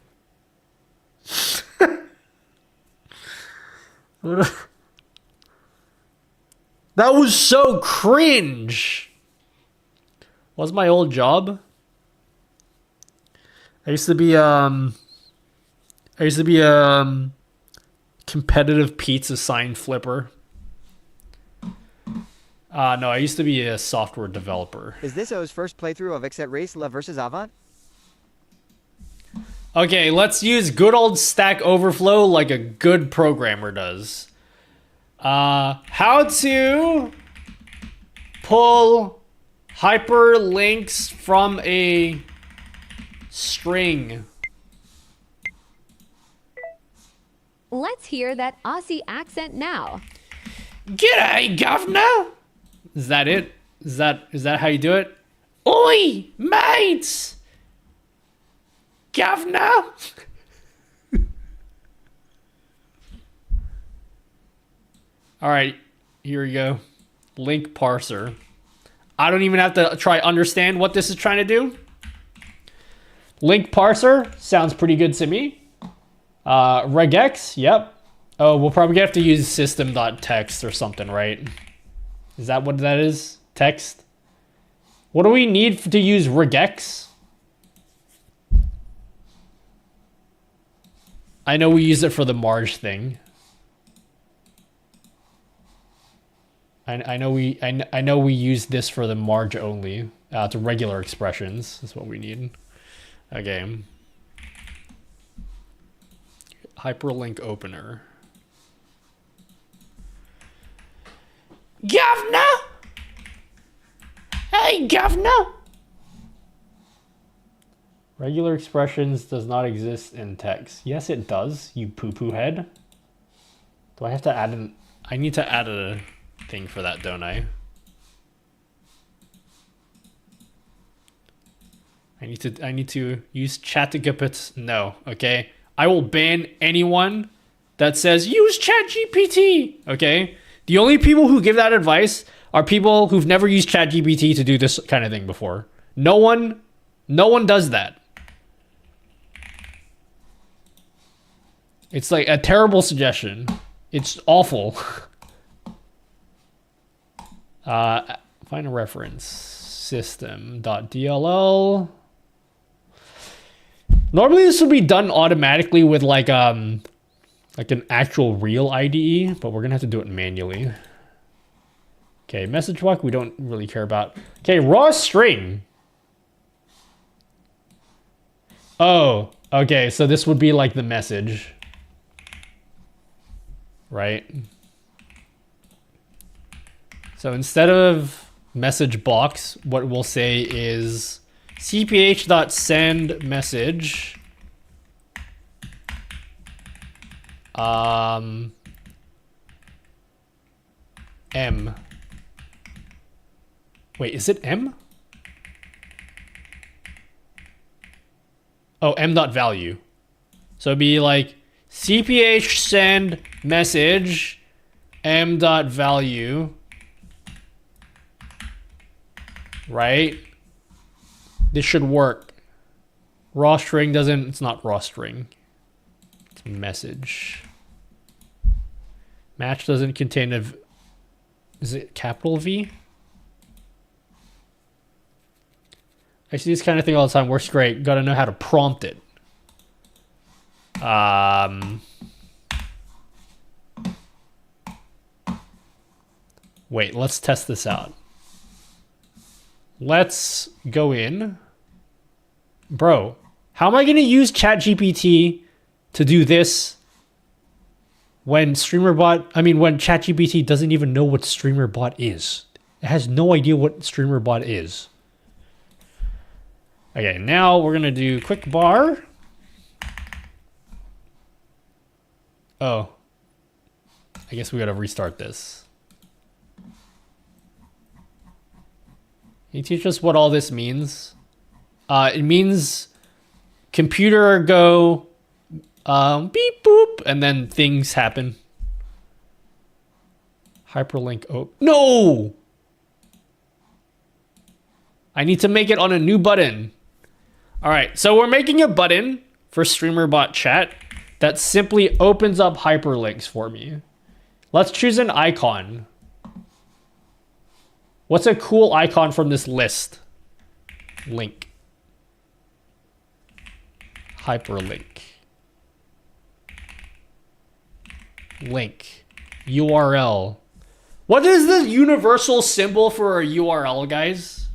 That was so cringe. What's my old job? I used to be competitive pizza sign flipper. No, I used to be a software developer. Is this O's first playthrough of Exit Race La versus Avant? Okay, let's use good old Stack Overflow like a good programmer does. How to pull hyperlinks from a string. Let's hear that Aussie accent now. G'day, governor. Is that it? Is that how you do it? Oi, mates. Governor. All right, here we go. Link parser. I don't even have to try understand what this is trying to do. Link parser sounds pretty good to me. Regex, yep. Oh, we'll probably have to use system.text or something, right? Is that what that is? Text? What do we need to use regex? I know we use it for the Marge thing. I know we use this for the Marge only. To regular expressions is what we need. Okay. Hyperlink opener. Governor! Hey, governor! Regular expressions does not exist in text. Yes, it does, you poo-poo head. Do I have to add an... I need to add a thing for that, don't I? I need to use ChatGPT. No, okay? I will ban anyone that says use ChatGPT, okay? The only people who give that advice are people who've never used ChatGPT to do this kind of thing before. No one does that. It's like a terrible suggestion. It's awful. Find a reference. System.dll. Normally this would be done automatically with like an actual real IDE, but we're gonna have to do it manually. Okay, message walk we don't really care about. Okay, raw string. Oh, okay, so this would be like the message. Right? So instead of message box, what we'll say is cph.send message M. Wait, is it M? Oh, m.value. So it'd be like cph send message m.value. Right? This should work. Raw string doesn't, it's not raw string. It's message. Match doesn't contain a, is it capital V? I see this kind of thing all the time. Works great. Gotta know how to prompt it. Wait, let's test this out. Let's go in. Bro, how am I going to use ChatGPT to do this when when ChatGPT doesn't even know what StreamerBot is? It has no idea what StreamerBot is. Okay, now we're going to do quick bar. Oh. I guess we got to restart this. Can you teach us what all this means? It means computer go beep boop and then things happen. Hyperlink. Oh no! I need to make it on a new button. All right, so we're making a button for StreamerBot chat that simply opens up hyperlinks for me. Let's choose an icon. What's a cool icon from this list? Link. Hyperlink. Link. URL. What is the universal symbol for a URL, guys?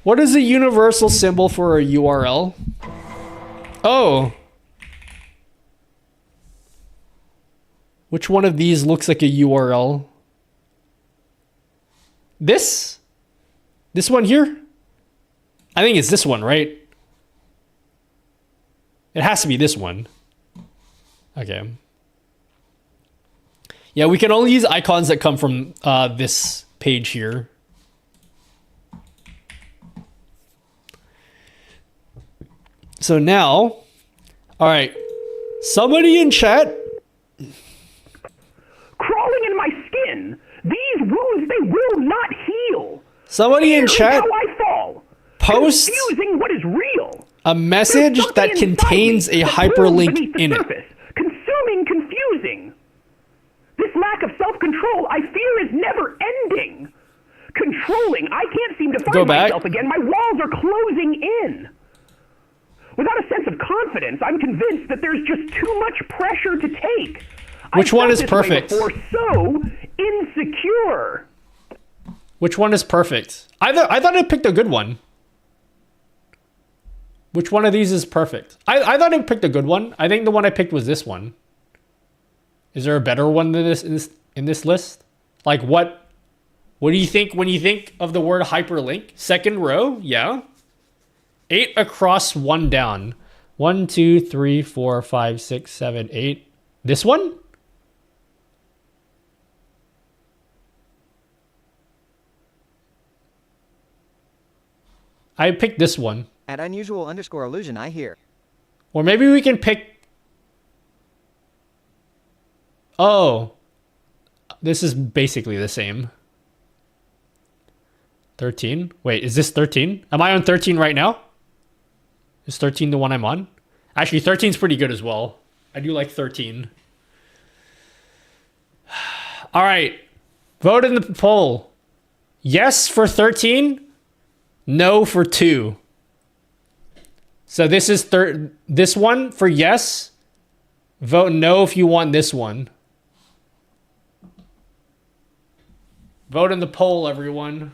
What is the universal symbol for a URL? Oh. Which one of these looks like a URL? This? This one here? I think it's this one, right? It has to be this one. Okay. Yeah, we can only use icons that come from this page here. So now, all right, somebody in chat. Crawling in my skin. These wounds, they will not heal. Somebody in chat How I fall. post Confusing what is real. a message that contains a hyperlink in it. Consuming, confusing. This lack of self-control, I fear, is never ending. Controlling, I can't seem to find myself again. My walls are closing in. Without a sense of confidence, I'm convinced that there's just too much pressure to take. Which one is perfect? Before, so insecure. Which one is perfect? I thought I picked a good one. Which one of these is perfect? I thought I picked a good one. I think the one I picked was this one. Is there a better one than this in this list? Like what do you think when you think of the word hyperlink? Second row, yeah. 8 across, 1 down. 1, 2, 3, 4, 5, 6, 7, 8. This one? I picked this one. At unusual_illusion, I hear. Or maybe we can pick... Oh. This is basically the same. 13? Wait, is this 13? Am I on 13 right now? Is 13 the one I'm on? Actually, 13 is pretty good as well. I do like 13. All right. Vote in the poll. Yes for 13. No for 2. So this is this one for yes. Vote no if you want this one. Vote in the poll, everyone.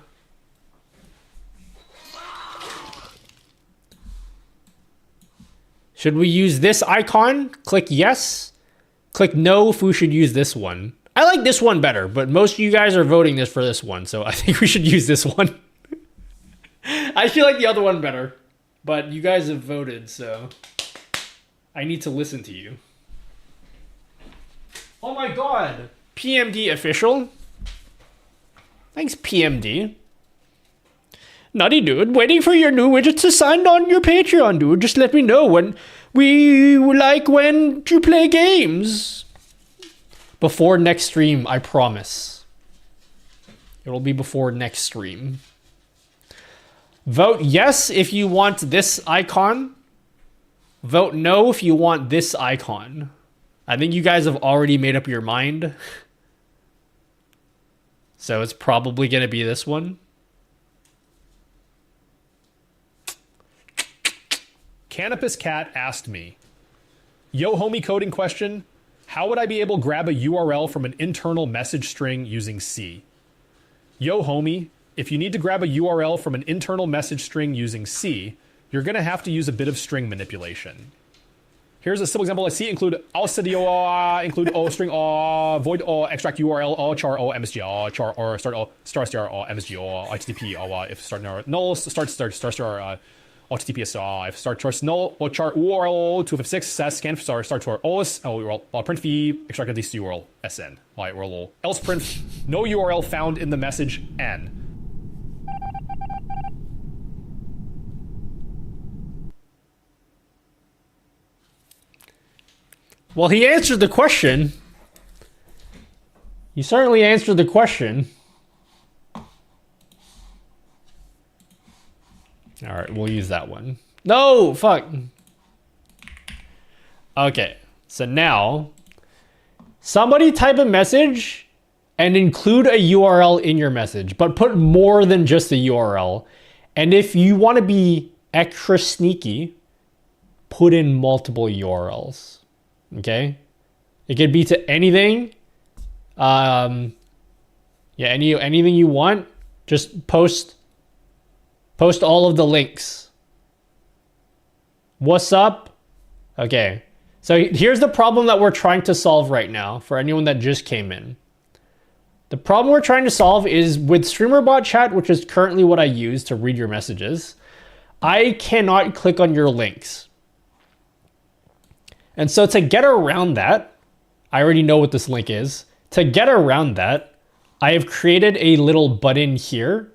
Should we use this icon? Click yes. Click no if we should use this one. I like this one better, but most of you guys are voting this for this one, so I think we should use this one. I feel like the other one better, but you guys have voted, so I need to listen to you. Oh my god. PMD official. Thanks, PMD. Nutty dude, waiting for your new widget to sign on your Patreon, dude. Just let me know when when you play games. Before next stream, I promise. It'll be before next stream. Vote yes if you want this icon. Vote no if you want this icon. I think you guys have already made up your mind. So it's probably going to be this one. Canopus Cat asked me, yo homie coding question, how would I be able to grab a URL from an internal message string using C? Yo homie, if you need to grab a URL from an internal message string using C, you're going to have to use a bit of string manipulation. Here's a simple example. Let's see include include o string void o extract URL o char o msg o char or start o star star o msg o http o if start null start star star https if start char null o char URL 256 says scan start to os URL print v extract this URL sn URL else print no URL found in the message n. Well, he answered the question. He certainly answered the question. All right, we'll use that one. No, fuck. Okay, so now somebody type a message and include a URL in your message, but put more than just a URL. And if you want to be extra sneaky, put in multiple URLs. Okay, it could be to anything. Yeah, anything you want. Just post all of the links. What's up? Okay, so here's the problem that we're trying to solve right now for anyone that just came in. The problem we're trying to solve is with StreamerBot Chat, which is currently what I use to read your messages. I cannot click on your links. And so to get around that, I already know what this link is. To get around that, I have created a little button here.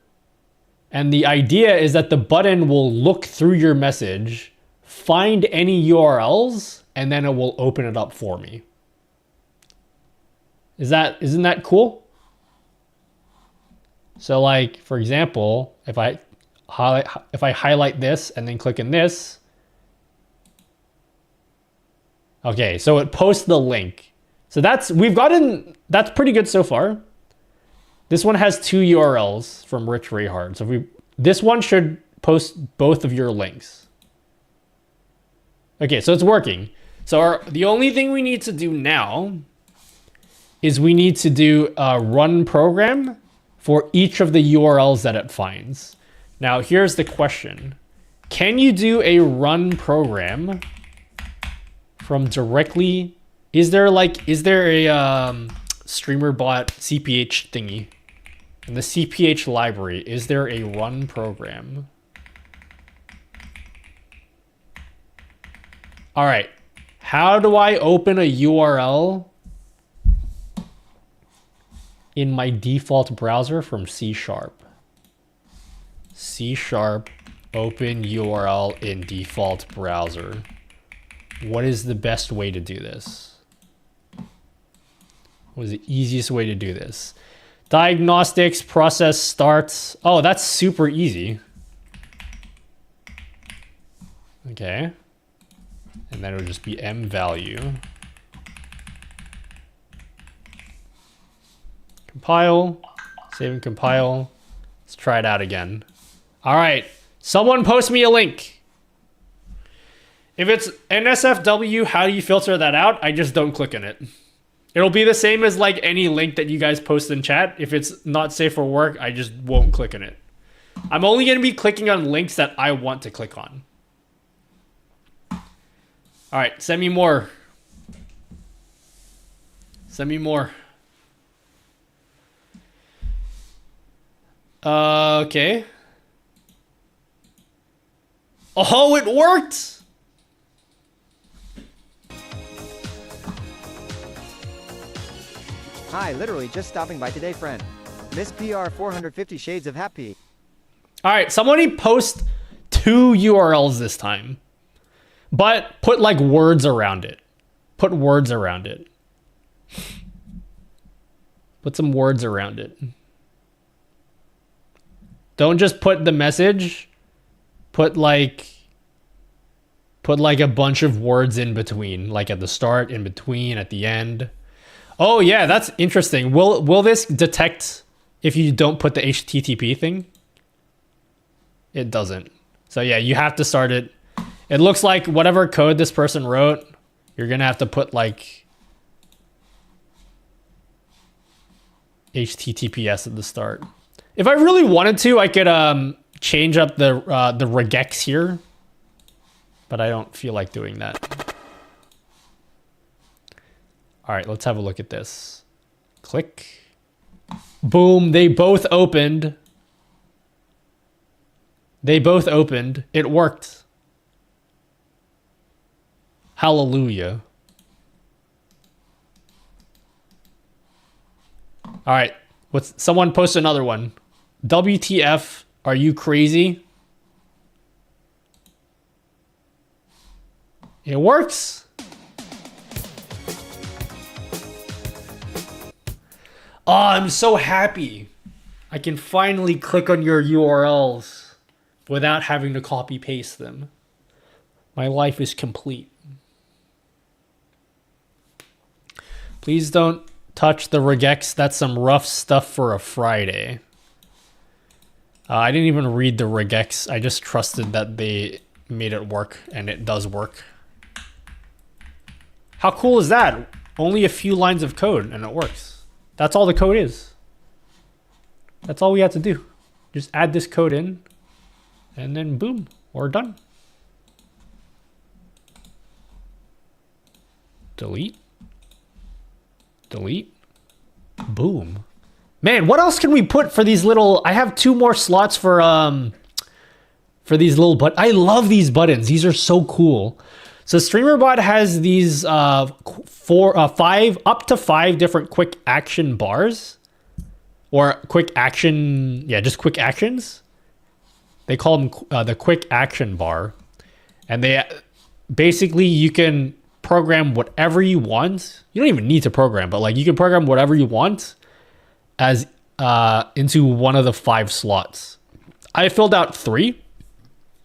And the idea is that the button will look through your message, find any URLs, and then it will open it up for me. Isn't that cool? So like, for example, if I highlight this and then click in this, okay, so it posts the link. So that's pretty good so far. This one has 2 URLs from Rich Rayhard. So this one should post both of your links. Okay, so it's working. So the only thing we need to do now is we need to do a run program for each of the URLs that it finds. Now, here's the question. Can you do a run program from directly, is there a StreamerBot CPH thingy in the CPH library? Is there a run program? All right, how do I open a URL in my default browser from C#? C# open URL in default browser. What is the best way to do this? What is the easiest way to do this? Diagnostics, process starts. Oh, that's super easy. Okay. And then it would just be m value. Compile, save and compile. Let's try it out again. All right, someone post me a link. If it's NSFW, how do you filter that out? I just don't click on it. It'll be the same as like any link that you guys post in chat. If it's not safe for work, I just won't click on it. I'm only going to be clicking on links that I want to click on. All right, send me more. Send me more. Okay. Oh, it worked! Hi, literally just stopping by today, friend. Miss PR 450 Shades of Happy. All right, somebody post 2 URLs this time, but put like words around it. Put words around it. Put some words around it. Don't just put the message. Put like a bunch of words in between, like at the start, in between, at the end. Oh yeah, that's interesting. Will this detect if you don't put the HTTP thing? It doesn't. So yeah, you have to start it. It looks like whatever code this person wrote, you're gonna have to put like HTTPS at the start. If I really wanted to, I could change up the regex here, but I don't feel like doing that. All right, let's have a look at this. Click. Boom, they both opened. They both opened. It worked. Hallelujah. All right, someone post another one. WTF, are you crazy? It works. Oh, I'm so happy. I can finally click on your URLs without having to copy paste them. My life is complete. Please don't touch the regex. That's some rough stuff for a Friday. I didn't even read the regex. I just trusted that they made it work, and it does work. How cool is that? Only a few lines of code, and it works. That's all the code is. That's all we have to do. Just add this code in, and then boom, we're done. Delete. Delete. Boom. Man, what else can we put for these little... I have 2 more slots for these little... But I love these buttons. These are so cool. So StreamerBot has these 5 up to 5 different quick action bars, or quick action, yeah, just quick actions. They call them the quick action bar, and they basically, you can program whatever you want. You don't even need to program, but like you can program whatever you want as into one of the 5 slots. I filled out 3.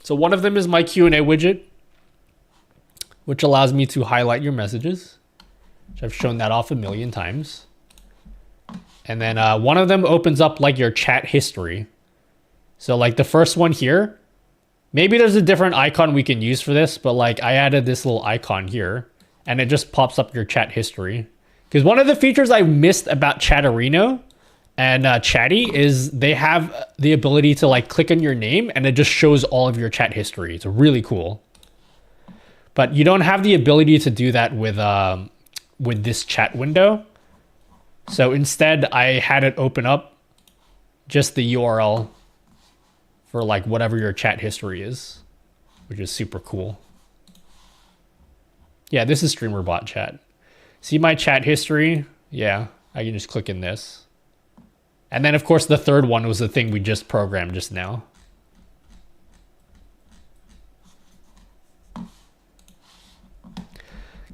So one of them is my Q&A widget, which allows me to highlight your messages, which I've shown that off a million times. And then one of them opens up like your chat history. So like the first one here, maybe there's a different icon we can use for this, but like I added this little icon here, and it just pops up your chat history. Because one of the features I missed about Chatterino and Chatty is they have the ability to like click on your name and it just shows all of your chat history. It's really cool. But you don't have the ability to do that with this chat window. So instead, I had it open up just the URL for like whatever your chat history is, which is super cool. Yeah, this is StreamerBot chat. See my chat history? Yeah, I can just click in this. And then, of course, the third one was the thing we just programmed just now.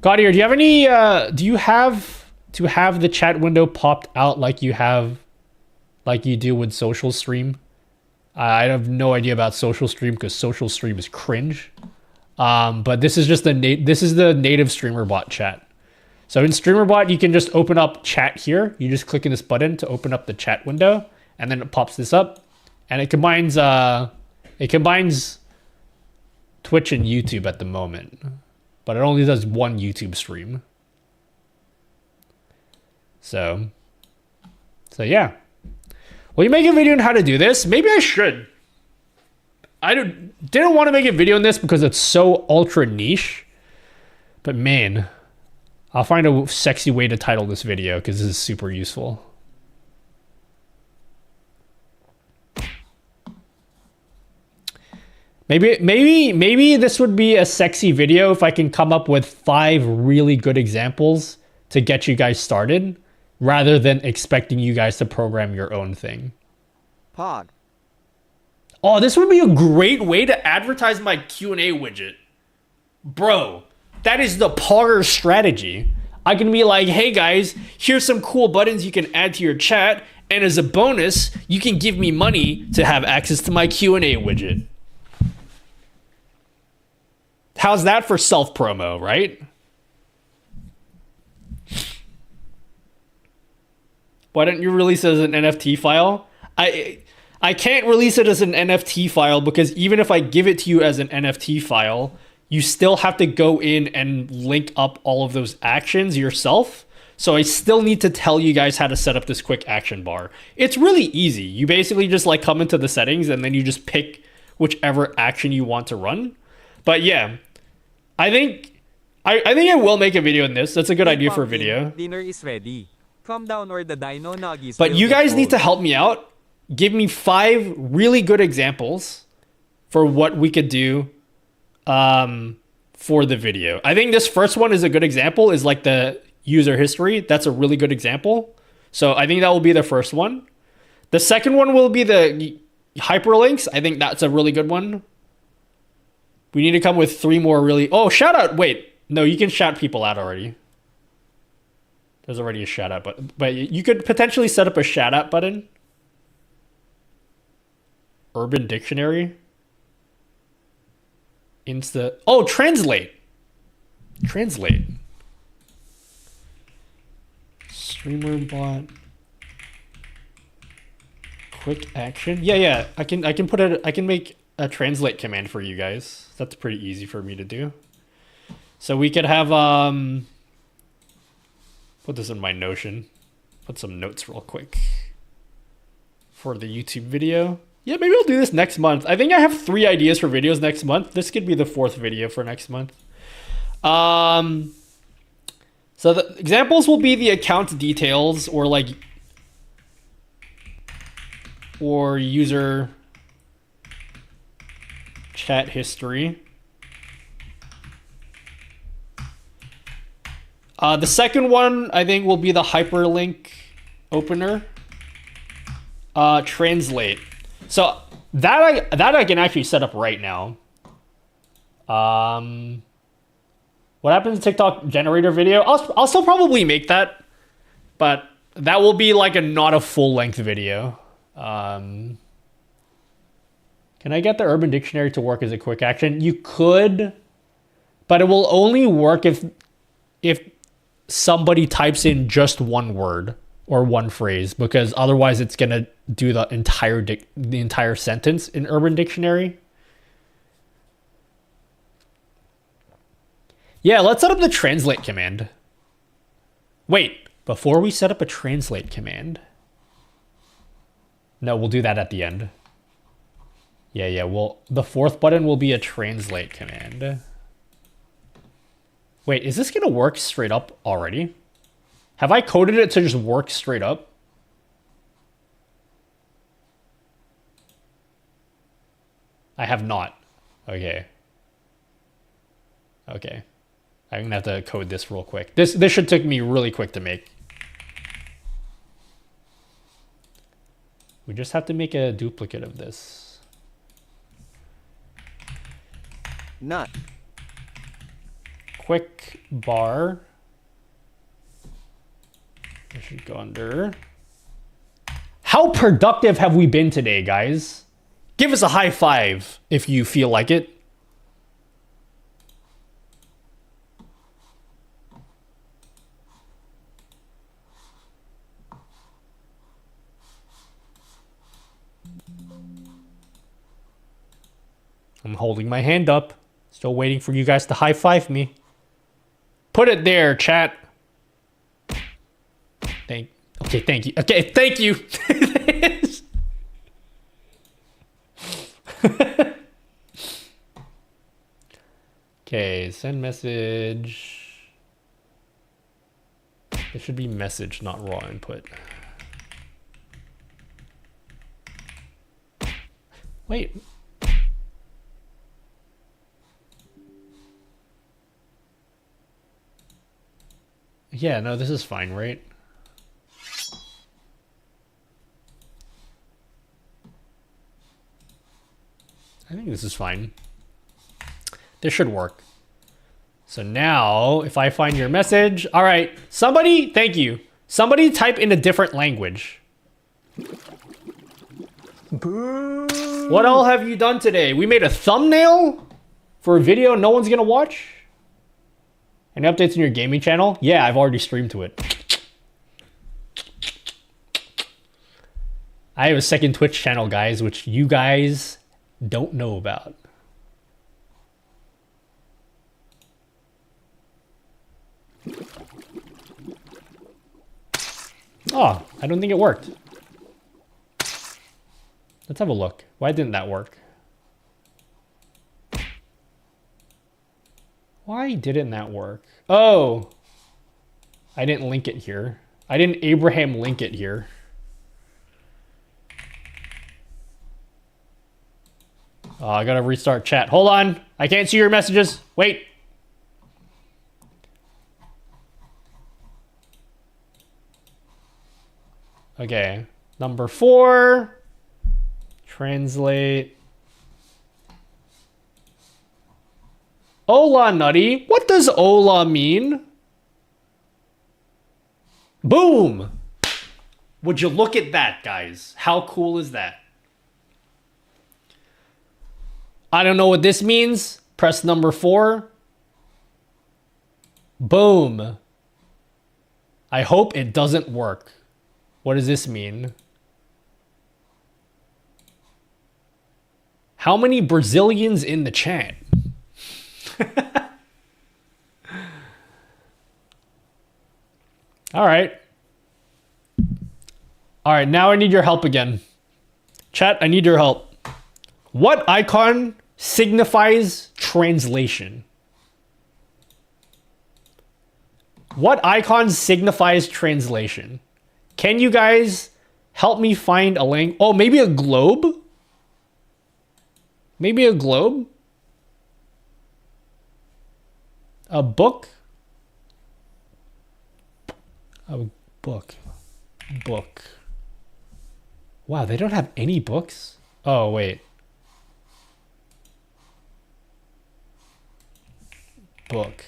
Gaudier, do you have any, do you have to have the chat window popped out like you do with Social Stream? I have no idea about Social Stream because Social Stream is cringe. But this is just the native StreamerBot chat. So in StreamerBot, you can just open up chat here. You just click in this button to open up the chat window, and then it pops this up, and it combines Twitch and YouTube at the moment. But it only does one YouTube stream. So yeah. Will you make a video on how to do this? Maybe I should. I didn't want to make a video on this because it's so ultra niche. But man, I'll find a sexy way to title this video because this is super useful. Maybe this would be a sexy video if I can come up with 5 really good examples to get you guys started, rather than expecting you guys to program your own thing. Pog. Oh, this would be a great way to advertise my Q&A widget. Bro, that is the Pogger strategy. I can be like, hey guys, here's some cool buttons you can add to your chat, and as a bonus, you can give me money to have access to my Q&A widget. How's that for self-promo, right? Why don't you release it as an NFT file? I can't release it as an NFT file because even if I give it to you as an NFT file, you still have to go in and link up all of those actions yourself. So I still need to tell you guys how to set up this quick action bar. It's really easy. You basically just like come into the settings and then you just pick whichever action you want to run. But yeah, I think I will make a video on this. That's a good idea for a video. Dinner is ready. Calm down or the dino nuggies. But you guys need to help me out. Give me 5 really good examples for what we could do for the video. I think this first one is a good example, is like the user history. That's a really good example. So I think that will be the first one. The second one will be the hyperlinks. I think that's a really good one. We need to come with 3 more really... Oh, shout out. Wait. No, you can shout people out already. There's already a shout out button. But you could potentially set up a shout out button. Urban Dictionary. Oh, translate. Translate. Streamer bot. Quick action. Yeah. I can make a translate command for you guys. That's pretty easy for me to do. So we could have put this in my Notion. Put some notes real quick for the YouTube video. Yeah, maybe I'll do this next month. I think I have 3 ideas for videos next month. This could be the 4th video for next month. So the examples will be the account details or user chat history. The second one, I think, will be the hyperlink opener. Translate. So that I can actually set up right now. What happens to TikTok generator video? I'll still probably make that, but that will be like not a full length video. Can I get the Urban Dictionary to work as a quick action? You could, but it will only work if somebody types in just one word or one phrase, because otherwise it's gonna do the entire sentence in Urban Dictionary. Yeah, let's set up the translate command. Wait, before we set up a translate command. No, we'll do that at the end. Yeah, well, the 4th button will be a translate command. Wait, is this gonna work straight up already? Have I coded it to just work straight up? I have not. Okay. I'm gonna have to code this real quick. This should take me really quick to make. We just have to make a duplicate of this. Nut. Quick bar. I should go under. How productive have we been today, guys? Give us a high 5 if you feel like it. I'm holding my hand up. Still waiting for you guys to high 5 me. Put it there, chat. Thank you. Okay, thank you. Okay, send message. It should be message, not raw input. Wait. Yeah, no, this is fine, right? I think this is fine. This should work. So now, if I find your message... All right, somebody, thank you. Somebody type in a different language. Boo. What all have you done today? We made a thumbnail for a video no one's gonna watch? Any updates on your gaming channel? Yeah, I've already streamed to it. I have a second Twitch channel, guys, which you guys don't know about. Oh, I don't think it worked. Let's have a look. Why didn't that work? Why didn't that work? Oh, I didn't link it here. I didn't Abraham link it here. Oh, I gotta restart chat. Hold on. I can't see your messages. Wait. Okay. Number 4. Translate. Hola, Nutty. What does hola mean? Boom! Would you look at that, guys? How cool is that? I don't know what this means. Press number 4. Boom. I hope it doesn't work. What does this mean? How many Brazilians in the chat? All right. All right, now I need your help again. Chat, I need your help. What icon signifies translation? What icon signifies translation? Can you guys help me find a link? Oh, maybe a globe? Maybe a globe? A book? A book. Book. Wow, they don't have any books? Oh, wait. Book.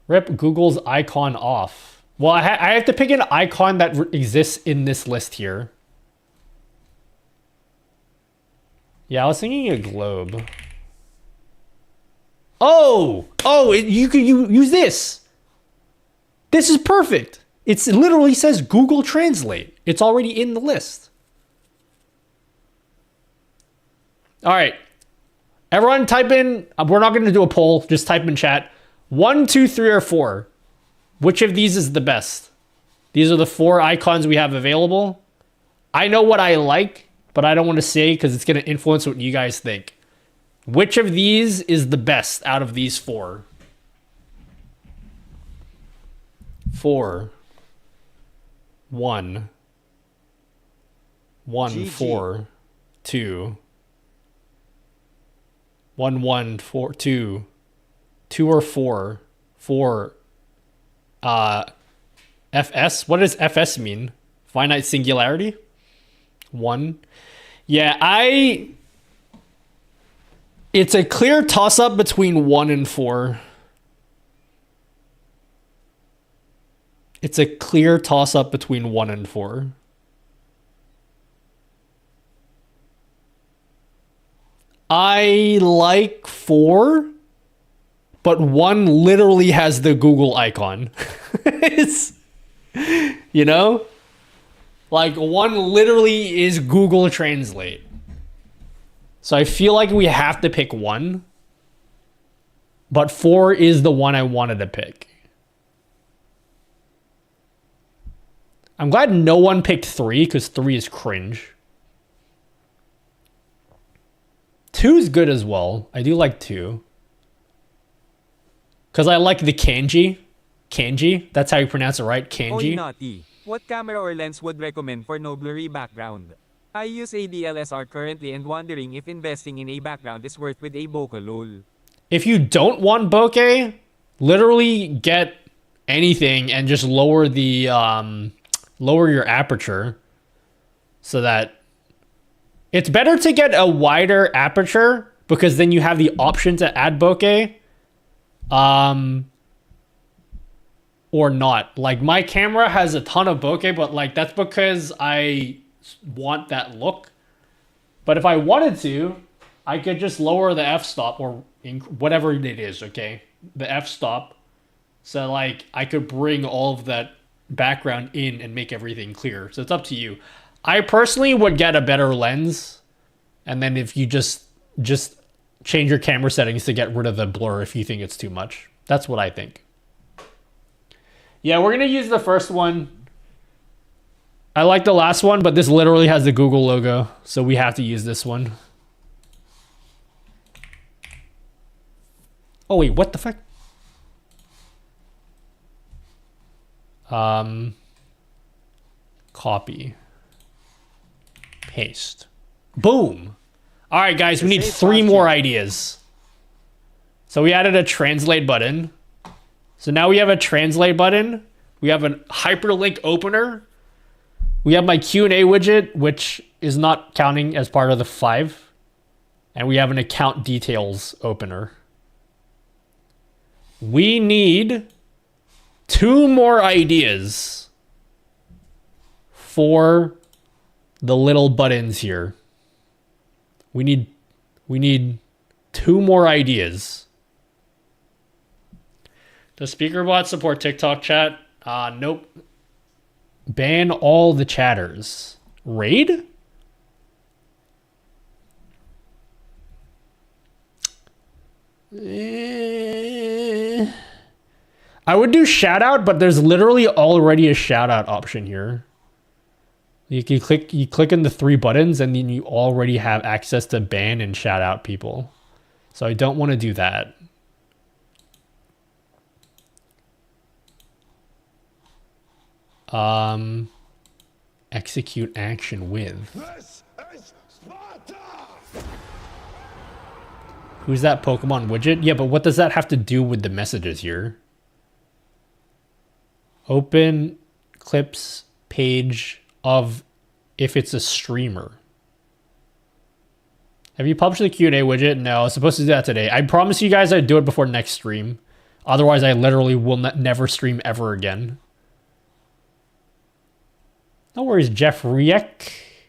Rip Google's icon off. Well, I have to pick an icon that exists in this list here. Yeah, I was thinking a globe. Oh! Oh, you could use this. This is perfect. It literally says Google Translate. It's already in the list. All right. Everyone type in, we're not going to do a poll. Just type in chat. 1, 2, 3, or 4. Which of these is the best? These are the 4 icons we have available. I know what I like, but I don't want to say because it's going to influence what you guys think. Which of these is the best out of these 4? 4. 1. 1, GG. 4. 2. 1, 1, 4, 2. 2 or 4. 4. FS? What does FS mean? Finite singularity? 1. Yeah, it's a clear toss-up between 1 and 4. It's a clear toss-up between 1 and 4. I like 4, but 1 literally has the Google icon. It's, you know? Like, 1 literally is Google Translate. So I feel like we have to pick 1. But 4 is the one I wanted to pick. I'm glad no one picked 3, because 3 is cringe. 2 is good as well. I do like 2. Because I like the kanji. Kanji? That's how you pronounce it, right? Kanji? Oy, Naughty. What camera or lens would recommend for no blurry background? I use a DLSR currently and wondering if investing in a background is worth with a bokeh lol. If you don't want bokeh, literally get anything and just lower the lower your aperture so that it's better to get a wider aperture because then you have the option to add bokeh or not. Like my camera has a ton of bokeh, but like that's because I want that look. But if I wanted to, I could just lower the f-stop or whatever it is, okay? The f-stop. So like I could bring all of that background in and make everything clear. So it's up to you. I personally would get a better lens. And then if you just change your camera settings to get rid of the blur if you think it's too much. That's what I think. Yeah, we're gonna use the first one. I like the last one, but this literally has the Google logo, so we have to use this one. Oh wait, what the fuck? Copy. Paste. Boom. All right, guys, we need 3 more ideas. So we added a translate button. So now we have a translate button. We have a hyperlink opener. We have my Q&A widget, which is not counting as part of the 5. And we have an account details opener. We need 2 more ideas for the little buttons here. We need 2 more ideas. Does SpeakerBot support TikTok chat? Nope. Ban all the chatters. Raid? I would do shout out, but there's literally already a shout out option here. You click in the 3 buttons and then you already have access to ban and shout out people. So I don't want to do that. Execute action with. Who's that Pokemon widget? Yeah, but what does that have to do with the messages here? Open clips page of if it's a streamer. Have you published the Q&A widget? No, I was supposed to do that today. I promise you guys I'd do it before next stream. Otherwise, I literally will never stream ever again. No worries, Jeff Reek.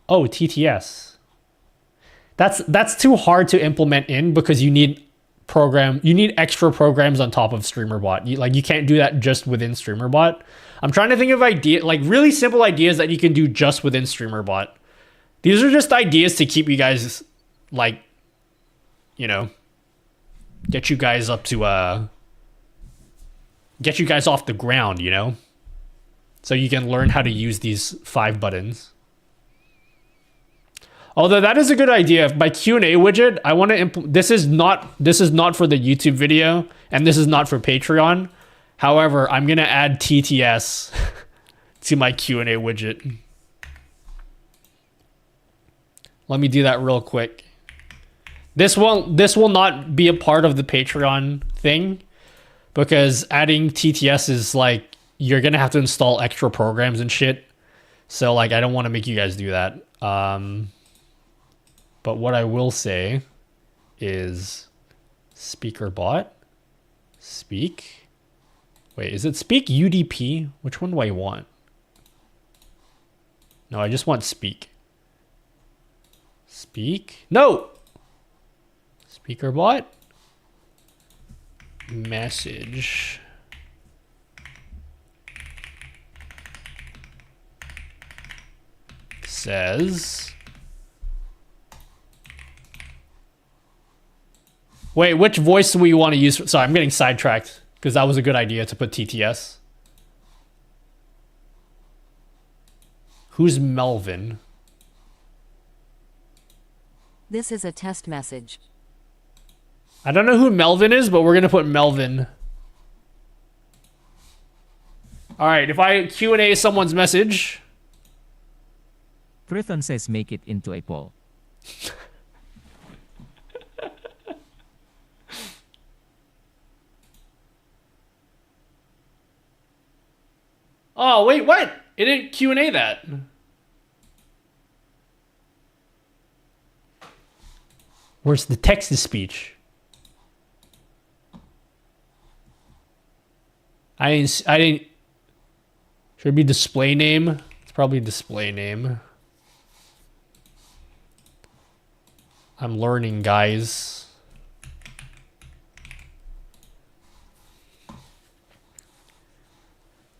Oh, TTS. That's too hard to implement in because you need extra programs on top of StreamerBot. You can't do that just within StreamerBot. I'm trying to think of really simple ideas that you can do just within StreamerBot. These are just ideas to keep you guys get you guys up to get you guys off the ground, so you can learn how to use these 5 buttons. Although that is a good idea. My Q&A widget, I want to this is not for the YouTube video and this is not for Patreon. However, I'm going to add TTS to my Q&A widget. Let me do that real quick. This will not be a part of the Patreon thing because adding TTS is you're going to have to install extra programs and shit. So I don't want to make you guys do that. But what I will say is SpeakerBot. Speak. Wait, is it Speak UDP? Which one do I want? No, I just want Speak. Speak? No! SpeakerBot. Message. Says... Wait, which voice do we want to use? Sorry, I'm getting sidetracked because that was a good idea to put TTS. Who's Melvin? This is a test message. I don't know who Melvin is, but we're going to put Melvin. All right, if I Q&A someone's message. Triton says make it into a poll. Oh, wait, what? It didn't Q&A that. Where's the text-to-speech? I didn't... Should it be display name? It's probably display name. I'm learning, guys.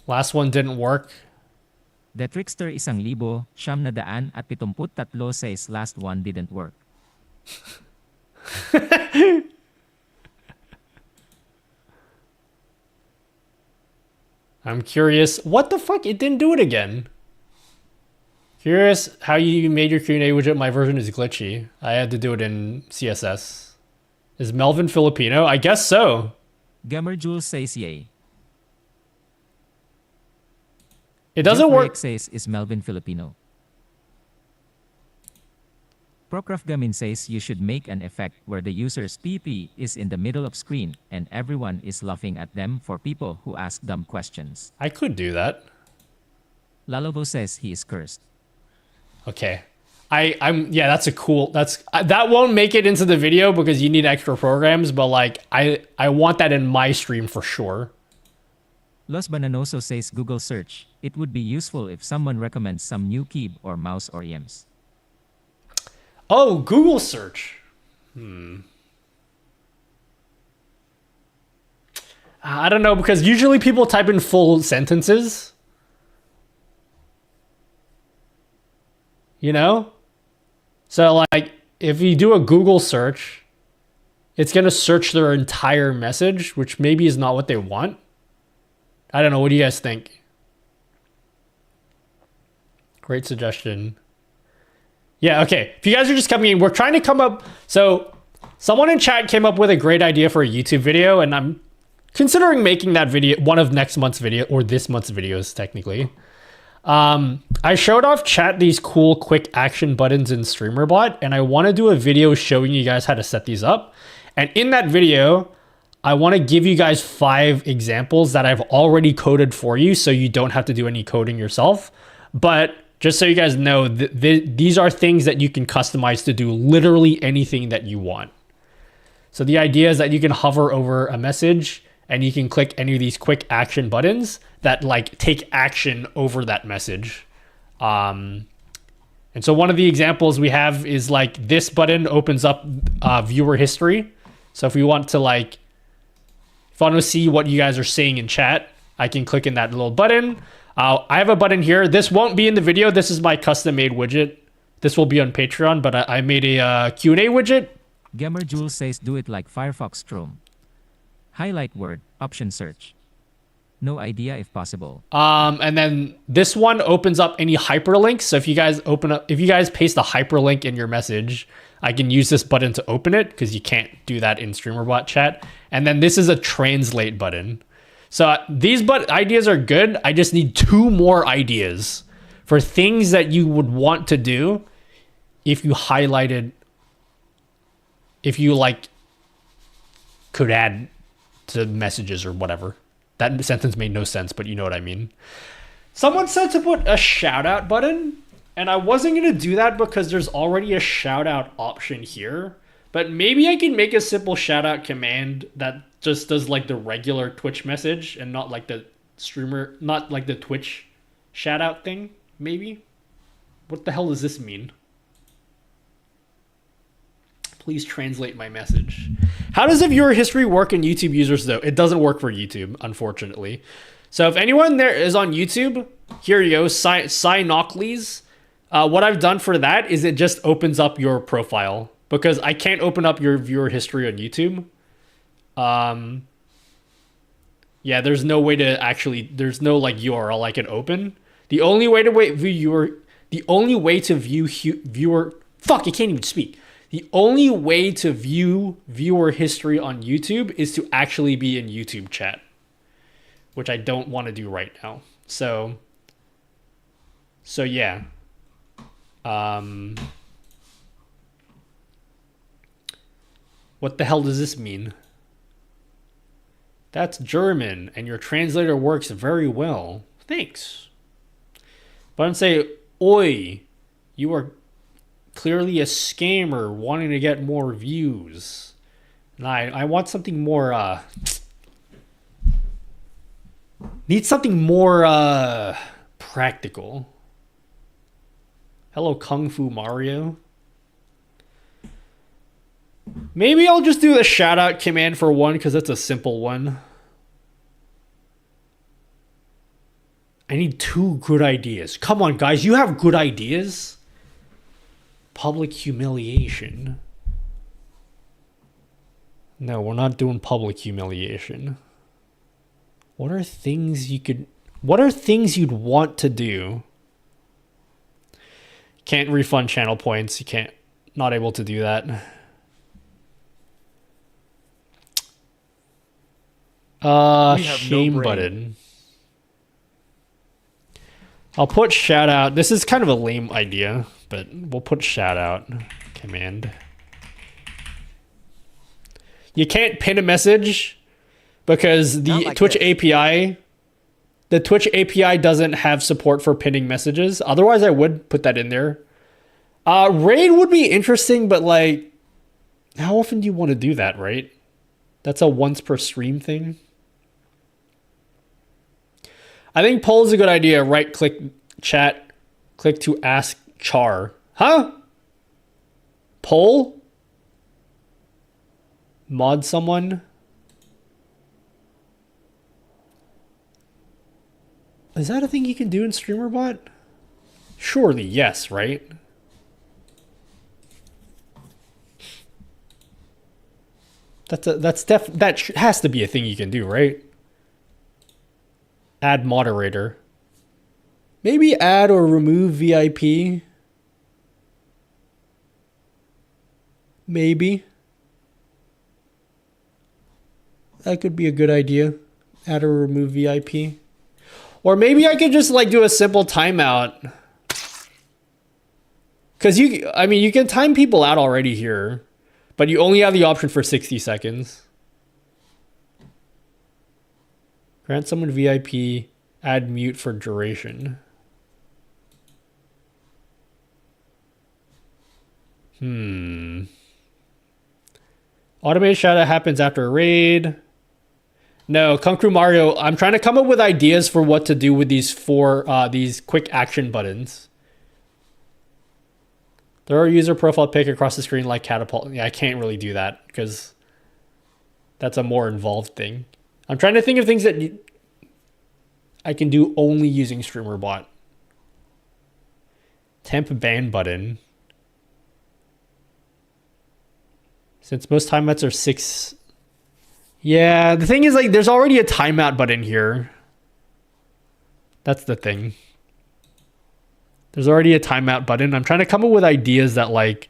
Last one didn't work. The Trickster 1,973 says last one didn't work. I'm curious. What the fuck? It didn't do it again. Curious how you made your Q&A widget. My version is glitchy. I had to do it in CSS. Is Melvin Filipino? I guess so. Gamer Jules says yay. It doesn't work. Says is Melvin Filipino. Procraft Gamin says you should make an effect where the user's PP is in the middle of screen and everyone is laughing at them for people who ask dumb questions. I could do that. Lalovo says he is cursed. Okay. Yeah, that's a cool, that won't make it into the video because you need extra programs, but like, I want that in my stream for sure. Los Bananoso says Google search. It would be useful if someone recommends some new keyboard or mouse or EMs. Oh, Google search. I don't know, because usually people type in full sentences. You know? So like, if you do a Google search, it's going to search their entire message, which maybe is not what they want. I don't know. What do you guys think? Great suggestion. Yeah, okay. If you guys are just coming in, we're trying to come up. So someone in chat came up with a great idea for a YouTube video, and I'm considering making that video one of next month's video, or this month's videos, technically. I showed off chat these cool quick action buttons in StreamerBot, and I want to do a video showing you guys how to set these up. And in that video, I want to give you guys 5 examples that I've already coded for you, so you don't have to do any coding yourself. But just so you guys know, these are things that you can customize to do literally anything that you want. So the idea is that you can hover over a message and you can click any of these quick action buttons that like take action over that message. And so one of the examples we have is like this button opens up viewer history. So if we want to like, if I want to see what you guys are saying in chat, I can click in that little button. I have a button here. This won't be in the video. This is my custom made widget. This will be on Patreon, but I made a Q&A widget. Gamer Jules says do it like Firefox Chrome. Highlight word, option search. No idea if possible. And then this one opens up any hyperlinks. So if you guys paste a hyperlink in your message, I can use this button to open it because you can't do that in StreamerBot chat. And then this is a translate button. So these ideas are good. I just need 2 more ideas for things that you would want to do if you highlighted, if you like could add to messages or whatever. That sentence made no sense, but you know what I mean. Someone said to put a shout out button, and I wasn't going to do that because there's already a shout out option here. But maybe I can make a simple shout out command that just does like the regular Twitch message and not like the streamer, not like the Twitch shout out thing, maybe? What the hell does this mean? Please translate my message. How does the viewer history work in YouTube users though? It doesn't work for YouTube, unfortunately. So if anyone there is on YouTube, here you go, Synocles. What I've done for that is it just opens up your profile because I can't open up your viewer history on YouTube. Yeah, there's no way to actually, there's no like URL I can open. The only way to view viewer, fuck, I can't even speak. The only way to view viewer history on YouTube is to actually be in YouTube chat, which I don't want to do right now. So yeah. What the hell does this mean? That's German, and your translator works very well. Thanks. But I'd say, oi, you are clearly a scammer wanting to get more views. And I want something more, need something more, practical. Hello, Kung Fu Mario. Maybe I'll just do the shout out command for one because it's a simple one. I need 2 good ideas. Come on, guys, you have good ideas. Public humiliation. No, we're not doing public humiliation. What are things you could... What are things you'd want to do? Can't refund channel points. You can't, not able to do that. Shame button. I'll put shout out. This is kind of a lame idea, but we'll put shout out command. You can't pin a message because the Twitch API, the Twitch API doesn't have support for pinning messages. Otherwise, I would put that in there. Raid would be interesting, but like, how often do you want to do that, right? That's a once per stream thing. I think poll is a good idea. Right click chat, click to ask char. Huh? Poll? Mod someone? Is that a thing you can do in StreamerBot? Surely, yes, right? That has to be a thing you can do, right? Add moderator. Maybe add or remove VIP. Maybe. That could be a good idea. Add or remove VIP. Or maybe I could just like do a simple timeout. Cause you can time people out already here, but you only have the option for 60 seconds. Grant someone VIP, add mute for duration. Automated shoutout happens after a raid. No, Kung Fu Mario, I'm trying to come up with ideas for what to do with these these quick action buttons. Throw a user profile pic across the screen like catapult. Yeah, I can't really do that because that's a more involved thing. I'm trying to think of things that I can do only using StreamerBot. Temp ban button. Since most timeouts are 6. Yeah, the thing is like there's already a timeout button here. That's the thing. There's already a timeout button. I'm trying to come up with ideas that like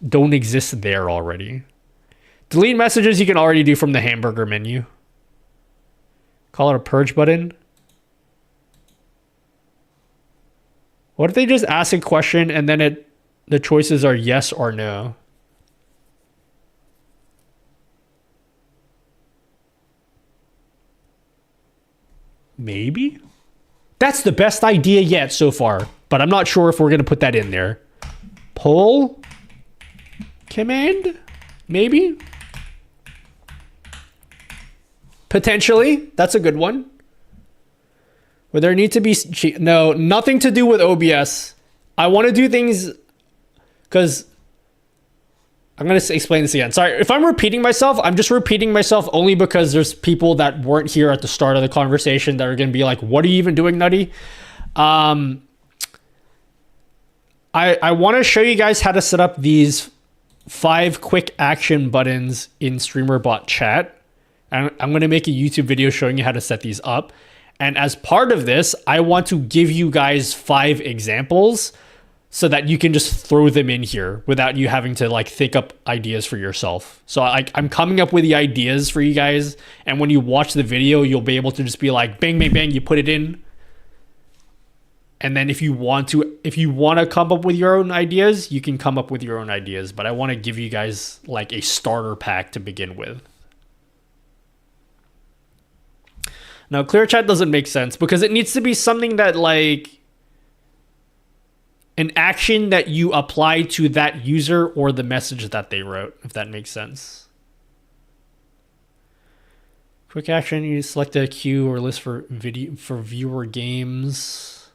don't exist there already. Delete messages you can already do from the hamburger menu. Call it a purge button. What if they just ask a question and then the choices are yes or no? Maybe? That's the best idea yet so far, but I'm not sure if we're going to put that in there. Poll command? Maybe? Potentially. That's a good one. Would there need to be... No, nothing to do with OBS. I want to do things... Because... I'm going to explain this again. Sorry, if I'm repeating myself, I'm just repeating myself only because there's people that weren't here at the start of the conversation that are going to be like, what are you even doing, Nutty? I want to show you guys how to set up these 5 quick action buttons in StreamerBot chat. And I'm going to make a YouTube video showing you how to set these up. And as part of this, I want to give you guys 5 examples so that you can just throw them in here without you having to like think up ideas for yourself. So I'm coming up with the ideas for you guys. And when you watch the video, you'll be able to just be like, bang, bang, bang, you put it in. And then if you want to come up with your own ideas, you can come up with your own ideas. But I want to give you guys like a starter pack to begin with. Now, clear chat doesn't make sense because it needs to be something that like an action that you apply to that user or the message that they wrote, if that makes sense. Quick action, you select a queue or list for viewer games.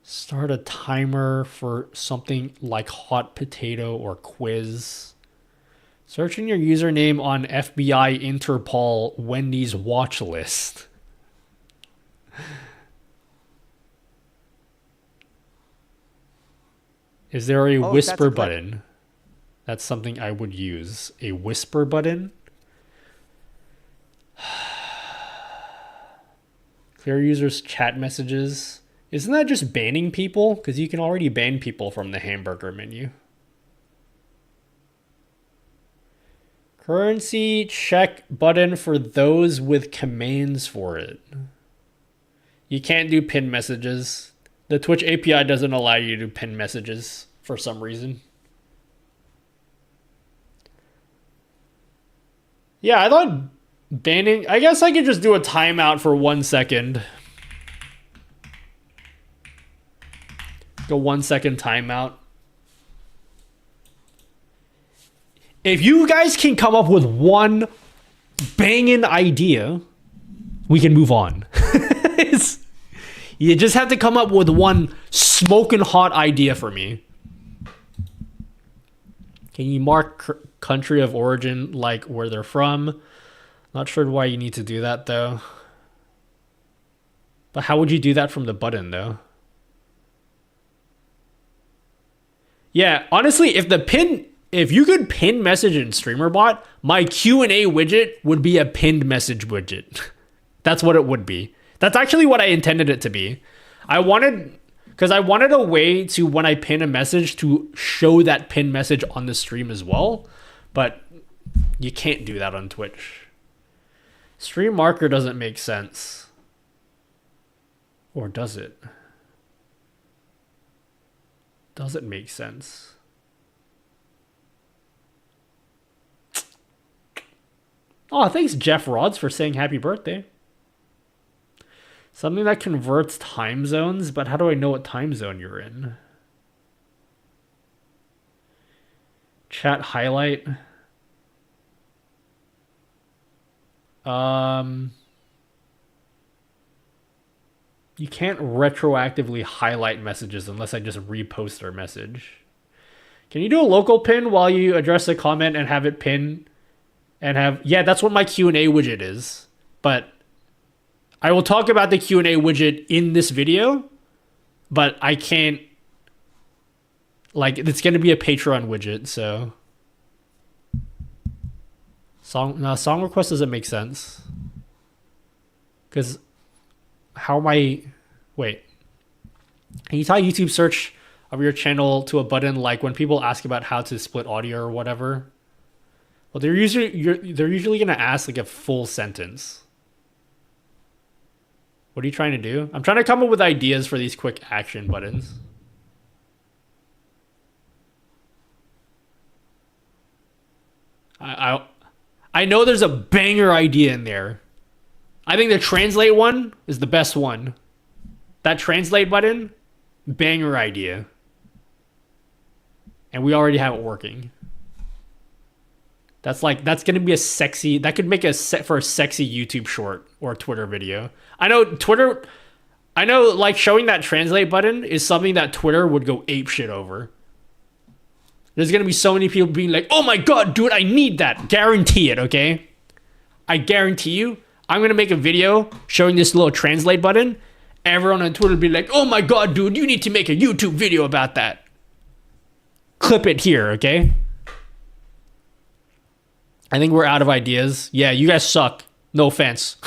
Start a timer for something like hot potato or quiz. Searching your username on FBI, Interpol, Wendy's watch list. Is there a whisper button? That's something I would use. A whisper button? Clear users' chat messages. Isn't that just banning people? Because you can already ban people from the hamburger menu. Currency check button for those with commands for it. You can't do pin messages. The Twitch API doesn't allow you to do pin messages for some reason. Yeah, I thought banning... I guess I could just do a timeout for 1 second. Go 1 second timeout. If you guys can come up with one banging idea, we can move on. You just have to come up with one smoking hot idea for me. Can you mark country of origin like where they're from? Not sure why you need to do that though. But how would you do that from the button though? Yeah, honestly, if you could pin message in StreamerBot, my Q&A widget would be a pinned message widget. That's what it would be. That's actually what I intended it to be. Because I wanted a way to, when I pin a message, to show that pin message on the stream as well. But you can't do that on Twitch. Stream marker doesn't make sense. Or does it? Does it make sense? Oh, thanks Jeff Rods for saying happy birthday. Something that converts time zones, but how do I know what time zone you're in? Chat highlight. You can't retroactively highlight messages unless I just repost our message. Can you do a local pin while you address a comment and have it pin and have... Yeah, that's what my Q&A widget is. But I will talk about the Q&A widget in this video, but I can't... Like, it's going to be a Patreon widget, so... Song request doesn't make sense. Because... How am I... Wait. Can you tie YouTube search of your channel to a button like when people ask about how to split audio or whatever? Well, they're usually going to ask like a full sentence. What are you trying to do? I'm trying to come up with ideas for these quick action buttons. I know there's a banger idea in there. I think the translate one is the best one. That translate button, banger idea. And we already have it working. That's going to be a sexy, that could make a set for a sexy YouTube short or Twitter video. I know like showing that translate button is something that Twitter would go ape shit over. There's going to be so many people being like, oh my God, dude, I need that. Guarantee it, okay? I guarantee you. I'm going to make a video showing this little translate button. Everyone on Twitter will be like, oh my God, dude, you need to make a YouTube video about that. Clip it here, okay? I think we're out of ideas. Yeah, you guys suck. No offense.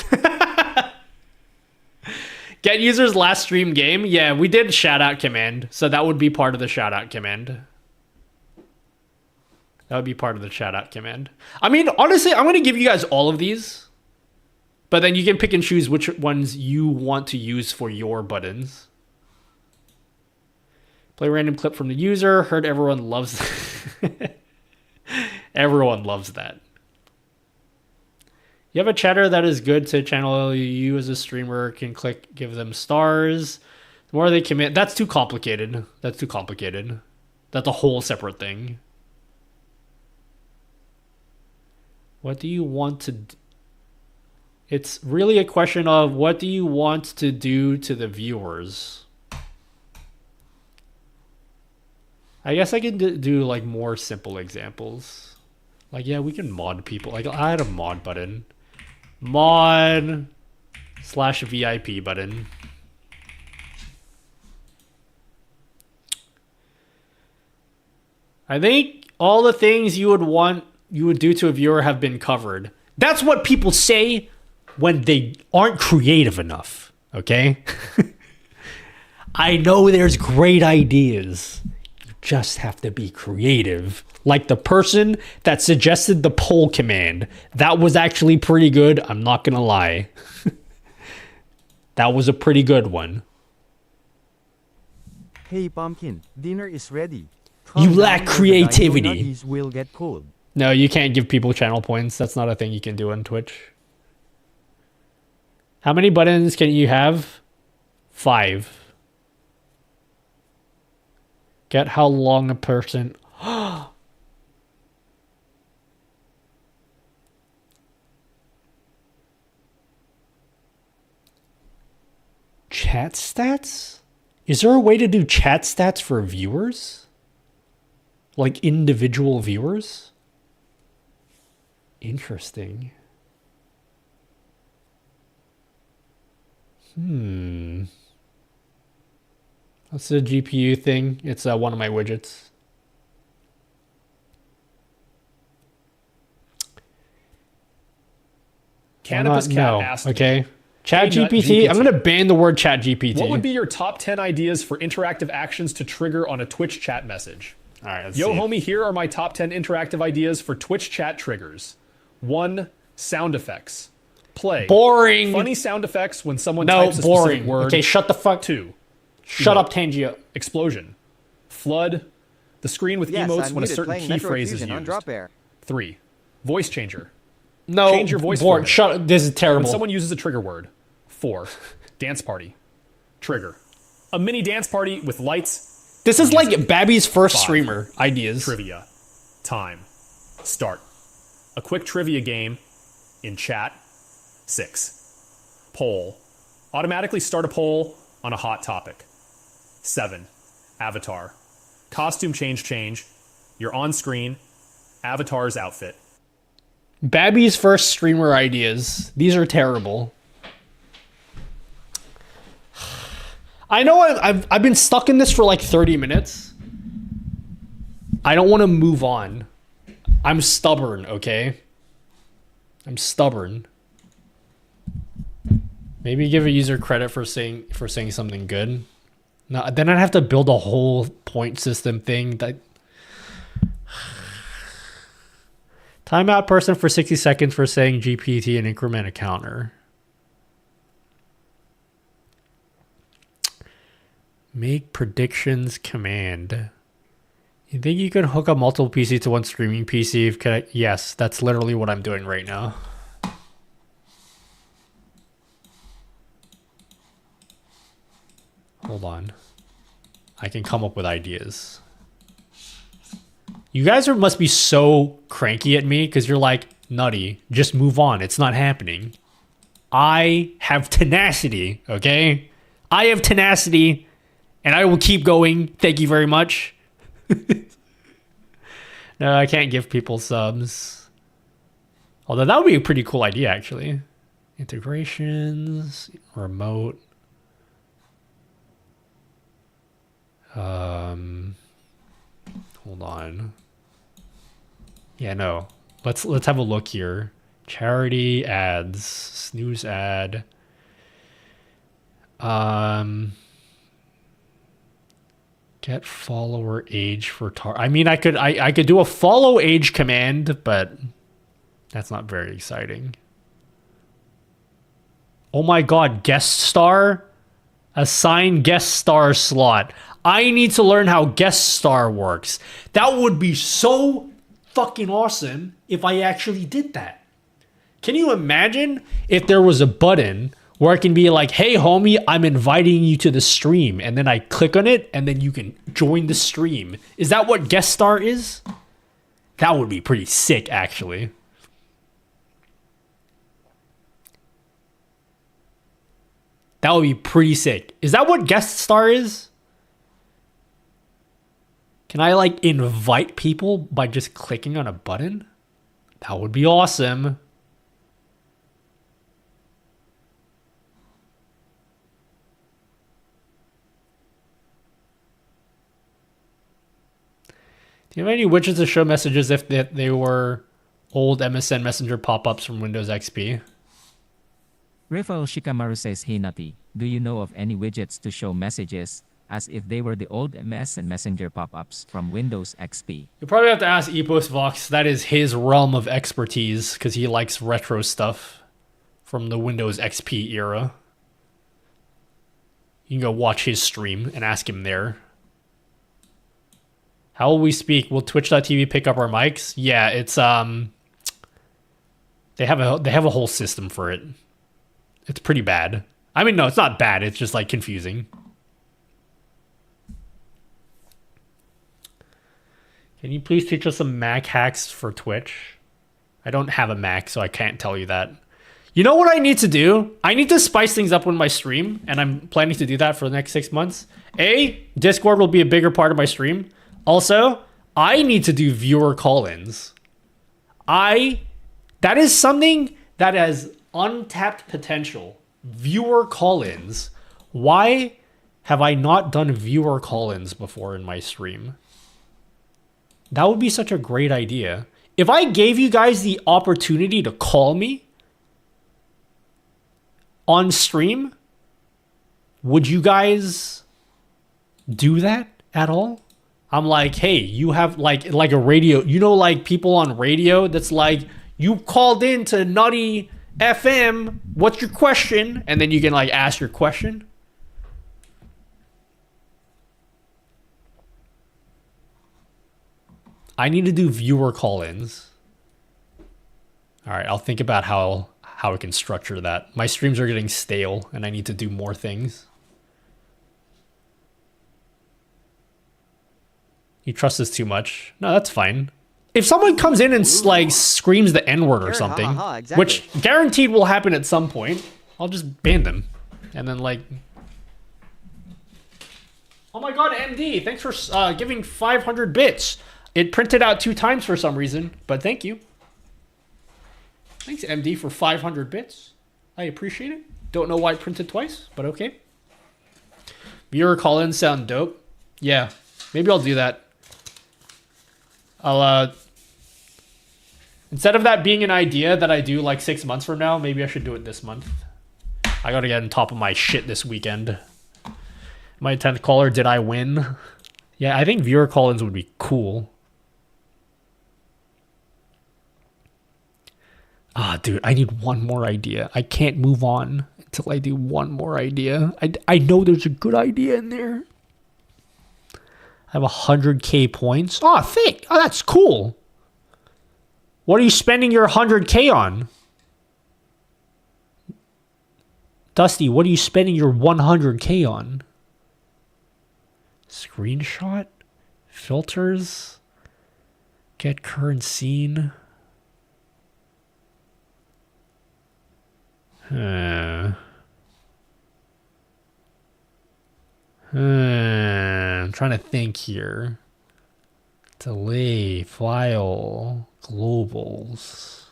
Get users last stream game. Yeah, we did shout out command. So that would be part of the shout out command. That would be part of the shout out command. I mean, honestly, I'm going to give you guys all of these. But then you can pick and choose which ones you want to use for your buttons. Play a random clip from the user. Heard everyone loves everyone loves that. You have a chatter that is good to channel you as a streamer. Can click, give them stars. The more they commit, that's too complicated. That's too complicated. That's a whole separate thing. What do you want to do? It's really a question of what do you want to do to the viewers? I guess I can do like more simple examples. Like, yeah, we can mod people. Like, I had a mod button. Mod / VIP button. I think all the things you would do to a viewer have been covered. That's what people say when they aren't creative enough. okay? I know there's great ideas. You just have to be creative. Like the person that suggested the poll command. That was actually pretty good. I'm not going to lie. That was a pretty good one. Hey Pumpkin, dinner is ready. You Calm lack down or the creativity. dino nuggies will get cold. No, you can't give people channel points. That's not a thing you can do on Twitch. How many buttons can you have? 5. Get how long a person... Chat stats? Is there a way to do chat stats for viewers? Like individual viewers? Interesting. That's the GPU thing. It's one of my widgets. Cannabis Cat asked me, okay. Chat Hey, Nut GPT. I'm GPT. going to ban the word chat GPT. What would be your top 10 ideas for interactive actions to trigger on a Twitch chat message? All right, let's Yo, see. homie, here are my top 10 interactive ideas for Twitch chat triggers. 1. Sound effects. Play. Boring. Funny sound effects when someone No, types a boring. specific word. Okay, shut the fuck. 2. Shut Emote. up, Tangio. Explosion. Flood. The screen with Yes, emotes I'm when a muted certain playing key Metro phrase is Fusion on used. Drop Air. 3. Voice changer. No, Change your voice boring. format. Shut. This is terrible. When someone uses a trigger word. 4. Dance party. Trigger. A mini dance party with lights. This is music. like Babby's first 5. streamer ideas. Trivia. Time. Start. A quick trivia game in chat. 6. Poll. Automatically start a poll on a hot topic. 7. Avatar. Costume change. You're on screen. Avatar's outfit. Babby's first streamer ideas. These are terrible. I know I've been stuck in this for like 30 minutes. I don't want to move on. I'm stubborn, okay? I'm stubborn. Maybe give a user credit for saying something good. No, then I'd have to build a whole point system thing that timeout person for 60 seconds for saying GPT and increment a counter. Make predictions command. You think you can hook up multiple PCs to one streaming PC? Yes, that's literally what I'm doing right now. Hold on. I can come up with ideas. You guys must be so cranky at me because you're like, Nutty, just move on. It's not happening. I have tenacity, okay? I have tenacity, and I will keep going. Thank you very much. No, I can't give people subs. Although that would be a pretty cool idea, actually. Integrations, remote. Hold on. Yeah, no. Let's have a look here. Charity ads, snooze ad. Get follower age for I mean, I could do a follow age command, but that's not very exciting. Oh my god, guest star? Assign guest star slot. I need to learn how guest star works. That would be so fucking awesome if I actually did that. Can you imagine if there was a button where I can be like, hey homie, I'm inviting you to the stream, and then I click on it and then you can join the stream. Is that what guest star is? That would be pretty sick, actually. That would be pretty sick. Is that what guest star is? Can I like invite people by just clicking on a button? That would be awesome. Do you have any widgets to show messages if they were old MSN Messenger pop-ups from Windows XP? Rafael Shikamaru says, hey Nutty, do you know of any widgets to show messages as if they were the old MS and Messenger pop-ups from Windows XP? You'll probably have to ask Epos Vox. That is his realm of expertise because he likes retro stuff from the Windows XP era. You can go watch his stream and ask him there. How will we speak? Will Twitch.tv pick up our mics? Yeah, it's they have a whole system for it. It's pretty bad. I mean, no, it's not bad. It's just like confusing. Can you please teach us some Mac hacks for Twitch? I don't have a Mac, so I can't tell you that. You know what I need to do? I need to spice things up with my stream, and I'm planning to do that for the next 6 months. Discord will be a bigger part of my stream. Also, I need to do viewer call-ins. That is something that has untapped potential. Viewer call-ins. Why have I not done viewer call-ins before in my stream? That would be such a great idea. If I gave you guys the opportunity to call me on stream, would you guys do that at all? I'm like, hey, you have like a radio, you know, like people on radio that's like, you called in to Nutty FM, what's your question? And then you can like ask your question. I need to do viewer call-ins. All right, I'll think about how I can structure that. My streams are getting stale and I need to do more things. You trust us too much. No, that's fine. If someone comes in and like screams the N-word or something, exactly. which guaranteed will happen at some point, I'll just ban them. And then like... Oh my god, MD, thanks for giving 500 bits. It printed out 2 times for some reason, but thank you. Thanks, MD, for 500 bits. I appreciate it. Don't know why it printed twice, but okay. Viewer call-ins sound dope. Yeah, maybe I'll do that. I'll, instead of that being an idea that I do like 6 months from now, maybe I should do it this month. I gotta get on top of my shit this weekend. My 10th caller, did I win? Yeah, I think viewer call-ins would be cool. Ah, dude, I need one more idea. I can't move on until I do one more idea. I know there's a good idea in there. I have 100k points. Oh, thick. Oh, that's cool. What are you spending your 100k on? Dusty, what are you spending your 100k on? Screenshot? Filters? Get current scene? I'm trying to think here. Delay, file, globals.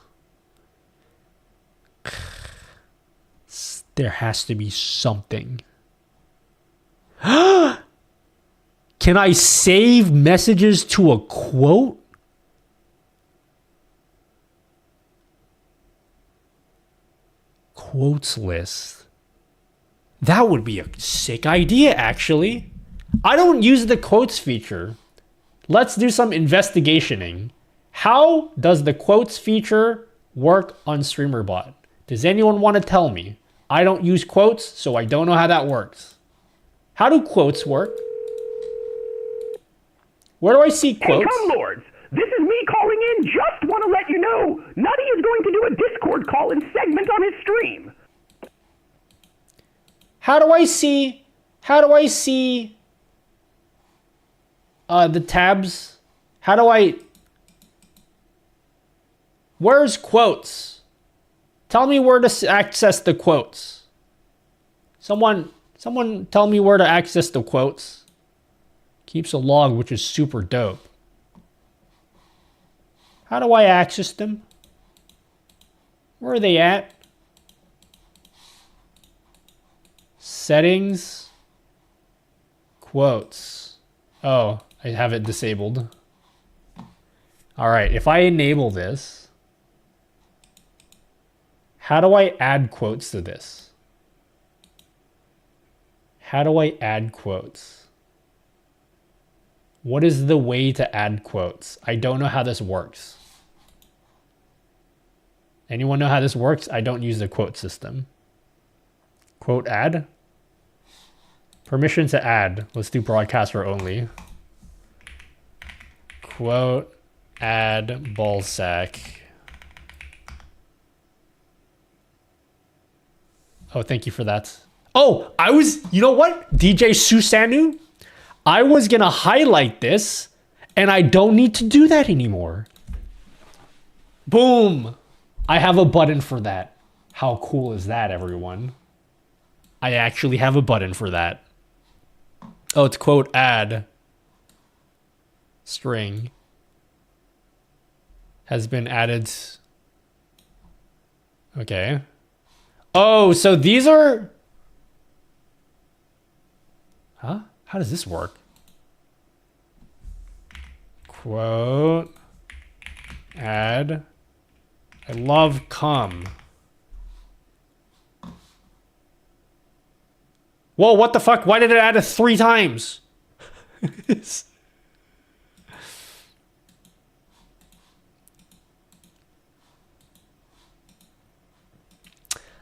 There has to be something. Can I save messages to a quote? Quotes list. That would be a sick idea, actually. I don't use the quotes feature. Let's do some investigationing. How does the quotes feature work on StreamerBot? Does anyone want to tell me? I don't use quotes, so I don't know how that works. How do quotes work? Where do I see quotes? Hey, Cumlords! This is me calling in. Just want to let you know, Nutty is going to do a Discord call-in segment on his stream. How do I see the tabs? Where's quotes? Tell me where to access the quotes. Someone tell me where to access the quotes. Keeps a log, which is super dope. How do I access them? Where are they at? Settings. Quotes. Oh, I have it disabled. All right, if I enable this, How do I add quotes to this? How do I add quotes? What is the way to add quotes? I don't know how this works. Anyone know how this works? I don't use the quote system. Quote add? Permission to add. Let's do broadcaster only. Quote add ballsack. Oh, thank you for that. Oh, you know what? DJ Susanu? I was gonna highlight this, and I don't need to do that anymore. Boom! I have a button for that. How cool is that, everyone? I actually have a button for that. Oh, it's quote add string has been added. Okay. Oh, so these are... Huh? How does this work? Quote add. I love cum. Whoa, what the fuck? Why did it add it 3 times?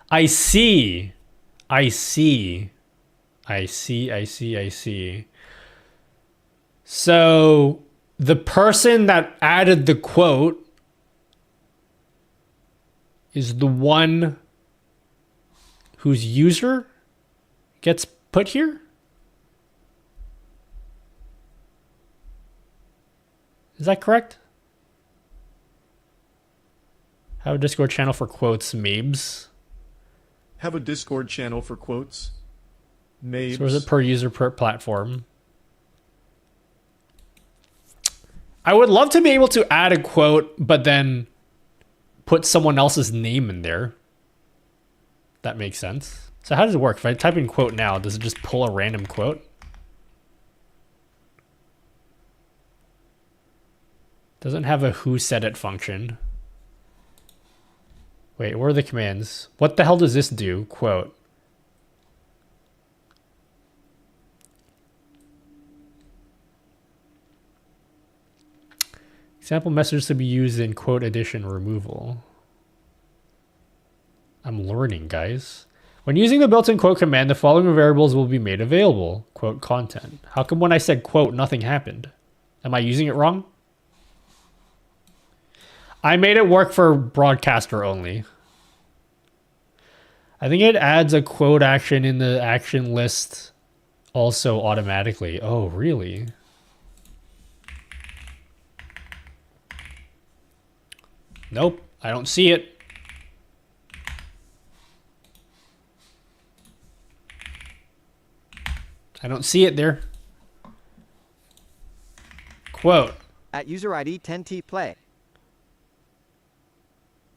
I see. I see. I see, I see, I see. So the person that added the quote is the one whose user gets put here? Is that correct? Have a Discord channel for quotes, Mabes. Have a Discord channel for quotes. Mabes. So is it per user, per platform? I would love to be able to add a quote, but then put someone else's name in there. That makes sense. So how does it work? If I type in quote now, does it just pull a random quote? Doesn't have a who said it function. Wait, where are the commands? What the hell does this do? Quote. Example message to be used in quote addition removal. I'm learning, guys. When using the built-in quote command, the following variables will be made available. Quote content. How come when I said quote, nothing happened? Am I using it wrong? I made it work for broadcaster only. I think it adds a quote action in the action list also automatically. Oh, really? Nope, I don't see it. I don't see it there. Quote. At user ID 10T play.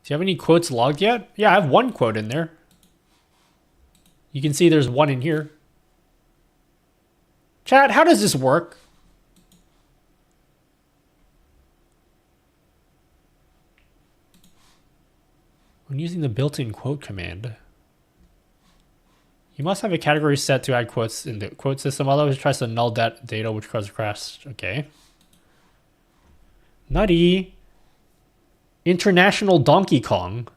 Do you have any quotes logged yet? Yeah, I have one quote in there. You can see there's one in here. Chat, how does this work? When using the built-in quote command, you must have a category set to add quotes in the quote system, otherwise it tries to null that data which causes crash. Okay. Nutty. International Donkey Kong.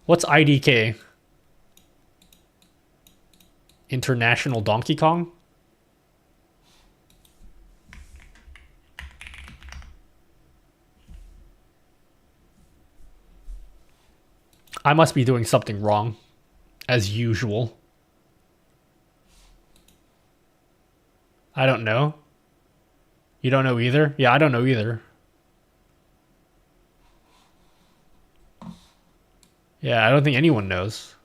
What's IDK? International Donkey Kong? I must be doing something wrong, as usual. I don't know. You don't know either? Yeah, I don't know either. Yeah, I don't think anyone knows.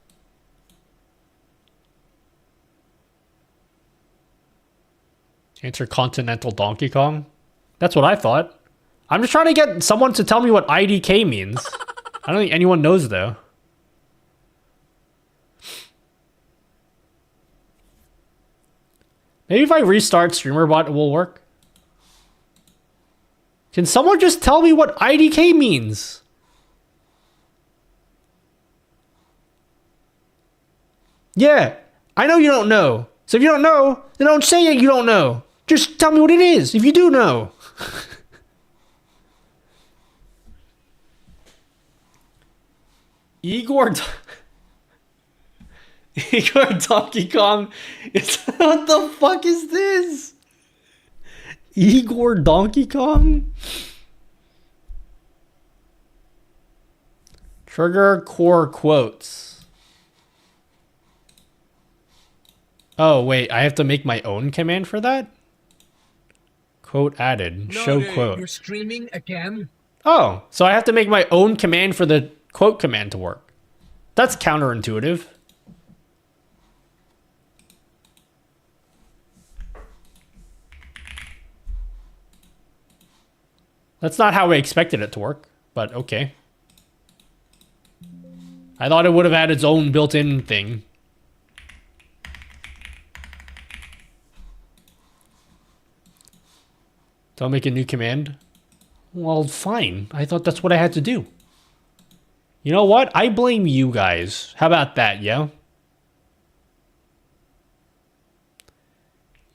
Intercontinental Donkey Kong? That's what I thought. I'm just trying to get someone to tell me what IDK means. I don't think anyone knows, though. Maybe if I restart StreamerBot, it will work. Can someone just tell me what IDK means? Yeah, I know you don't know. So if you don't know, then don't say it you don't know. Just tell me what it is if you do know. Igor Donkey Kong. What the fuck is this? Igor Donkey Kong? Trigger core quotes. Oh, wait, I have to make my own command for that? Quote added. Show quote. You're streaming again? Oh, so I have to make my own command for the quote command to work. That's counterintuitive. That's not how I expected it to work, but okay. I thought it would have had its own built-in thing. Don't make a new command? Well, fine. I thought that's what I had to do. You know what? I blame you guys. How about that, yeah?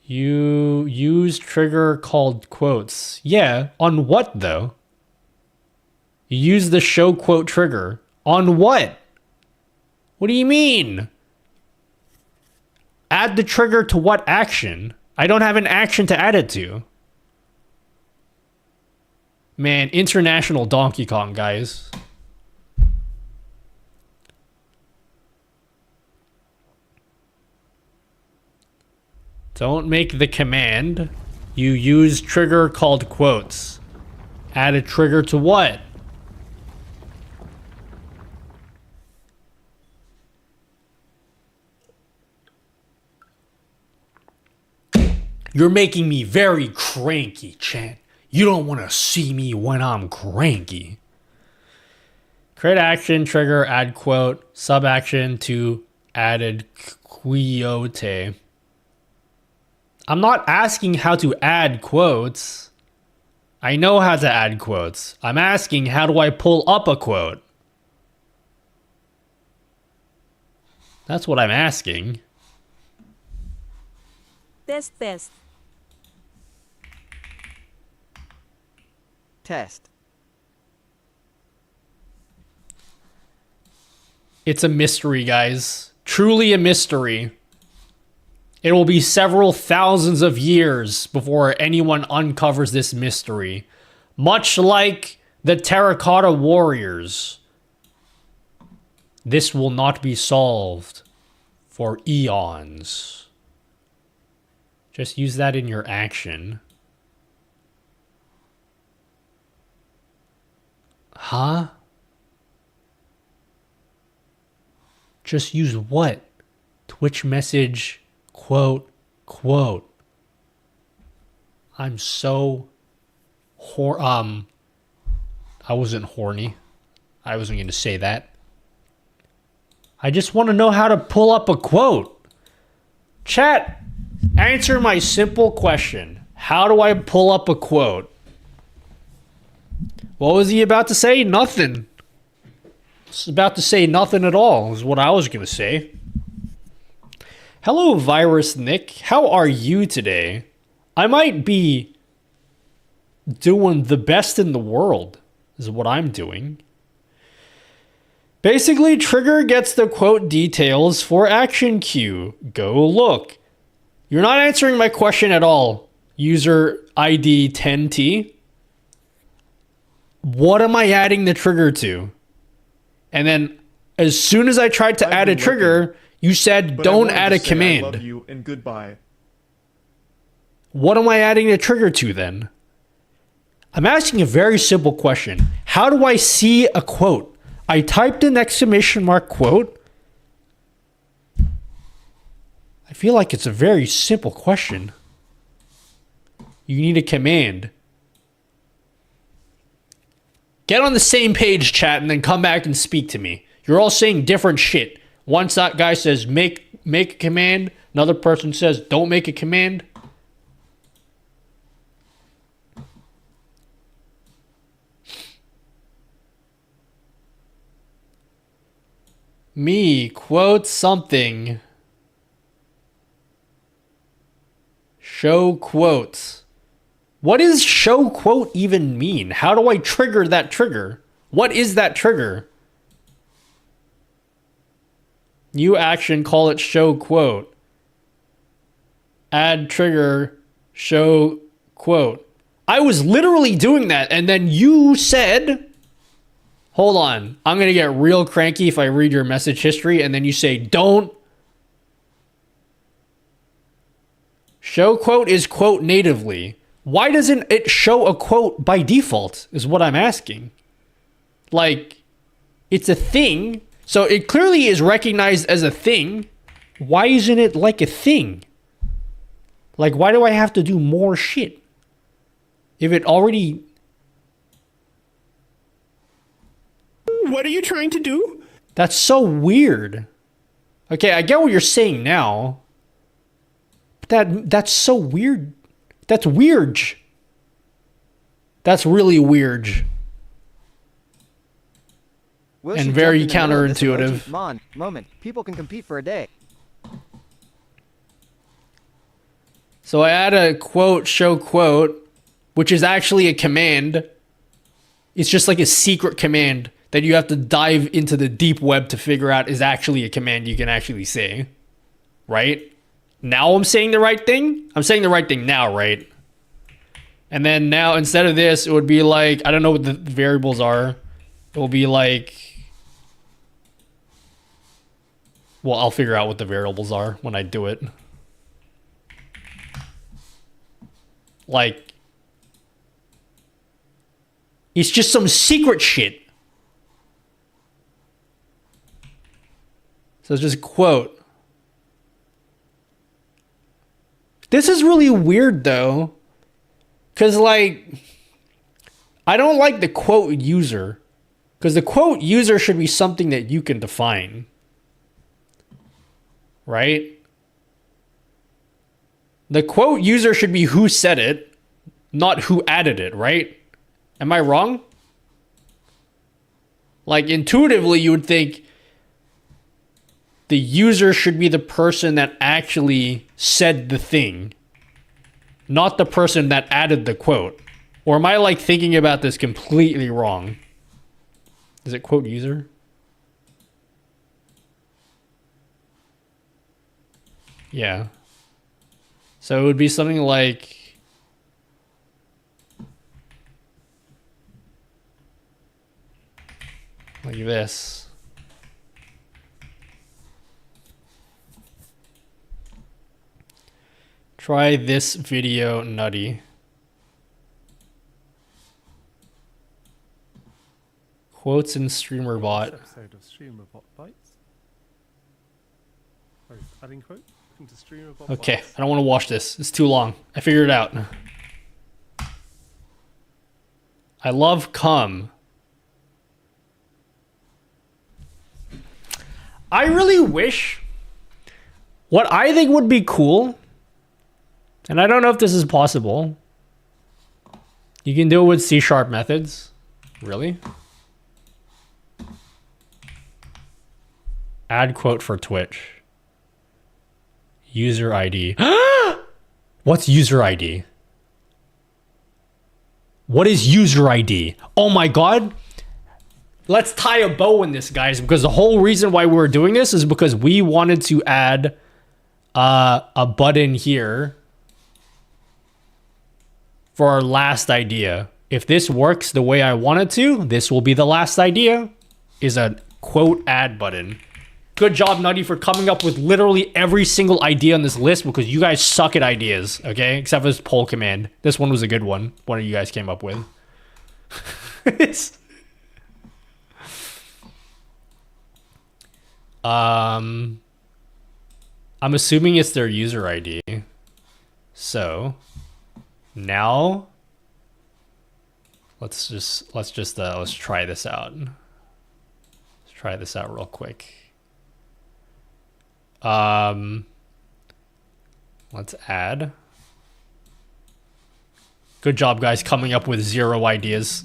You use trigger called quotes. Yeah, on what though? You use the show quote trigger. On what? What do you mean? Add the trigger to what action? I don't have an action to add it to. Man, international Donkey Kong, guys. Don't make the command. You use trigger called quotes. Add a trigger to what? You're making me very cranky, chat. You don't want to see me when I'm cranky. Create action, trigger, add quote, sub action to added quote. I'm not asking how to add quotes. I know how to add quotes. I'm asking how do I pull up a quote? That's what I'm asking. Test. Test. It's a mystery, guys. Truly a mystery. It will be several thousands of years before anyone uncovers this mystery. Much like the Terracotta Warriors. This will not be solved for eons. Just use that in your action. Huh? Just use what? Twitch message, quote. I'm so I wasn't horny. I wasn't going to say that. I just want to know how to pull up a quote. Chat, answer my simple question. How do I pull up a quote? What was he about to say? Nothing. He's about to say nothing at all, is what I was going to say. Hello, Virus Nick. How are you today? I might be doing the best in the world, is what I'm doing. Basically, trigger gets the quote details for action queue. Go look. You're not answering my question at all, user ID 10T. What am I adding the trigger to? And then as soon as I tried to add a trigger, you said don't add a command. I love you and goodbye. What am I adding the trigger to then? I'm asking a very simple question. How do I see a quote? I typed an exclamation mark quote. I feel like it's a very simple question. You need a command. Get on the same page, chat, and then come back and speak to me. You're all saying different shit. One guy says make a command. Another person says don't make a command. Me, quote something. Show quotes. What does show quote even mean? How do I trigger that trigger? What is that trigger? New action, call it show quote. Add trigger, show quote. I was literally doing that, and then you said, hold on, I'm going to get real cranky if I read your message history, and then you say, don't. Show quote is quote natively. Why doesn't it show a quote by default, is what I'm asking. Like, it's a thing, so it clearly is recognized as a thing. Why isn't it like a thing? Like, why do I have to do more shit? If it already... What are you trying to do? That's so weird. Okay, I get what you're saying now. But that's so weird. That's weird. That's really weird. And very counterintuitive. Moment. People can compete for a day. So I add a quote, show quote, which is actually a command. It's just like a secret command that you have to dive into the deep web to figure out is actually a command you can actually say. Right? Now I'm saying the right thing? I'm saying the right thing now, right? And then now, instead of this, it would be like, I don't know what the variables are. It will be like... Well, I'll figure out what the variables are when I do it. Like... It's just some secret shit. So it's just quote. This is really weird though. Because like, I don't like the quote user. Because the quote user should be something that you can define. Right? The quote user should be who said it, not who added it, right? Am I wrong? Like intuitively you would think the user should be the person that actually said the thing, not the person that added the quote. Or am I like thinking about this completely wrong? Is it quote user? Yeah. So it would be something like this. Try this video, nutty. Quotes in streamer bot. Episode of streamer bot bites. Sorry, adding quote into streamer bot. Okay, bites. I don't want to watch this. It's too long. I figured it out. I love cum. I really wish what I think would be cool, and I don't know if this is possible. You can do it with C# methods. Really? Add quote for Twitch. User ID. What's user ID? What is user ID? Oh my god. Let's tie a bow in this, guys, because the whole reason why we're doing this is because we wanted to add a button here for our last idea. If this works the way I want it to, this will be the last idea, is a quote add button. Good job, Nutty, for coming up with literally every single idea on this list, because you guys suck at ideas, okay? Except for this poll command. This one was a good one. One of you guys came up with. I'm assuming it's their user ID. So now let's try this out. Let's try this out real quick. Let's add. Good job, guys, coming up with 0 ideas.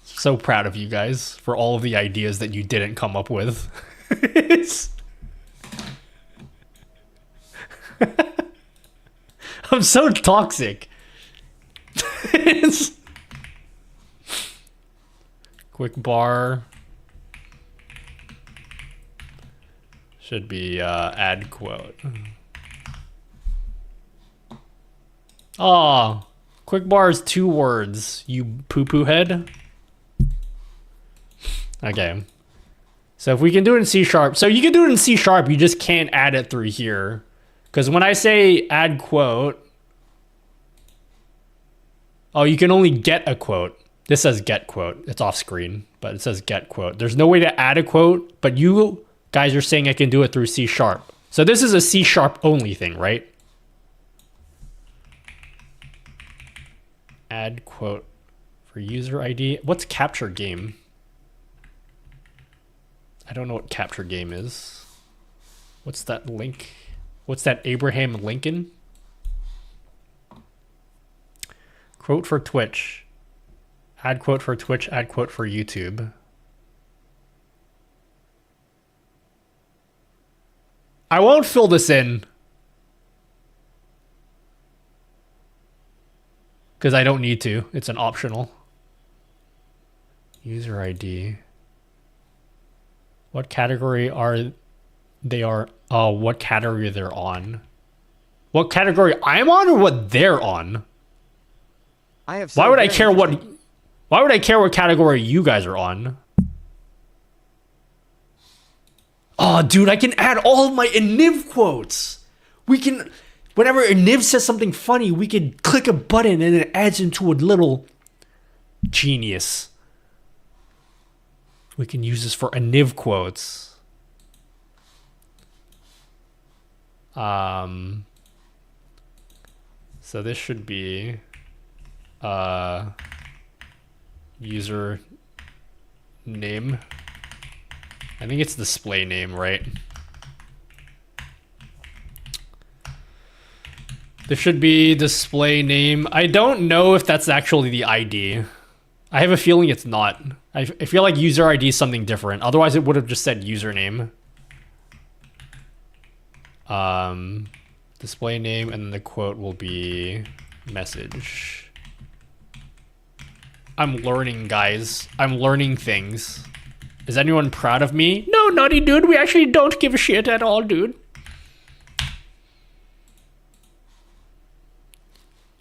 So proud of you guys for all of the ideas that you didn't come up with. I'm so toxic. Quick bar. Should be add quote. Oh, quick bar is 2 words, you poo-poo head. Okay. So if we can do it in C sharp, so you can do it in C sharp, you just can't add it through here. Because when I say add quote, oh, you can only get a quote. This says get quote. It's off screen, but it says get quote. There's no way to add a quote, but you guys are saying I can do it through C sharp. So this is a C sharp only thing, right? Add quote for user ID. What's capture game? I don't know what capture game is. What's that link? What's that Abraham Lincoln? Quote for Twitch. Add quote for Twitch, add quote for YouTube. I won't fill this in. Because I don't need to. It's an optional. User ID. What category are they are? Oh, what category they're on? What category I'm on or what they're on? I have. Why would I care what? Why would I care what category you guys are on? Oh, dude, I can add all of my Iniv quotes. We can, whenever Iniv says something funny, we can click a button and it adds into a little genius. We can use this for Iniv quotes. So this should be user name. I think it's display name, right? This should be display name. I don't know if that's actually the ID. I have a feeling it's not. I feel like user ID is something different. Otherwise, it would have just said username. Display name, and then the quote will be message. I'm learning, guys. I'm learning things. Is anyone proud of me? No, Nutty dude. We actually don't give a shit at all, dude.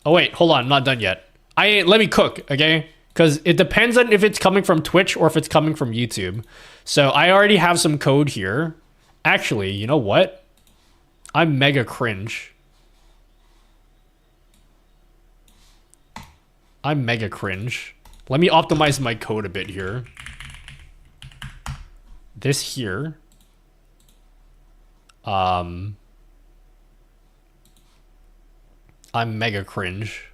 Oh wait, hold on. I'm not done yet. Let me cook, okay? Because it depends on if it's coming from Twitch or if it's coming from YouTube. So I already have some code here. Actually, you know what? I'm mega cringe. I'm mega cringe. Let me optimize my code a bit here. This here. I'm mega cringe.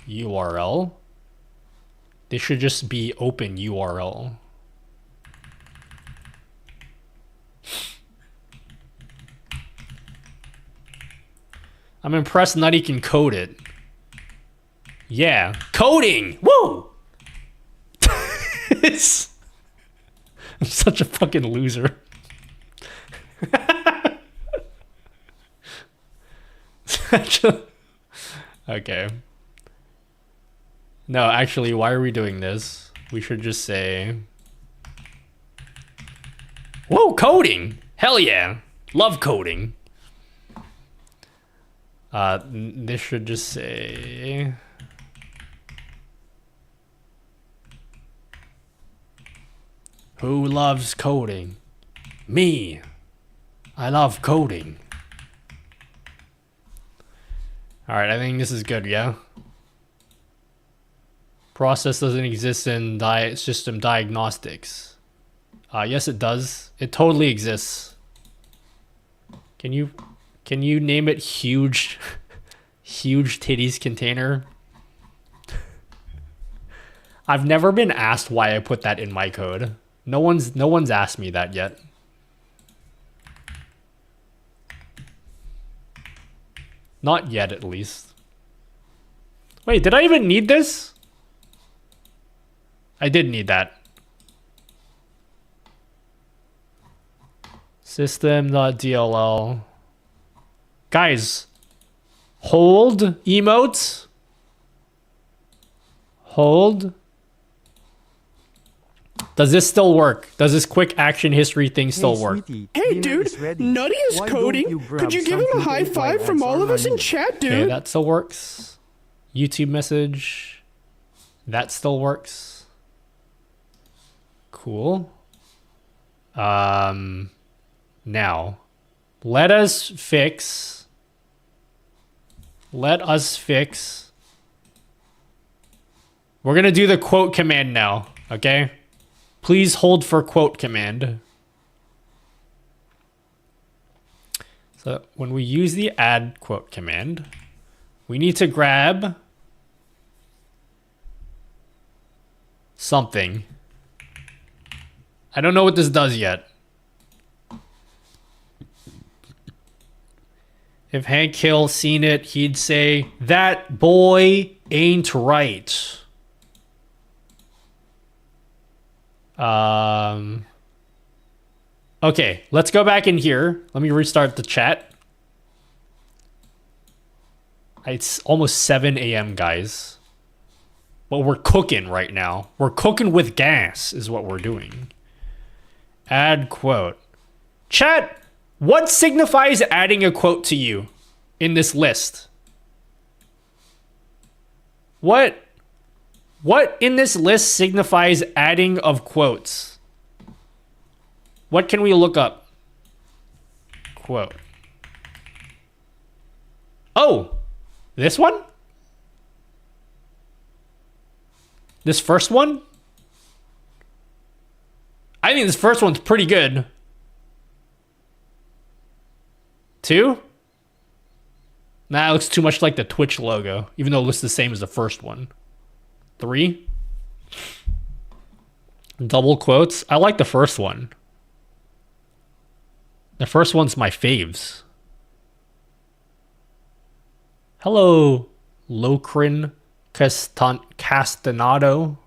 URL. This should just be open URL. I'm impressed Nutty can code it. Yeah, coding! Woo! I'm such a fucking loser. Okay. No, actually, why are we doing this? We should just say... Whoa, coding! Hell yeah! Love coding. This should just say... Who loves coding? Me. I love coding. Alright, I think this is good, yeah? Process doesn't exist in system diagnostics. Yes, it does. It totally exists. Can you name it huge, huge titties container? I've never been asked why I put that in my code. No one's asked me that yet. Not yet, at least. Wait, did I even need this? I did need that. System.dll. Guys, Hold emotes. Hold. Does this still work? Does this quick action history thing still work? Hey, dude, Nutty is coding. Could you give him a high five from all of us in chat, dude? Okay, that still works. YouTube message. That still works. Cool. Now, let us fix. We're gonna do the quote command now, okay? Please hold for quote command. So when we use the add quote command, we need to grab something. I don't know what this does yet. If Hank Hill seen it, he'd say, "That boy ain't right." Okay, let's go back in here. Let me restart the chat. It's almost 7 a.m., guys. But we're cooking right now. We're cooking with gas is what we're doing. Add quote. Chat, what signifies adding a quote to you in this list? What in this list signifies adding of quotes? What can we look up? Quote. Oh, this one? This first one? I think this first one's pretty good. 2? Nah, it looks too much like the Twitch logo, even though it looks the same as the first one. 3? Double quotes. I like the first one. The first one's my faves. Hello, Locrin Castanado.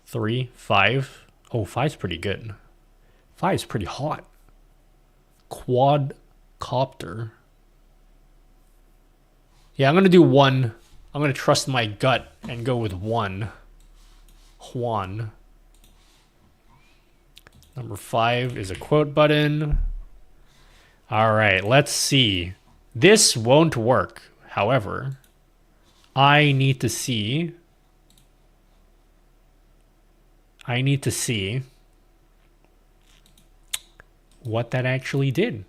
3, 5. Oh, 5's pretty good. 5's pretty hot. Quadcopter. Yeah, I'm going to do 1. I'm going to trust my gut and go with 1. Juan. Number 5 is a quote button. All right, let's see. This won't work. However, I need to see what that actually did.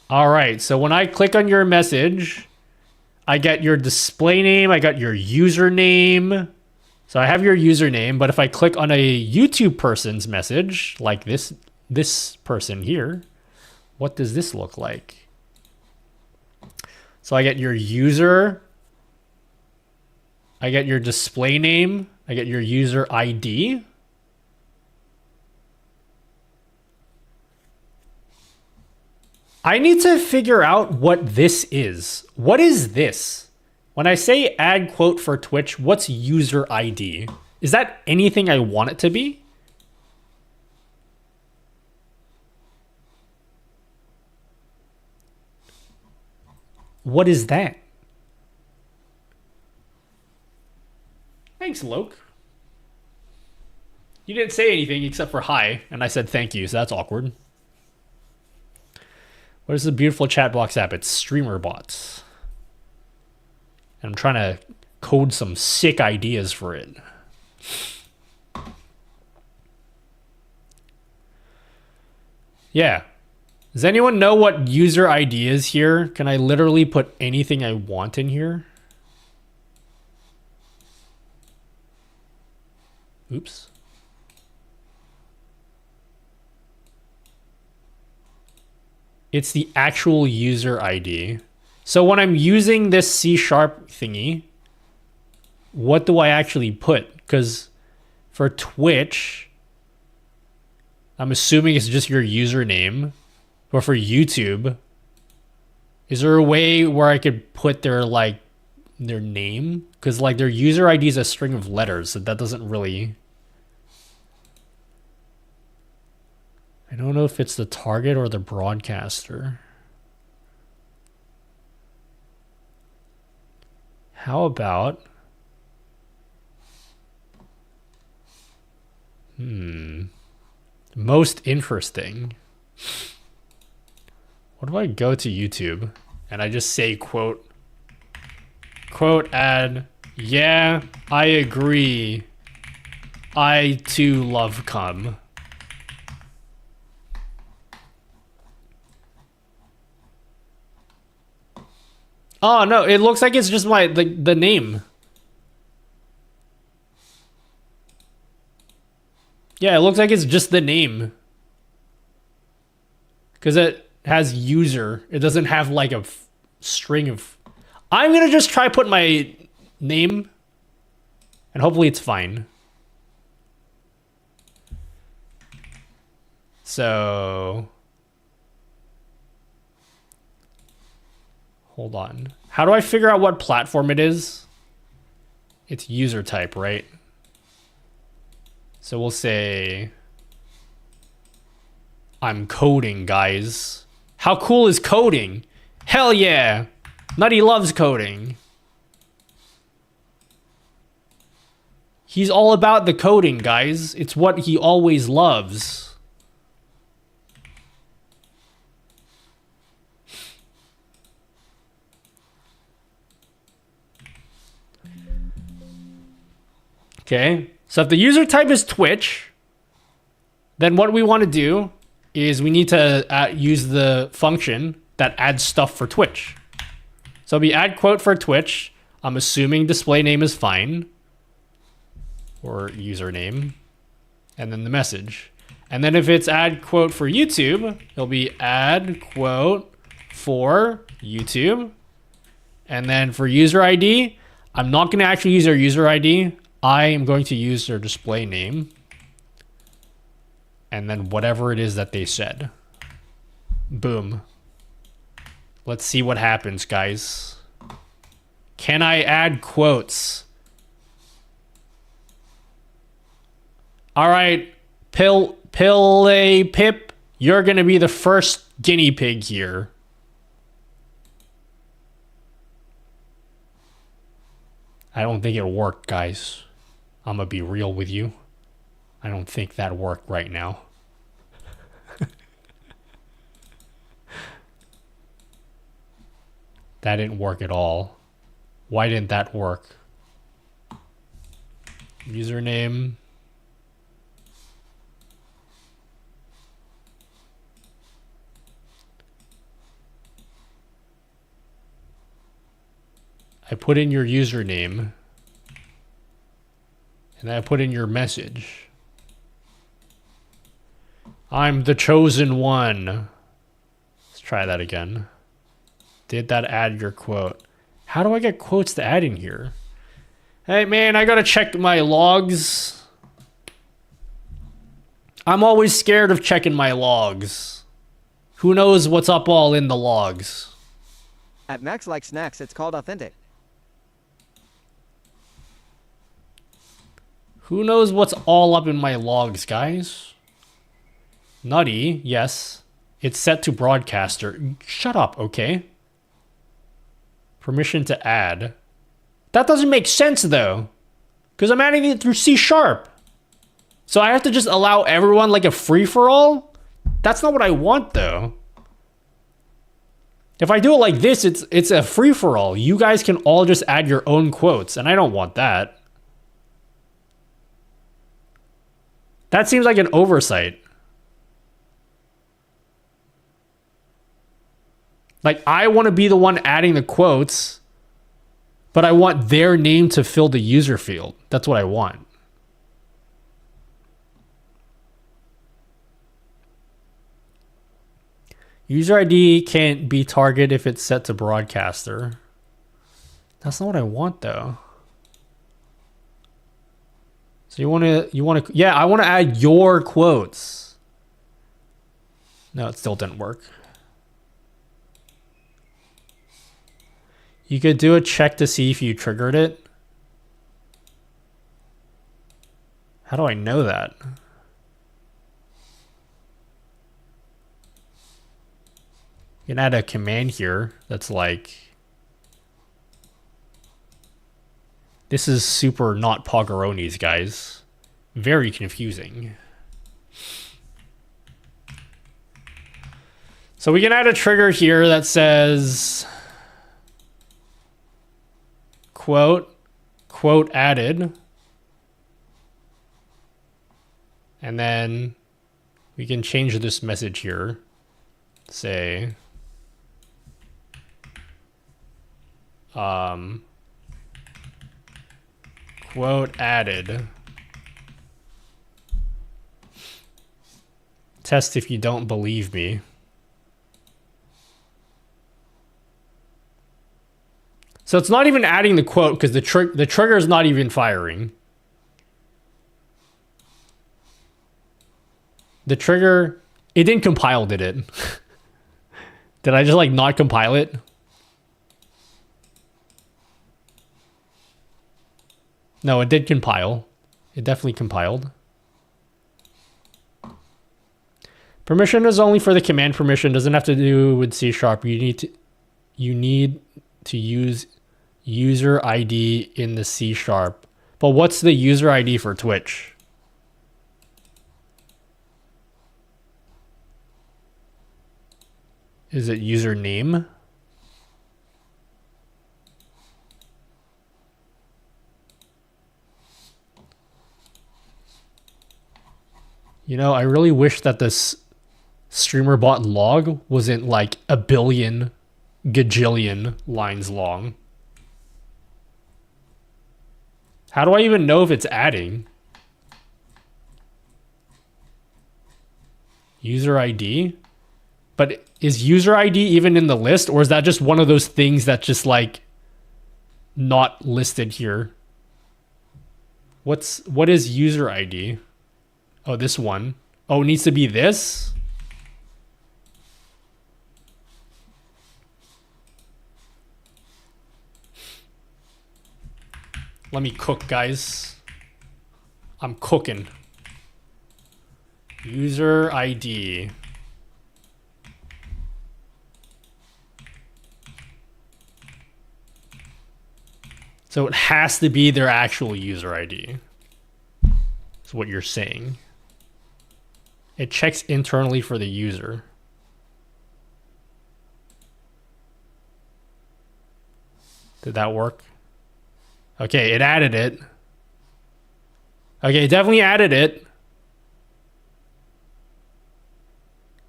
All right, so when I click on your message, I get your display name, I got your username. So I have your username, but if I click on a YouTube person's message, like this person here, what does this look like? So I get your user, I get your display name, I get your user ID. I need to figure out what this is. What is this? When I say add quote for Twitch, what's user ID? Is that anything I want it to be? What is that? Thanks, Loke. You didn't say anything except for hi, and I said thank you, so that's awkward. What is the beautiful chat box app? It's Streamer Bots. And I'm trying to code some sick ideas for it. Yeah. Does anyone know what user ID is here? Can I literally put anything I want in here? Oops. It's the actual user ID. So when I'm using this C# thingy, what do I actually put? Because for Twitch, I'm assuming it's just your username. But for YouTube, is there a way where I could put their name? Because like their user ID is a string of letters, so that doesn't really... I don't know if it's the target or the broadcaster. How about... Most interesting. What if I go to YouTube and I just say quote ad, yeah, I agree. I too love cum. Oh no, it looks like it's just my the name. Yeah, it looks like it's just the name. Because it has user. It doesn't have like a string of... I'm going to just try put my name. And hopefully it's fine. So... Hold on. How do I figure out what platform it is? It's user type, right? So we'll say, I'm coding, guys. How cool is coding? Hell yeah. Nutty loves coding. He's all about the coding, guys. It's what he always loves. Okay. So if the user type is Twitch, then what we want to do is we need to use the function that adds stuff for Twitch. So it'll be add quote for Twitch. I'm assuming display name is fine. Or username. And then the message. And then if it's add quote for YouTube, it'll be add quote for YouTube. And then for user ID, I'm not going to actually use their user ID. I am going to use their display name. And then whatever it is that they said. Boom. Let's see what happens, guys. Can I add quotes? All right, Pip, you're going to be the first guinea pig here. I don't think it'll work, guys. I'm going to be real with you. I don't think that worked right now. That didn't work at all. Why didn't that work? Username. I put in your username. And then I put in your message. I'm the chosen one. Let's try that again. Did that add your quote? How do I get quotes to add in here? Hey man, I gotta check my logs. I'm always scared of checking my logs. Who knows what's up all in the logs? At Max Like Snacks, it's called authentic. Who knows what's all up in my logs, guys? Nutty, yes. It's set to broadcaster. Shut up, okay? Permission to add. That doesn't make sense, though. Because I'm adding it through C#. So I have to just allow everyone like a free-for-all? That's not what I want, though. If I do it like this, it's a free-for-all. You guys can all just add your own quotes, and I don't want that. That seems like an oversight. Like, I want to be the one adding the quotes, but I want their name to fill the user field. That's what I want. User ID can't be target if it's set to broadcaster. That's not what I want, though. So you want to, yeah, I want to add your quotes. No, it still didn't work. You could do a check to see if you triggered it. How do I know that? You can add a command here that's like This is super not Poggeroni's, guys. Very confusing. So we can add a trigger here that says quote added. And then we can change this message here. Say quote added. Test if you don't believe me. So it's not even adding the quote because the trigger is not even firing. The trigger, it didn't compile, did it? Did I just like not compile it? No, it did compile. It definitely compiled. Permission is only for the command permission. Doesn't have to do with C#. You need to use user ID in the C#. But what's the user ID for Twitch? Is it username? You know, I really wish that this streamer bot log wasn't like a billion gajillion lines long. How do I even know if it's adding? User ID? But is user ID even in the list, or is that just one of those things that's just like not listed here? What is user ID? Oh, this one. Oh, it needs to be this? Let me cook, guys. I'm cooking. User ID. So it has to be their actual user ID. That's what you're saying. It checks internally for the user. Did that work? Okay, it added it. Okay, it definitely added it.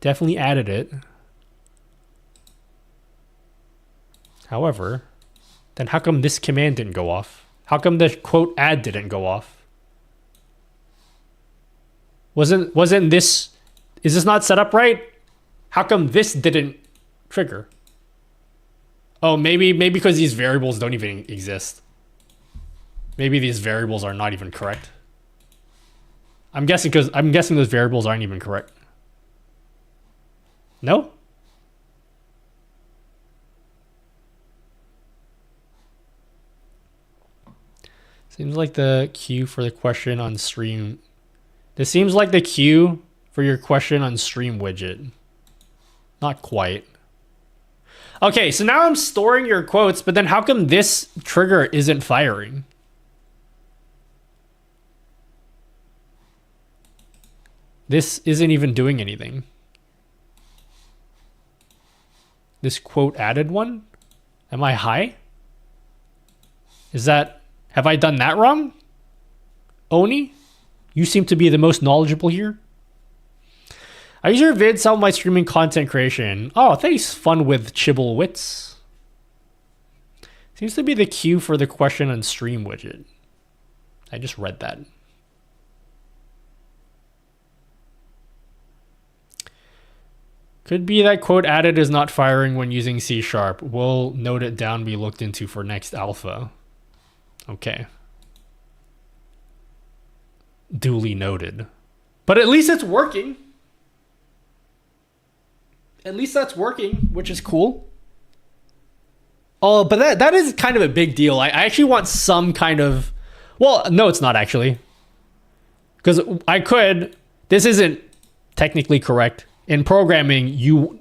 Definitely added it. However, then how come this command didn't go off? How come the quote add didn't go off? Wasn't this, is this not set up right? How come this didn't trigger? Oh, maybe because these variables don't even exist. Maybe these variables are not even correct. I'm guessing those variables aren't even correct. No? Seems like the queue for the question on stream. This seems like the queue for your question on stream widget. Not quite. Okay, so now I'm storing your quotes, but then how come this trigger isn't firing? This isn't even doing anything. This quote added one? Am I high? Is that, have I done that wrong? Oni? You seem to be the most knowledgeable here. I use your vids help my streaming content creation. Oh, thanks, Fun with Chibblewits. Seems to be the queue for the question on stream widget. I just read that. Could be that quote added is not firing when using C#. We'll note it down, be looked into for next alpha. Okay. Duly noted. But at least it's working. At least that's working, which is cool. Oh, but that is kind of a big deal. I actually want some kind of... Well, no, it's not actually. Because I could... This isn't technically correct. In programming, you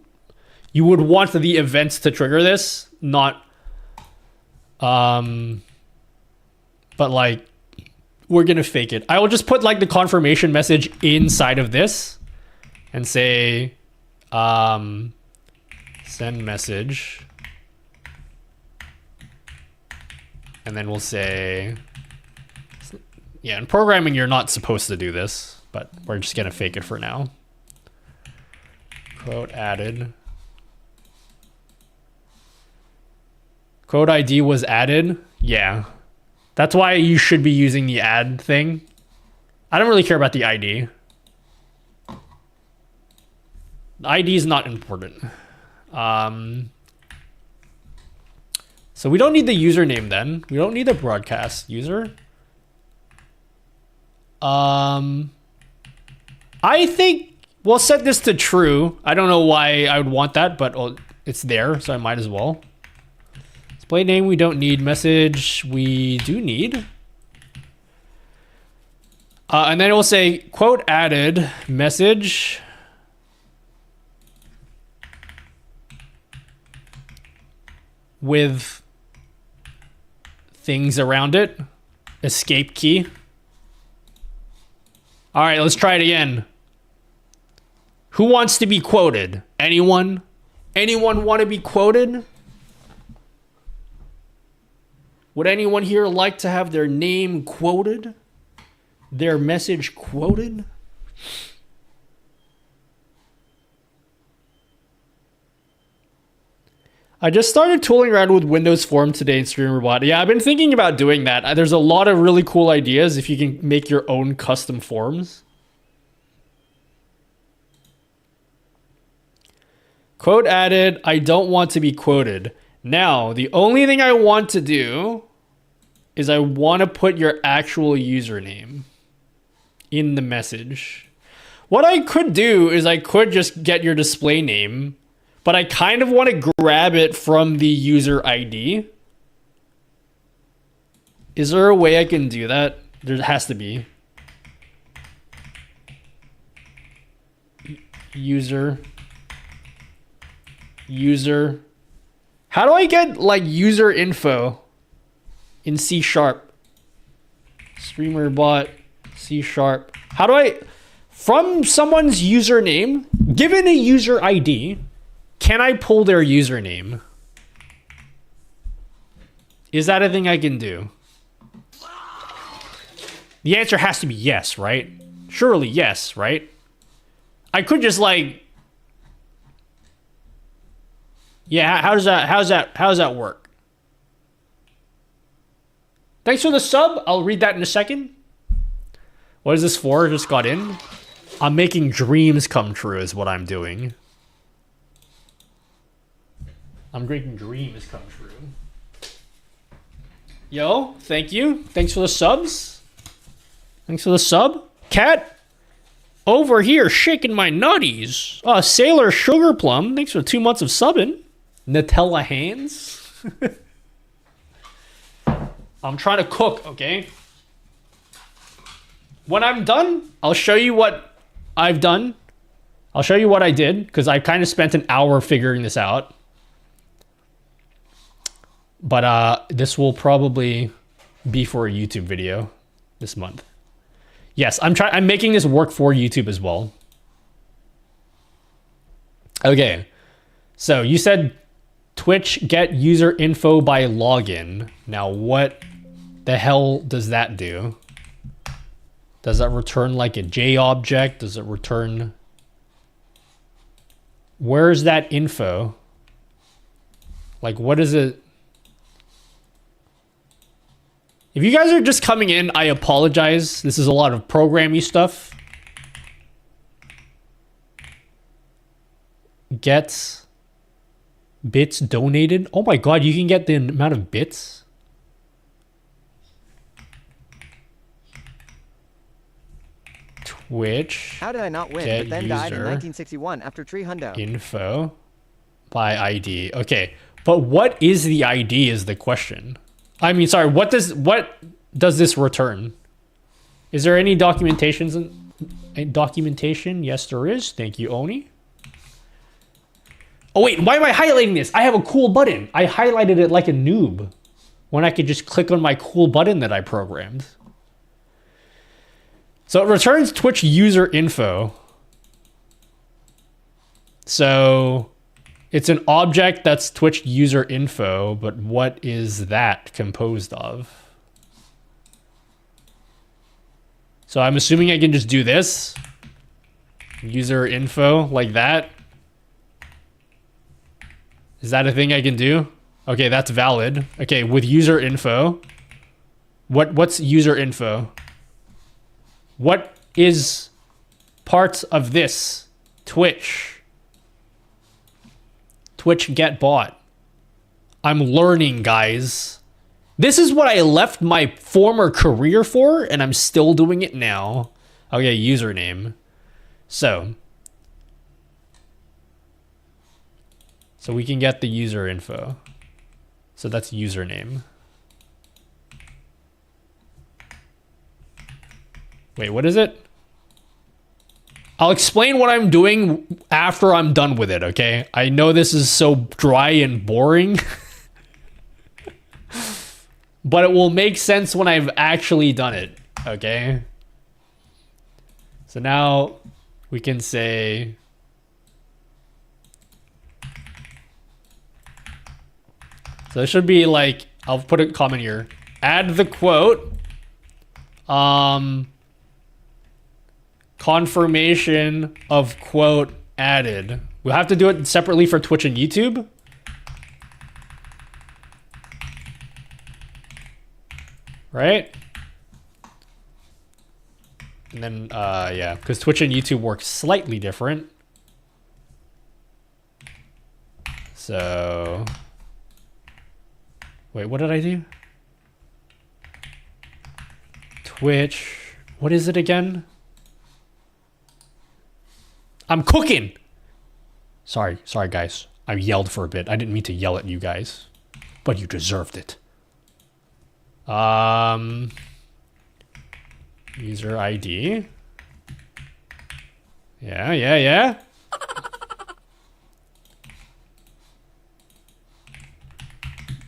would want the events to trigger this, not but like we're gonna fake it. I will just put like the confirmation message inside of this and say send message, and then we'll say, yeah, in programming you're not supposed to do this, but we're just gonna fake it for now. Quote added. Quote ID was added. Yeah. That's why you should be using the add thing. I don't really care about the ID. The ID is not important. So we don't need the username then. We don't need the broadcast user. I think we'll set this to true. I don't know why I would want that, but it's there, so I might as well. Display name we don't need. Message we do need. And then it will say quote added message with things around it. Escape key. All right, let's try it again. Who wants to be quoted? Anyone? Anyone want to be quoted? Would anyone here like to have their name quoted? Their message quoted? I just started tooling around with Windows Form today in StreamerBot. Yeah, I've been thinking about doing that. There's a lot of really cool ideas if you can make your own custom forms. Quote added, I don't want to be quoted. Now, the only thing I want to do is I want to put your actual username in the message. What I could do is I could just get your display name, but I kind of want to grab it from the user ID. Is there a way I can do that? There has to be. User. How do I get like user info in C#? StreamerBot C#. How do I, from someone's username, given a user ID, can I pull their username? Is that a thing I can do? The answer has to be yes, right? Surely yes, right? I could just like, yeah, how's that work? Thanks for the sub. I'll read that in a second. What is this for? Just got in. I'm making dreams come true is what I'm doing. I'm making dreams come true. Yo, thank you. Thanks for the subs. Thanks for the sub. Cat over here shaking my nutties. Sailor Sugar Plum. Thanks for 2 months of subbing. Nutella hands. I'm trying to cook, okay? When I'm done, I'll show you what I've done. I'll show you what I did, because I kind of spent an hour figuring this out. But this will probably be for a YouTube video this month. Yes, I'm making this work for YouTube as well. Okay. So you said Twitch get user info by login. Now what the hell does that do? Does that return like a J object? Does it return? Where's that info? Like what is it? If you guys are just coming in, I apologize. This is a lot of programmy stuff. Get bits donated. Oh my god, you can get the amount of bits. Twitch. How did I not win, but then died in 1961 after Tree Hundo? Info by ID. Okay, but what is the ID is the question. I mean, sorry, what does this return? Is there any documentation? Yes, there is. Thank you, Oni. Oh wait, why am I highlighting this? I have a cool button. I highlighted it like a noob. when I could just click on my cool button that I programmed. So it returns Twitch user info. So it's an object that's Twitch user info, but what is that composed of? So I'm assuming I can just do this. User info like that. Is that a thing I can do? Okay, that's valid. Okay, with user info. What's user info? What is parts of this? Twitch. Twitch get bought. I'm learning, guys. This is what I left my former career for, and I'm still doing it now. Okay, username. So we can get the user info. So that's username. Wait, what is it? I'll explain what I'm doing after I'm done with it, okay? I know this is so dry and boring. But it will make sense when I've actually done it, okay? So now we can say... So it should be like, I'll put a comment here. Add the quote. Confirmation of quote added. We'll have to do it separately for Twitch and YouTube. Right? And then, yeah, because Twitch and YouTube work slightly different. So... Wait, what did I do? Twitch. What is it again? I'm cooking! Sorry, guys. I yelled for a bit. I didn't mean to yell at you guys. But you deserved it. User ID. Yeah.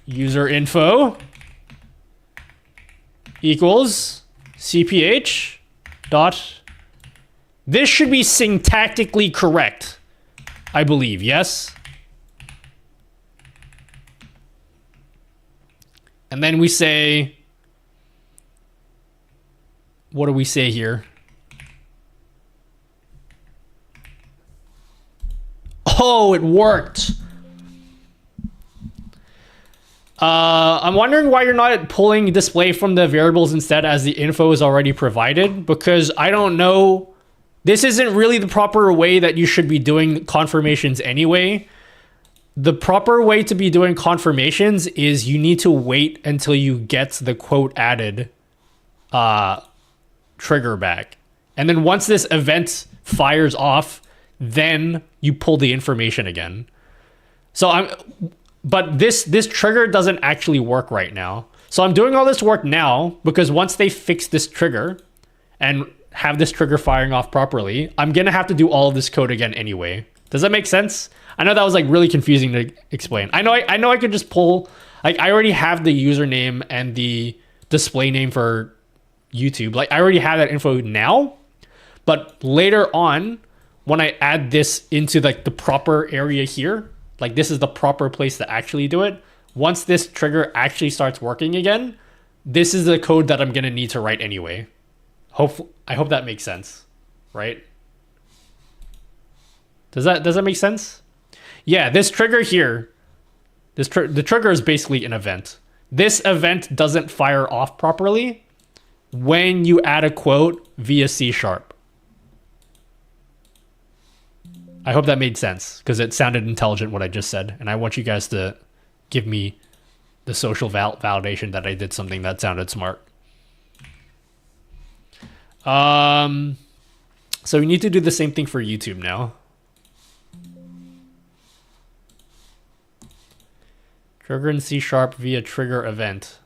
User info equals CPH dot. This should be syntactically correct, I believe, yes? And then we say, what do we say here? Oh, it worked. I'm wondering why you're not pulling display from the variables instead, as the info is already provided, because I don't know. This isn't really the proper way that you should be doing confirmations anyway. The proper way to be doing confirmations is you need to wait until you get the quote added trigger back. And then once this event fires off, then you pull the information again. But this trigger doesn't actually work right now. So I'm doing all this work now because once they fix this trigger and have this trigger firing off properly, I'm gonna have to do all of this code again anyway. Does that make sense? I know that was like really confusing to explain. I know I could just pull, like, I already have the username and the display name for YouTube. Like, I already have that info now, but later on, when I add this into like the proper area here, like this is the proper place to actually do it. Once this trigger actually starts working again, this is the code that I'm gonna need to write anyway. I hope that makes sense, right? Does that make sense? Yeah, this trigger here, the trigger is basically an event. This event doesn't fire off properly when you add a quote via C#. I hope that made sense because it sounded intelligent what I just said, and I want you guys to give me the social validation that I did something that sounded smart. So we need to do the same thing for YouTube now. Trigger in C# via trigger event.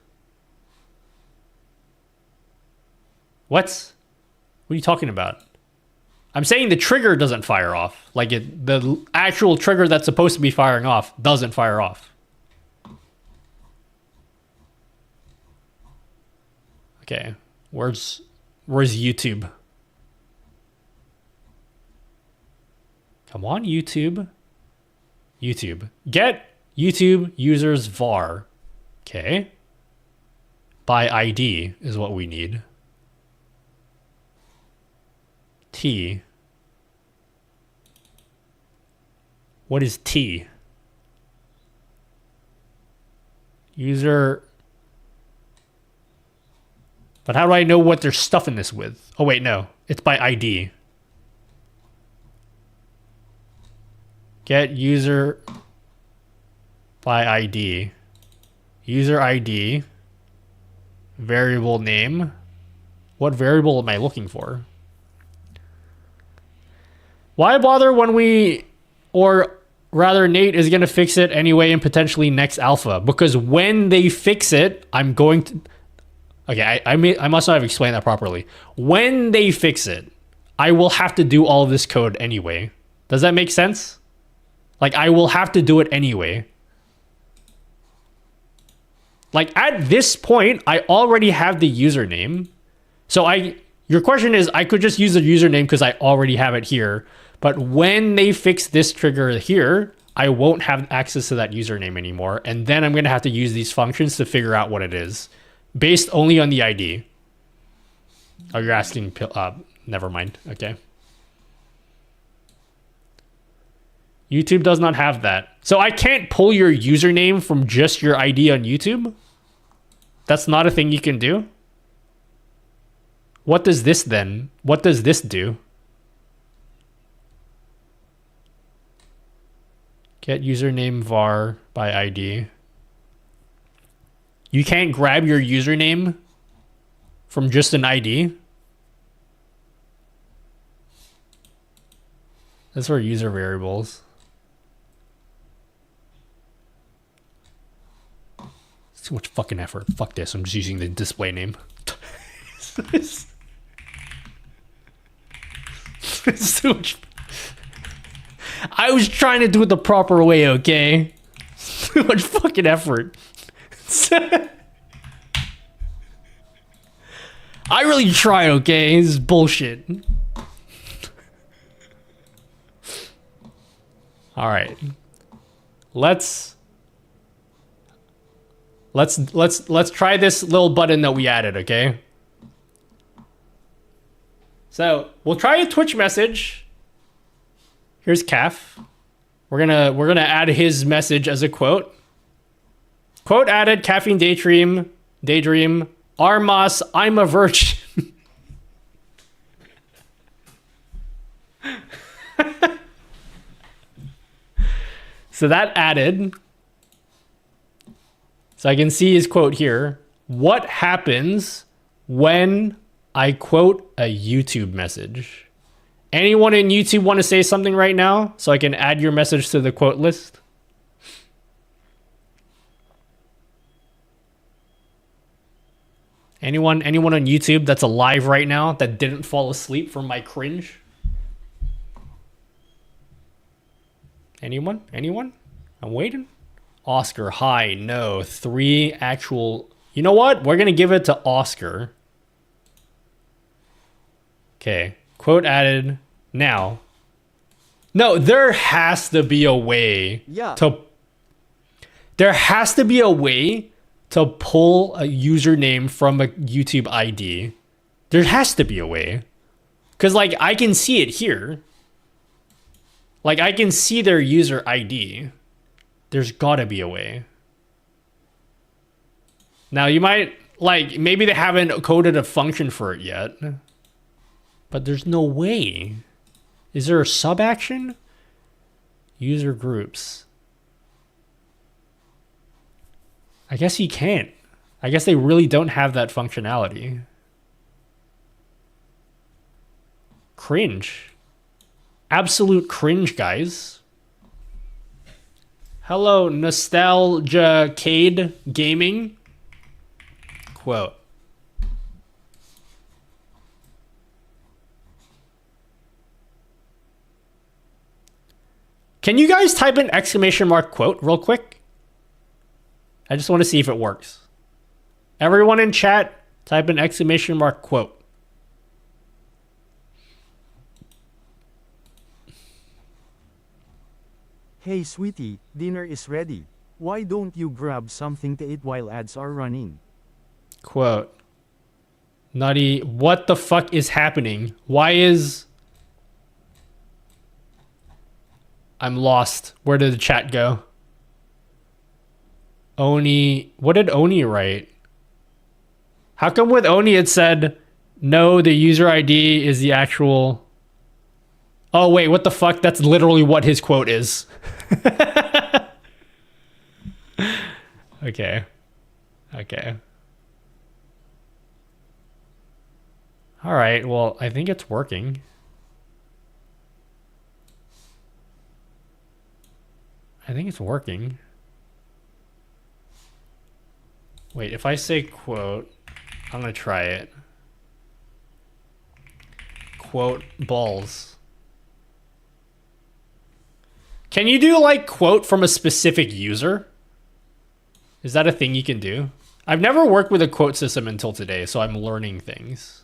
What? What are you talking about? I'm saying the trigger doesn't fire off. Like the actual trigger that's supposed to be firing off doesn't fire off. Okay, where's YouTube? Come on, YouTube. YouTube. Get YouTube users var. Okay. By ID is what we need. T. What is T? User. But how do I know what they're stuffing this with? Oh wait, no. It's by ID. Get user by ID. User ID. Variable name. What variable am I looking for? Why bother when we, or rather Nate is going to fix it anyway in potentially next alpha? Because when they fix it, I'm going to... Okay, I must not have explained that properly. When they fix it, I will have to do all of this code anyway. Does that make sense? Like, I will have to do it anyway. Like, at this point, I already have the username. So your question is, I could just use the username because I already have it here. But when they fix this trigger here, I won't have access to that username anymore. And then I'm going to have to use these functions to figure out what it is. Based only on the ID. Oh, you're asking... never mind. Okay. YouTube does not have that. So I can't pull your username from just your ID on YouTube? That's not a thing you can do? What does this then? What does this do? Get username var by ID. You can't grab your username from just an ID? That's for user variables. It's too much fucking effort. Fuck this. I'm just using the display name. It's too much. I was trying to do it the proper way, okay? Too much fucking effort. I really tried, okay? This is bullshit. All right. Let's try this little button that we added, okay? So, we'll try a Twitch message. Here's Calf. We're gonna add his message as a quote. Quote added, caffeine daydream, Armas, I'm a virgin. So that added. So I can see his quote here. What happens when I quote a YouTube message? Anyone in YouTube want to say something right now so I can add your message to the quote list? Anyone on YouTube that's alive right now that didn't fall asleep from my cringe? Anyone? I'm waiting. Oscar, hi, no. 3 actual... You know what? We're going to give it to Oscar. Okay. Quote added. Now. No, there has to be a way to... There has to be a way to pull a username from a YouTube ID. There has to be a way. Because, like, I can see it here. Like, I can see their user ID. There's gotta be a way. Now, you might, like, maybe they haven't coded a function for it yet. But there's no way. Is there a sub action? User groups. I guess you can't. I guess they really don't have that functionality. Cringe. Absolute cringe, guys. Hello, Nostalgia Cade Gaming. Quote. Can you guys type in exclamation mark quote real quick? I just want to see if it works. Everyone in chat, Type in exclamation mark quote. Hey sweetie, dinner is ready. Why don't you grab something to eat while ads are running? Quote. Nutty, what the fuck is happening? Why is... I'm lost. Where did the chat go? Oni... What did Oni write? How come with Oni it said, no, the user ID is the actual... Oh, wait, what the fuck? That's literally what his quote is. Okay. Okay. All right, well, I think it's working. I think it's working. Wait, if I say quote, I'm gonna try it. Quote balls. Can you do like quote from a specific user? Is that a thing you can do? I've never worked with a quote system until today, so I'm learning things.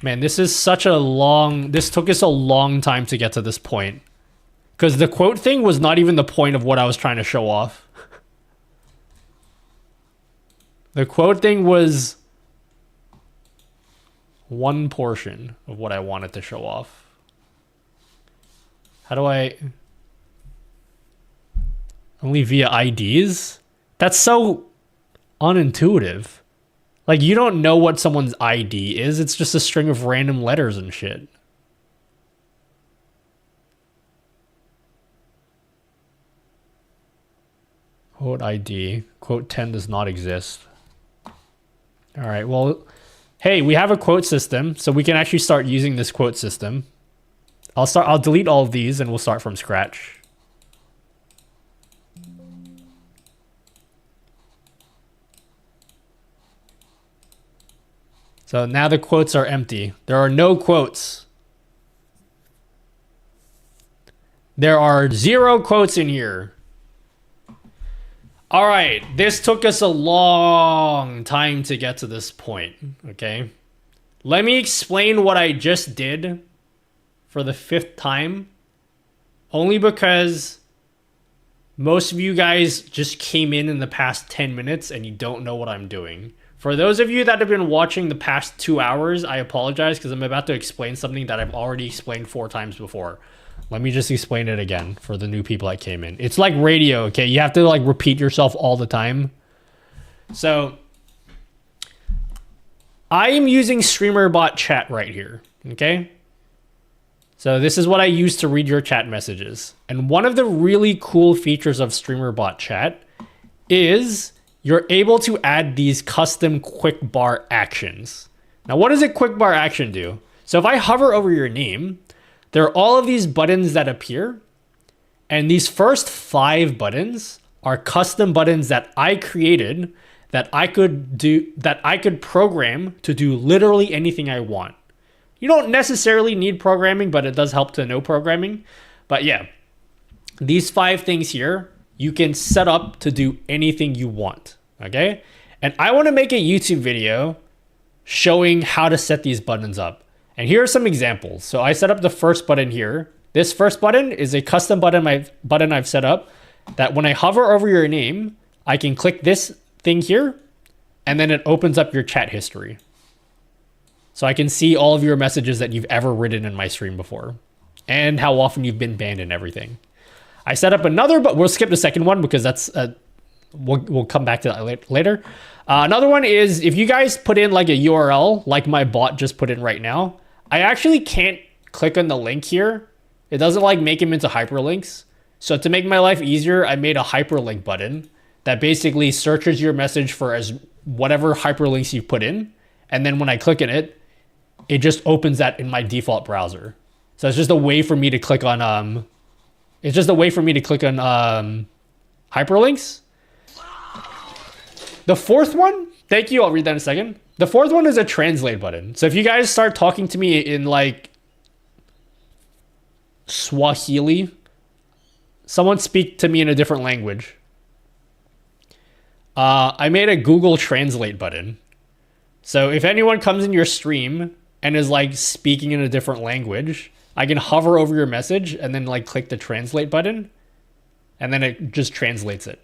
Man, this is such a long... This took us a long time to get to this point. Because the quote thing was not even the point of what I was trying to show off. The quote thing was one portion of what I wanted to show off. How do I... Only via IDs? That's so unintuitive. Like, you don't know what someone's ID is. It's just a string of random letters and shit. Quote ID. Quote 10 does not exist. All right, well, hey, we have a quote system, so we can actually start using this quote system. I'll delete all of these and we'll start from scratch. So now the quotes are empty. There are no quotes. There are 0 quotes in here. All right, this took us a long time to get to this point, okay? Let me explain what I just did for the 5th time. Only because most of you guys just came in the past 10 minutes and you don't know what I'm doing. For those of you that have been watching the past 2 hours, I apologize because I'm about to explain something that I've already explained 4 times before. Let me just explain it again for the new people that came in. It's like radio, okay? You have to like repeat yourself all the time. So I am using StreamerBot chat right here, okay? So this is what I use to read your chat messages. And one of the really cool features of StreamerBot chat is you're able to add these custom quick bar actions. Now, what does a quick bar action do? So if I hover over your name, there are all of these buttons that appear. And these first 5 buttons are custom buttons that I created that I could program to do literally anything I want. You don't necessarily need programming, but it does help to know programming. But yeah, these 5 things here, you can set up to do anything you want, okay? And I want to make a YouTube video showing how to set these buttons up. And here are some examples. So I set up the first button here. This first button is a custom button I've set up that when I hover over your name, I can click this thing here, and then it opens up your chat history. So I can see all of your messages that you've ever written in my stream before and how often you've been banned and everything. I set up another, but we'll skip the second one because that's we'll come back to that later. Another one is if you guys put in like a URL, like my bot just put in right now, I actually can't click on the link here. It doesn't like make them into hyperlinks. So to make my life easier, I made a hyperlink button that basically searches your message for as whatever hyperlinks you put in. And then when I click on it, it just opens that in my default browser. So it's just a way for me to click on hyperlinks. The fourth one, thank you, I'll read that in a second. The fourth one is a translate button. So if you guys start talking to me in like Swahili, someone speak to me in a different language, I made a Google Translate button. So if anyone comes in your stream and is like speaking in a different language, I can hover over your message and then like click the translate button, and then it just translates it.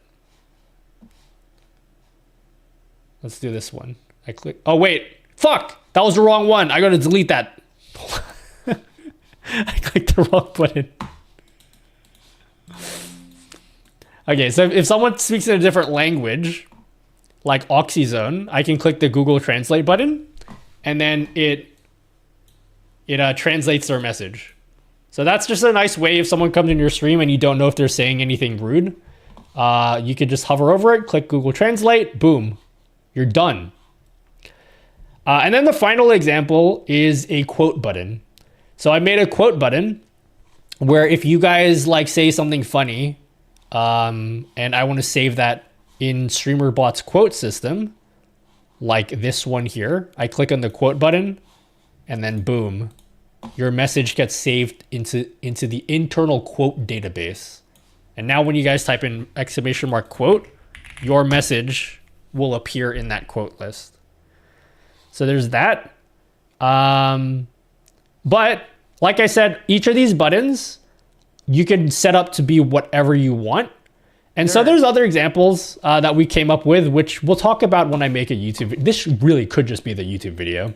Let's do this one. I click. Oh wait, fuck! That was the wrong one. I gotta delete that. I clicked the wrong button. Okay, so if someone speaks in a different language, like Oxyzone, I can click the Google Translate button, and then it translates their message. So that's just a nice way if someone comes in your stream and you don't know if they're saying anything rude. You could just hover over it, click Google Translate, boom, you're done. And then the final example is a quote button. So I made a quote button where if you guys like say something funny, and I want to save that in StreamerBot's quote system, like this one here, I click on the quote button, and then boom, your message gets saved into the internal quote database. And now when you guys type in !quote, your message will appear in that quote list. So there's that. But like I said, each of these buttons you can set up to be whatever you want. And so there's other examples that we came up with, which we'll talk about when I make a YouTube. This really could just be the YouTube video.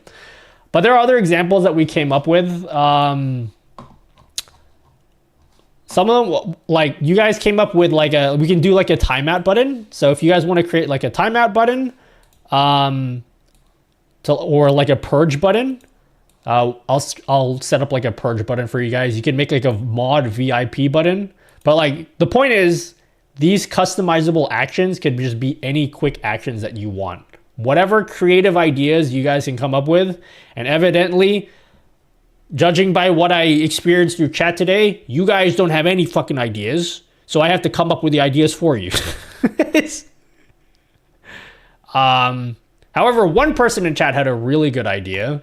But there are other examples that we came up with. Some of them, like you guys came up with like we can do like a timeout button. So if you guys want to create like a timeout button, or like a purge button, I'll set up like a purge button for you guys. You can make like a mod VIP button. But like the point is, these customizable actions could just be any quick actions that you want. Whatever creative ideas you guys can come up with. And evidently, judging by what I experienced through chat today, you guys don't have any fucking ideas. So I have to come up with the ideas for you. However, one person in chat had a really good idea,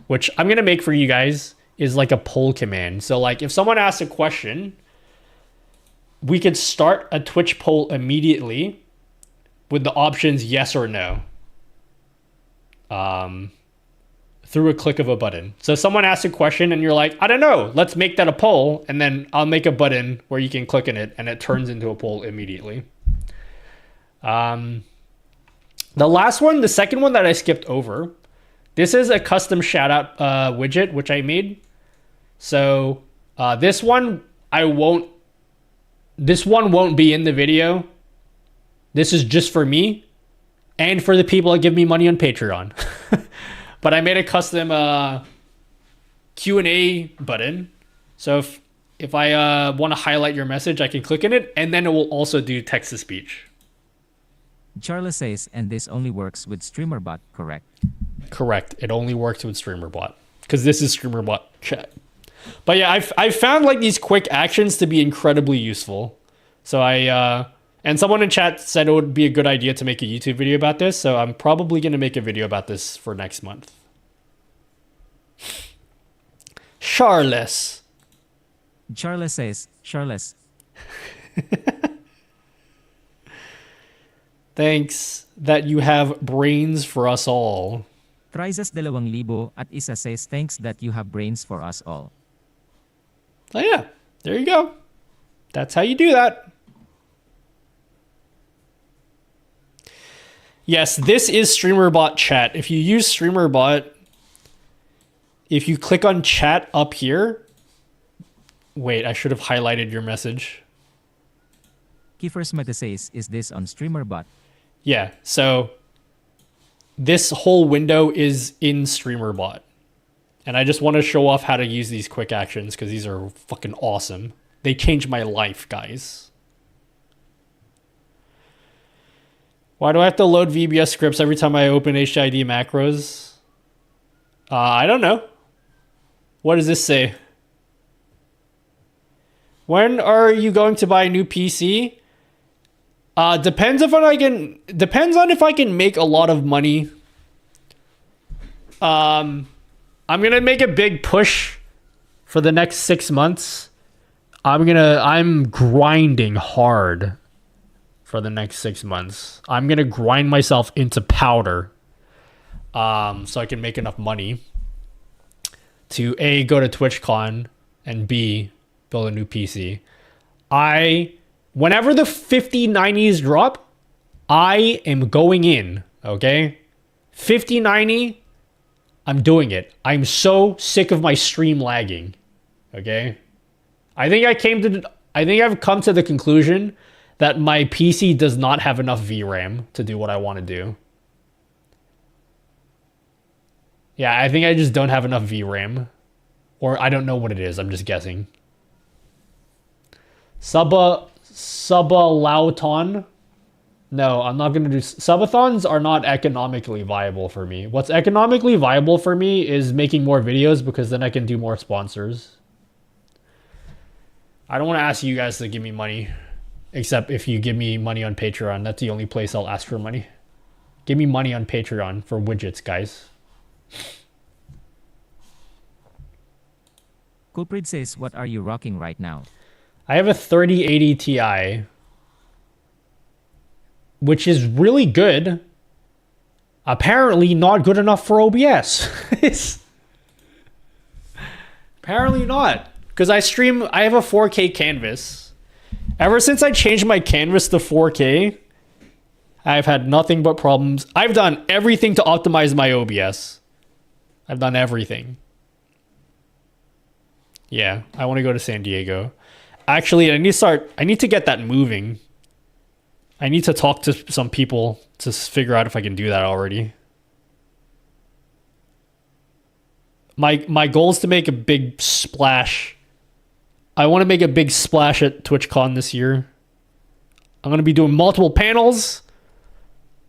which I'm going to make for you guys, is like a poll command. So like if someone asks a question, we could start a Twitch poll immediately with the options yes or no. Through a click of a button. So someone asks a question and you're like, I don't know, let's make that a poll. And then I'll make a button where you can click on it and it turns into a poll immediately. The last one, the second one that I skipped over, this is a custom shout out widget, which I made. So this one won't be in the video. This is just for me and for the people that give me money on Patreon. But I made a custom Q&A button. So if I want to highlight your message, I can click in it, and then it will also do text-to-speech. Charles says, and this only works with StreamerBot, correct? Correct. It only works with StreamerBot because this is StreamerBot chat. But yeah, I've found like these quick actions to be incredibly useful. So and someone in chat said it would be a good idea to make a YouTube video about this. So I'm probably going to make a video about this for next month. Charles says, Charles. Thanks that you have brains for us all. Trizas 2,000 at isa says, thanks that you have brains for us all. Oh yeah, there you go. That's how you do that. Yes, this is StreamerBot chat. If you use StreamerBot, if you click on chat up here, wait, I should have highlighted your message. Kiefer Smith says, is this on StreamerBot? Yeah, so this whole window is in StreamerBot. And I just want to show off how to use these quick actions because these are fucking awesome. They changed my life, guys. Why do I have to load VBS scripts every time I open HID macros? I don't know. What does this say? When are you going to buy a new PC? Depends on if I can make a lot of money. I'm gonna make a big push for the next 6 months. I'm grinding hard for for the next 6 months. I'm going to grind myself into powder so I can make enough money to A, go to TwitchCon, and B, build a new PC. Whenever the 5090s drop, I am going in, okay? 5090, I'm doing it. I'm so sick of my stream lagging, okay? I think I've come to the conclusion that my PC does not have enough VRAM to do what I want to do. Yeah, I think I just don't have enough VRAM. Or I don't know what it is. I'm just guessing. Subalauton? No, I'm not going to do... Subathons are not economically viable for me. What's economically viable for me is making more videos because then I can do more sponsors. I don't want to ask you guys to give me money. Except if you give me money on Patreon. That's the only place I'll ask for money. Give me money on Patreon for widgets, guys. Culprit says, what are you rocking right now? I have a 3080 Ti, which is really good. Apparently not good enough for OBS. Apparently not. Because I have a 4K canvas. Ever since I changed my canvas to 4K, I've had nothing but problems. I've done everything to optimize my OBS. I've done everything. Yeah, I want to go to San Diego. Actually, I need to get that moving. I need to talk to some people to figure out if I can do that already. My goal is to make a big splash. I want to make a big splash at TwitchCon this year. I'm going to be doing multiple panels.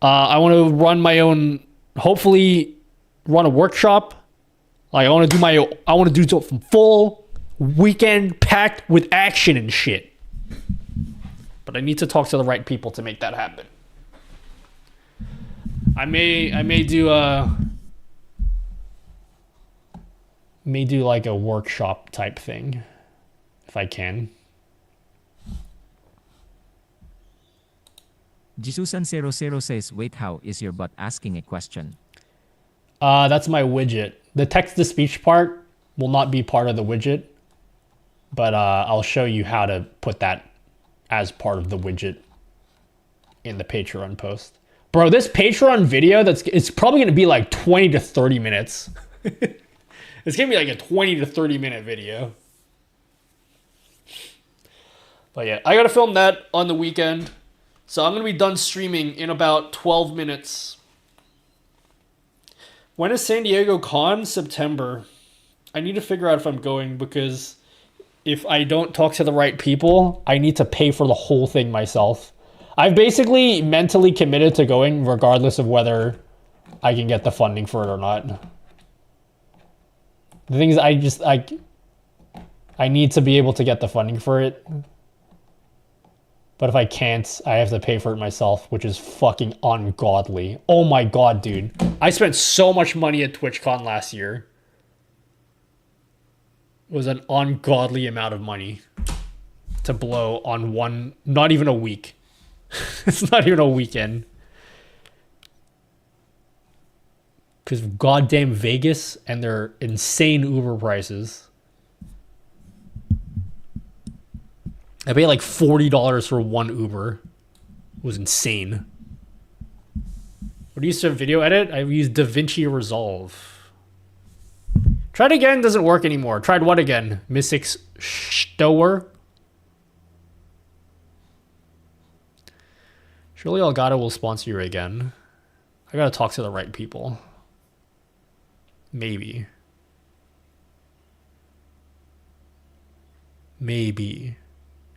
I want to run my own, hopefully run a workshop. Like I want to do something full weekend packed with action and shit. But I need to talk to the right people to make that happen. I may do like a workshop type thing if I can. Jesusan00 says, wait, how is your butt asking a question? That's my widget. The text-to-speech part will not be part of the widget, but I'll show you how to put that as part of the widget in the Patreon post. Bro, this Patreon video, it's probably going to be like 20 to 30 minutes. It's going to be like a 20 to 30 minute video. But yeah, I got to film that on the weekend. So I'm going to be done streaming in about 12 minutes. When is San Diego Con? September. I need to figure out if I'm going because if I don't talk to the right people, I need to pay for the whole thing myself. I've basically mentally committed to going regardless of whether I can get the funding for it or not. The thing is, I need to be able to get the funding for it. But if I can't, I have to pay for it myself, which is fucking ungodly. Oh my god, dude. I spent so much money at TwitchCon last year. It was an ungodly amount of money to blow on not even a week. It's not even a weekend. Because of goddamn Vegas and their insane Uber prices. I paid like $40 for one Uber. It was insane. What do you use to video edit? I used DaVinci Resolve. Tried again, doesn't work anymore. Tried what again? Mystics Stower? Surely Elgato will sponsor you again. I gotta talk to the right people. Maybe. Maybe.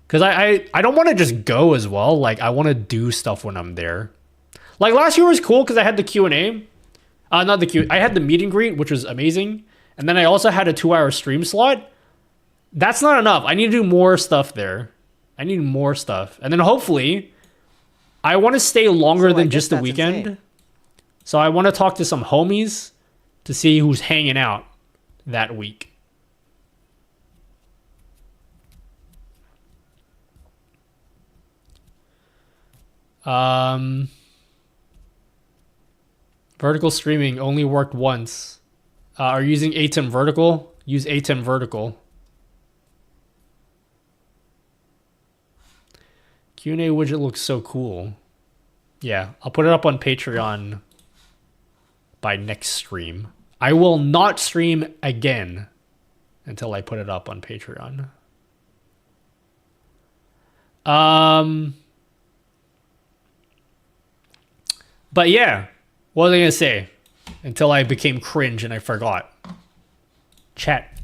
Because I don't want to just go as well. Like, I want to do stuff when I'm there. Like, last year was cool because I had the Q&A. Not the Q. I had the meet and greet, which was amazing. And then I also had a 2-hour stream slot. That's not enough. I need to do more stuff there. I need more stuff. And then hopefully, I want to stay longer than just the weekend. Insane. So I want to talk to some homies to see who's hanging out that week. Vertical streaming only worked once. Are you using ATEM vertical? Use ATEM vertical. Q&A widget looks so cool. Yeah, I'll put it up on Patreon by next stream. I will not stream again until I put it up on Patreon. But yeah, what was I gonna say? Until I became cringe and I forgot. Chat.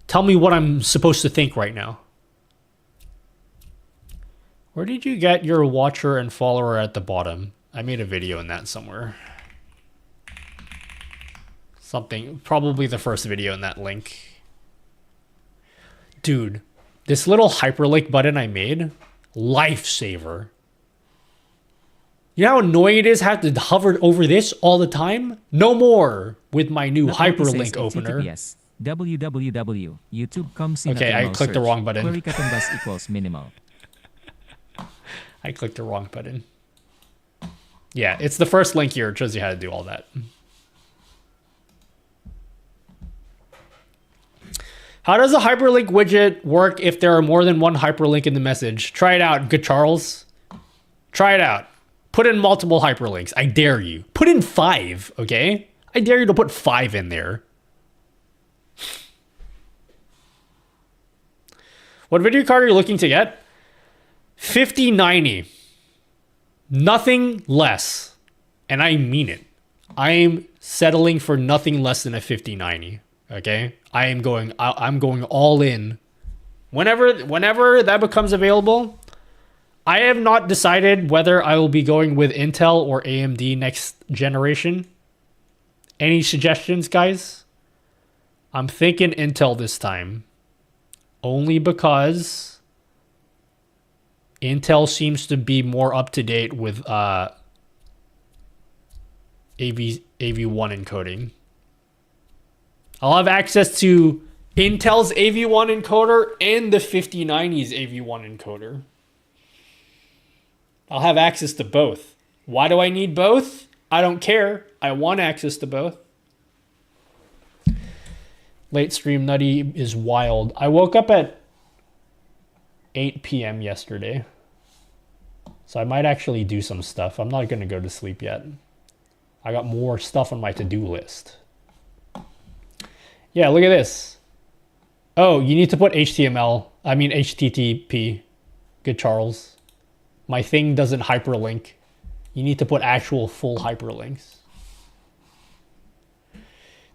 Tell me what I'm supposed to think right now. Where did you get your watcher and follower at the bottom? I made a video in that somewhere. Something, probably the first video in that link. Dude, this little hyperlink button I made, lifesaver. You know how annoying it is have to hover over this all the time? No more with my new hyperlink opener. www.youtube.com. Okay, I clicked the wrong button. Query katumbas equals minimal. I clicked the wrong button. Yeah, it's the first link here. It shows you how to do all that. How does a hyperlink widget work if there are more than one hyperlink in the message? Try it out, good Charles. Try it out. Put in multiple hyperlinks. I dare you. Put in 5, okay? I dare you to put 5 in there. What video card are you looking to get? 5090. Nothing less. And I mean it. I'm settling for nothing less than a 5090. Okay? I'm going all in. Whenever that becomes available, I have not decided whether I will be going with Intel or AMD next generation. Any suggestions, guys? I'm thinking Intel this time. Only because Intel seems to be more up to date with AV1 encoding. I'll have access to Intel's AV1 encoder and the 5090's AV1 encoder. I'll have access to both. Why do I need both? I don't care. I want access to both. Late stream nutty is wild. I woke up at 8 p.m. yesterday. So I might actually do some stuff. I'm not going to go to sleep yet. I got more stuff on my to-do list. Yeah, look at this. Oh, you need to put HTTP. Good Charles. My thing doesn't hyperlink. You need to put actual full hyperlinks.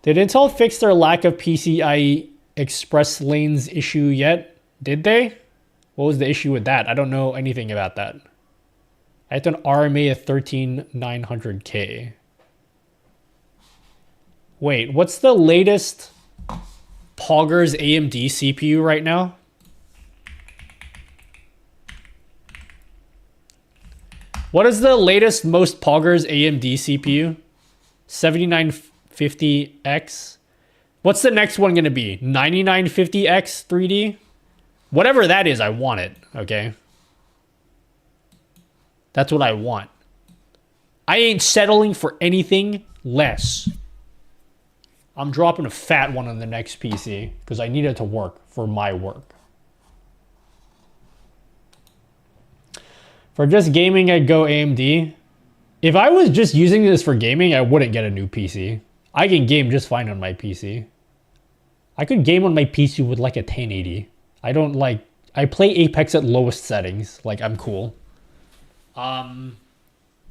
Did Intel fix their lack of PCIe express lanes issue yet? Did they? What was the issue with that? I don't know anything about that. I had an RMA of 13900K. Wait, what's the latest Poggers AMD CPU right now? What is the latest most Poggers AMD CPU? 7950X. What's the next one going to be? 9950X 3D? Whatever that is, I want it, okay? That's what I want. I ain't settling for anything less. I'm dropping a fat one on the next PC because I need it to work for my work. For just gaming, I'd go AMD. If I was just using this for gaming, I wouldn't get a new PC. I can game just fine on my PC. I could game on my PC with like a 1080. I play Apex at lowest settings. Like, I'm cool.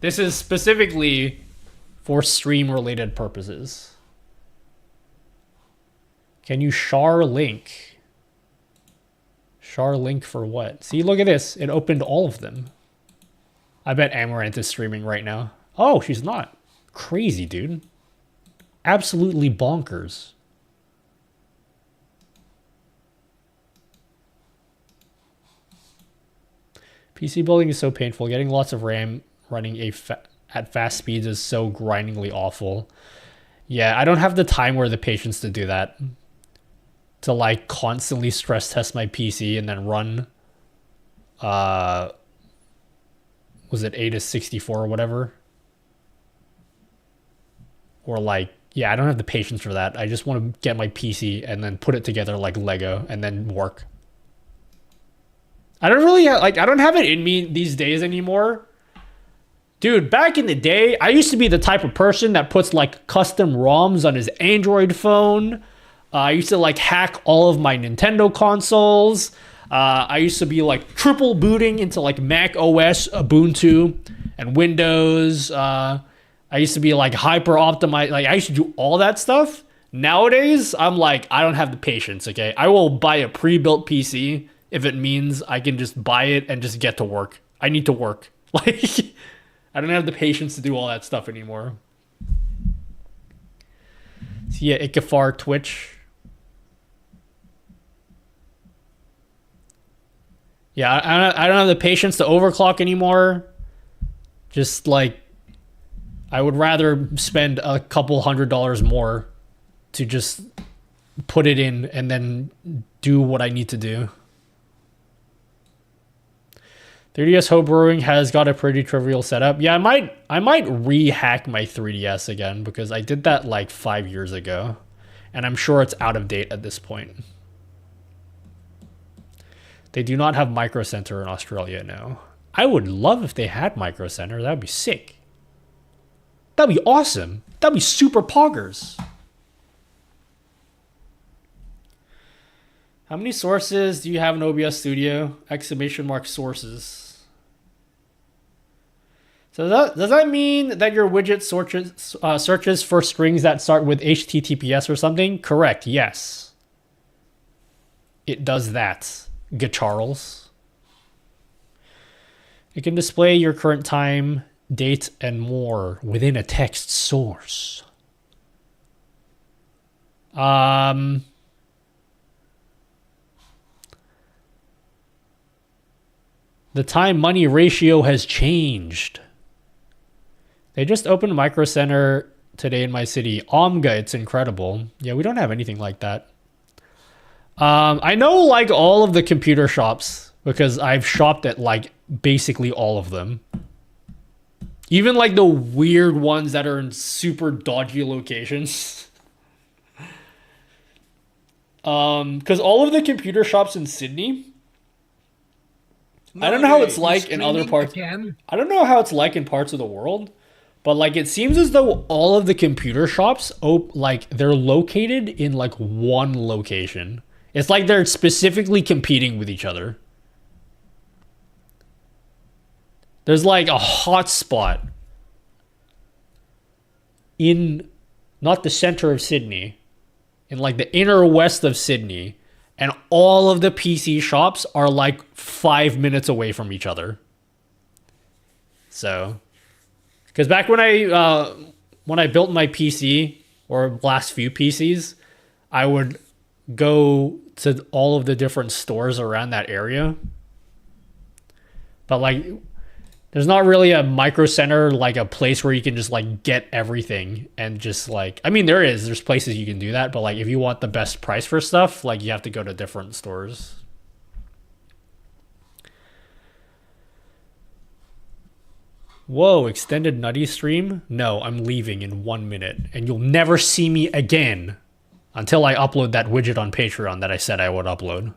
This is specifically for stream-related purposes. Can you char link? Char link for what? See, look at this. It opened all of them. I bet Amaranth is streaming right now. Oh, she's not. Crazy, dude. Absolutely bonkers. PC building is so painful. Getting lots of RAM running at fast speeds is so grindingly awful. Yeah, I don't have the time or the patience to do that. To like constantly stress test my PC and then run was it A64 or whatever? Or like, yeah, I don't have the patience for that. I just want to get my PC and then put it together like Lego and then work. I don't really I don't have it in me these days anymore. Dude, back in the day, I used to be the type of person that puts like custom ROMs on his Android phone. I used to like hack all of my Nintendo consoles. I used to be like triple booting into like Mac OS, Ubuntu, and Windows. I used to be like hyper optimized. Like I used to do all that stuff. Nowadays, I'm like, I don't have the patience, okay? I will buy a pre-built PC if it means I can just buy it and just get to work. I need to work. Like, I don't have the patience to do all that stuff anymore. So yeah, Ikafar Twitch. Yeah, I don't have the patience to overclock anymore. Just like, I would rather spend a couple $100 more to just put it in and then do what I need to do. 3DS Home Brewing has got a pretty trivial setup. Yeah, I might re-hack my 3DS again because I did that like 5 years ago, and I'm sure it's out of date at this point. They do not have Micro Center in Australia now. I would love if they had Micro Center. That'd be sick. That'd be awesome. That'd be super poggers. How many sources do you have in OBS Studio? Exclamation mark sources. So does that mean that your widget searches for strings that start with HTTPS or something? Correct, yes. It does that, Charles. It can display your current time, date, and more within a text source. The time-money ratio has changed. They just opened Micro Center today in my city. Omga, it's incredible. Yeah, we don't have anything like that. I know like all of the computer shops because I've shopped at like basically all of them. Even like the weird ones that are in super dodgy locations. Because all of the computer shops in Sydney, I don't know how it's like in other parts. I don't know how it's like in parts of the world, but like it seems as though all of the computer shops, like they're located in like one location. It's like they're specifically competing with each other. There's like a hot spot in not the center of Sydney, in like the inner west of Sydney. And all of the PC shops are like 5 minutes away from each other. So, because back when I built my PC or last few PCs, I would go to all of the different stores around that area. But like, there's not really a Micro Center, like a place where you can just like get everything and just like, I mean, there's places you can do that, but like if you want the best price for stuff, like you have to go to different stores. Whoa, extended Nutty stream? No, I'm leaving in 1 minute and you'll never see me again until I upload that widget on Patreon that I said I would upload.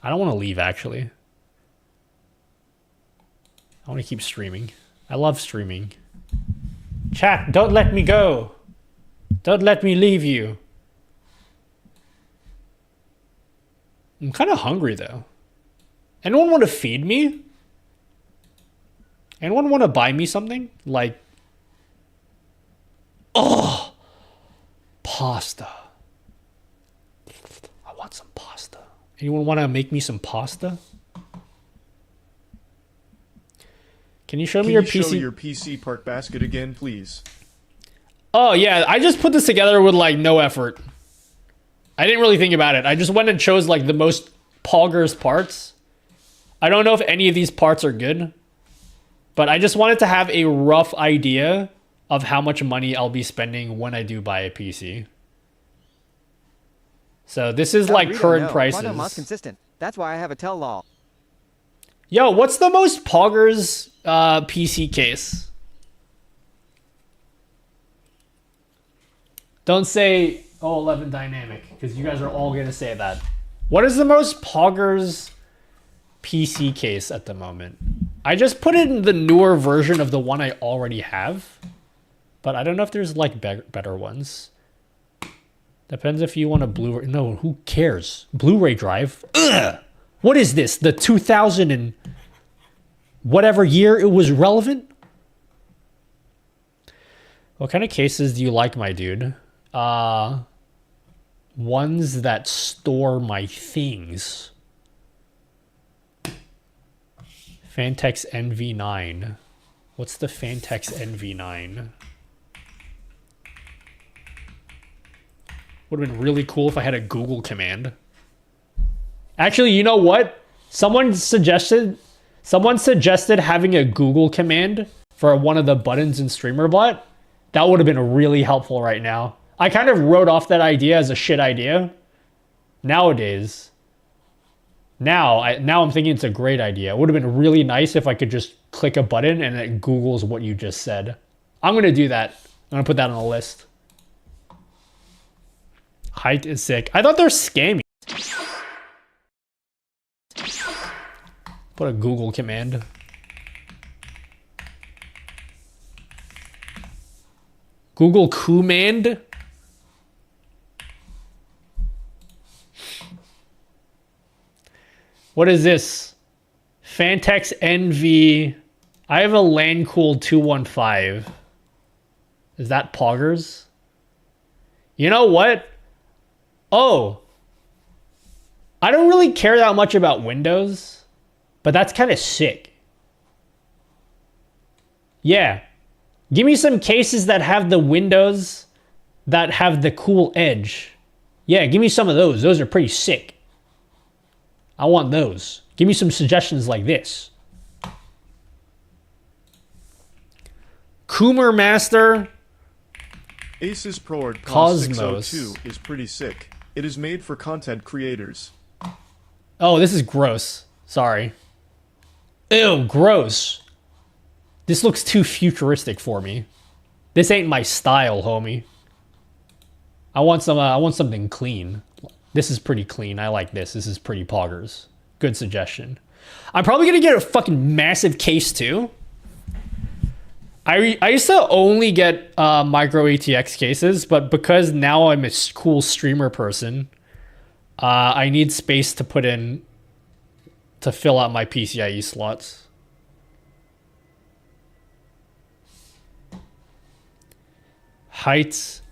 I don't want to leave actually. I want to keep streaming. I love streaming. Chat, don't let me go. Don't let me leave you. I'm kind of hungry though. Anyone want to feed me? Anyone want to buy me something? Like, oh, pasta. I want some pasta. Anyone want to make me some pasta? Can you show me your PC? Show your PC park basket again, please? Oh, yeah. I just put this together with, like, no effort. I didn't really think about it. I just went and chose, like, the most poggers parts. I don't know if any of these parts are good. But I just wanted to have a rough idea of how much money I'll be spending when I do buy a PC. So this is, like, current prices. Consistent. That's why I have a tell-all. Yo, what's the most poggers PC case? Don't say 11 dynamic, because you guys are all gonna say that. What is the most poggers PC case at the moment? I just put in the newer version of the one I already have, but I don't know if there's like better ones. Depends if you want a Blu-ray. No, who cares? Blu-ray drive. Ugh! What is this? The 2000 and whatever year it was relevant? What kind of cases do you like, my dude? Ones that store my things. Fantex NV9. What's the Fantex NV9? Would have been really cool if I had a Google command. Actually, you know what? Someone suggested having a Google command for one of the buttons in StreamerBot. That would have been really helpful right now. I kind of wrote off that idea as a shit idea. Nowadays, now I'm thinking it's a great idea. It would have been really nice if I could just click a button and it Googles what you just said. I'm going to do that. I'm going to put that on the list. Height is sick. I thought they're scammy. Put a Google command. Google command. What is this? Fantex NV. I have a LAN-cooled 215. Is that poggers? You know what? Oh. I don't really care that much about Windows, but that's kind of sick. Yeah. Give me some cases that have the windows that have the cool edge. Yeah, give me some of those. Those are pretty sick. I want those. Give me some suggestions like this. Coomer Master. Asus ProArt Cosmos 602 is pretty sick. It is made for content creators. Oh, this is gross. Sorry. Ew, gross. This looks too futuristic for me. This ain't my style, homie. I want something clean. This is pretty clean. I like this. This is pretty poggers. Good suggestion. I'm probably gonna get a fucking massive case too. I used to only get micro ATX cases, but because now I'm a cool streamer person, I need space to put in to fill out my PCIe slots. Heights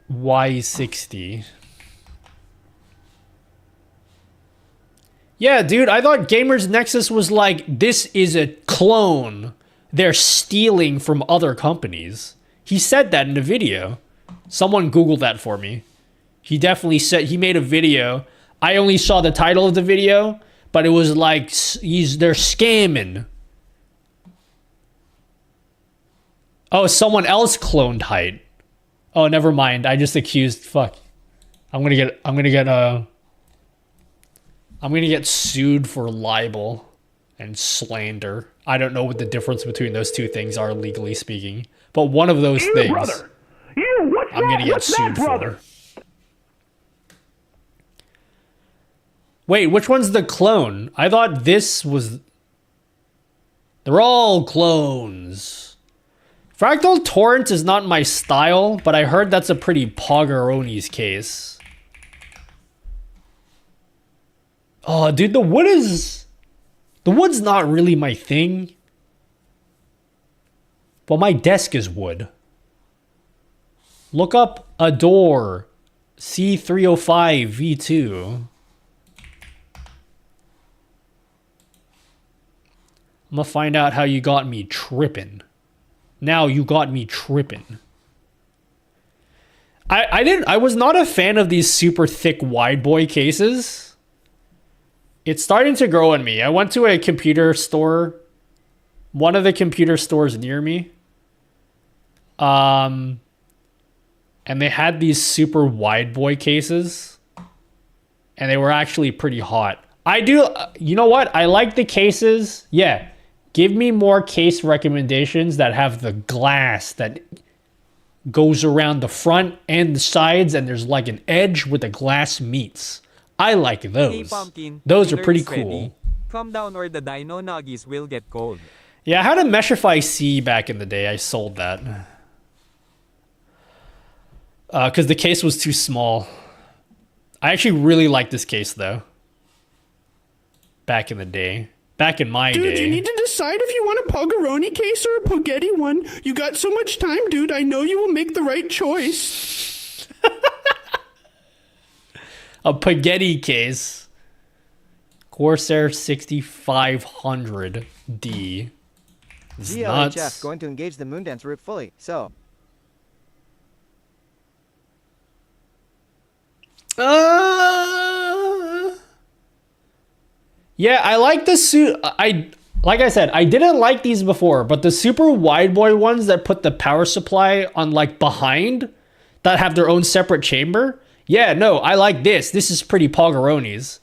Y60. Yeah, dude, I thought Gamers Nexus was like, this is a clone. They're stealing from other companies. He said that in a video. Someone Googled that for me. He definitely said, he made a video. I only saw the title of the video, but it was like, they're scamming. Oh, someone else cloned height. Oh, never mind. I just accused. Fuck. I'm gonna get sued for libel and slander. I don't know what the difference between those two things are, legally speaking, but one of those things brother. I'm gonna get sued for. Wait, which one's the clone? I thought this was. They're all clones. Fractal Torrent is not my style, but I heard that's a pretty Poggeroni's case. Oh, dude, the wood's not really my thing. But my desk is wood. Look up Adore C305 V2. I'm gonna find out how you got me tripping. Now you got me tripping. I was not a fan of these super thick wide boy cases. It's starting to grow on me. I went to a computer store, one of the computer stores near me. And they had these super wide boy cases. And they were actually pretty hot. I do. You know what? I like the cases. Yeah. Give me more case recommendations that have the glass that goes around the front and the sides, and there's like an edge where the glass meets. I like those. Hey Pumpkin, Those are dinner pretty is ready. cool. Calm down or the dino nuggies will get cold. Yeah, I had a Meshify C back in the day. I sold that. Because the case was too small. I actually really like this case, though. Back in the day. Back in my Dude, day. you need to decide if you want a Poggeroni case or a Poggetti one. You got so much time, dude. I know you will make the right choice. A Poggetti case. Corsair 6500D. It's GLHF nuts. going to engage the Moondance route fully, so... Yeah, I like the suit. Like I said, I didn't like these before, but the super wide boy ones that put the power supply on like behind, that have their own separate chamber. Yeah, no, I like this. This is pretty Poggeronis.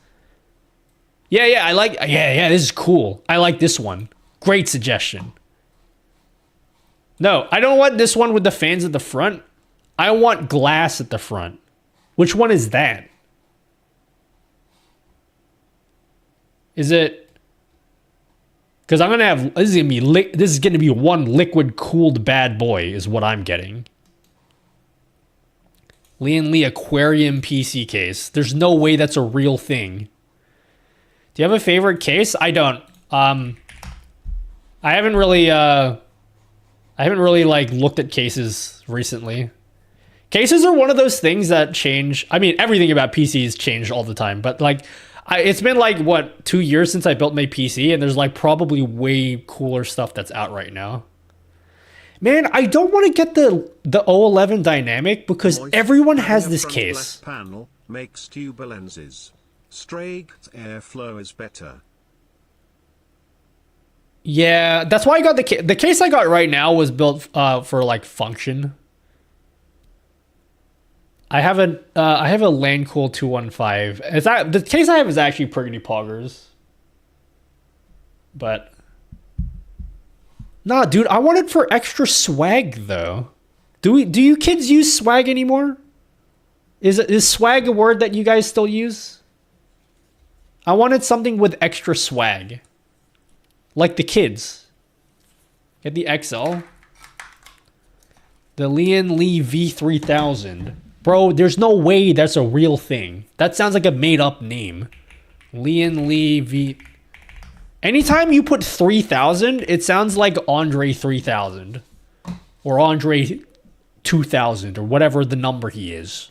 Yeah, I like. Yeah, this is cool. I like this one. Great suggestion. No, I don't want this one with the fans at the front. I want glass at the front. Which one is that? Is it? Because I'm gonna have this is gonna be one liquid cooled bad boy is what I'm getting. Lian Lee Aquarium PC case. There's no way that's a real thing. Do you have a favorite case? I don't. I haven't really like looked at cases recently. Cases are one of those things that change. I mean, everything about PCs change all the time, but like it's been like what 2 years since I built my PC, and there's like probably way cooler stuff that's out right now. Man, I don't want to get the O11 dynamic because everyone has this case. Panel makes tuber lenses. Straight airflow is better. Yeah, that's why I got the case I got right now was built for like function. I have a Landcool 215. The case I have is actually pretty poggers. But nah, dude, I want it for extra swag though. Do you kids use swag anymore? Is swag a word that you guys still use? I wanted something with extra swag. Like the kids. Get the XL. The Lian Lee V3000. Bro, there's no way that's a real thing. That sounds like a made-up name. Lian Lee V... Anytime you put 3000, it sounds like Andre 3000. Or Andre 2000, or whatever the number he is.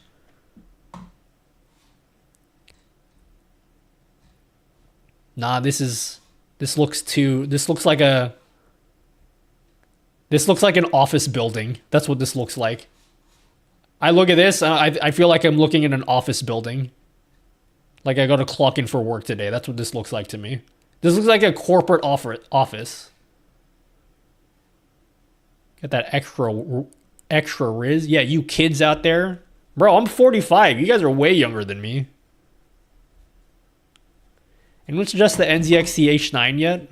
Nah, this looks like an office building. That's what this looks like. I look at this, I feel like I'm looking in an office building. Like I got to clock in for work today. That's what this looks like to me. This looks like a corporate office. Get that extra riz. Yeah, you kids out there. Bro, I'm 45. You guys are way younger than me. Anyone suggest the NZX CH9 yet?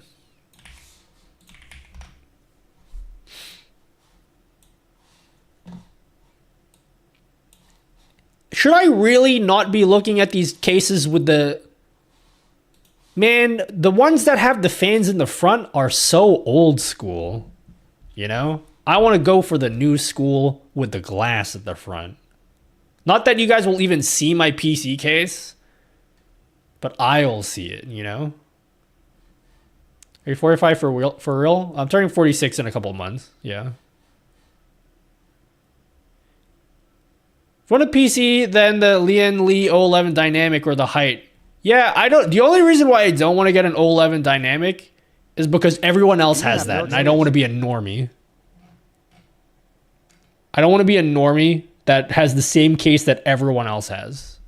Should I really not be looking at these cases with the... Man, the ones that have the fans in the front are so old school. You know? I want to go for the new school with the glass at the front. Not that you guys will even see my PC case, but I'll see it, you know? Are you 45 for real? I'm turning 46 in a couple of months. Yeah. If you want a PC, then the Lian Lee O11 Dynamic or the height. Yeah, I don't. The only reason why I don't want to get an O11 Dynamic is because everyone else has that, and I don't want to be a normie. I don't want to be a normie that has the same case that everyone else has.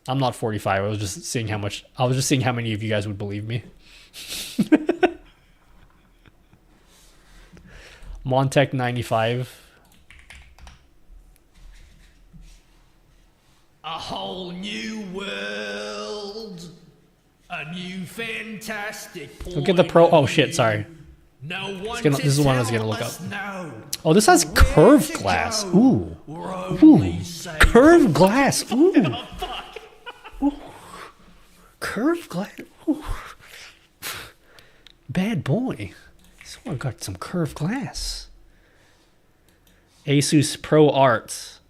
I'm not 45. I was just seeing how many of you guys would believe me. Montec 95. A whole new world. a new fantastic point. Look at the Pro. Oh shit, sorry. No one This is the one I was gonna look up. No. Oh, this has curved glass. Ooh. Ooh. Curved glass. Ooh. Ooh. Curved glass. Ooh. Bad boy. This one got some curved glass. Asus Pro Arts.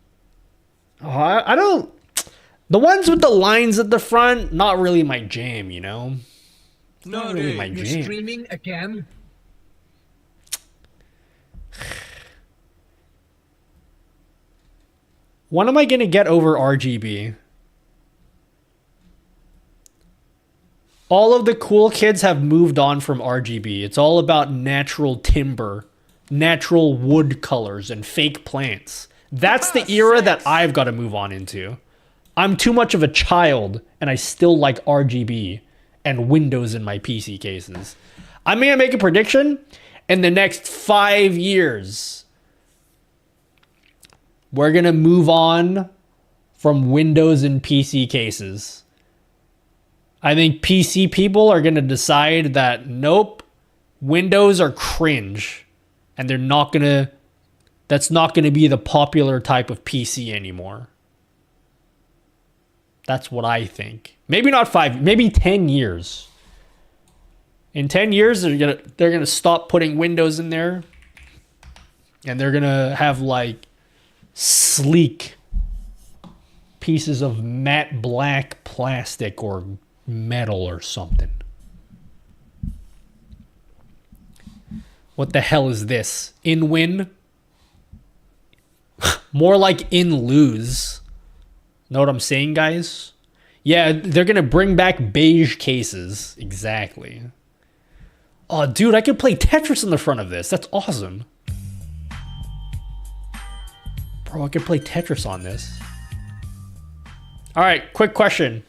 Oh, I don't... The ones with the lines at the front, not really my jam, you know? It's not really my You're jam. streaming again? When am I going to get over RGB? All of the cool kids have moved on from RGB. It's all about natural timber, natural wood colors, and fake plants. That's the era that I've got to move on into. I'm too much of a child, and I still like RGB and windows in my PC cases. I'm going to make a prediction. In the next 5 years, we're going to move on from windows and PC cases. I think PC people are going to decide that, nope, Windows are cringe. And they're not going to, that's not going to be the popular type of PC anymore. That's what I think. Maybe not 5, maybe 10 years. In 10 years, they're gonna stop putting Windows in there. And they're going to have like sleek pieces of matte black plastic or metal or something. What the hell is this? In win? More like in lose. Know what I'm saying, guys? Yeah, they're gonna bring back beige cases. Exactly. Oh, dude, I could play Tetris in the front of this. That's awesome. Bro, I could play Tetris on this. All right, quick question.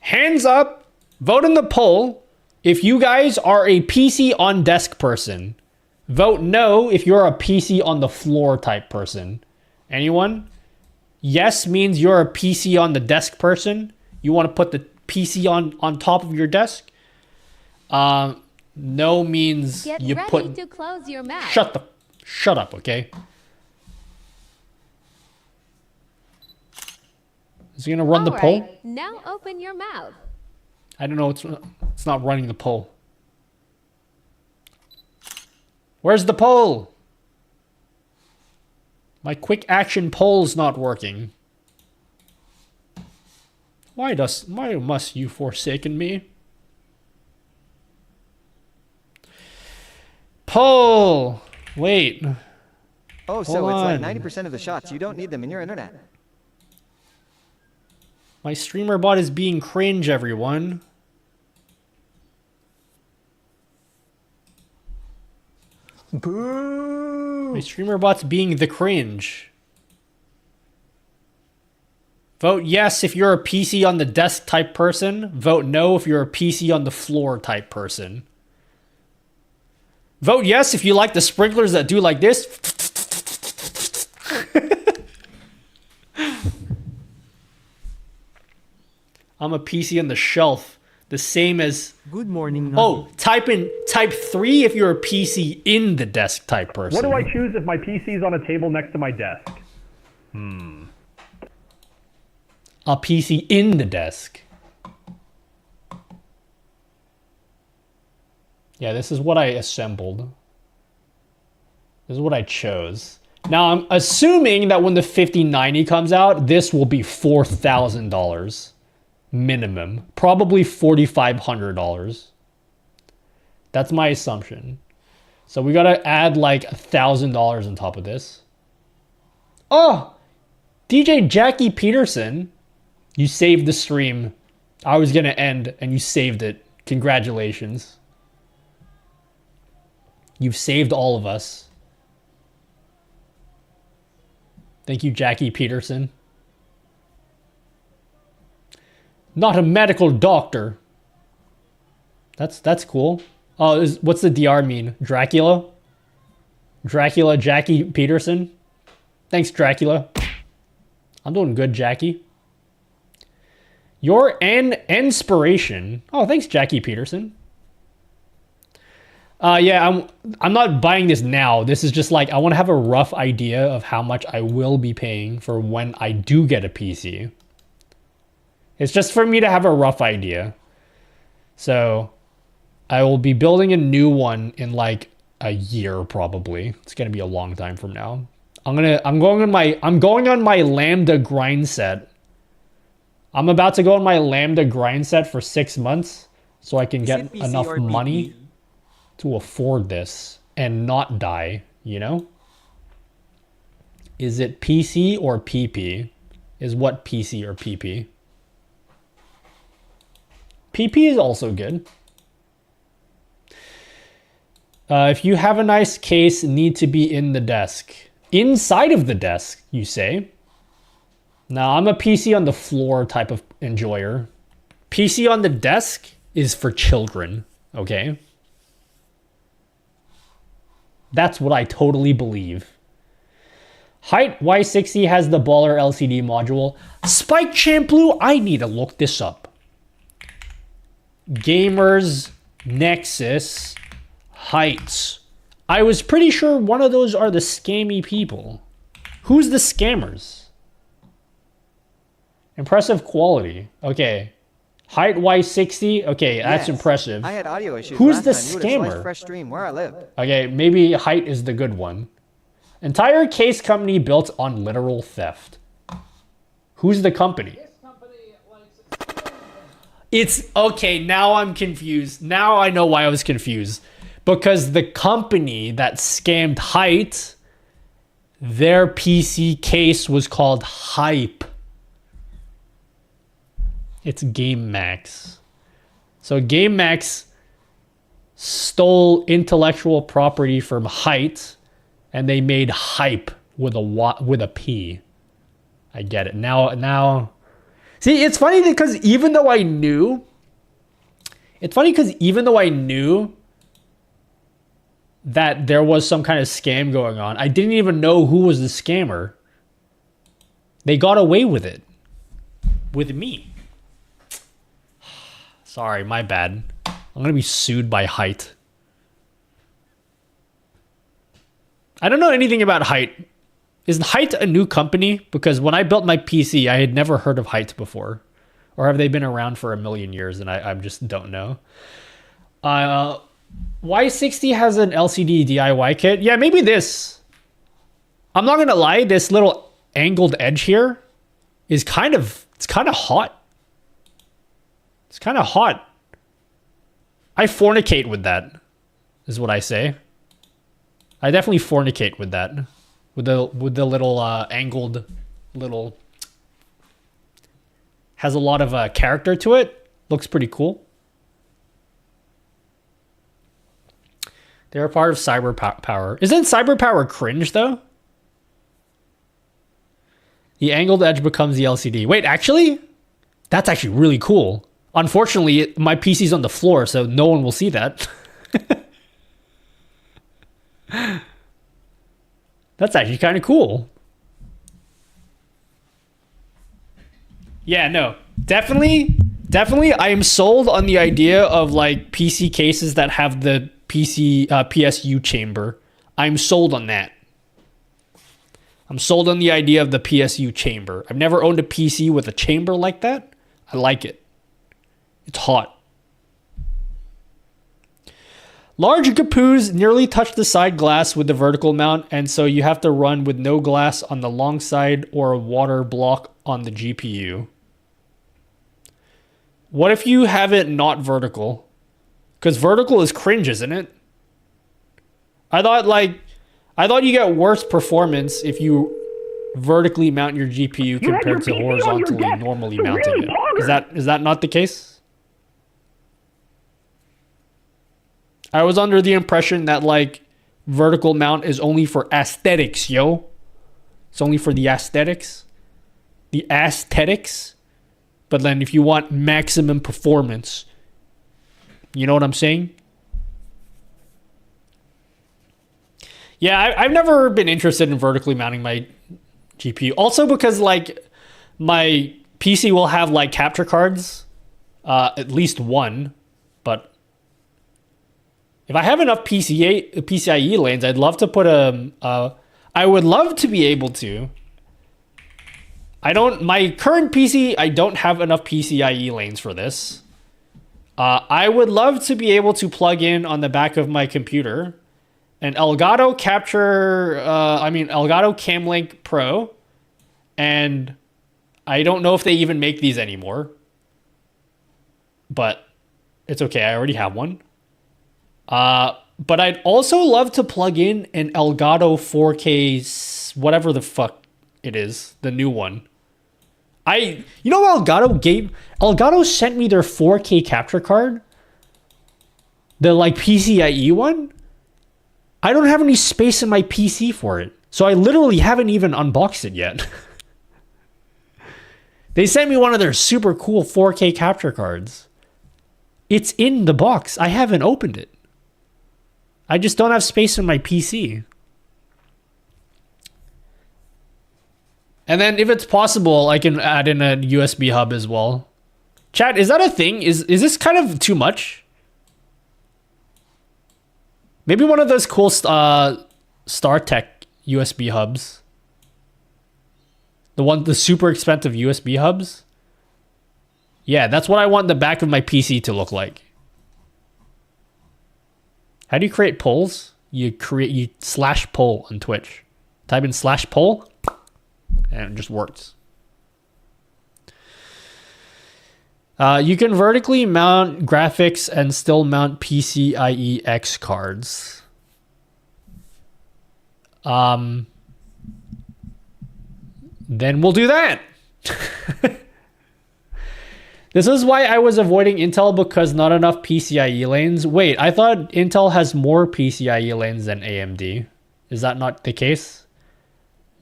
Hands up, vote in the poll if you guys are a PC on desk person. Vote no if you're a PC on the floor type person. Anyone? Yes means you're a PC on the desk person. You want to put the PC on top of your desk. No means Get you ready put... to close your mouth. Shut up, okay? Is he gonna run the poll? Alright, now open your mouth. I don't know. It's not running the poll. Where's the poll? My quick action poll's not working. Why must you forsaken me? Poll. Wait. Oh, so it's like 90% of the shots. You don't need them in your internet. My streamer bot is being cringe, everyone. Boo! My streamer bot's being the cringe. Vote yes if you're a PC on the desk type person. Vote no if you're a PC on the floor type person. Vote yes if you like the sprinklers that do like this. I'm a PC on the shelf. The same as... Good morning. Oh, type 3 if you're a PC in the desk type person. What do I choose if my PC's on a table next to my desk? A PC in the desk. Yeah, this is what I assembled. This is what I chose. Now, I'm assuming that when the 5090 comes out, this will be $4,000 minimum. Probably $4,500. That's my assumption. So we gotta add like $1,000 on top of this. Oh! DJ Jackie Peterson. You saved the stream. I was gonna end and you saved it. Congratulations. You've saved all of us. Thank you, Jackie Peterson. Not a medical doctor. That's cool. Oh, what's the DR mean? Dracula? Dracula Jackie Peterson? Thanks, Dracula. I'm doing good, Jackie. You're an inspiration. Oh, thanks, Jackie Peterson. Yeah, I'm not buying this now. This is just like, I want to have a rough idea of how much I will be paying for when I do get a PC. It's just for me to have a rough idea. So I will be building a new one in like a year probably. It's gonna be a long time from now. I'm going on my Lambda grind set. I'm about to go on my Lambda grind set for 6 months so I can get enough money to afford this and not die, you know? Is it PC or PP? Is what PC or PP? PP is also good. If you have a nice case, need to be in the desk. Inside of the desk, you say? Now, I'm a PC on the floor type of enjoyer. PC on the desk is for children, okay? That's what I totally believe. Height Y60 has the baller LCD module. Spike Champloo, I need to look this up. Gamers Nexus Heights. I was pretty sure one of those are the scammy people. Who's the scammers? Impressive quality. Okay. Height Y60. Okay, that's Yes. impressive. I had audio issues. Who's last the time you would've sliced scammer? fresh stream where I live. Okay, maybe Height is the good one. Entire case company built on literal theft. Who's the company? It's okay, now I'm confused. Now I know why I was confused. Because the company that scammed Height, their PC case was called Hype. It's GameMax. So GameMax stole intellectual property from Height, and they made Hype with a P. I get it. Now. See, it's funny because even though I knew that there was some kind of scam going on, I didn't even know who was the scammer. They got away with it. With me. Sorry, my bad. I'm gonna be sued by Height. I don't know anything about Height. Is Height a new company? Because when I built my PC, I had never heard of Height before. Or have they been around for a million years and I just don't know. Y60 has an LCD DIY kit. Yeah, maybe this. I'm not gonna lie, this little angled edge here is it's kind of hot. It's kind of hot. I fornicate with that, is what I say. I definitely fornicate with that. With the little angled little... Has a lot of character to it. Looks pretty cool. They're a part of Cyberpower. Isn't Cyberpower cringe, though? The angled edge becomes the LCD. Wait, actually? That's actually really cool. Unfortunately, my PC's on the floor, so no one will see that. That's actually kind of cool. Yeah, no. Definitely, I am sold on the idea of like PC cases that have the PSU chamber. I'm sold on that. I'm sold on the idea of the PSU chamber. I've never owned a PC with a chamber like that. I like it. It's hot. Large capoos nearly touch the side glass with the vertical mount, and so you have to run with no glass on the long side or a water block on the GPU. What if you have it not vertical? Because vertical is cringe, isn't it? I thought you get worse performance if you vertically mount your GPU compared to horizontally normally mounting it. Is that not the case? I was under the impression that like vertical mount is only for aesthetics, yo. It's only for the aesthetics. The aesthetics. But then if you want maximum performance, you know what I'm saying? Yeah, I've never been interested in vertically mounting my GPU. Also because like my PC will have like capture cards, at least one, but if I have enough PCIe lanes, I'd love to put I would love to be able to. My current PC, I don't have enough PCIe lanes for this. I would love to be able to plug in on the back of my computer an Elgato Elgato Camlink Pro, and I don't know if they even make these anymore, but it's okay. I already have one. But I'd also love to plug in an Elgato 4K, whatever the fuck it is, the new one. You know what Elgato sent me their 4K capture card? The like PCIe one? I don't have any space in my PC for it. So I literally haven't even unboxed it yet. They sent me one of their super cool 4K capture cards. It's in the box. I haven't opened it. I just don't have space in my PC. And then if it's possible, I can add in a USB hub as well. Chat, is that a thing? Is this kind of too much? Maybe one of those cool StarTech USB hubs. The super expensive USB hubs. Yeah, that's what I want the back of my PC to look like. How do you create polls? You slash poll on Twitch. Type in slash poll, and it just works. You can vertically mount graphics and still mount PCIe X cards. Then we'll do that. This is why I was avoiding Intel, because not enough PCIe lanes. Wait, I thought Intel has more PCIe lanes than AMD. Is that not the case?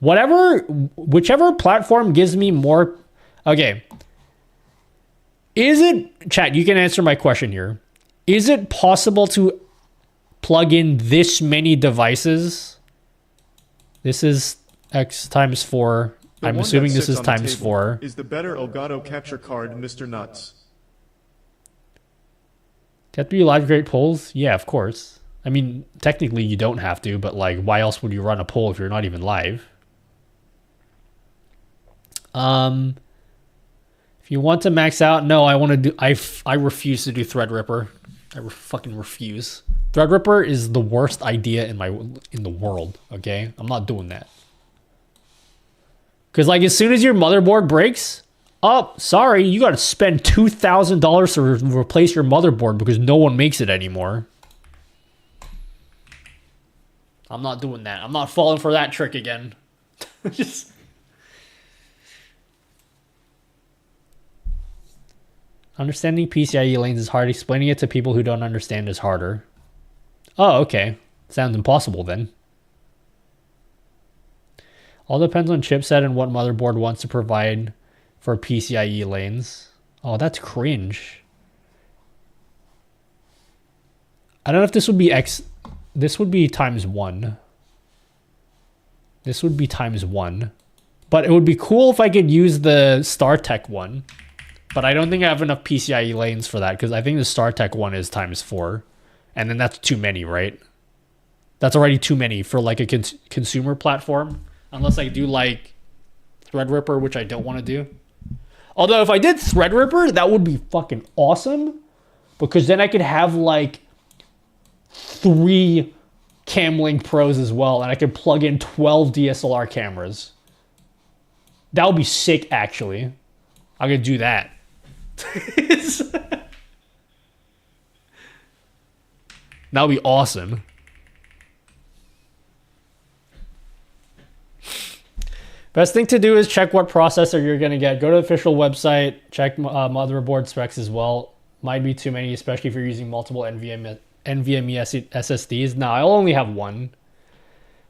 Whichever platform gives me more. Okay. Chat, you can answer my question here. Is it possible to plug in this many devices? This is X times 4. I'm assuming this is times 4. Is the better Elgato capture card, Mr. Nuts? Do you have to be live to create polls? Yeah, of course. I mean, technically you don't have to, but like, why else would you run a poll if you're not even live? If you want to max out, no, I refuse to do Threadripper. I fucking refuse. Threadripper is the worst idea in the world, okay? I'm not doing that. Because like as soon as your motherboard breaks, oh, sorry, you got to spend $2,000 to replace your motherboard because no one makes it anymore. I'm not doing that. I'm not falling for that trick again. Just... Understanding PCIe lanes is hard. Explaining it to people who don't understand is harder. Oh, okay. Sounds impossible then. All depends on chipset and what motherboard wants to provide for PCIe lanes. Oh, that's cringe. I don't know if this would be this would be times 1. This would be times 1. But it would be cool if I could use the StarTech one. But I don't think I have enough PCIe lanes for that, because I think the StarTech one is times 4. And then that's too many, right? That's already too many for like a consumer platform. Unless I do like Threadripper, which I don't want to do. Although if I did Threadripper, that would be fucking awesome. Because then I could have like 3 Camlink Pros as well. And I could plug in 12 DSLR cameras. That would be sick, actually. I could do that. That would be awesome. Best thing to do is check what processor you're going to get. Go to the official website. Check motherboard specs as well. Might be too many, especially if you're using multiple NVMe SSDs. No, I'll only have one.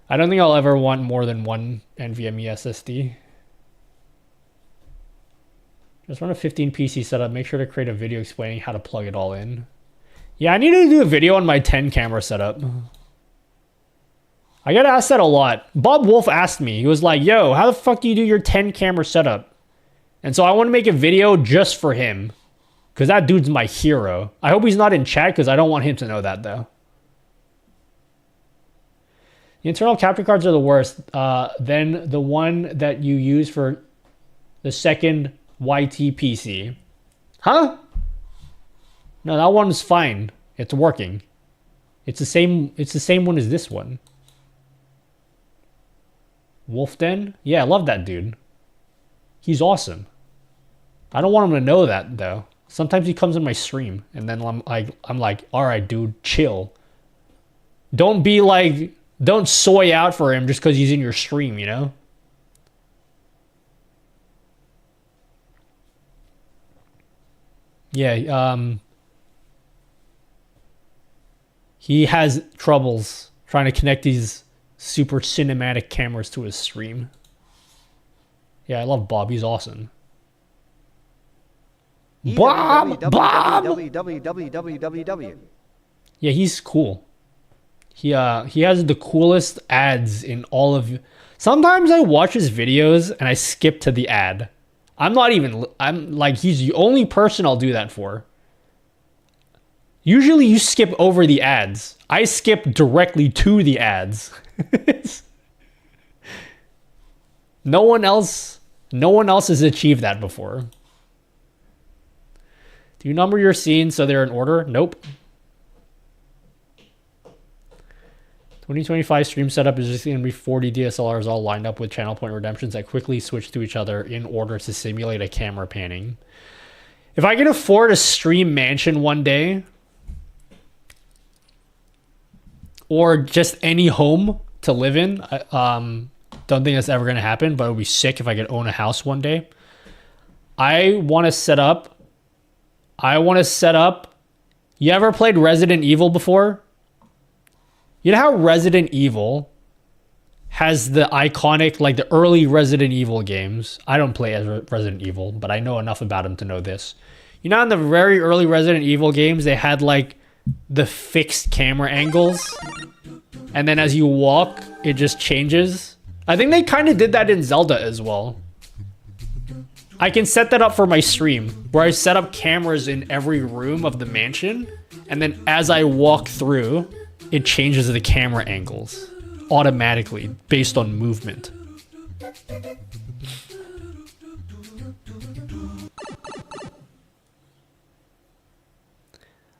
I don't think I'll ever want more than one NVMe SSD. Just run a 15 PC setup. Make sure to create a video explaining how to plug it all in. Yeah, I need to do a video on my 10 camera setup. I get asked that a lot. Bob Wolf asked me. He was like, yo, how the fuck do you do your 10 camera setup? And so I want to make a video just for him. Because that dude's my hero. I hope he's not in chat because I don't want him to know that though. The internal capture cards are the worst. Then the one that you use for the second YT PC. Huh? No, that one's fine. It's working. It's the same one as this one. Wolfden? Yeah, I love that dude. He's awesome. I don't want him to know that though. Sometimes he comes in my stream and then I'm like, all right, dude, chill. Don't be like, don't soy out for him just because he's in your stream, you know? Yeah, he has troubles trying to connect these super cinematic cameras to his stream. Yeah, I love Bob. He's awesome. Bob! Yeah, he's cool. He has the coolest ads in all of... Sometimes I watch his videos and I skip to the ad. I'm like, he's the only person I'll do that for. Usually you skip over the ads. I skip directly to the ads. No one else has achieved that before. Do you number your scenes so they're in order? Nope. 2025 stream setup is just going to be 40 DSLRs all lined up with channel point redemptions that quickly switch to each other in order to simulate a camera panning. If I can afford a stream mansion one day, or just any home to live in, don't think that's ever going to happen, but it would be sick if I could own a house one day. I want to set up... You ever played Resident Evil before? You know how Resident Evil has the iconic, like the early Resident Evil games. I don't play as Resident Evil, but I know enough about them to know this. You know, in the very early Resident Evil games, they had like the fixed camera angles. And then as you walk, it just changes. I think they kind of did that in Zelda as well. I can set that up for my stream, where I set up cameras in every room of the mansion, and then as I walk through, it changes the camera angles automatically based on movement.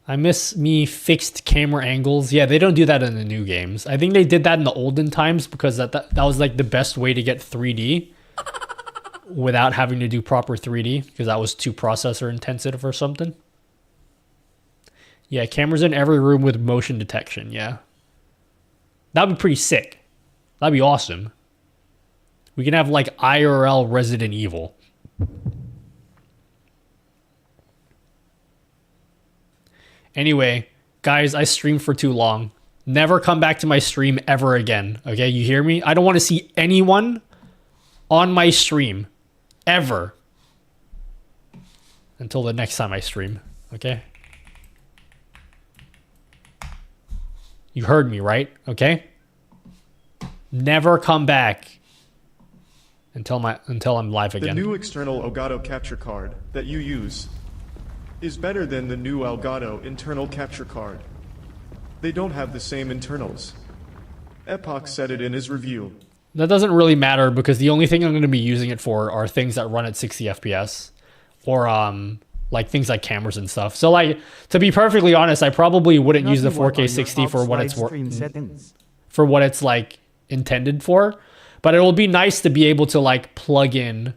I miss me fixed camera angles. Yeah, they don't do that in the new games. I think they did that in the olden times because that was like the best way to get 3D. Without having to do proper 3D, because that was too processor intensive or something. Yeah, cameras in every room with motion detection, yeah. That'd be pretty sick. That'd be awesome. We can have like IRL Resident Evil. Anyway, guys, I streamed for too long. Never come back to my stream ever again, okay? You hear me? I don't want to see anyone on my stream. Ever. Until the next time I stream. Okay? You heard me, right? Okay? Never come back until I'm live again. The new external Elgato capture card that you use is better than the new Elgato internal capture card. They don't have the same internals. Epoch said it in his review. That doesn't really matter because the only thing I'm going to be using it for are things that run at 60 FPS or like things like cameras and stuff. So like, to be perfectly honest, I probably wouldn't use the 4K 60 for what it's like intended for, but it will be nice to be able to like plug in.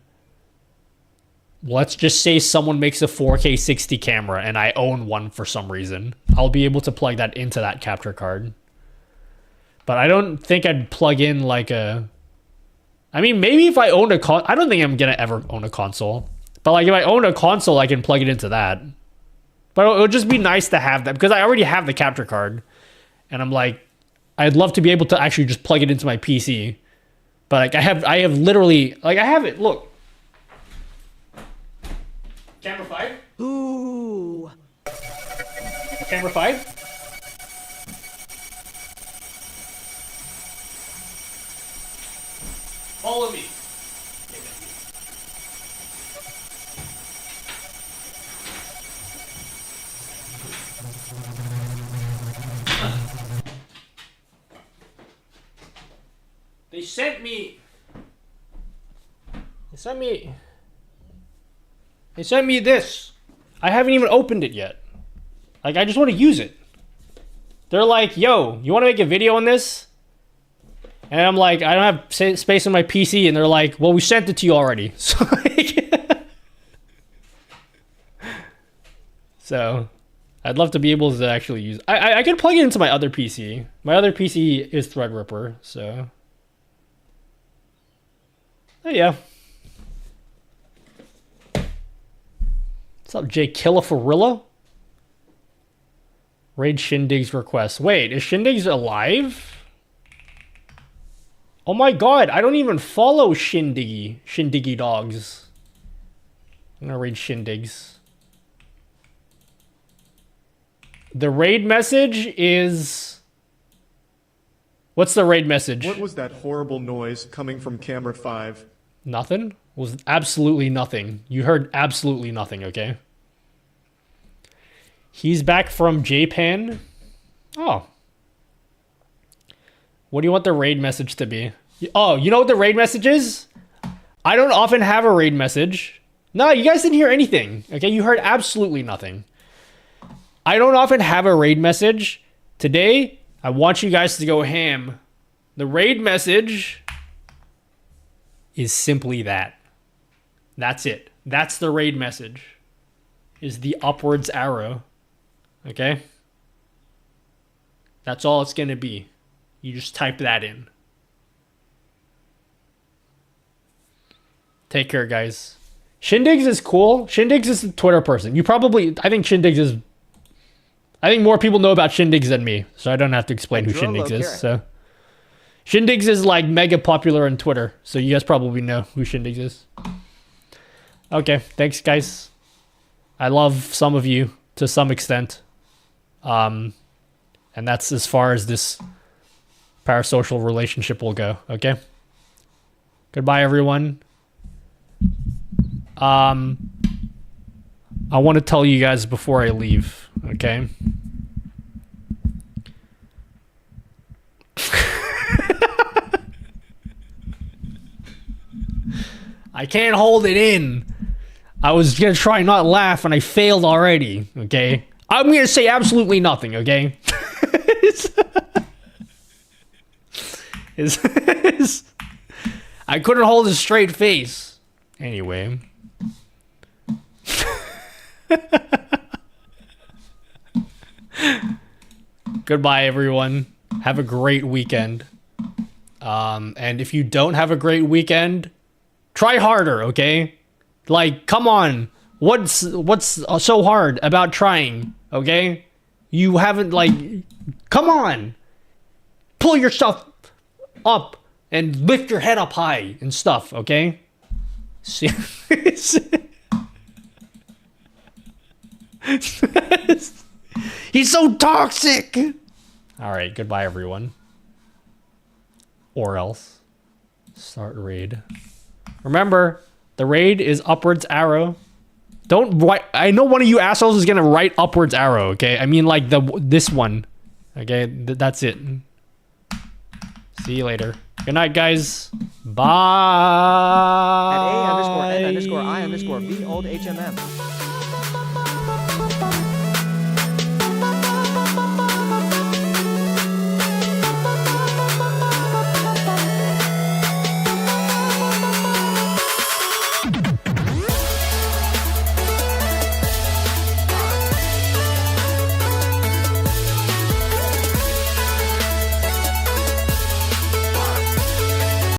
Let's just say someone makes a 4K 60 camera and I own one for some reason. I'll be able to plug that into that capture card. But I don't think I'd plug in like a... I mean, maybe if I owned a console... I don't think I'm going to ever own a console. But like if I own a console, I can plug it into that. But it would just be nice to have that because I already have the capture card. And I'm like, I'd love to be able to actually just plug it into my PC. But like I have literally... Like I have it, look. Camera 5? Ooh. Camera 5? Follow me. sent me. They sent me. They sent me this. I haven't even opened it yet. Like, I just want to use it. They're like, yo, you want to make a video on this? And I'm like, I don't have space on my PC. And they're like, well, we sent it to you already. So, like, so I'd love to be able to actually use. I could plug it into my other PC. My other PC is Threadripper, so. Oh yeah. What's up, Jay Killafarilla? Raid Shindig's request. Wait, is Shindig's alive? Oh my god, I don't even follow Shindiggy dogs. I'm gonna raid Shindigs. The raid message is... What's the raid message? What was that horrible noise coming from camera 5? Nothing? Was absolutely nothing. You heard absolutely nothing, okay? He's back from Japan. Oh. What do you want the raid message to be? Oh, you know what the raid message is? I don't often have a raid message. No, you guys didn't hear anything. Okay, you heard absolutely nothing. I don't often have a raid message. Today, I want you guys to go ham. The raid message is simply that. That's it. That's the raid message. Is the upwards arrow. Okay? That's all it's going to be. You just type that in. Take care, guys. Shindigs is cool. Shindigs is a Twitter person. I think Shindigs is... I think more people know about Shindigs than me, so I don't have to explain who Shindigs is. So, Shindigs is like mega popular on Twitter, so you guys probably know who Shindigs is. Okay, thanks, guys. I love some of you to some extent. And that's as far as this parasocial relationship will go, okay? Goodbye, everyone. I want to tell you guys before I leave, okay? I can't hold it in. I was going to try not laugh and I failed already, okay? I'm going to say absolutely nothing, okay? I couldn't hold a straight face. Anyway. Goodbye, everyone. Have a great weekend. And if you don't have a great weekend, try harder, okay? Like, come on. What's so hard about trying, okay? You haven't, like... Come on! Pull yourself up and lift your head up high and stuff, okay? He's so toxic! Alright, goodbye, everyone. Or else. Start raid. Remember, the raid is upwards arrow. Don't write... I know one of you assholes is gonna write upwards arrow, okay? I mean, like, this one. Okay, that's it. See you later. Good night, guys. Bye. At A_N_I_V old HMM.